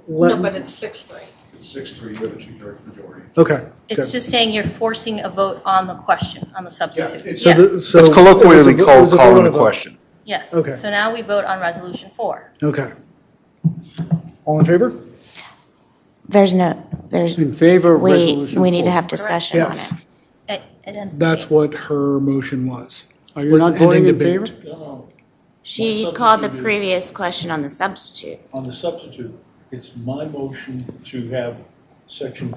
let. No, but it's 6-3. It's 6-3, you have a 2/3 majority. Okay. It's good. just saying you're forcing a vote on the question, on the substitute. it's- So Yeah, the- so It's it colloquially was a vote called on calling a the vote. question. yes. Okay. So now we vote on resolution 4. Okay. All in favor? There's In favor of we resolution need to 4. have discussion on Yes. it. It ends That's debate. what her motion was. Are you Was not ending voting in debate. favor? She called the previous question on the substitute. on the substitute, it's my motion to have section,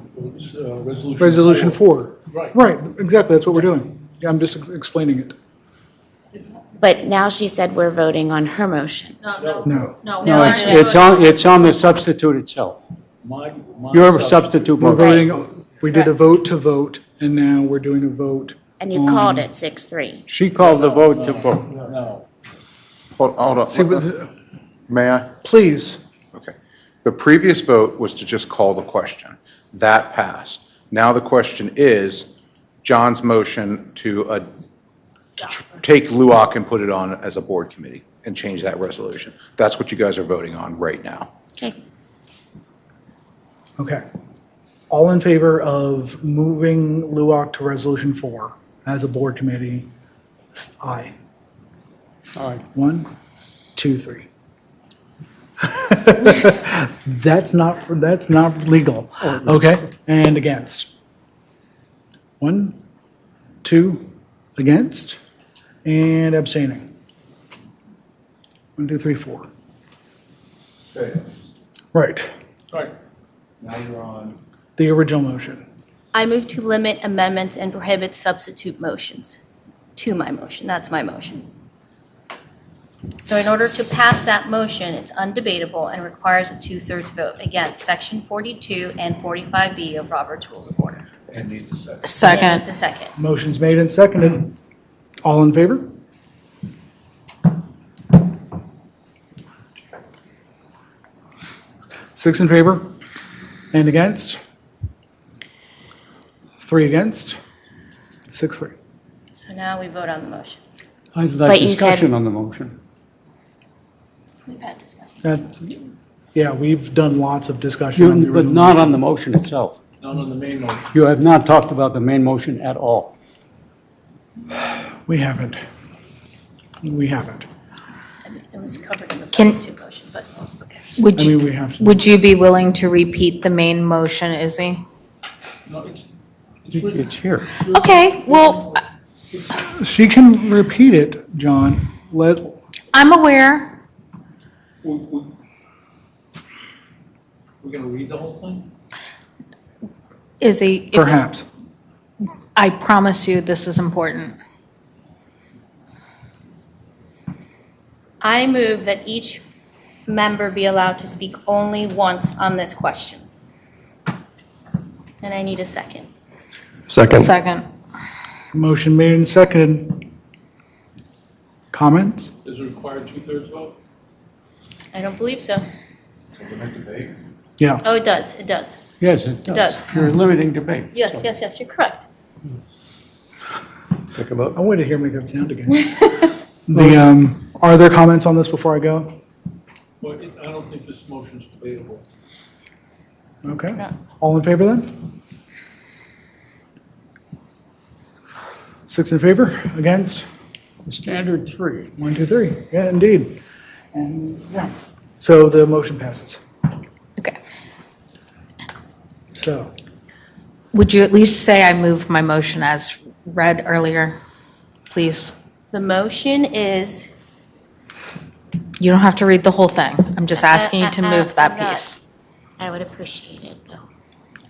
resolution. Resolution 4. Right. Right, exactly, that's what we're doing. Yeah, I'm just explaining it. But now she said we're voting on her motion. No. No, it's on the substitute itself. My Your substitute We're motion. voting, we did a vote to vote, and now we're doing a vote. And you called it 6-3. She called the vote to vote. No. Hold on. See, but May I? Please. Okay. The previous vote was to just call the question. That passed. Now the question is John's motion to take LUOC and put it on as a board committee and change that resolution. That's what you guys are voting on right now. Okay. Okay. All in favor of moving LUOC to Resolution 4 as a board committee? Aye. Aye. 1, 2, 3. That's not legal. Okay, and against? 1, 2, against, and abstaining. 1, 2, 3, 4. Okay. Right, Right. Now you're on. the original motion. I move to limit amendments and prohibit substitute motions to my motion. That's my motion. So in order to pass that motion, it's undebatable and requires a 2/3 vote. Again, Section 42 and 45B of Robert's Rules of Order. And needs a second. Second. And it's a second. Motion's made and seconded. All in favor? Six in favor and against? 3 against? 6-3. So now we vote on the motion. I'd But like you said- discussion on the motion. We've had discussion. Yeah, we've done lots of discussion on the But original not motion. on the motion itself. Not on the main motion. You have not talked about the main motion at all. We haven't. We haven't. It was covered in the Can- substitute motion, but okay. Would I mean, you, we have to. would you be willing to repeat the main motion, Izzy? No, it's It's here. Okay, well, She can repeat it, John. I'm aware. We're going to read the whole thing? Izzy, if- Perhaps. I promise you this is important. I move that each member be allowed to speak only once on this question. And I need a second. Second. Motion made and seconded. Comments? Does it require 2/3 vote? I don't believe so. Yeah. Oh, it does, it does. Yes, it does. does. You're limiting debate. Yes, so. yes, you're correct. Take a vote. I want to hear me good sound again. Are there comments on this before I go? Well, I don't think this motion's debatable. Okay. All in favor then? 6 in favor, against? Standard 3. 1, 2, 3. Yeah, indeed. And, yeah. So the motion passes. Okay. So, Would you at least say I moved my motion as read earlier, please? The motion is, You don't have to read the whole thing. I'm just asking you to move that I'm not- piece. I would appreciate it, though.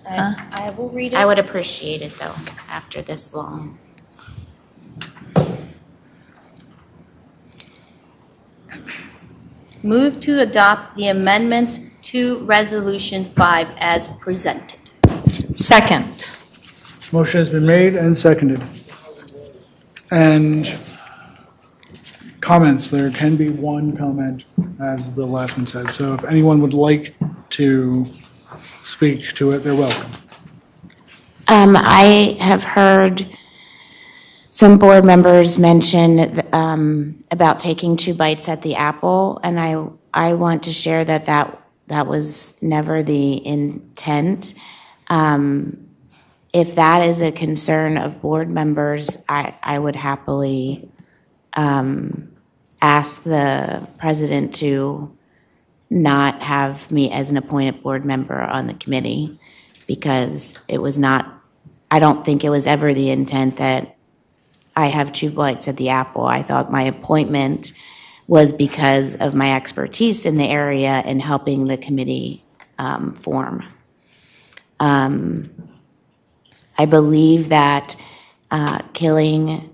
I will read it. I would appreciate it, though, after this long. Move to adopt the amendments to Resolution 5 as presented. Second. motion has been made and seconded. And comments, there can be one comment, as the last one said. So if anyone would like to speak to it, they're welcome. I have heard some board members mention about taking 2 bites at the apple, and I want to share that was never the intent. If that is a concern of board members, I would happily ask the president to not have me as an appointed board member on the committee, because it was not, I don't think it was ever the intent that I have 2 bites at the apple. I thought my appointment was because of my expertise in the area and helping the committee form. I believe that killing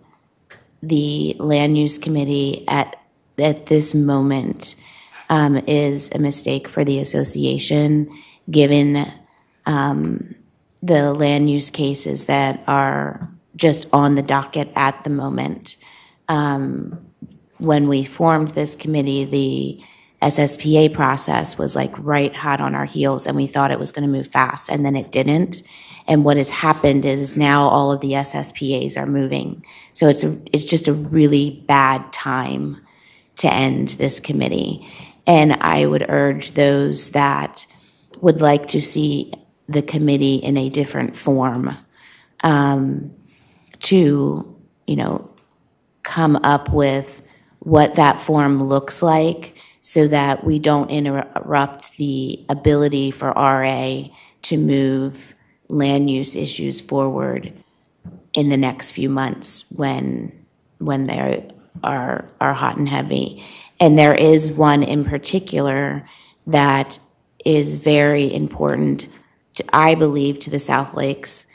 the land use committee at this moment is a mistake for the association, given the land use cases that are just on the docket at the moment. When we formed this committee, SSPA process was like right hot on our heels, and we thought it was going to move fast, and then it didn't. And what has happened is now all of the SSPAs are moving. So it's just a really bad time to end this committee. And I would urge those that would like to see the committee in a different form to, come up with what that form looks like so that we don't interrupt the ability for RA to move land use issues forward in the next few months when they are hot and heavy. And there is one in particular that is very important, I believe, to the South Lakes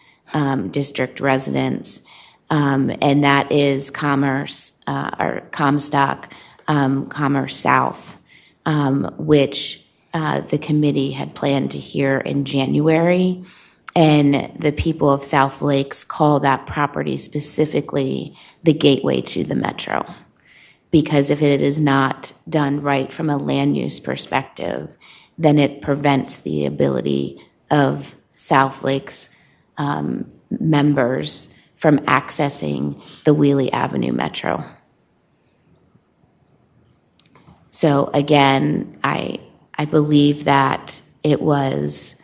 District residents, and that is Commerce, or Comstock, Commerce South, which the committee had planned to hear in January. And the people of South Lakes call that property specifically the gateway to the metro. Because if it is not done right from a land use perspective, then it prevents the ability of South Lakes members from accessing the Wheelie Avenue Metro. So again, I believe that it was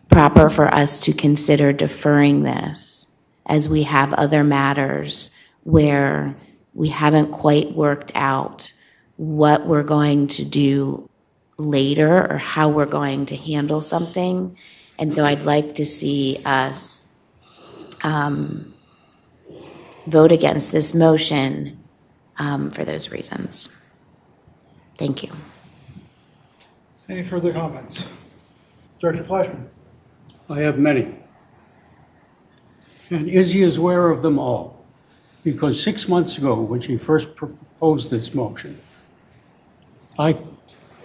proper for us to consider deferring this, as we have other matters where we haven't quite worked out what we're going to do later or how we're going to handle something. And so I'd like to see us vote against this motion for those reasons. Thank you. Any further comments? Director Flashman. I have many. And Izzy is aware of them all. Because 6 months ago, when she first proposed this motion, I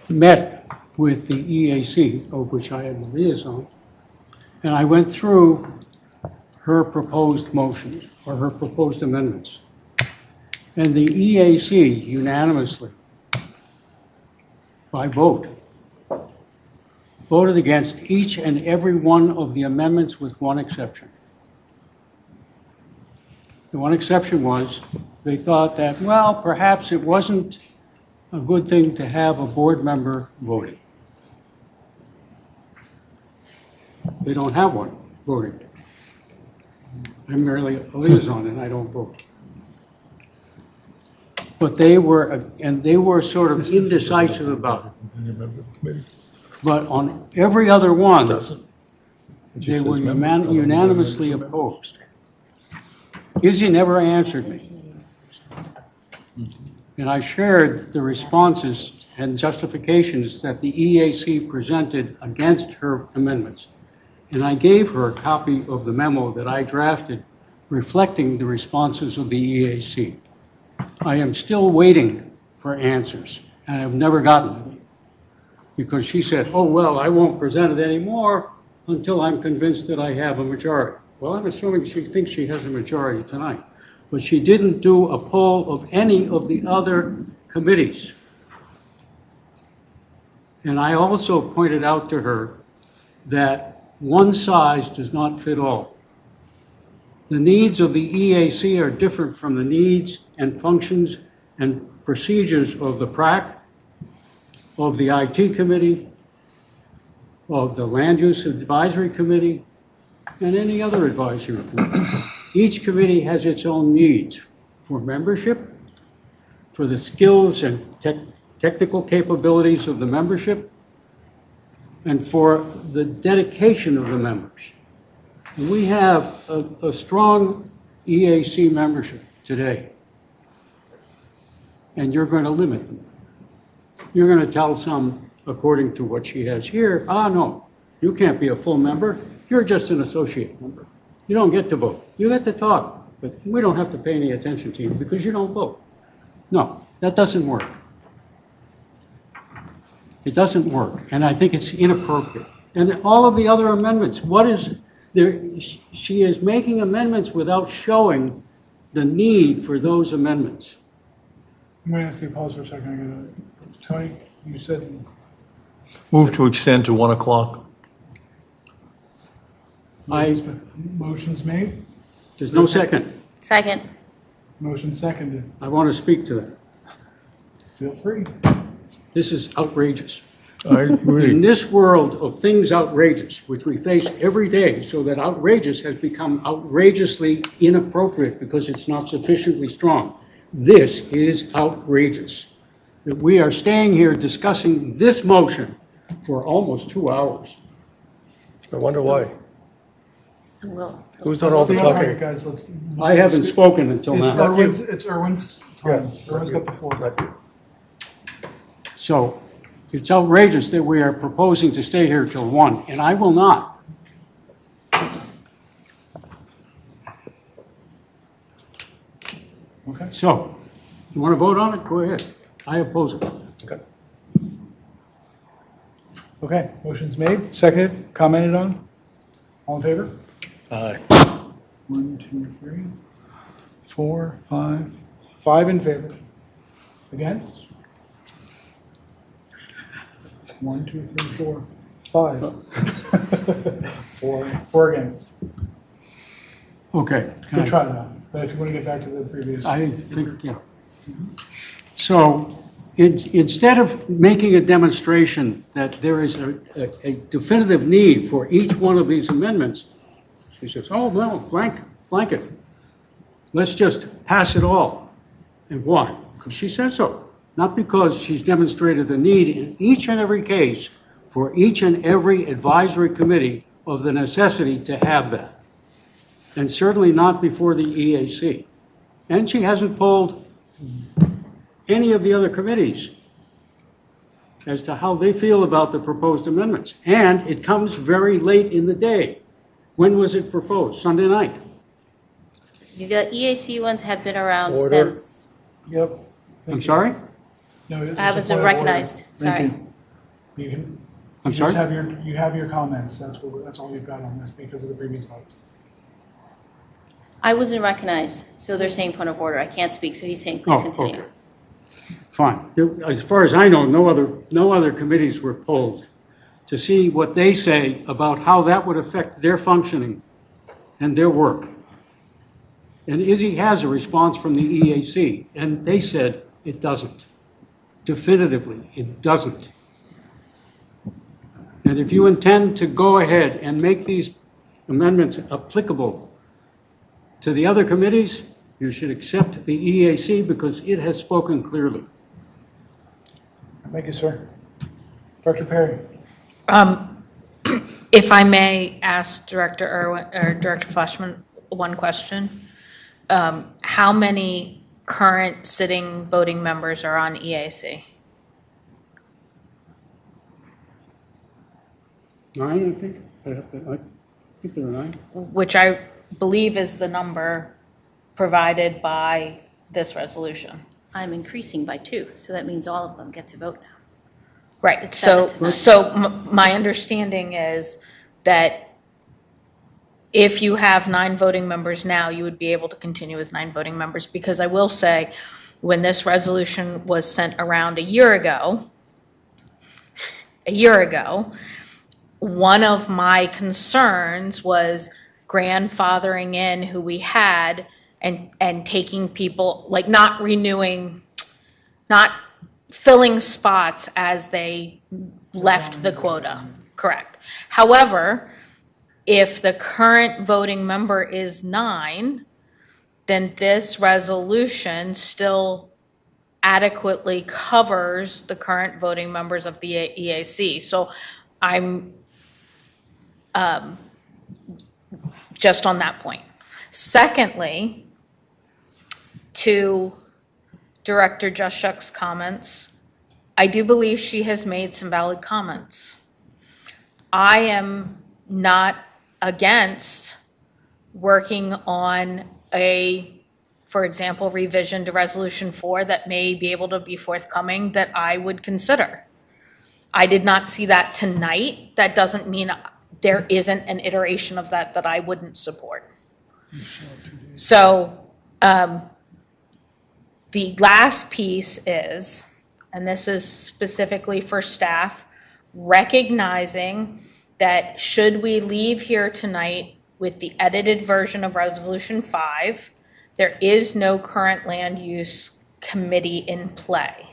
met with the EAC, of which I am the liaison, and I went through her proposed motions, or her proposed amendments. And the EAC unanimously, by vote, voted against each and every one of the amendments with one exception. The one exception was they thought that, well, perhaps it wasn't a good thing to have a board member voting. They don't have one voting. I'm merely a liaison and I don't vote. But they were sort of indecisive about it. But on every other one, they were unanimously opposed. Izzy never answered me. And I shared the responses and justifications that the EAC presented against her amendments. And I gave her a copy of the memo that I drafted reflecting the responses of the EAC. I am still waiting for answers, and I've never gotten them. Because she said, oh, well, I won't present it anymore until I'm convinced that I have a majority. Well, I'm assuming she thinks she has a majority tonight. But she didn't do a poll of any of the other committees. And I also pointed out to her that one size does not fit all. The needs of the EAC are different from the needs and functions and procedures of the PRAC, of the IT committee, of the Land Use Advisory Committee, and any other advisory committee. Each committee has its own needs for membership, for the skills and technical capabilities of the membership, and for the dedication of the members. And we have a strong EAC membership today, and you're going to limit them. You're going to tell some, according to what she has here, no, you can't be a full member. You're just an associate member. You don't get to vote. You get to talk, but we don't have to pay any attention to you because you don't vote. No, that doesn't work. It doesn't work, and I think it's inappropriate. And all of the other amendments, what is there? She is making amendments without showing the need for those amendments. I'm going to ask you to pause for a second. Tony, You said, Move to extend to 1 o'clock. motion's made, There's no second. Second. motion seconded. I want to speak to that. Feel free. This is outrageous. I agree. In this world of things outrageous, which we face every day, so that outrageous has become outrageously inappropriate because it's not sufficiently strong. This is outrageous. That we are staying here discussing this motion for almost 2 hours. I wonder why. So we'll- Who's done all the All right, talking? guys, let's- I haven't spoken until It's now. Erwin's time. Yeah. Erwin's got the floor. Not you. So it's outrageous that we are proposing to stay here till 1, and I will not. Okay. So, you want to vote on it? Go ahead. I oppose it. Okay. Okay, motion's made, seconded, commented on. All in favor? Aye. 1, 2, 3, 4, 5. 5 in favor. Against? 1, 2, 3, 4, 5. 4 against. Okay. can Good I- try that, but if you want to get back to the previous. I think, yeah. So instead of making a demonstration that there is a definitive need for each one of these amendments, she says, oh, well, blanket. Let's just pass it all. And why? Because she says so. Not because she's demonstrated the need in each and every case for each and every advisory committee of the necessity to have that. And certainly not before the EAC. And she hasn't polled any of the other committees as to how they feel about the proposed amendments. And it comes very late in the day. When was it proposed? Sunday night? The EAC ones have been around Order. since, Yep. I'm sorry? No, it's I a wasn't point of order. recognized, sorry. You can, I'm you just sorry? you have your comments, that's all you've got on this because of the previous vote. I wasn't recognized, so they're saying point of order. I can't speak, so he's saying please Oh, continue. okay. Fine. As far as I know, no other committees were polled to see what they say about how that would affect their functioning and their work. And Izzy has a response from the EAC, and they said it doesn't. Definitively, it doesn't. And if you intend to go ahead and make these amendments applicable to the other committees, you should accept the EAC because it has spoken clearly. Thank you, sir. Dr. Perry? If I may ask Director Irwin, or Director Fleshman one question. How many current sitting voting members are on EAC? 9, I think. I think there are 9. Which I believe is the number provided by this resolution. I'm increasing by 2, so that means all of them get to vote now. Right, It's so, 7 to 9. so my understanding is that if you have 9 voting members now, you would be able to continue with 9 voting members, because I will say, when this resolution was sent around a year ago, one of my concerns was grandfathering in who we had and taking people, like not renewing, not filling spots as they left the quota, correct. However, if the current voting member is 9, then this resolution still adequately covers the current voting members of the EAC. So I'm just on that point. Secondly, to Director Juszczyk's comments, I do believe she has made some valid comments. I am not against working on for example, revision to Resolution 4 that may be able to be forthcoming that I would consider. I did not see that tonight. That doesn't mean there isn't an iteration of that I wouldn't support. So the last piece is, and this is specifically for staff, recognizing that should we leave here tonight with the edited version of Resolution 5, there is no current land use committee in play.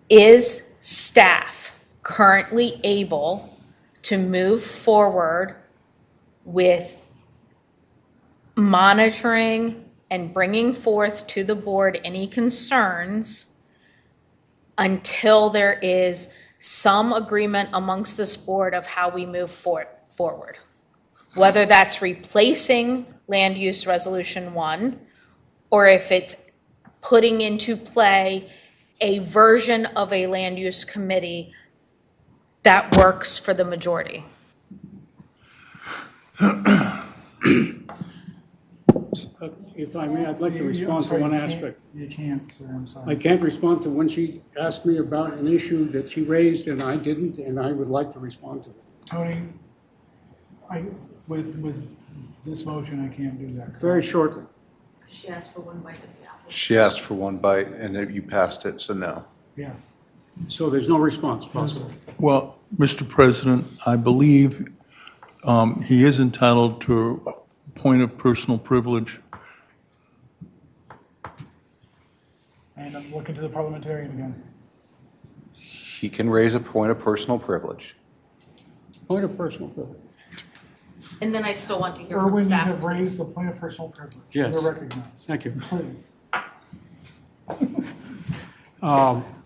Is staff currently able to move forward with monitoring and bringing forth to the board any concerns until there is some agreement amongst this board of how we move forward? Whether that's replacing Land Use Resolution 1, or if it's putting into play a version of a land use committee that works for the majority. If I may, I'd like to respond to one aspect. You can't, sir, I'm sorry. I can't respond to when she asked me about an issue that she raised and I didn't, and I would like to respond to it. Tony, with this motion, I can't do that. Very shortly. She asked for one bite of the apple. She asked for one bite, and then you passed it, so no. Yeah. So there's no response possible. Well, Mr. President, I believe he is entitled to a point of personal privilege. And I'm looking to the parliamentarian again. He can raise a point of personal privilege. Point of personal privilege. And then I still want to hear from Erwin, you staff. have raised the point of personal privilege. Yes. You're recognized. Thank you. Please.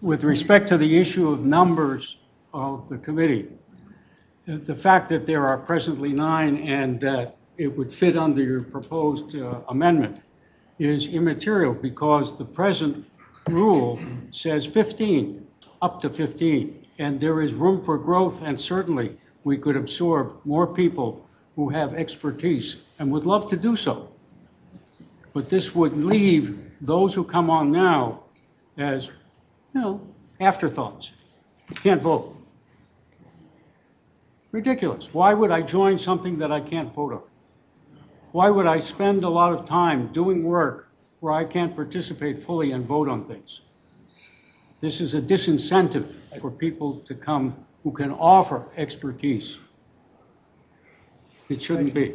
With respect to the issue of numbers of the committee, the fact that there are presently 9 and that it would fit under your proposed amendment is immaterial, because the present rule says 15, up to 15, and there is room for growth, and certainly we could absorb more people who have expertise and would love to do so. But this would leave those who come on now as, afterthoughts. Can't vote. Ridiculous. Why would I join something that I can't vote on? Why would I spend a lot of time doing work where I can't participate fully and vote on things? This is a disincentive for people to come who can offer expertise. It shouldn't be.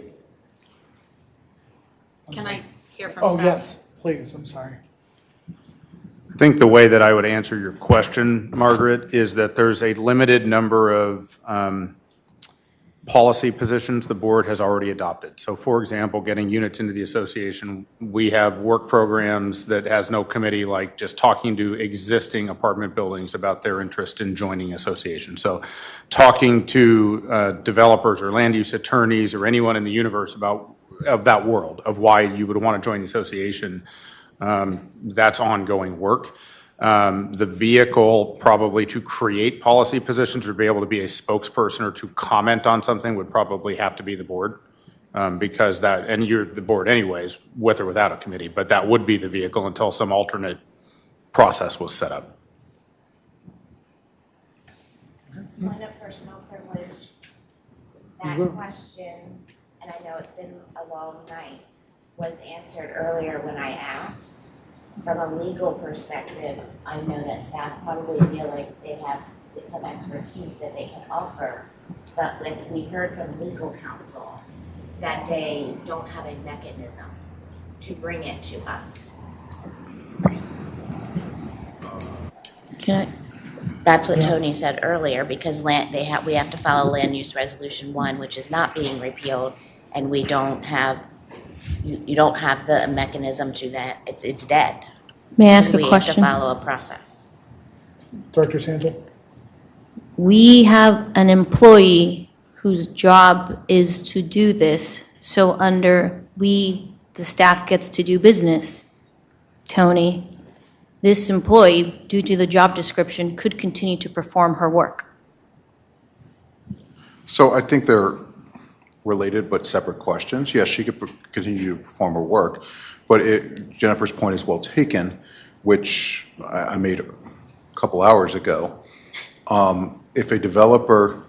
Can I hear from Oh, staff? yes, please, I'm sorry. I think the way that I would answer your question, Margaret, is that there's a limited number of policy positions the board has already adopted. So for example, getting units into the association, we have work programs that has no committee, like just talking to existing apartment buildings about their interest in joining association. So talking to developers or land use attorneys or anyone in the universe of that world, of why you would want to join the association, that's ongoing work. The vehicle probably to create policy positions or be able to be a spokesperson or to comment on something would probably have to be the board, because that, and you're the board anyways, with or without a committee, but that would be the vehicle until some alternate process was set up. Point of personal privilege, that question, and I know it's been a long night, was answered earlier when I asked. From a legal perspective, I know that staff probably feel like they have some expertise that they can offer, but when we heard from legal counsel that they don't have a mechanism to bring it to us. That's what Tony said earlier, because we have to follow Land Use Resolution 1, which is not being repealed, and we don't have, you don't have the mechanism to that. It's dead. May I ask a We have question? to follow a process. Director Sanchez? We have an employee whose job is to do this, so the staff gets to do business. Tony, this employee, due to the job description, could continue to perform her work. So I think they're related but separate questions. Yes, she could continue to perform her work, but Jennifer's point is well taken, which I made a couple hours ago. If a developer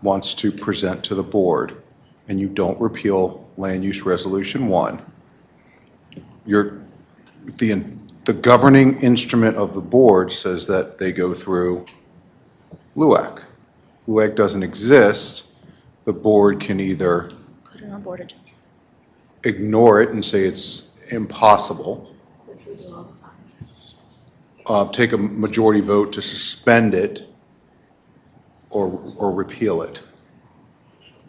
wants to present to the board and you don't repeal Land Use Resolution 1, the the governing instrument of the board says that they go through LUAC. LUAC doesn't exist. The board can either Put it on board agenda. ignore it and say it's impossible, take a majority vote to suspend it or repeal it.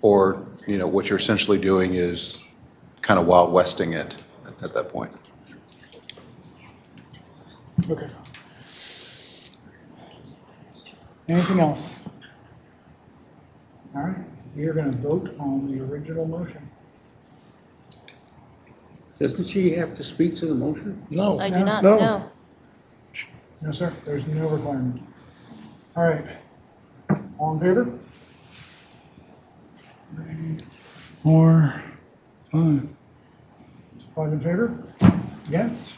Or, you know, what you're essentially doing is kind of Wild Westing it at that point. Okay. Anything else? All right, we are going to vote on the original motion. Doesn't she have to speak to the motion? No. I do not No. know. No, sir, there's no requirement. All right. All in favor? 3, 4, 5. 5 in favor? Against?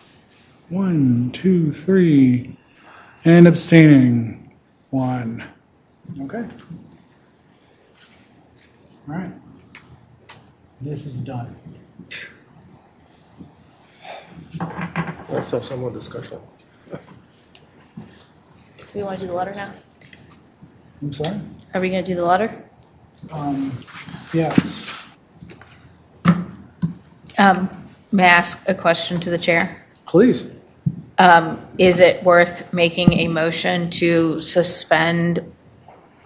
1, 2, 3. And abstaining? 1. Okay. All right. This is done. Let's have some more discussion. Do we want to do the letter now? I'm sorry? Are we going to do the letter? Yes. May I ask a question to the chair? Please. Is it worth making a motion to suspend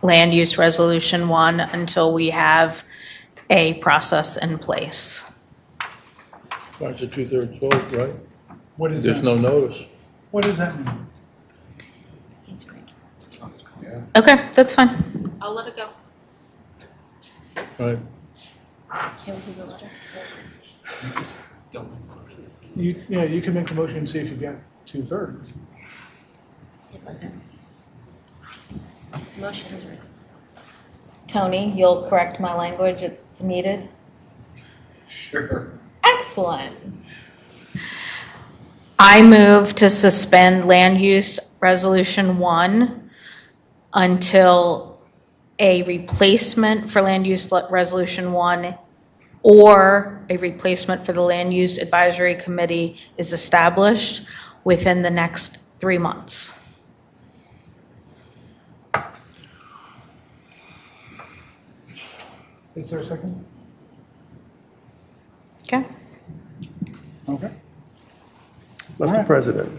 Land Use Resolution 1 until we have a process in place? It's a 2/3 vote, right? What is There's that? no notice. What does that mean? Okay, that's fine. I'll let it go. Right. Can we do the letter? You can make the motion and see if you get 2/3. It wasn't. Motion is ready. Tony, you'll correct my language if needed? Sure. Excellent. I move to suspend Land Use Resolution 1 until a replacement for Land Use Resolution 1 or a replacement for the Land Use Advisory Committee is established within the next 3 months. Is there a second? Okay. Okay. Mr. President,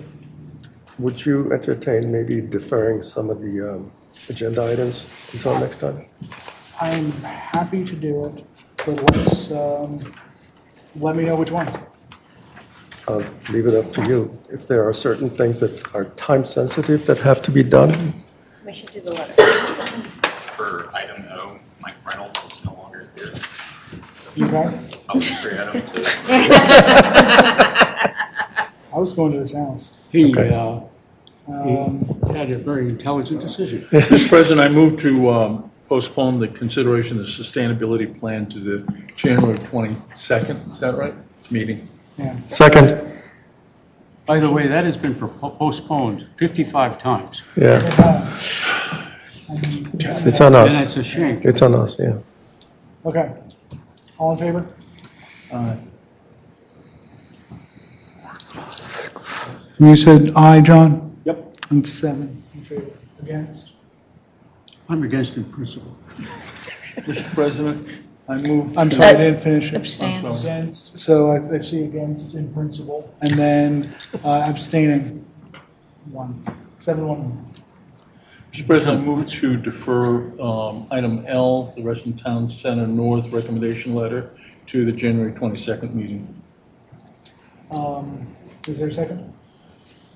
would you entertain maybe deferring some of the agenda items until next time? I'm happy to do it, but let's, let me know which ones. I'll leave it up to you. If there are certain things that are time sensitive that have to be done, We should do the letter. For item O, Mike Reynolds is no longer here. You got it? I'll just create item two. I was going to his house. He Okay. had a very intelligent decision. Mr. President, I move to postpone the consideration of the sustainability plan to the January 22nd, is that right? Meeting. Yeah. second, By the way, that has been postponed 55 times. yeah, it's on And that's us. a shame. It's on us, yeah. Okay. All in favor? You said aye, John? Yep. And 7 in favor. Against? I'm against in principle. Mr. President, I move. I'm sorry, I didn't finish it. Abstains. I'm sorry. Against, so I see against in principle, and then abstaining, 1. 7-1. Mr. President, I move to defer item L, the Reston Town Center North recommendation letter, to the January 22nd meeting. Is there a second?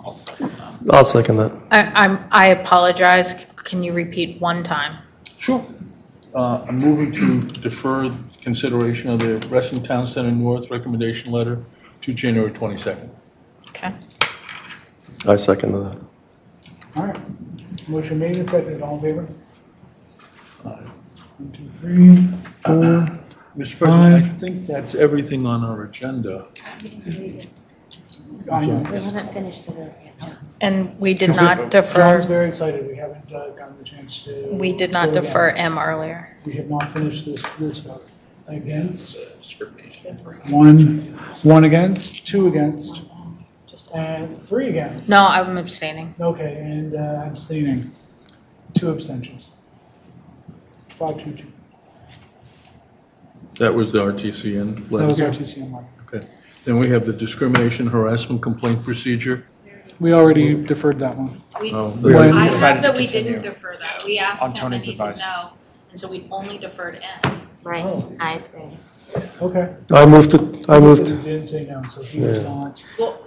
I'll second that. I'll second that. I apologize. Can you repeat one time? Sure. I'm moving to defer consideration of the Reston Town Center North recommendation letter to January 22nd. Okay. I second that. All right. Motion made and seconded. All in favor? 1, 2, 3, 4. Mr. President, I Five. think that's everything on our agenda. I know. We haven't finished the vote yet. And we did John's not defer, very excited. We haven't gotten the chance to. we did not vote defer against. M earlier. We have not finished this vote. Against? Discrimination. 1 against, 2 against. And 3 against. No, I'm abstaining. Okay, and abstaining. 2 abstentions. 5-2-2. That was the RTCN That was letter? RTCM one. Okay. Then we have the discrimination harassment complaint procedure. We already deferred that one. Oh, When- I decided have that to we continue didn't defer that. We asked on him and Tony's he said advice. no, and so we only deferred M. Right, I agree. Okay. I moved. He didn't say no, so he was Yeah. not. Well,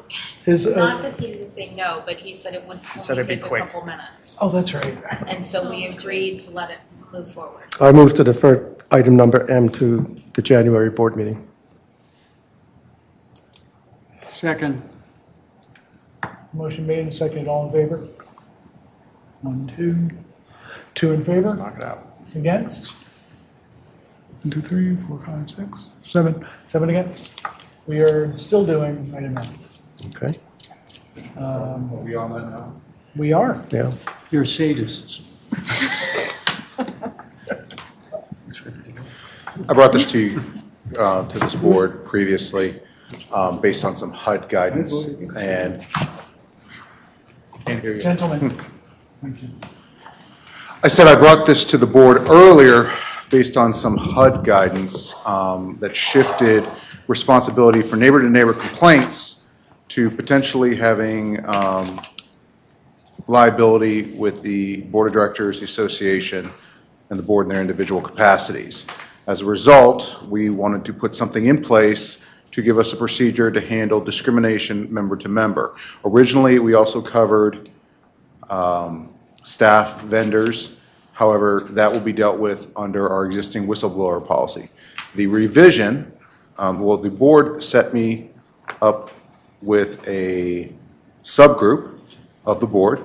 His, not that he didn't say no, but he said it would said only it'd be take a quick. couple minutes. oh, that's right. And so we agreed to let it move forward. I moved to defer item number M to the January board meeting. Second. Motion made and seconded. All in favor? 1, 2. 2 in favor? Knock it out. Against? 1, 2, 3, 4, 5, 6, 7. 7 against. We are still doing item M. Okay, Are we on that now? We are. yeah. You're sadists. I brought this to you, to this board previously, based on some HUD guidance, and Can't hear you. Gentlemen. Thank you. I said I brought this to the board earlier based on some HUD guidance that shifted responsibility for neighbor-to-neighbor complaints to potentially having liability with the Board of Directors, the association, and the board in their individual capacities. As a result, we wanted to put something in place to give us a procedure to handle discrimination member to member. Originally, we also covered staff vendors. However, that will be dealt with under our existing whistleblower policy. The revision, the board set me up with a subgroup of the board.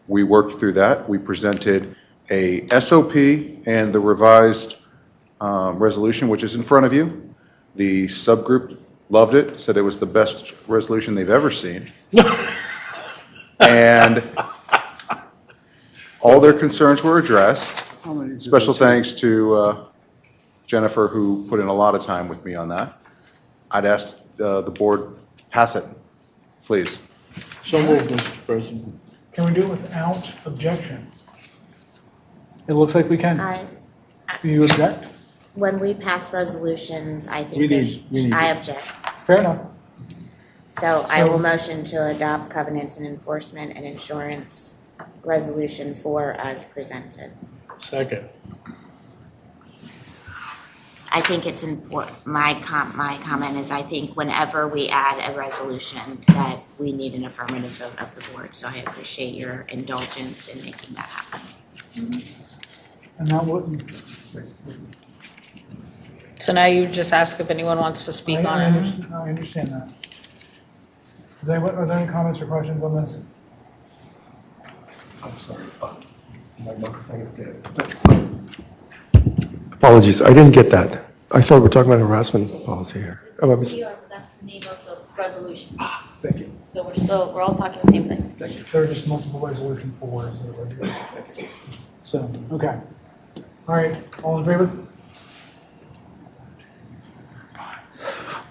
We worked through that. We presented a SOP and the revised resolution, which is in front of you. The subgroup loved it, said it was the best resolution they've ever seen. And all their concerns were addressed. Special thanks to Jennifer, who put in a lot of time with me on that. I'd ask the board, pass it, please. So moved, Mr. President. Can we do it without objection? It looks like we can. Do you object? When we pass resolutions, I We think need- there's, we need I to- object. Fair enough. So I So- will motion to adopt covenants and enforcement and insurance resolution 4 as presented. Second. I think it's important, my comment is I think whenever we add a resolution that we need an affirmative vote of the board. So I appreciate your indulgence in making that happen. And that wouldn't. So now you just ask if anyone wants to speak on it. I understand that. Are there any comments or questions on this? I'm sorry. My microphone is dead. Apologies, I didn't get that. I thought we were talking about harassment policy here. Oh, I was- That's the name of the resolution. Thank you. So we're all talking the same thing. Thank you. There are just multiple resolution 4s. So, okay. All right, all in favor?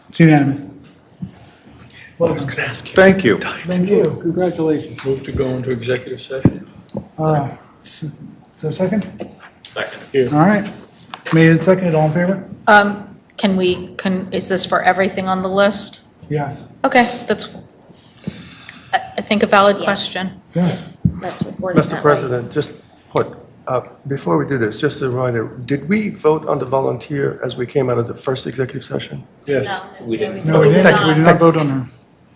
It's unanimous. Well, Thank you. thank you. Congratulations. Move to go into executive session. So second? Second. Here. All right. Made and seconded, all in favor? Is this for everything on the list? Yes. Okay, that's, I think a valid question. Yes. That's reported Mr. President, just before we do this, just a reminder, did we vote on the volunteer as we came out of the first executive session? Yes. We didn't. No, we Thank you. did not vote on her.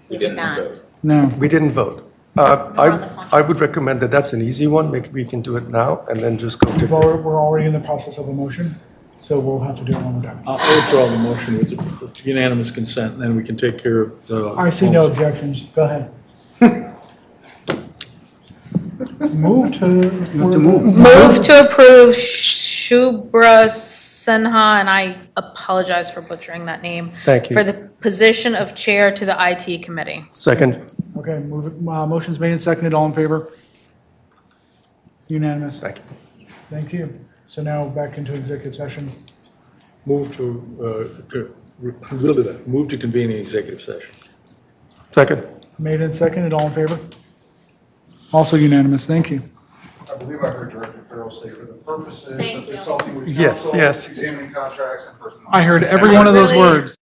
We did not. No. We didn't vote. I would recommend that that's an easy one, maybe we can do it now and then just go to. We're already in the process of a motion, so we'll have to do it when we're done. I'll withdraw the motion with the unanimous consent, and then we can take care of the. I see no objections. Go ahead. Move to. Move to approve Shubhra Sinha, and I apologize for butchering that name. Thank you. For the position of chair to the IT committee. Second. Okay, motion's made and seconded, all in favor? Unanimous. Thank you. Thank you. So now back into executive session. Move to convene an executive session. Second. Made and seconded, all in favor? Also unanimous, thank you. I believe I heard Director Farrell say for the purposes of consulting with Yes, counsel, yes. examining contracts and personnel. I heard every one of those words.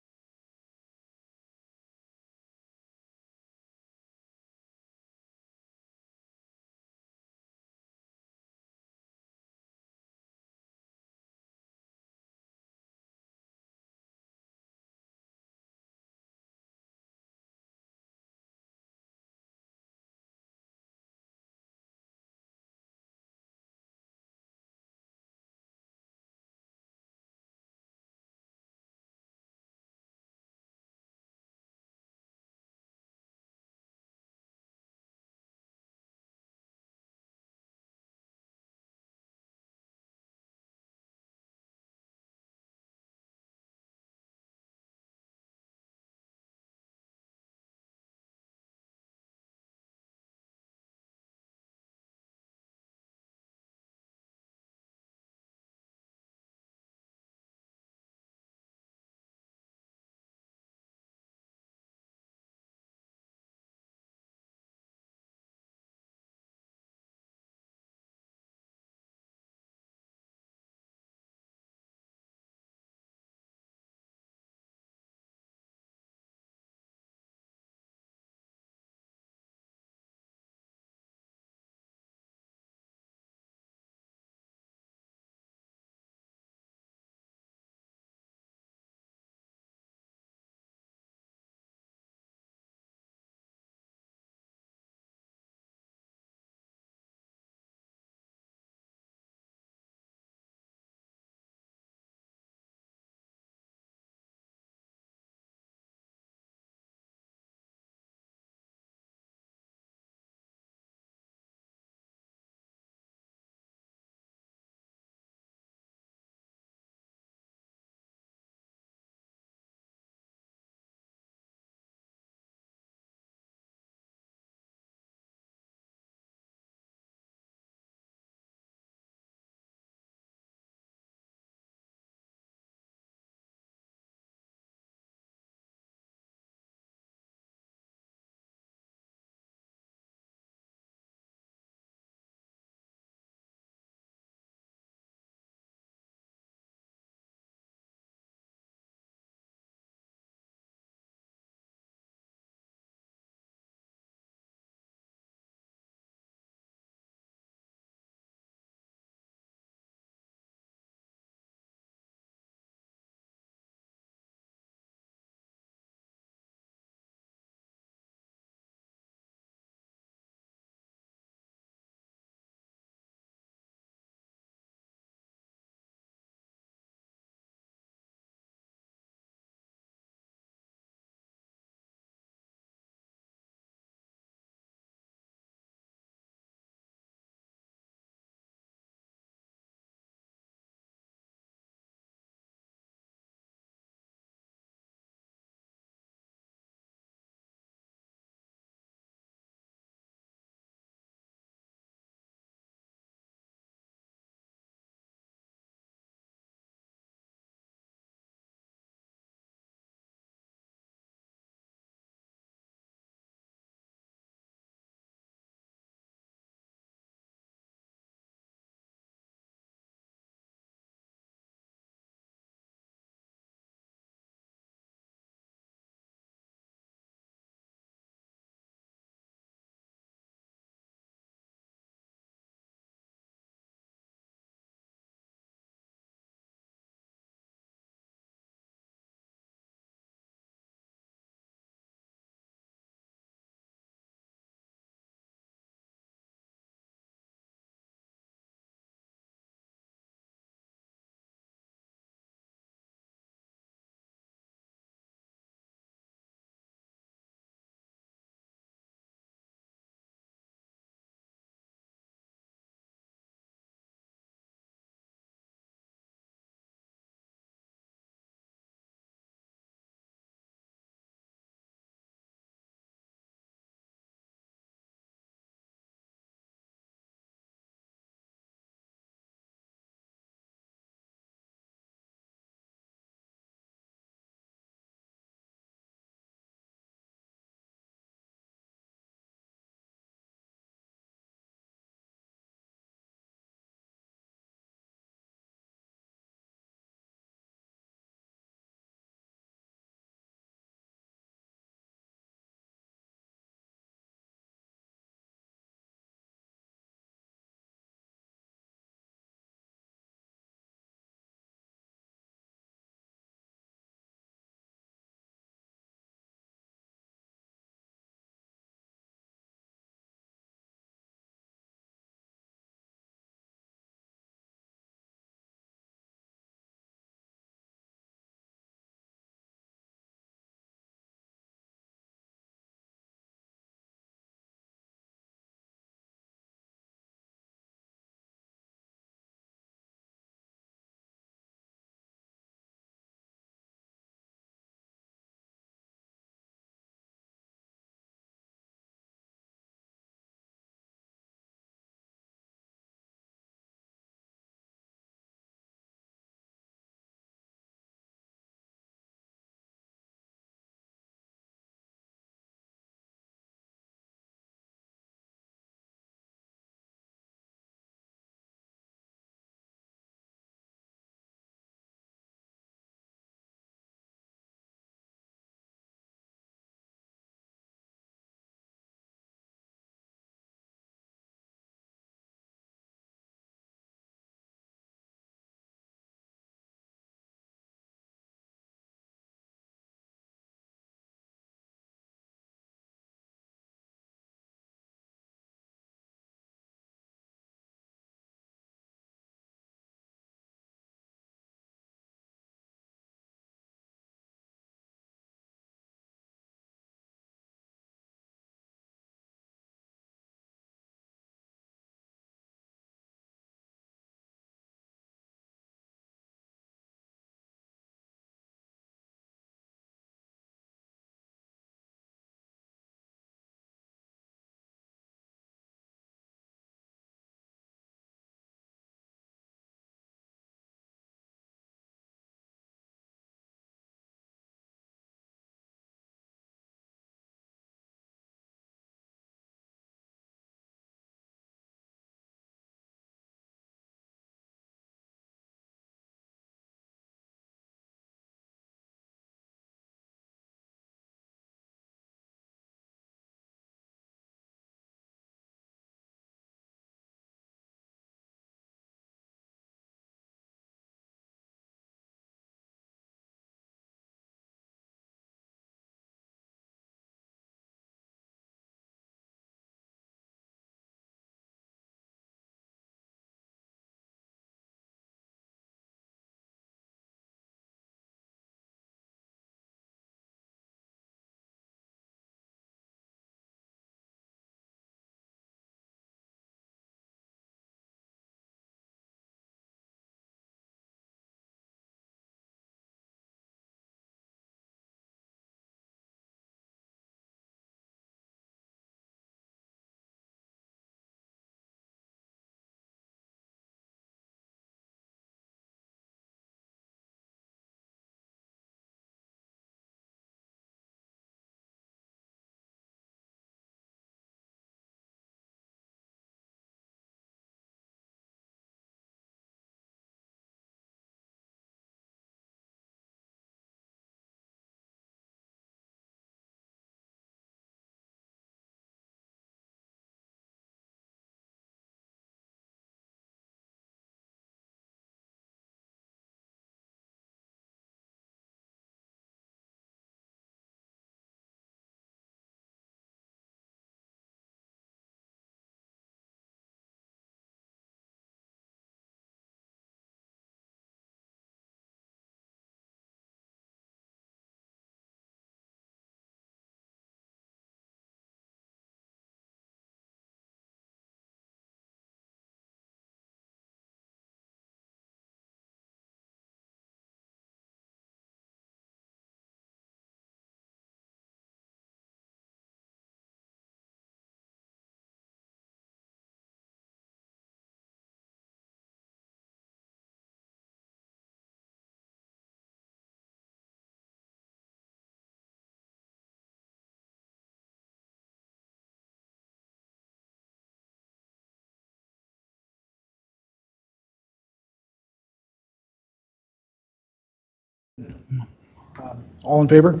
All in favor?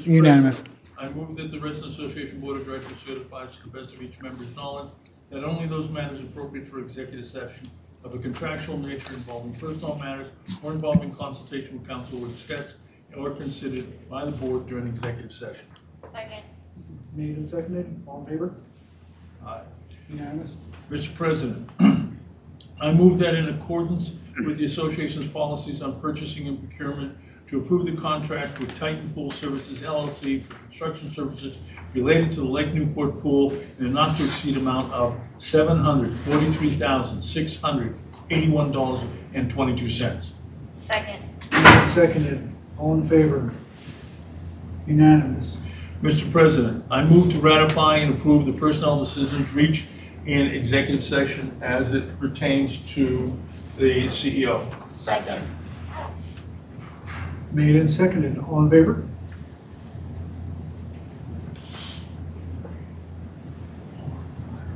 Unanimous. I move that the Resident Association Board of Directors certifies to the best of each member's knowledge that only those matters appropriate for executive session of a contractual nature involving personal matters or involving consultation with counsel were discussed or considered by the board during executive session. Second. Made and seconded. All in favor? Aye. Unanimous. Mr. President, I move that in accordance with the association's policies on purchasing and procurement, to approve the contract with Titan Pool Services LLC for construction services related to the Lake Newport Pool in a not to exceed amount of $743,681.22. Second. Made and seconded. All in favor? Unanimous. Mr. President, I move to ratify and approve the personnel decisions reached in executive session as it pertains to the CEO. Second. Made and seconded. All in favor?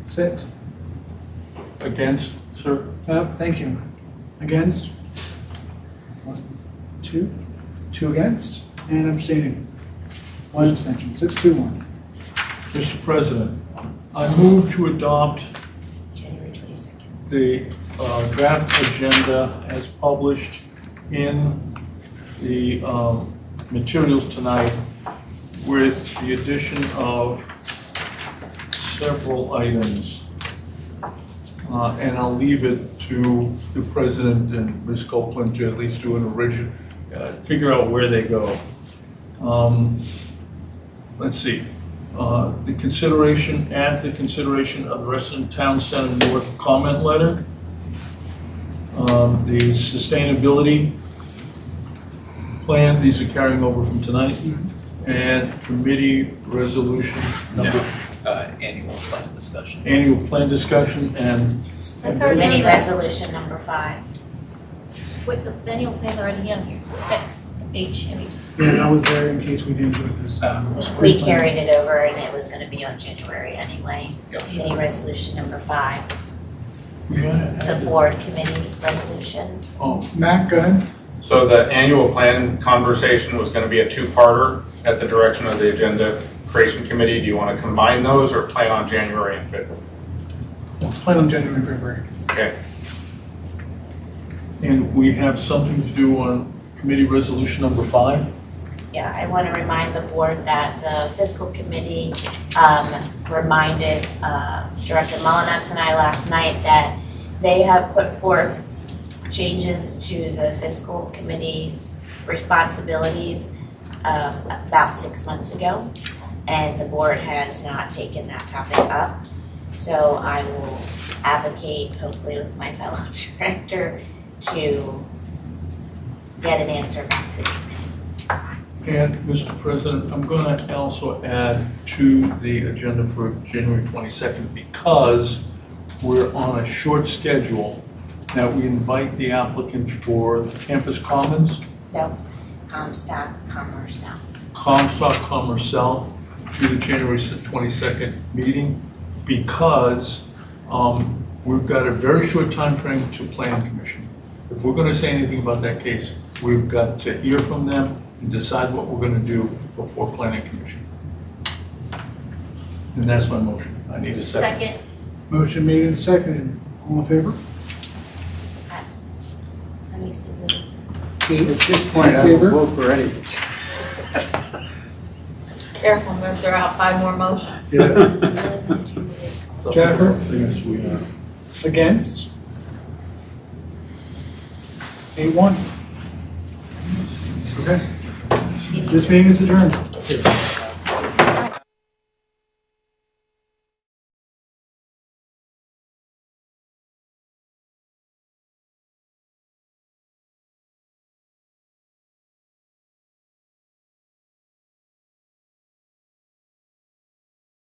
Six. Against, sir? Thank you. Against? One, two. Two against, and abstaining. One abstention. 6-2-1. Mr. President, I move to adopt January 22nd. the draft agenda as published in the materials tonight with the addition of several items. And I'll leave it to the president and Ms. Copeland to at least do an original, figure out where they go. Let's see. The consideration of the Reston Town Center North comment letter. The sustainability plan, these are carrying over from tonight, and committee resolution number. Annual plan discussion. Annual plan discussion and. Committee resolution number 5. Wait, the annual plan's already in here. 6. H. Yeah, that was there in case we didn't do it this time. We carried it over and it was going to be on January anyway. Committee resolution number 5. The board committee resolution. Oh, Matt, go ahead. So the annual plan conversation was going to be a two-parter at the direction of the Agenda Creation Committee. Do you want to combine those or plan on January and February? Let's plan on January and February. Okay. And we have something to do on committee resolution number 5. Yeah, I want to remind the board that the fiscal committee reminded Director Mullinex and I last night that they have put forth changes to the fiscal committee's responsibilities about 6 months ago, and the board has not taken that topic up. So I will advocate, hopefully with my fellow director, to get an answer back to the committee. And Mr. President, I'm going to also add to the agenda for January 22nd, because we're on a short schedule, that we invite the applicant for the Campus Commons. No, Comstock Commerce South. Comstock Commerce South to the January 22nd meeting, because we've got a very short time frame to Plan Commission. If we're going to say anything about that case, we've got to hear from them and decide what we're going to do before Planning Commission. And that's my motion. I need a second. Second. Motion made and seconded. All in favor? Let me see. Eight. At this point, I will vote for anything. Careful, I'm going to throw out 5 more motions. Jennifer? Against? 8-1. Okay. This meeting is adjourned.